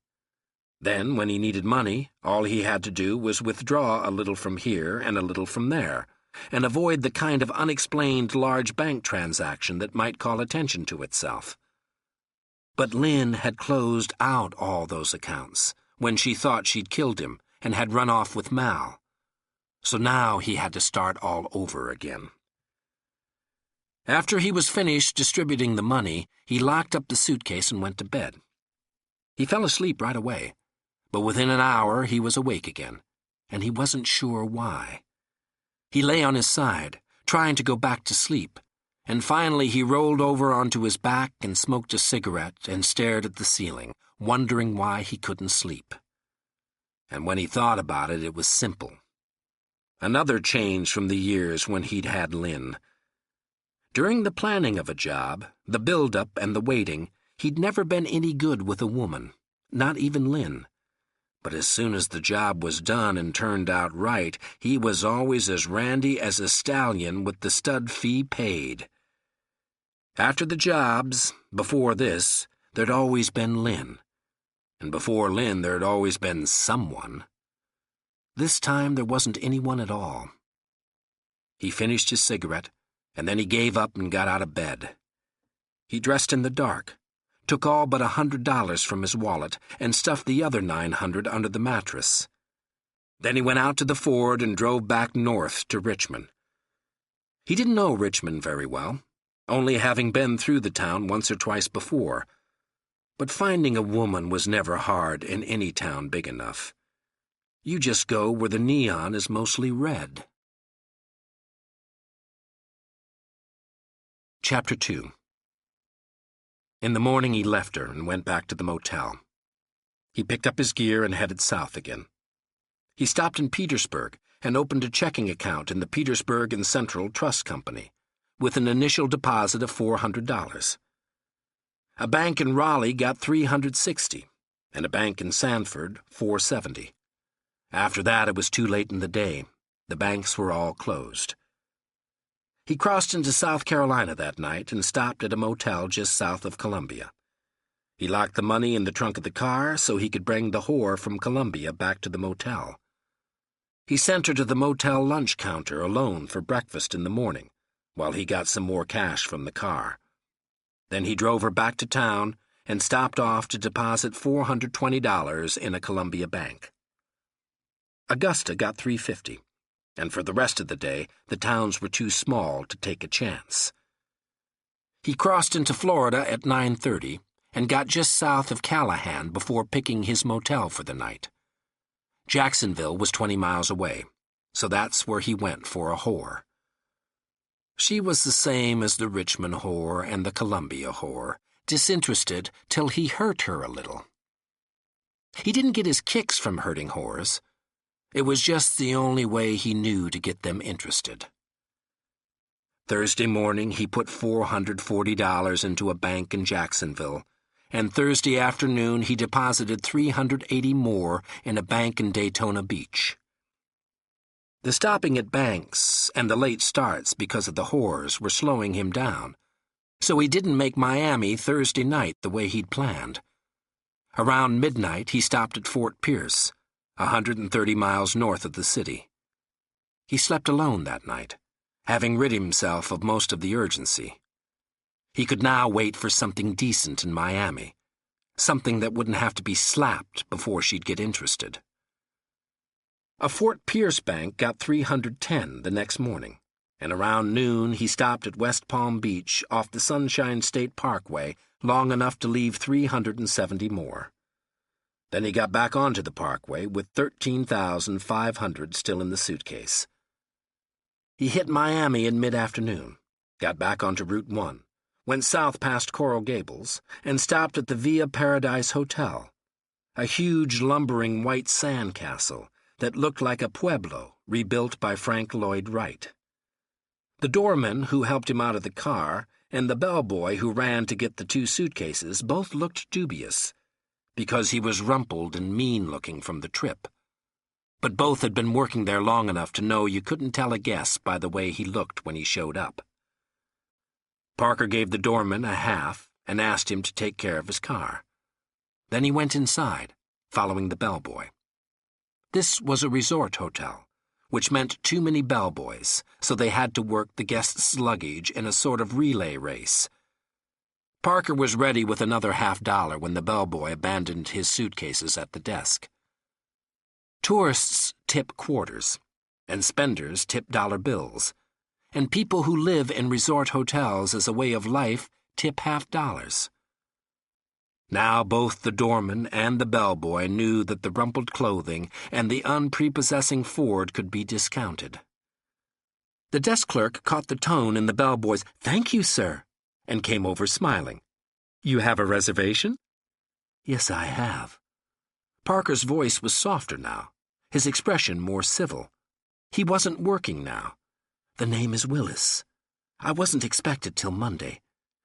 Then, when he needed money, all he had to do was withdraw a little from here and a little from there, and avoid the kind of unexplained large bank transaction that might call attention to itself. But Lynn had closed out all those accounts when she thought she'd killed him and had run off with Mal. So now he had to start all over again. After he was finished distributing the money, he locked up the suitcase and went to bed. He fell asleep right away, but within an hour he was awake again, and he wasn't sure why. He lay on his side, trying to go back to sleep, and finally he rolled over onto his back and smoked a cigarette and stared at the ceiling, wondering why he couldn't sleep. And when he thought about it, it was simple. Another change from the years when he'd had Lynn. During the planning of a job, the build-up and the waiting, he'd never been any good with a woman, not even Lynn. But as soon as the job was done and turned out right, he was always as randy as a stallion with the stud fee paid. After the jobs, before this, there'd always been Lynn. And before Lynn, there'd always been someone. This time there wasn't anyone at all. He finished his cigarette, and then he gave up and got out of bed. He dressed in the dark, took all but $100 from his wallet, and stuffed the other $900 under the mattress. Then he went out to the Ford and drove back north to Richmond. He didn't know Richmond very well, only having been through the town once or twice before. But finding a woman was never hard in any town big enough. You just go where the neon is mostly red. Chapter 2. In the morning he left her and went back to the motel. He picked up his gear and headed south again. He stopped in Petersburg and opened a checking account in the Petersburg and Central Trust Company, with an initial deposit of $400. A bank in Raleigh got $360, and a bank in Sanford $470. After that, it was too late in the day. The banks were all closed. He crossed into South Carolina that night and stopped at a motel just south of Columbia. He locked the money in the trunk of the car so he could bring the whore from Columbia back to the motel. He sent her to the motel lunch counter alone for breakfast in the morning, while he got some more cash from the car. Then he drove her back to town and stopped off to deposit $420 in a Columbia bank. Augusta got $350. And for the rest of the day, the towns were too small to take a chance. He crossed into Florida at 9:30 and got just south of Callahan before picking his motel for the night. Jacksonville was 20 miles away, so that's where he went for a whore. She was the same as the Richmond whore and the Columbia whore, disinterested till he hurt her a little. He didn't get his kicks from hurting whores. It was just the only way he knew to get them interested. Thursday morning, he put $440 into a bank in Jacksonville, and Thursday afternoon he deposited $380 more in a bank in Daytona Beach. The stopping at banks and the late starts because of the whores were slowing him down, so he didn't make Miami Thursday night the way he'd planned. Around midnight, he stopped at Fort Pierce, 130 miles north of the city. He slept alone that night, having rid himself of most of the urgency. He could now wait for something decent in Miami, something that wouldn't have to be slapped before she'd get interested. A Fort Pierce bank got $310 the next morning, and around noon he stopped at West Palm Beach off the Sunshine State Parkway long enough to leave $370 more. Then he got back onto the parkway with $13,500 still in the suitcase. He hit Miami in mid-afternoon, got back onto Route 1, went south past Coral Gables, and stopped at the Via Paradise Hotel, a huge lumbering white sand castle that looked like a pueblo rebuilt by Frank Lloyd Wright. The doorman who helped him out of the car and the bellboy who ran to get the 2 suitcases both looked dubious, because he was rumpled and mean-looking from the trip. but both had been working there long enough to know you couldn't tell a guess by the way he looked when he showed up. Parker gave the doorman a half and asked him to take care of his car. Then he went inside, following the bellboy. This was a resort hotel, which meant too many bellboys, so they had to work the guests' luggage in a sort of relay race. Parker was ready with another $50 when the bellboy abandoned his suitcases at the desk. Tourists tip quarters, and spenders tip dollar bills, and people who live in resort hotels as a way of life tip $50. Now both the doorman and the bellboy knew that the rumpled clothing and the unprepossessing Ford could be discounted. The desk clerk caught the tone in the bellboy's "Thank you, sir," and came over smiling. "You have a reservation?" "Yes, I have." Parker's voice was softer now, his expression more civil. He wasn't working now. "The name is Willis. I wasn't expected till Monday,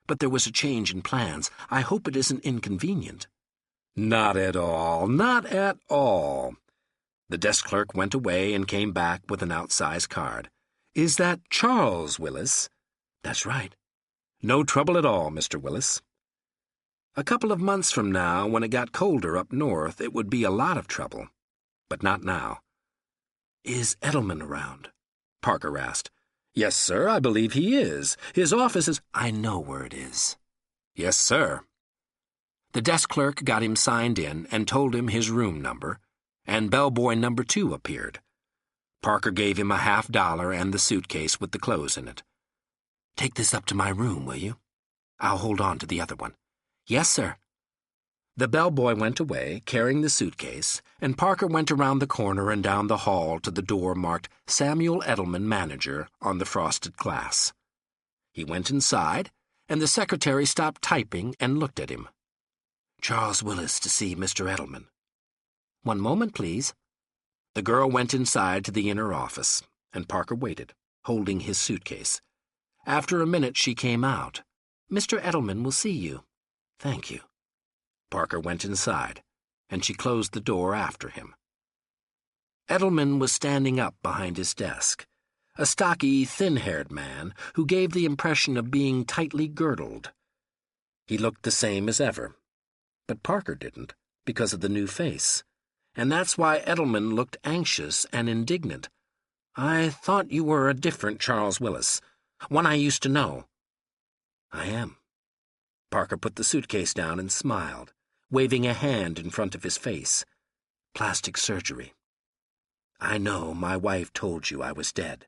but there was a change in plans. I hope it isn't inconvenient." "Not at all, not at all." The desk clerk went away and came back with an outsize card. "Is that Charles Willis?" "That's right." "No trouble at all, Mr. Willis." A couple of months from now, when it got colder up north, it would be a lot of trouble. But not now. "Is Edelman around?" Parker asked. "Yes, sir, I believe he is. His office is—" "I know where it is." "Yes, sir." The desk clerk got him signed in and told him his room number, and bellboy number 2 appeared. Parker gave him a $50 and the suitcase with the clothes in it. "Take this up to my room, will you? I'll hold on to the other one." "Yes, sir." The bellboy went away, carrying the suitcase, and Parker went around the corner and down the hall to the door marked "Samuel Edelman, Manager" on the frosted glass. He went inside, and the secretary stopped typing and looked at him. "Charles Willis to see Mr. Edelman." "One moment, please." The girl went inside to the inner office, and Parker waited, holding his suitcase. After a minute she came out. "Mr. Edelman will see you." "Thank you." Parker went inside, and she closed the door after him. Edelman was standing up behind his desk, a stocky, thin-haired man who gave the impression of being tightly girdled. He looked the same as ever, but Parker didn't, because of the new face, and that's why Edelman looked anxious and indignant. "I thought you were a different Charles Willis, one I used to know." "I am." Parker put the suitcase down and smiled, waving a hand in front of his face. "Plastic surgery. I know my wife told you I was dead."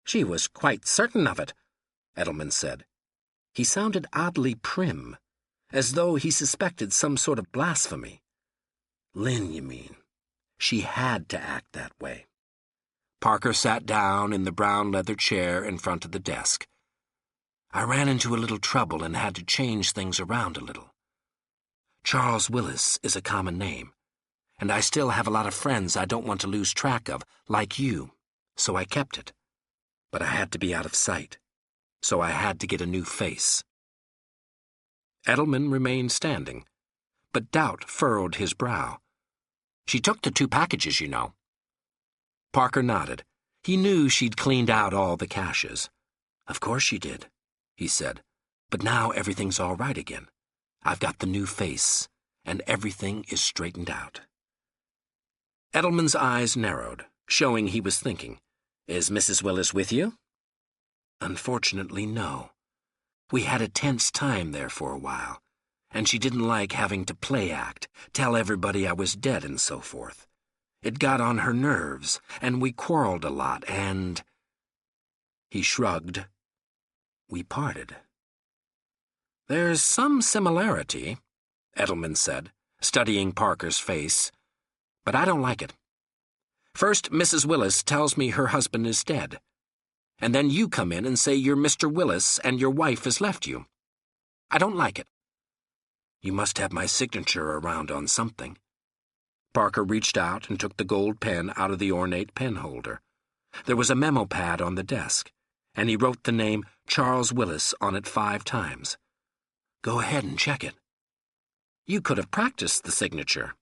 "She was quite certain of it," Edelman said. He sounded oddly prim, as though he suspected some sort of blasphemy. "Lynn, you mean. She had to act that way." Parker sat down in the brown leather chair in front of the desk. "I ran into a little trouble and had to change things around a little. Charles Willis is a common name, and I still have a lot of friends I don't want to lose track of, like you, so I kept it. But I had to be out of sight, so I had to get a new face." Edelman remained standing, but doubt furrowed his brow. "She took the 2 packages, you know." Parker nodded. He knew she'd cleaned out all the caches. "Of course she did," he said. "But now everything's all right again. I've got the new face, and everything is straightened out." Edelman's eyes narrowed, showing he was thinking. "Is Mrs. Willis with you?" "Unfortunately, no. We had a tense time there for a while, and she didn't like having to play act, tell everybody I was dead and so forth. It got on her nerves, and we quarreled a lot, and—" He shrugged. "We parted." "There's some similarity," Edelman said, studying Parker's face, "but I don't like it. First, Mrs. Willis tells me her husband is dead, and then you come in and say you're Mr. Willis and your wife has left you. I don't like it." "You must have my signature around on something." Parker reached out and took the gold pen out of the ornate pen holder. There was a memo pad on the desk, and he wrote the name Charles Willis on it 5 times. "Go ahead and check it." "You could have practiced the signature."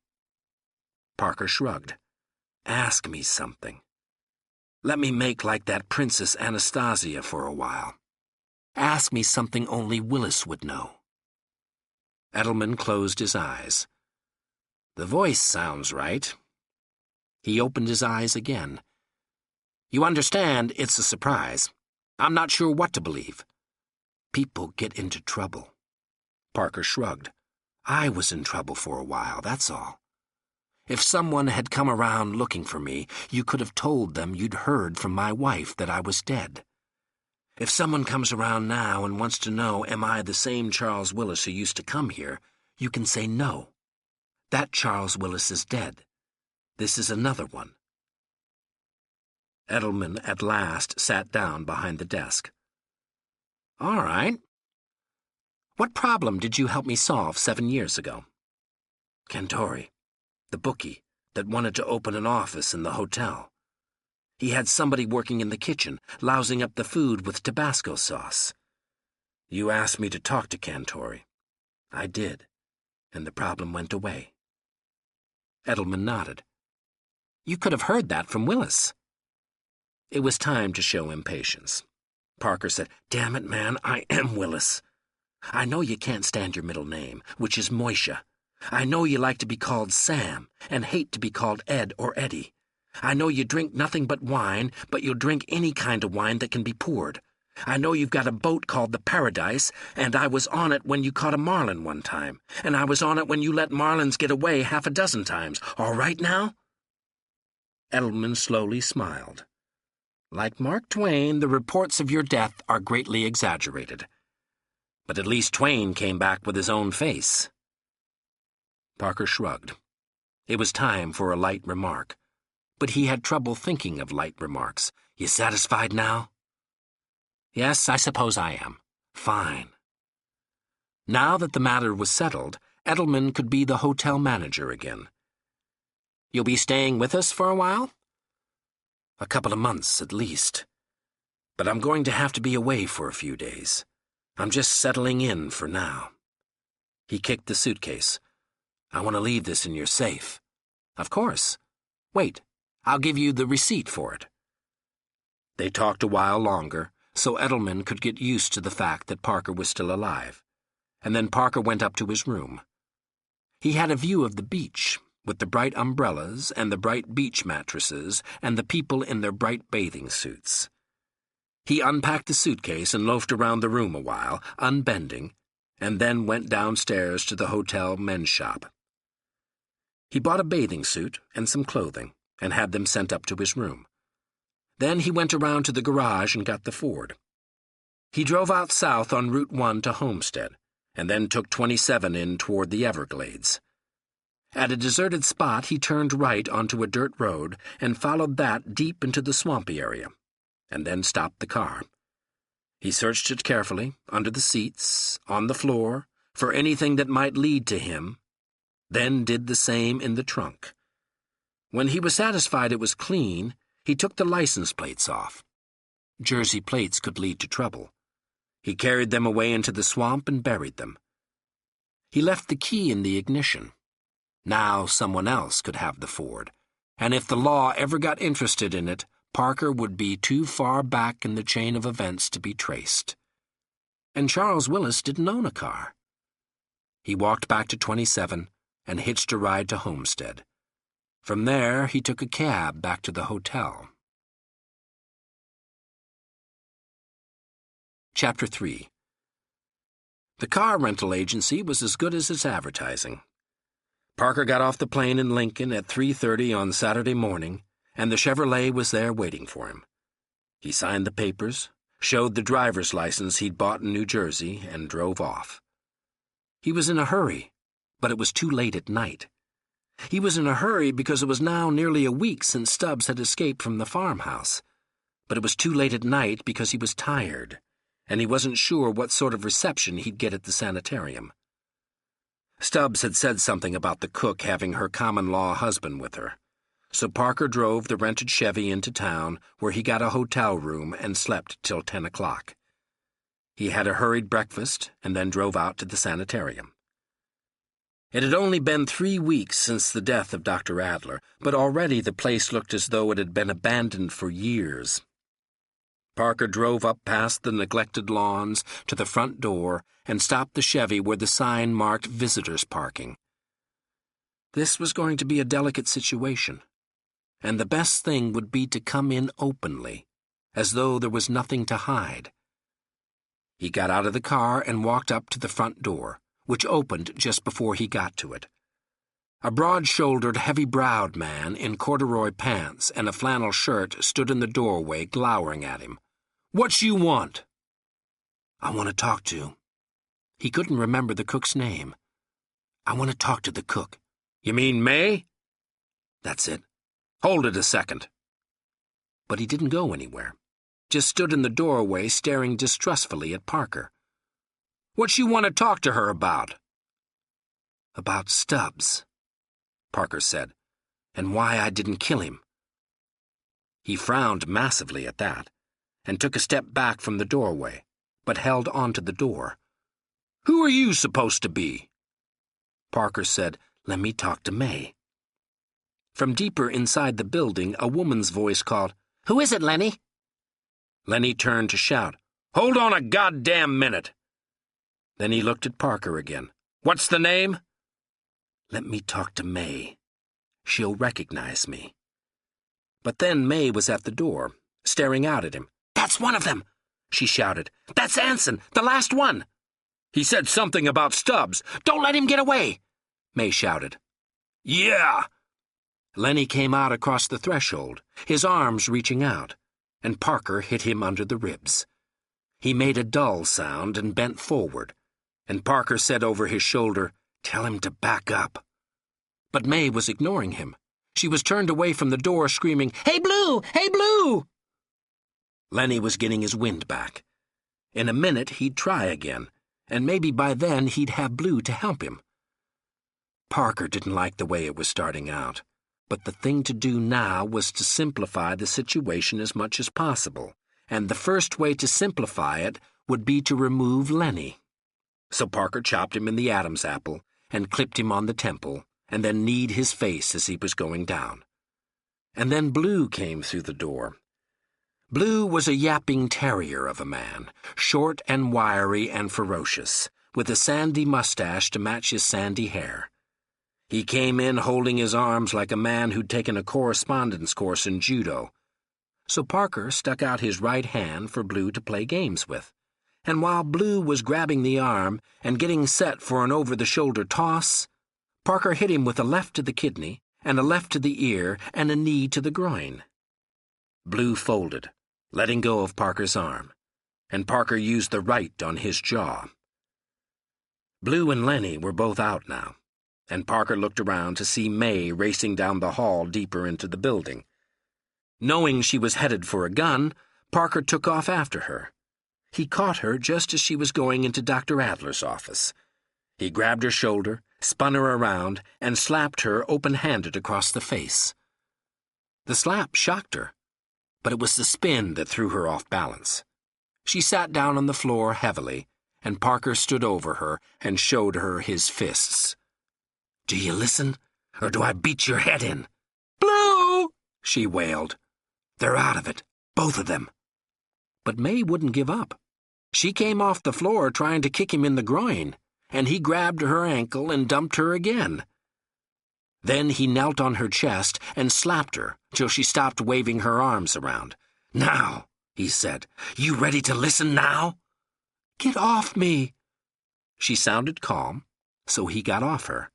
Parker shrugged. Ask me something. Let me make like that Princess Anastasia for a while. Ask me something only Willis would know." Edelman closed his eyes. "The voice sounds right." He opened his eyes again. "You understand, it's a surprise. I'm not sure what to believe." "People get into trouble." Parker shrugged. "I was in trouble for a while, that's all. If someone had come around looking for me, you could have told them you'd heard from my wife that I was dead. If someone comes around now and wants to know, am I the same Charles Willis who used to come here, you can say no. That Charles Willis is dead. This is another one." Edelman at last sat down behind the desk. "All right. What problem did you help me solve 7 years ago?" "Cantori, the bookie that wanted to open an office in the hotel. He had somebody working in the kitchen, lousing up the food with Tabasco sauce. You asked me to talk to Cantori. I did, and the problem went away." Edelman nodded. "You could have heard that from Willis." It was time to show impatience. Parker said, "Damn it, man, I am Willis. I know you can't stand your middle name, which is Moisha. I know you like to be called Sam and hate to be called Ed or Eddie. I know you drink nothing but wine, but you'll drink any kind of wine that can be poured. I know you've got a boat called the Paradise, and I was on it when you caught a marlin one time, and I was on it when you let marlins get away 6 times. All right now?" Edelman slowly smiled. "Like Mark Twain, the reports of your death are greatly exaggerated. But at least Twain came back with his own face." Parker shrugged. It was time for a light remark, but he had trouble thinking of light remarks. "You satisfied now?" "Yes, I suppose I am." "Fine." Now that the matter was settled, Edelman could be the hotel manager again. "You'll be staying with us for a while?" "A couple of months, at least. But I'm going to have to be away for a few days. I'm just settling in for now." He kicked the suitcase. "I want to leave this in your safe." "Of course. Wait, I'll give you the receipt for it." They talked a while longer, so Edelman could get used to the fact that Parker was still alive, and then Parker went up to his room. He had a view of the beach, with the bright umbrellas and the bright beach mattresses and the people in their bright bathing suits. He unpacked the suitcase and loafed around the room a while, unbending, and then went downstairs to the hotel men's shop. He bought a bathing suit and some clothing, and had them sent up to his room. Then he went around to the garage and got the Ford. He drove out south on Route 1 to Homestead, and then took 27 in toward the Everglades. At a deserted spot, he turned right onto a dirt road and followed that deep into the swampy area, and then stopped the car. He searched it carefully, under the seats, on the floor, for anything that might lead to him, then did the same in the trunk. When he was satisfied it was clean, he took the license plates off. Jersey plates could lead to trouble. He carried them away into the swamp and buried them. He left the key in the ignition. Now someone else could have the Ford, and if the law ever got interested in it, Parker would be too far back in the chain of events to be traced. And Charles Willis didn't own a car. He walked back to 27 and hitched a ride to Homestead. From there, he took a cab back to the hotel. Chapter 3. The car rental agency was as good as its advertising. Parker got off the plane in Lincoln at 3:30 on Saturday morning, and the Chevrolet was there waiting for him. He signed the papers, showed the driver's license he'd bought in New Jersey, and drove off. He was in a hurry, but it was too late at night. He was in a hurry because it was now nearly a week since Stubbs had escaped from the farmhouse, but it was too late at night because he was tired, and he wasn't sure what sort of reception he'd get at the sanitarium. Stubbs had said something about the cook having her common-law husband with her, so Parker drove the rented Chevy into town, where he got a hotel room and slept till 10 o'clock. He had a hurried breakfast and then drove out to the sanitarium. It had only been 3 weeks since the death of Dr. Adler, but already the place looked as though it had been abandoned for years. Parker drove up past the neglected lawns to the front door and stopped the Chevy where the sign marked visitors parking. This was going to be a delicate situation, and the best thing would be to come in openly, as though there was nothing to hide. He got out of the car and walked up to the front door, which opened just before he got to it. A broad-shouldered, heavy-browed man in corduroy pants and a flannel shirt stood in the doorway glowering at him. "What you want?" "I want to talk to." He couldn't remember the cook's name. "I want to talk to the cook." "You mean May?" "That's it." "Hold it a second." But he didn't go anywhere, just stood in the doorway staring distrustfully at Parker. "What you want to talk to her about?" "About Stubbs," Parker said, "and why I didn't kill him." He frowned massively at that, and took a step back from the doorway, but held onto the door. "Who are you supposed to be?" Parker said, "Let me talk to May." From deeper inside the building, a woman's voice called, "Who is it, Lenny?" Lenny turned to shout, "Hold on a goddamn minute!" Then he looked at Parker again. "What's the name?" "Let me talk to May. She'll recognize me." But then May was at the door, staring out at him. "That's one of them!" she shouted. "That's Anson, the last one!" "He said something about Stubbs." "Don't let him get away!" May shouted. "Yeah!" Lenny came out across the threshold, his arms reaching out, and Parker hit him under the ribs. He made a dull sound and bent forward, and Parker said over his shoulder, "Tell him to back up." But May was ignoring him. She was turned away from the door, screaming, "Hey, Blue! Hey, Blue!" Lenny was getting his wind back. In a minute, he'd try again, and maybe by then he'd have Blue to help him. Parker didn't like the way it was starting out, but the thing to do now was to simplify the situation as much as possible, and the first way to simplify it would be to remove Lenny. So Parker chopped him in the Adam's apple and clipped him on the temple, and then kneed his face as he was going down. And then Blue came through the door. Blue was a yapping terrier of a man, short and wiry and ferocious, with a sandy mustache to match his sandy hair. He came in holding his arms like a man who'd taken a correspondence course in judo. So Parker stuck out his right hand for Blue to play games with, and while Blue was grabbing the arm and getting set for an over-the-shoulder toss, Parker hit him with a left to the kidney, and a left to the ear, and a knee to the groin. Blue folded, letting go of Parker's arm, and Parker used the right on his jaw. Blue and Lenny were both out now, and Parker looked around to see May racing down the hall deeper into the building. Knowing she was headed for a gun, Parker took off after her. He caught her just as she was going into Dr. Adler's office. He grabbed her shoulder, spun her around, and slapped her open-handed across the face. The slap shocked her, but it was the spin that threw her off balance. She sat down on the floor heavily, and Parker stood over her and showed her his fists. "Do you listen, or do I beat your head in?" "Blue!" she wailed. "They're out of it, both of them." But May wouldn't give up. She came off the floor trying to kick him in the groin, and he grabbed her ankle and dumped her again. Then he knelt on her chest and slapped her till she stopped waving her arms around. "Now," he said, "you ready to listen now?" "Get off me." She sounded calm, so he got off her.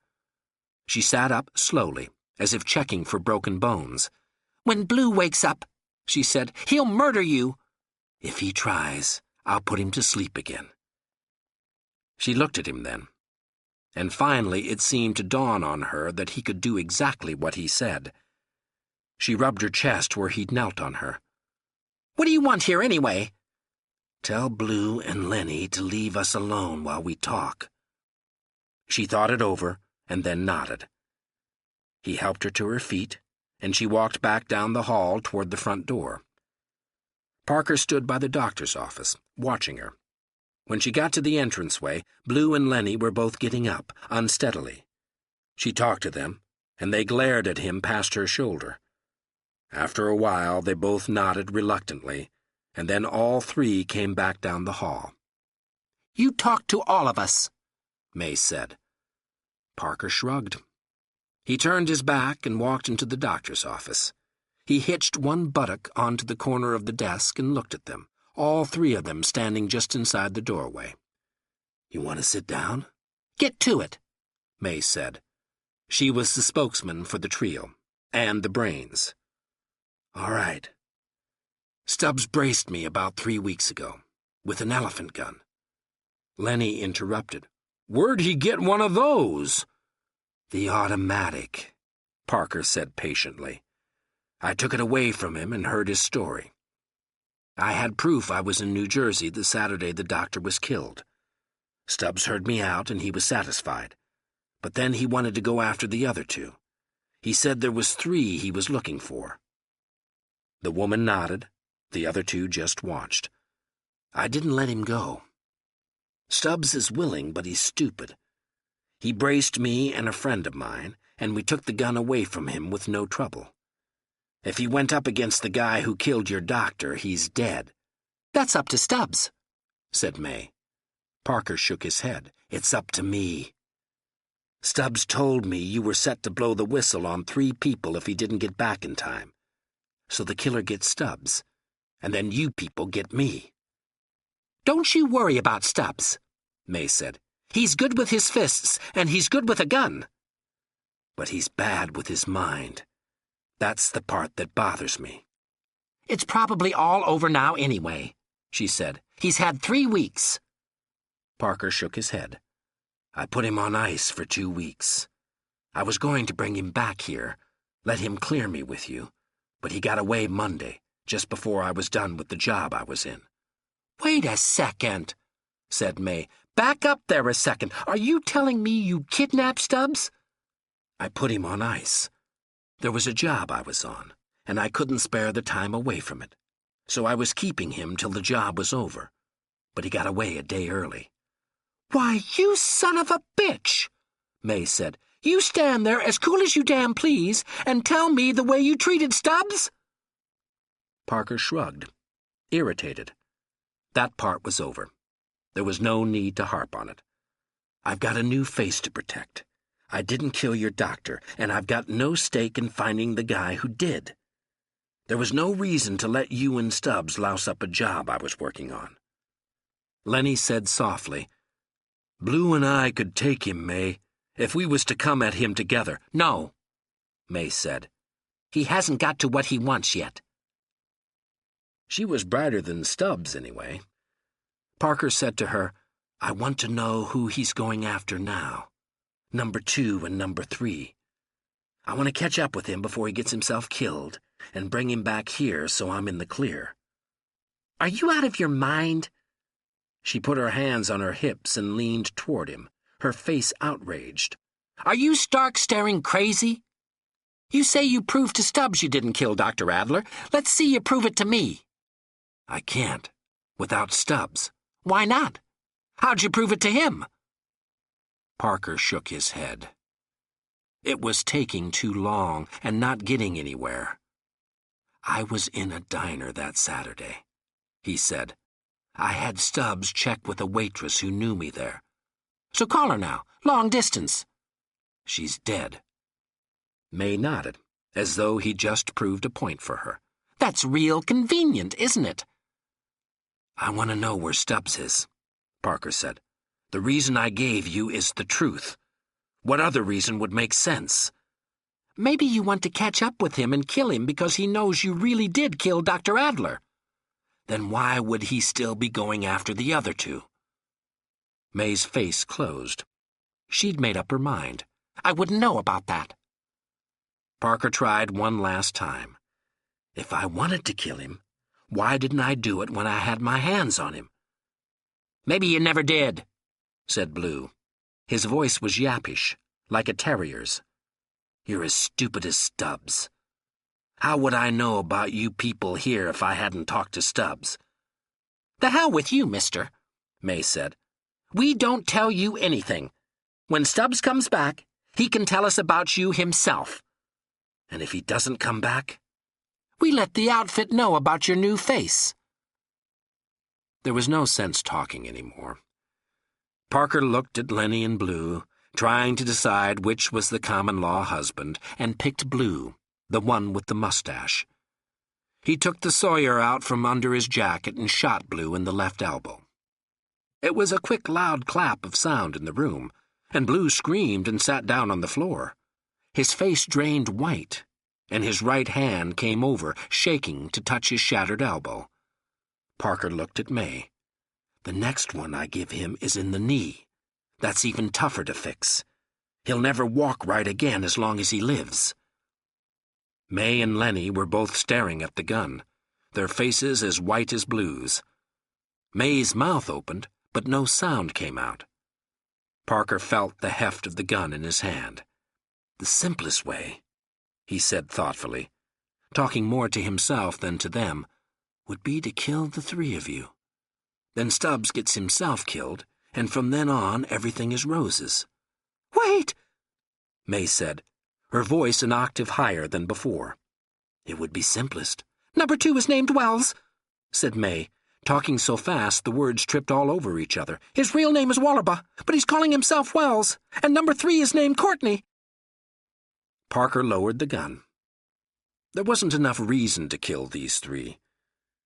She sat up slowly, as if checking for broken bones. "When Blue wakes up," she said, "he'll murder you." "If he tries, I'll put him to sleep again." She looked at him then, and finally it seemed to dawn on her that he could do exactly what he said. She rubbed her chest where he'd knelt on her. "What do you want here anyway?" "Tell Blue and Lenny to leave us alone while we talk." She thought it over and then nodded. He helped her to her feet, and she walked back down the hall toward the front door. Parker stood by the doctor's office, watching her. When she got to the entranceway, Blue and Lenny were both getting up, unsteadily, She talked to them, and they glared at him past her shoulder. After a while, they both nodded reluctantly, and then all three came back down the hall. "You talked to all of us," May said. Parker shrugged. He turned his back and walked into the doctor's office. He hitched one buttock onto the corner of the desk and looked at them, all three of them standing just inside the doorway. "You want to sit down?" "Get to it," May said. She was the spokesman for the trio, and the brains. "All right. Stubbs braced me about 3 weeks ago, with an elephant gun." Lenny interrupted. "Where'd he get one of those?" "The automatic," Parker said patiently. "I took it away from him and heard his story. I had proof I was in New Jersey the Saturday the doctor was killed. Stubbs heard me out and he was satisfied. But then he wanted to go after the other two. He said there was 3 he was looking for." The woman nodded. The other two just watched. "I didn't let him go. Stubbs is willing, but he's stupid. He braced me and a friend of mine, and we took the gun away from him with no trouble. If he went up against the guy who killed your doctor, he's dead." "That's up to Stubbs," said May. Parker shook his head. "It's up to me. Stubbs told me you were set to blow the whistle on 3 people if he didn't get back in time. So the killer gets Stubbs, and then you people get me." "Don't you worry about Stubbs," May said. "He's good with his fists, and he's good with a gun." "But he's bad with his mind. That's the part that bothers me." "It's probably all over now anyway," she said. "He's had 3 weeks. Parker shook his head. "I put him on ice for 2 weeks. I was going to bring him back here, let him clear me with you, but he got away Monday, just before I was done with the job I was in." "Wait a second," said May. "Back up there a second. Are you telling me you kidnapped Stubbs?" "I put him on ice. There was a job I was on, and I couldn't spare the time away from it. So I was keeping him till the job was over. But he got away a day early." "Why, you son of a bitch," May said. "You stand there as cool as you damn please and tell me the way you treated Stubbs?" Parker shrugged, irritated. That part was over. There was no need to harp on it. "I've got a new face to protect. I didn't kill your doctor, and I've got no stake in finding the guy who did. There was no reason to let you and Stubbs louse up a job I was working on." Lenny said softly, "Blue and I could take him, May, if we was to come at him together." "No," May said. "He hasn't got to what he wants yet." She was brighter than Stubbs, anyway. Parker said to her, "I want to know who he's going after now. Number 2 and number 3. I want to catch up with him before he gets himself killed and bring him back here so I'm in the clear." "Are you out of your mind?" She put her hands on her hips and leaned toward him, her face outraged. "Are you stark staring crazy? You say you proved to Stubbs you didn't kill Dr. Adler. Let's see you prove it to me." "I can't, without Stubbs." "Why not? How'd you prove it to him?" Parker shook his head. "It was taking too long and not getting anywhere. I was in a diner that Saturday," he said. "I had Stubbs check with a waitress who knew me there." "So call her now, long distance." "She's dead." May nodded, as though he just proved a point for her. "That's real convenient, isn't it?" "I want to know where Stubbs is," Parker said. "The reason I gave you is the truth. What other reason would make sense?" "Maybe you want to catch up with him and kill him because he knows you really did kill Dr. Adler." "Then why would he still be going after the other 2? May's face closed. She'd made up her mind. "I wouldn't know about that." Parker tried one last time. "If I wanted to kill him, why didn't I do it when I had my hands on him?" "Maybe you never did," said Blue. His voice was yappish, like a terrier's. "You're as stupid as Stubbs. How would I know about you people here if I hadn't talked to Stubbs?" "The hell with you, mister," May said. "We don't tell you anything. When Stubbs comes back, He can tell us about you himself. And if he doesn't come back, we let the outfit know about your new face." There was no sense talking anymore. Parker looked at Lenny and Blue, trying to decide which was the common-law husband, and picked Blue, the one with the mustache. He took the Sawyer out from under his jacket and shot Blue in the left elbow. It was a quick, loud clap of sound in the room, and Blue screamed and sat down on the floor. His face drained white, and his right hand came over, shaking to touch his shattered elbow. Parker looked at May. "The next one I give him is in the knee. That's even tougher to fix. He'll never walk right again as long as he lives." May and Lenny were both staring at the gun, their faces as white as Blue's. May's mouth opened, but no sound came out. Parker felt the heft of the gun in his hand. "The simplest way," he said thoughtfully, talking more to himself than to them, "would be to kill the three of you. Then Stubbs gets himself killed, and from then on everything is roses." "Wait," May said, her voice an octave higher than before. "It would be simplest." "Number 2 is named Wells," said May, talking so fast the words tripped all over each other. "His real name is Wallerba, but he's calling himself Wells, and number 3 is named Courtney." Parker lowered the gun. There wasn't enough reason to kill these three.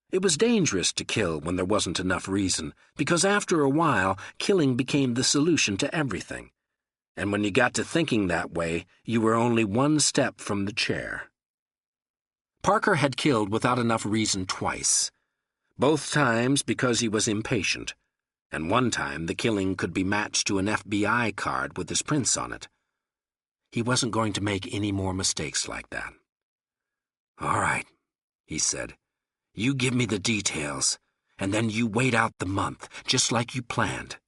It was dangerous to kill when there wasn't enough reason, because after a while, killing became the solution to everything. And when you got to thinking that way, you were only one step from the chair. Parker had killed without enough reason twice. Both times because he was impatient, and one time the killing could be matched to an FBI card with his prints on it. He wasn't going to make any more mistakes like that. "All right," he said. "You give me the details, and then you wait out the month, just like you planned.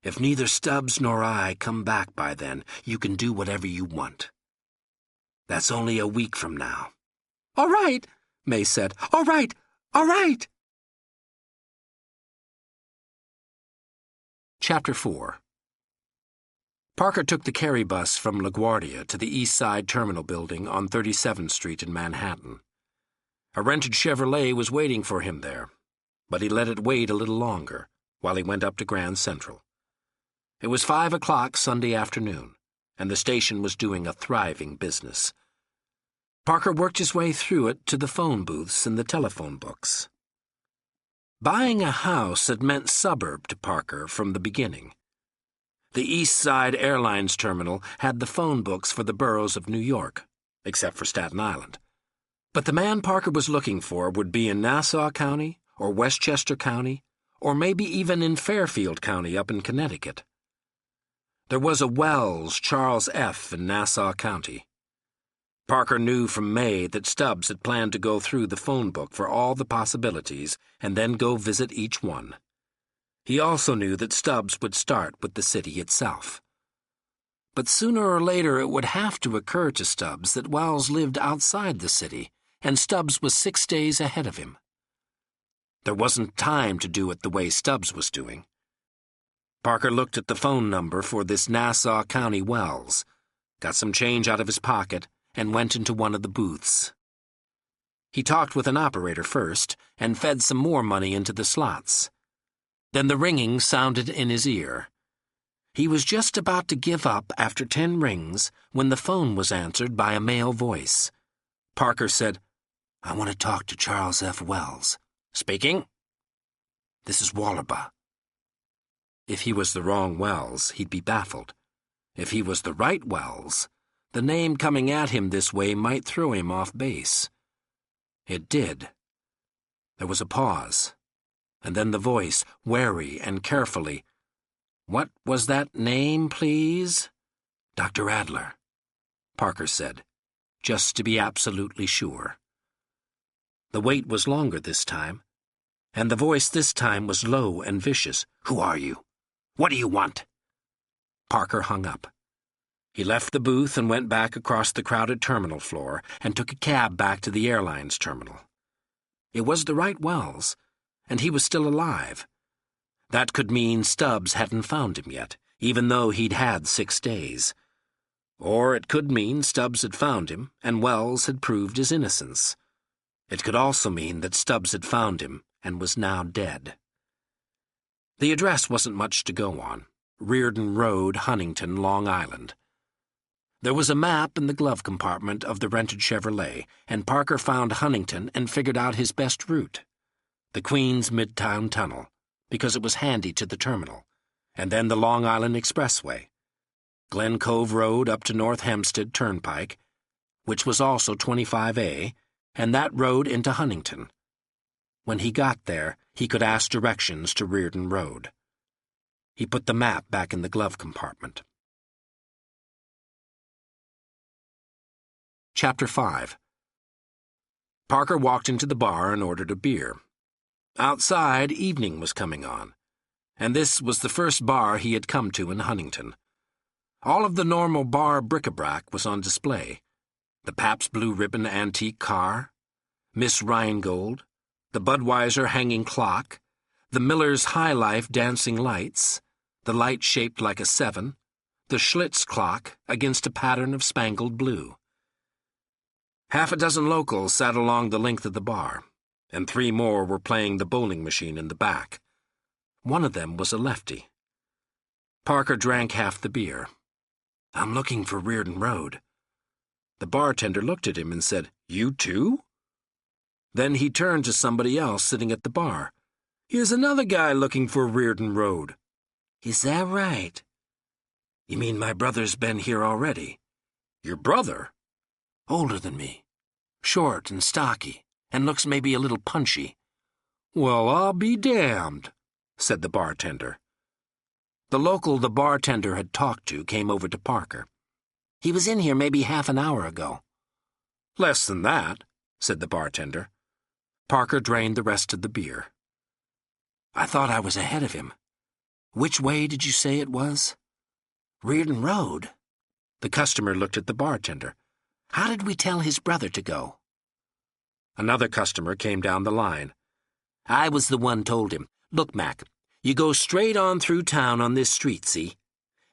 If neither Stubbs nor I come back by then, you can do whatever you want. That's only a week from now." "All right," May said. "All right, all right." Chapter 4. Parker took the Cary bus from LaGuardia to the East Side Terminal Building on 37th Street in Manhattan. A rented Chevrolet was waiting for him there, but he let it wait a little longer while he went up to Grand Central. It was 5 o'clock Sunday afternoon, and the station was doing a thriving business. Parker worked his way through it to the phone booths and the telephone books. Buying a house had meant suburb to Parker from the beginning. The East Side Airlines terminal had the phone books for the boroughs of New York, except for Staten Island. But the man Parker was looking for would be in Nassau County, or Westchester County, or maybe even in Fairfield County up in Connecticut. There was a Wells Charles F. in Nassau County. Parker knew from May that Stubbs had planned to go through the phone book for all the possibilities and then go visit each one. He also knew that Stubbs would start with the city itself. But sooner or later it would have to occur to Stubbs that Wells lived outside the city, and Stubbs was 6 days ahead of him. There wasn't time to do it the way Stubbs was doing. Parker looked at the phone number for this Nassau County Wells, got some change out of his pocket, and went into one of the booths. He talked with an operator first, and fed some more money into the slots. Then the ringing sounded in his ear. He was just about to give up after 10 rings when the phone was answered by a male voice. Parker said, "I want to talk to Charles F. Wells." "Speaking." "This is Wallerba." If he was the wrong Wells, he'd be baffled. If he was the right Wells, the name coming at him this way might throw him off base. It did. There was a pause, and then the voice, wary and carefully, "What was that name, please?" "Dr. Adler," Parker said, just to be absolutely sure. The wait was longer this time, and the voice this time was low and vicious. "Who are you? What do you want?" Parker hung up. He left the booth and went back across the crowded terminal floor and took a cab back to the airlines terminal. It was the right Wells, and he was still alive. That could mean Stubbs hadn't found him yet, even though he'd had 6 days. Or it could mean Stubbs had found him and Wells had proved his innocence. It could also mean that Stubbs had found him and was now dead. The address wasn't much to go on. Reardon Road, Huntington, Long Island. There was a map in the glove compartment of the rented Chevrolet, and Parker found Huntington and figured out his best route. The Queens Midtown Tunnel, because it was handy to the terminal, and then the Long Island Expressway. Glen Cove Road up to North Hempstead Turnpike, which was also 25A, and that road into Huntington. When he got there, he could ask directions to Reardon Road. He put the map back in the glove compartment. Chapter 5. Parker walked into the bar and ordered a beer. Outside, evening was coming on, and this was the first bar he had come to in Huntington. All of the normal bar bric-a-brac was on display. The Pabst Blue Ribbon antique car, Miss Rheingold, the Budweiser hanging clock, the Miller's High Life dancing lights, the light shaped like a 7, the Schlitz clock against a pattern of spangled blue. Half a dozen locals sat along the length of the bar, and 3 more were playing the bowling machine in the back. One of them was a lefty. Parker drank half the beer. "I'm looking for Reardon Road." The bartender looked at him and said, "You too?" Then he turned to somebody else sitting at the bar. "Here's another guy looking for Reardon Road." "Is that right?" "You mean my brother's been here already?" "Your brother?" "Older than me. Short and stocky, and looks maybe a little punchy." "Well, I'll be damned," said the bartender. The local the bartender had talked to came over to Parker. "He was in here maybe half an hour ago." "Less than that," said the bartender. Parker drained the rest of the beer. "I thought I was ahead of him. Which way did you say it was?" "Reardon Road." The customer looked at the bartender. "How did we tell his brother to go?" Another customer came down the line. "I was the one told him. Look, Mac, you go straight on through town on this street, see?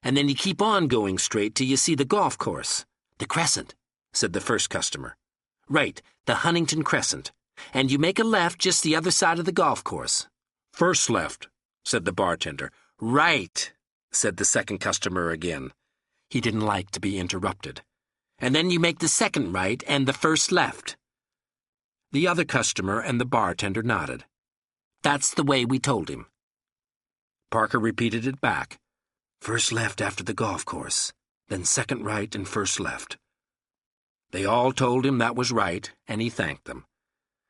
And then you keep on going straight till you see the golf course." "The Crescent," said the first customer. "Right, the Huntington Crescent. And you make a left just the other side of the golf course." "First left," said the bartender. "Right," said the second customer again. He didn't like to be interrupted. "And then you make the second right and the first left." The other customer and the bartender nodded. "That's the way we told him." Parker repeated it back. "First left after the golf course, then second right and first left." They all told him that was right, and he thanked them.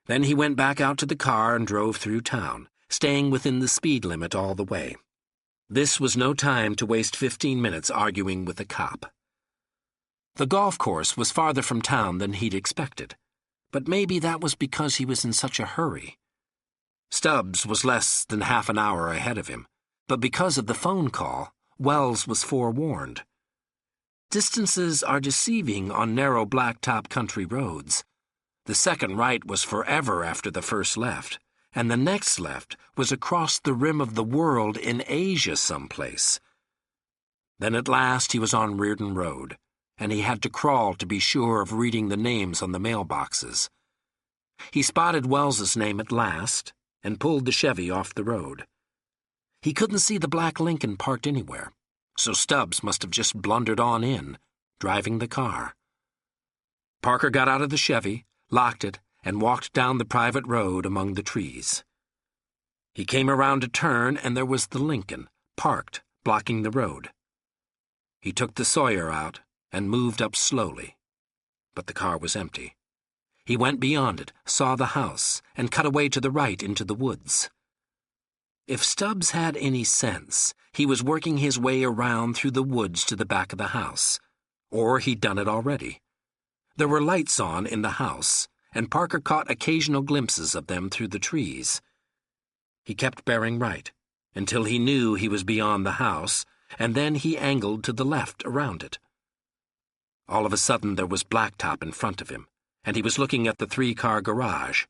Then he went back out to the car and drove through town, staying within the speed limit all the way. This was no time to waste 15 minutes arguing with a cop. The golf course was farther from town than he'd expected, but maybe that was because he was in such a hurry. Stubbs was less than half an hour ahead of him, but because of the phone call, Wells was forewarned. Distances are deceiving on narrow blacktop country roads. The second right was forever after the first left, and the next left was across the rim of the world in Asia someplace. Then at last he was on Reardon Road, and he had to crawl to be sure of reading the names on the mailboxes. He spotted Wells's name at last and pulled the Chevy off the road. He couldn't see the black Lincoln parked anywhere, so Stubbs must have just blundered on in, driving the car. Parker got out of the Chevy, locked it, and walked down the private road among the trees. He came around a turn, and there was the Lincoln, parked, blocking the road. He took the Sawyer out and moved up slowly, but the car was empty. He went beyond it, saw the house, and cut away to the right into the woods. If Stubbs had any sense, he was working his way around through the woods to the back of the house, or he'd done it already. There were lights on in the house, and Parker caught occasional glimpses of them through the trees. He kept bearing right, until he knew he was beyond the house, and then he angled to the left around it. All of a sudden there was blacktop in front of him, and he was looking at the 3-car garage.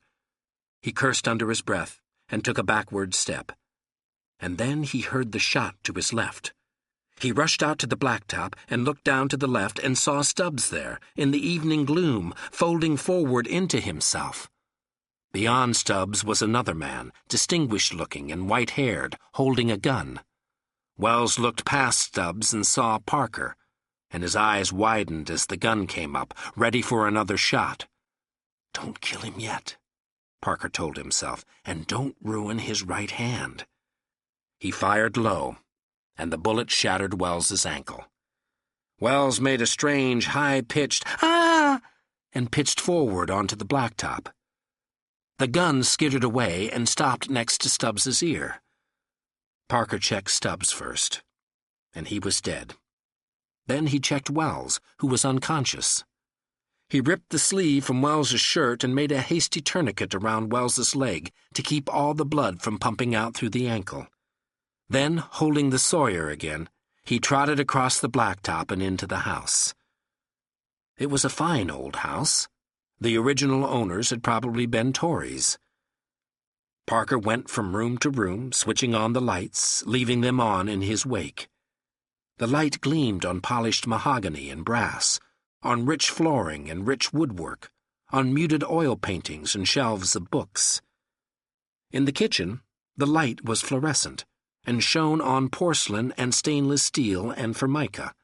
He cursed under his breath and took a backward step. And then he heard the shot to his left. He rushed out to the blacktop and looked down to the left and saw Stubbs there, in the evening gloom, folding forward into himself. Beyond Stubbs was another man, distinguished-looking and white-haired, holding a gun. Wells looked past Stubbs and saw Parker, and his eyes widened as the gun came up, ready for another shot. "Don't kill him yet," Parker told himself, "and don't ruin his right hand." He fired low, and the bullet shattered Wells's ankle. Wells made a strange, high-pitched "ah!" and pitched forward onto the blacktop. The gun skittered away and stopped next to Stubbs's ear. Parker checked Stubbs first, and he was dead. Then he checked Wells, who was unconscious. He ripped the sleeve from Wells's shirt and made a hasty tourniquet around Wells's leg to keep all the blood from pumping out through the ankle. Then, holding the Sawyer again, he trotted across the blacktop and into the house. It was a fine old house. The original owners had probably been Tories. Parker went from room to room, switching on the lights, leaving them on in his wake. The light gleamed on polished mahogany and brass, on rich flooring and rich woodwork, on muted oil paintings and shelves of books. In the kitchen, the light was fluorescent and shone on porcelain and stainless steel and formica.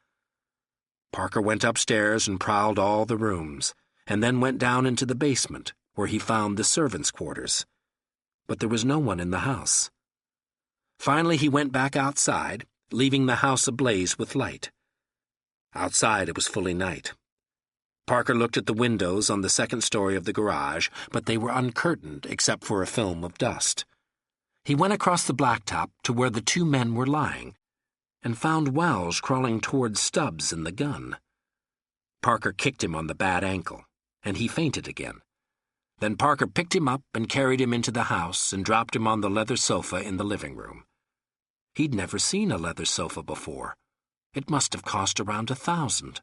Parker went upstairs and prowled all the rooms, and then went down into the basement, where he found the servants' quarters. But there was no one in the house. Finally, he went back outside, leaving the house ablaze with light. Outside, it was fully night. Parker looked at the windows on the second story of the garage, but they were uncurtained except for a film of dust. He went across the blacktop to where the two men were lying, and found Wells crawling toward Stubbs and the gun. Parker kicked him on the bad ankle, and he fainted again. Then Parker picked him up and carried him into the house and dropped him on the leather sofa in the living room. He'd never seen a leather sofa before. It must have cost around $1,000.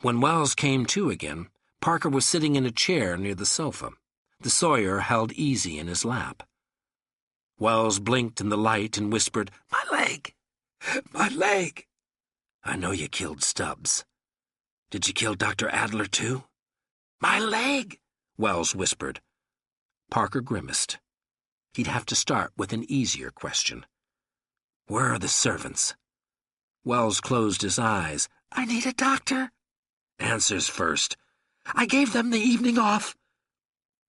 When Wells came to again, Parker was sitting in a chair near the sofa, the Sawyer held easy in his lap. Wells blinked in the light and whispered, "My leg! My leg!" "I know you killed Stubbs. Did you kill Dr. Adler, too?" "My leg!" Wells whispered. Parker grimaced. He'd have to start with an easier question. "Where are the servants?" Wells closed his eyes. "I need a doctor." "Answers first." "I gave them the evening off."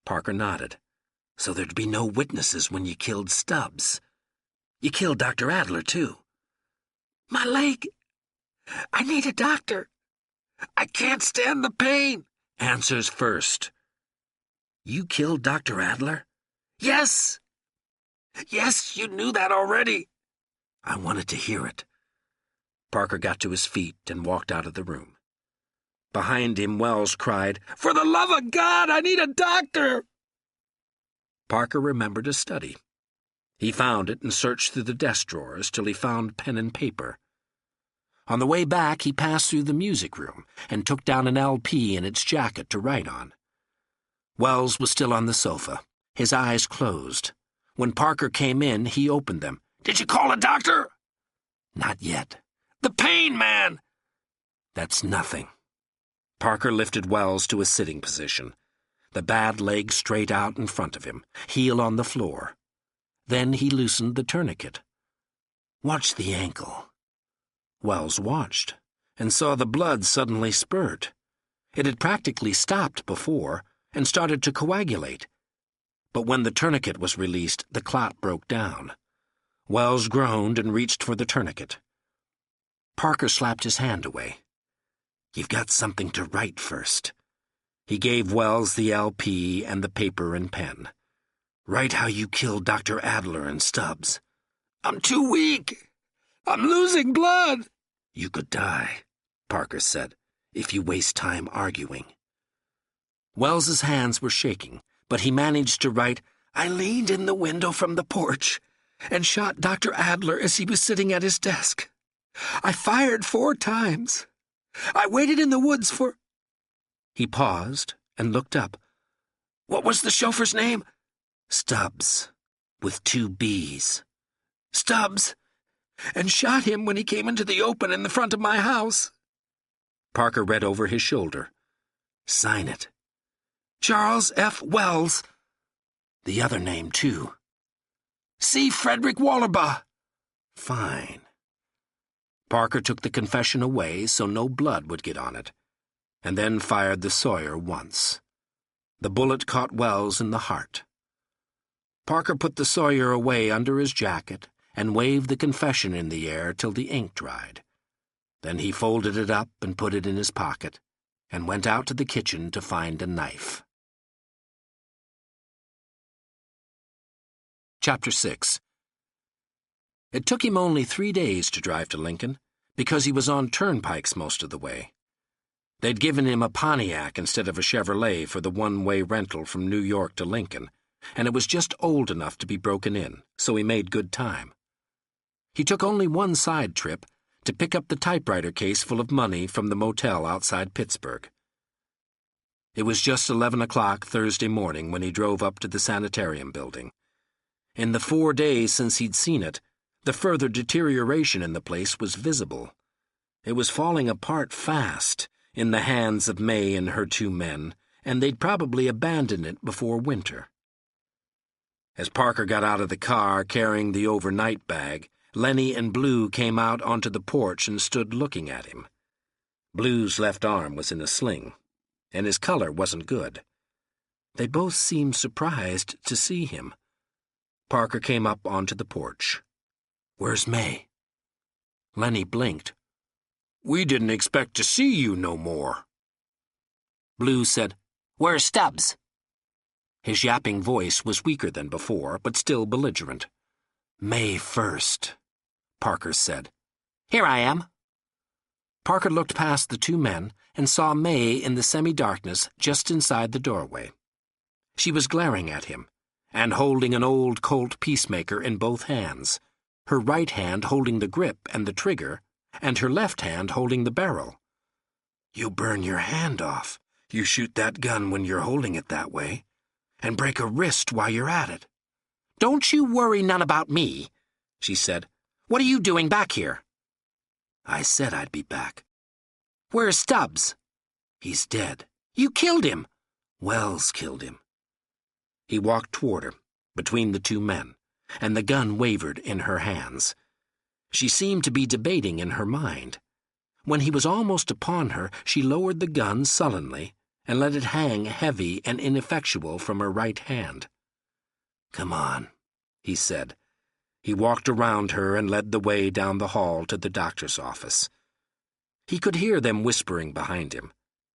Parker nodded. "So there'd be no witnesses when you killed Stubbs. You killed Dr. Adler, too." "My leg. I need a doctor. I can't stand the pain." "Answers first." "You killed Dr. Adler?" "Yes. Yes, you knew that already." "I wanted to hear it." Parker got to his feet and walked out of the room. Behind him, Wells cried, "For the love of God, I need a doctor!" Parker remembered a study. He found it and searched through the desk drawers till he found pen and paper. On the way back, he passed through the music room and took down an LP in its jacket to write on. Wells was still on the sofa, his eyes closed. When Parker came in, he opened them. "Did you call a doctor?" "Not yet." "The pain, man!" "That's nothing." Parker lifted Wells to a sitting position, the bad leg straight out in front of him, heel on the floor. Then he loosened the tourniquet. "Watch the ankle." Wells watched, and saw the blood suddenly spurt. It had practically stopped before, and started to coagulate. But when the tourniquet was released, the clot broke down. Wells groaned and reached for the tourniquet. Parker slapped his hand away. "You've got something to write first." He gave Wells the LP and the paper and pen. "Write how you killed Dr. Adler and Stubbs." "I'm too weak. I'm losing blood." "You could die," Parker said, "if you waste time arguing." Wells's hands were shaking, but he managed to write, "I leaned in the window from the porch and shot Dr. Adler as he was sitting at his desk. I fired 4 times. I waited in the woods for—" He paused and looked up. "What was the chauffeur's name?" "Stubbs, with 2 B's. "Stubbs? and shot him when he came into the open in the front of my house." Parker read over his shoulder. "Sign it. Charles F. Wells. The other name, too. C. Frederick Wallerbaugh." "Fine." Parker took the confession away so no blood would get on it, and then fired the Sawyer once. The bullet caught Wells in the heart. Parker put the Sawyer away under his jacket and waved the confession in the air till the ink dried. Then he folded it up and put it in his pocket, and went out to the kitchen to find a knife. Chapter 6. It took him only 3 days to drive to Lincoln, because he was on turnpikes most of the way. They'd given him a Pontiac instead of a Chevrolet for the one-way rental from New York to Lincoln, and it was just old enough to be broken in, so he made good time. He took only one side trip, to pick up the typewriter case full of money from the motel outside Pittsburgh. It was just 11 o'clock Thursday morning when he drove up to the sanitarium building. In the 4 days since he'd seen it, the further deterioration in the place was visible. It was falling apart fast, in the hands of May and her 2 men, and they'd probably abandon it before winter. As Parker got out of the car carrying the overnight bag, Lenny and Blue came out onto the porch and stood looking at him. Blue's left arm was in a sling, and his color wasn't good. They both seemed surprised to see him. Parker came up onto the porch. "Where's May?" Lenny blinked. "We didn't expect to see you no more." Blue said, "Where's Stubbs?" His yapping voice was weaker than before, but still belligerent. "May first," Parker said. "Here I am." Parker looked past the 2 men and saw May in the semi-darkness just inside the doorway. She was glaring at him, and holding an old Colt Peacemaker in both hands, her right hand holding the grip and the trigger, and her left hand holding the barrel. "You burn your hand off. You shoot that gun when you're holding it that way, and break a wrist while you're at it." "Don't you worry none about me," she said. "What are you doing back here?" "I said I'd be back." "Where's Stubbs?" "He's dead." "You killed him." "Wells killed him." He walked toward her, between the 2 men, and the gun wavered in her hands. She seemed to be debating in her mind. When he was almost upon her, she lowered the gun sullenly and let it hang heavy and ineffectual from her right hand. "Come on," he said. He walked around her and led the way down the hall to the doctor's office. He could hear them whispering behind him,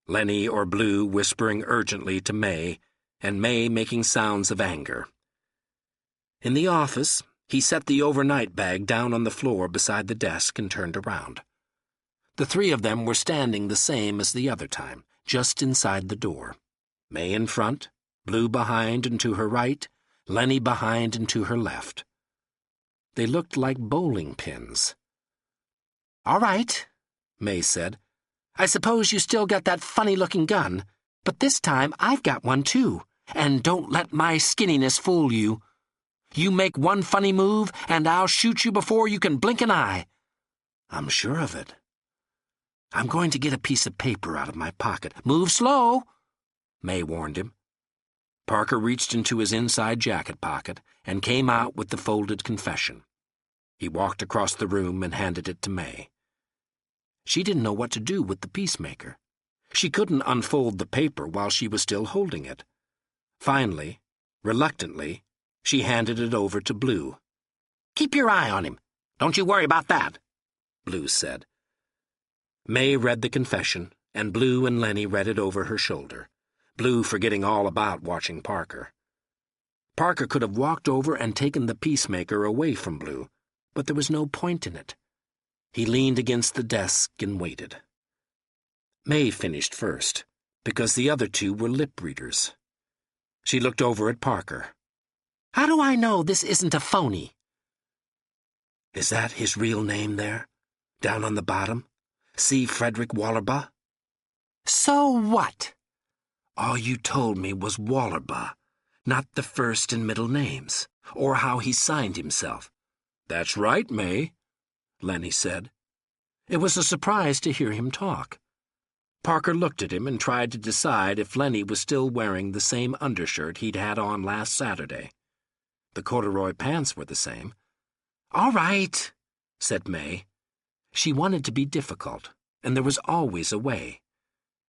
Lenny or Blue whispering urgently to May, and May making sounds of anger. In the office, he set the overnight bag down on the floor beside the desk and turned around. The 3 of them were standing the same as the other time, just inside the door. May in front, Blue behind and to her right, Lenny behind and to her left. They looked like bowling pins. "All right," May said. "I suppose you still got that funny-looking gun, but this time I've got one too, and don't let my skinniness fool you. You make one funny move, and I'll shoot you before you can blink an eye." "I'm sure of it." "I'm going to get a piece of paper out of my pocket." "Move slow," May warned him. Parker reached into his inside jacket pocket and came out with the folded confession. He walked across the room and handed it to May. She didn't know what to do with the Peacemaker. She couldn't unfold the paper while she was still holding it. Finally, reluctantly, she handed it over to Blue. "Keep your eye on him. Don't you worry about that," Blue said. May read the confession, and Blue and Lenny read it over her shoulder, Blue forgetting all about watching Parker. Parker could have walked over and taken the Peacemaker away from Blue, but there was no point in it. He leaned against the desk and waited. May finished first, because the other 2 were lip readers. She looked over at Parker. "How do I know this isn't a phony?" "Is that his real name there, down on the bottom? C. Frederick Wallerbaugh?" "So what?" "All you told me was Wallerbaugh, not the first and middle names, or how he signed himself." "That's right, May," Lenny said. It was a surprise to hear him talk. Parker looked at him and tried to decide if Lenny was still wearing the same undershirt he'd had on last Saturday. The corduroy pants were the same. "All right," said May. She wanted to be difficult, and there was always a way.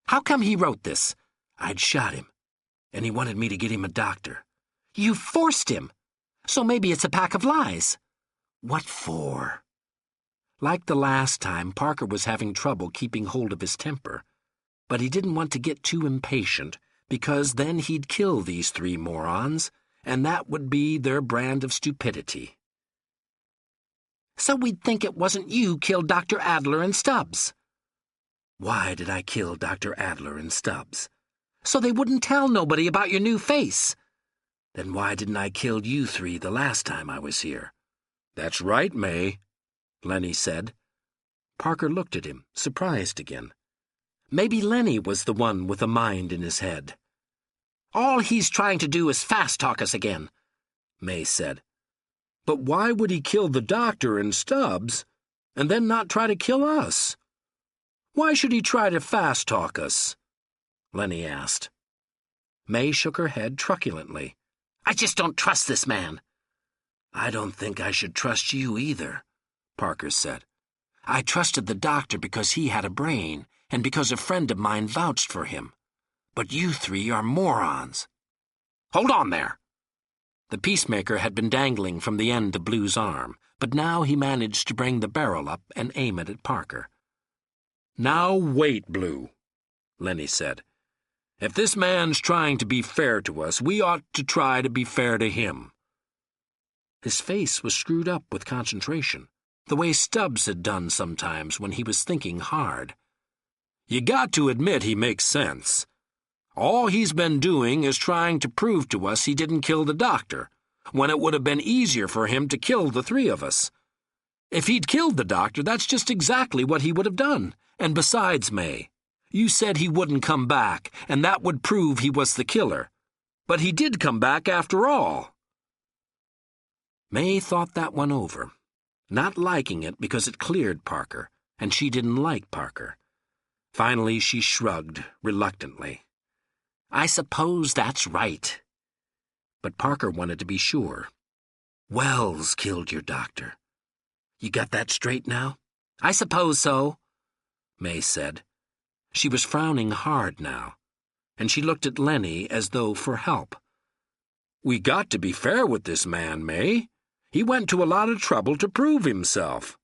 "How come he wrote this?" "I'd shot him, and he wanted me to get him a doctor." "You forced him. So maybe it's a pack of lies." "What for?" Like the last time, Parker was having trouble keeping hold of his temper, but he didn't want to get too impatient, because then he'd kill these three morons, and that would be their brand of stupidity. "So we'd think it wasn't you killed Dr. Adler and Stubbs." "Why did I kill Dr. Adler and Stubbs?" "So they wouldn't tell nobody about your new face." "Then why didn't I kill you three the last time I was here?" "That's right, May," Lenny said. Parker looked at him, surprised again. Maybe Lenny was the one with a mind in his head. "All he's trying to do is fast-talk us again," May said. "But why would he kill the doctor and Stubbs, and then not try to kill us? Why should he try to fast-talk us?" Lenny asked. May shook her head truculently. "I just don't trust this man." "I don't think I should trust you either," Parker said. "I trusted the doctor because he had a brain, and because a friend of mine vouched for him. But you three are morons." "Hold on there." The peacemaker had been dangling from the end of Blue's arm, but now he managed to bring the barrel up and aim it at Parker. "Now wait, Blue," Lenny said. "If this man's trying to be fair to us, we ought to try to be fair to him." His face was screwed up with concentration, the way Stubbs had done sometimes when he was thinking hard. "You got to admit he makes sense. All he's been doing is trying to prove to us he didn't kill the doctor, when it would have been easier for him to kill the three of us. If he'd killed the doctor, that's just exactly what he would have done. And besides, May, you said he wouldn't come back, and that would prove he was the killer. But he did come back after all." May thought that one over, not liking it because it cleared Parker, and she didn't like Parker. Finally, she shrugged reluctantly. "I suppose that's right." But Parker wanted to be sure. "Wells killed your doctor. You got that straight now?" "I suppose so," May said. She was frowning hard now, and she looked at Lenny as though for help. "We got to be fair with this man, May. He went to a lot of trouble to prove himself."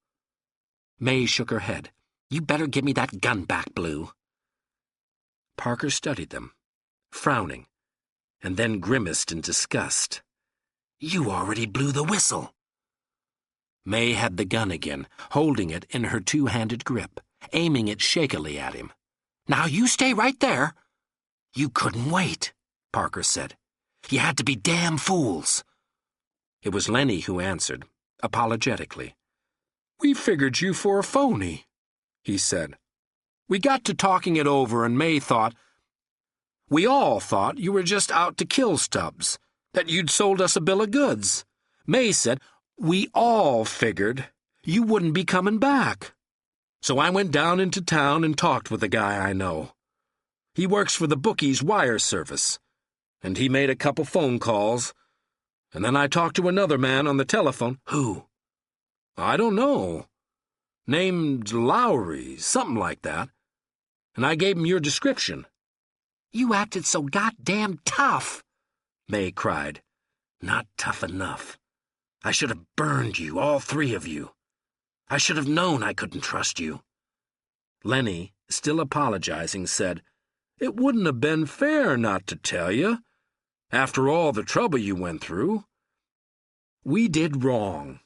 May shook her head. "You better give me that gun back, Blue." Parker studied them, frowning, and then grimaced in disgust. "You already blew the whistle." May had the gun again, holding it in her two-handed grip, aiming it shakily at him. "Now you stay right there." "You couldn't wait," Parker said. "You had to be damn fools." It was Lenny who answered, apologetically. "We figured you for a phony," he said. "We got to talking it over, and we all thought you were just out to kill Stubbs, that you'd sold us a bill of goods. May said, we all figured you wouldn't be coming back. So I went down into town and talked with a guy I know. He works for the bookie's wire service, and he made a couple phone calls, and then I talked to another man on the telephone." "Who?" "I don't know. Named Lowry, something like that. And I gave him your description." "You acted so goddamn tough," May cried. "Not tough enough. I should have burned you, all three of you. I should have known I couldn't trust you." Lenny, still apologizing, said, "It wouldn't have been fair not to tell you, after all the trouble you went through. We did wrong,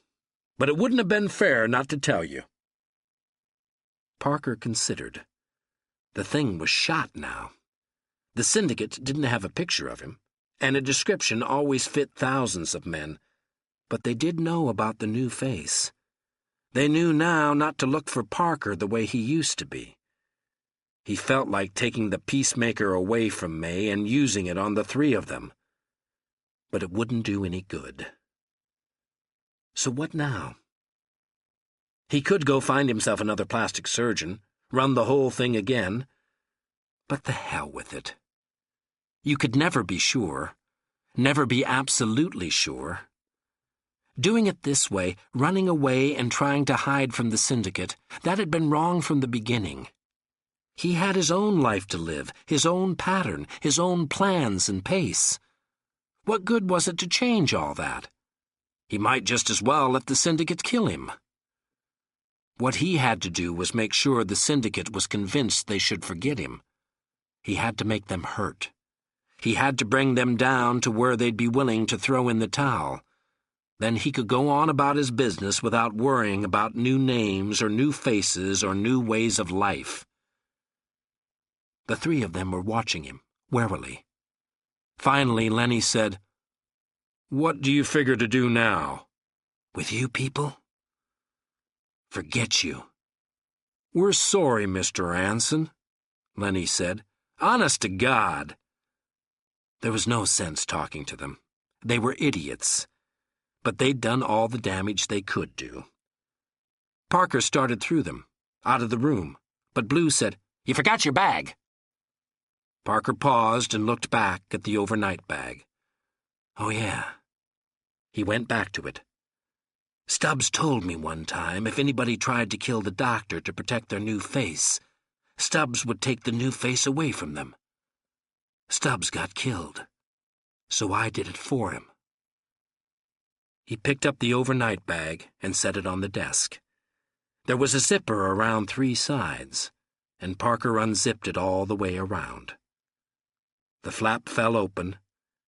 but it wouldn't have been fair not to tell you." Parker considered. The thing was shot now. The syndicate didn't have a picture of him, and a description always fit thousands of men, but they did know about the new face. They knew now not to look for Parker the way he used to be. He felt like taking the peacemaker away from May and using it on the three of them. But it wouldn't do any good. So what now? He could go find himself another plastic surgeon, run the whole thing again. But the hell with it. You could never be sure, never be absolutely sure. Doing it this way, running away and trying to hide from the syndicate, that had been wrong from the beginning. He had his own life to live, his own pattern, his own plans and pace. What good was it to change all that? He might just as well let the syndicate kill him. What he had to do was make sure the syndicate was convinced they should forget him. He had to make them hurt. He had to bring them down to where they'd be willing to throw in the towel. Then he could go on about his business without worrying about new names or new faces or new ways of life. The three of them were watching him, warily. Finally, Lenny said, "What do you figure to do now?" "With you people?" "Forget you." "We're sorry, Mr. Anson," Lenny said. "Honest to God." There was no sense talking to them. They were idiots. But they'd done all the damage they could do. Parker started through them, out of the room, but Blue said, "You forgot your bag." Parker paused and looked back at the overnight bag. Oh, yeah. He went back to it. Stubbs told me one time if anybody tried to kill the doctor to protect their new face, Stubbs would take the new face away from them. Stubbs got killed, so I did it for him. He picked up the overnight bag and set it on the desk. There was a zipper around 3 sides, and Parker unzipped it all the way around. The flap fell open,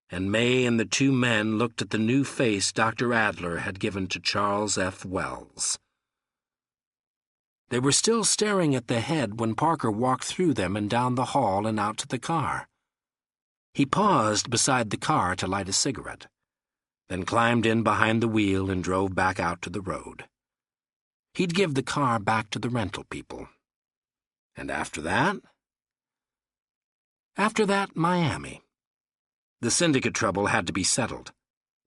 and May and the 2 men looked at the new face Dr. Adler had given to Charles F. Wells. They were still staring at the head when Parker walked through them and down the hall and out to the car. He paused beside the car to light a cigarette, then climbed in behind the wheel and drove back out to the road. He'd give the car back to the rental people. And after that? After that, Miami. The syndicate trouble had to be settled,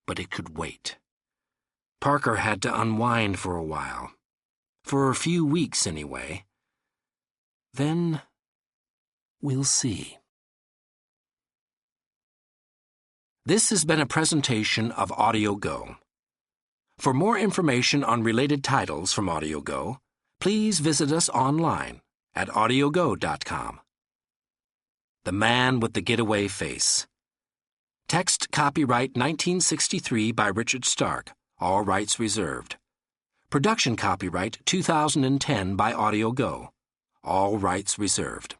but it could wait. Parker had to unwind for a while. For a few weeks, anyway. Then, we'll see. This has been a presentation of AudioGo. For more information on related titles from AudioGo, please visit us online at audiogo.com. The Man with the Getaway Face. Text copyright 1963 by Richard Stark, all rights reserved. Production copyright 2010 by AudioGo, all rights reserved.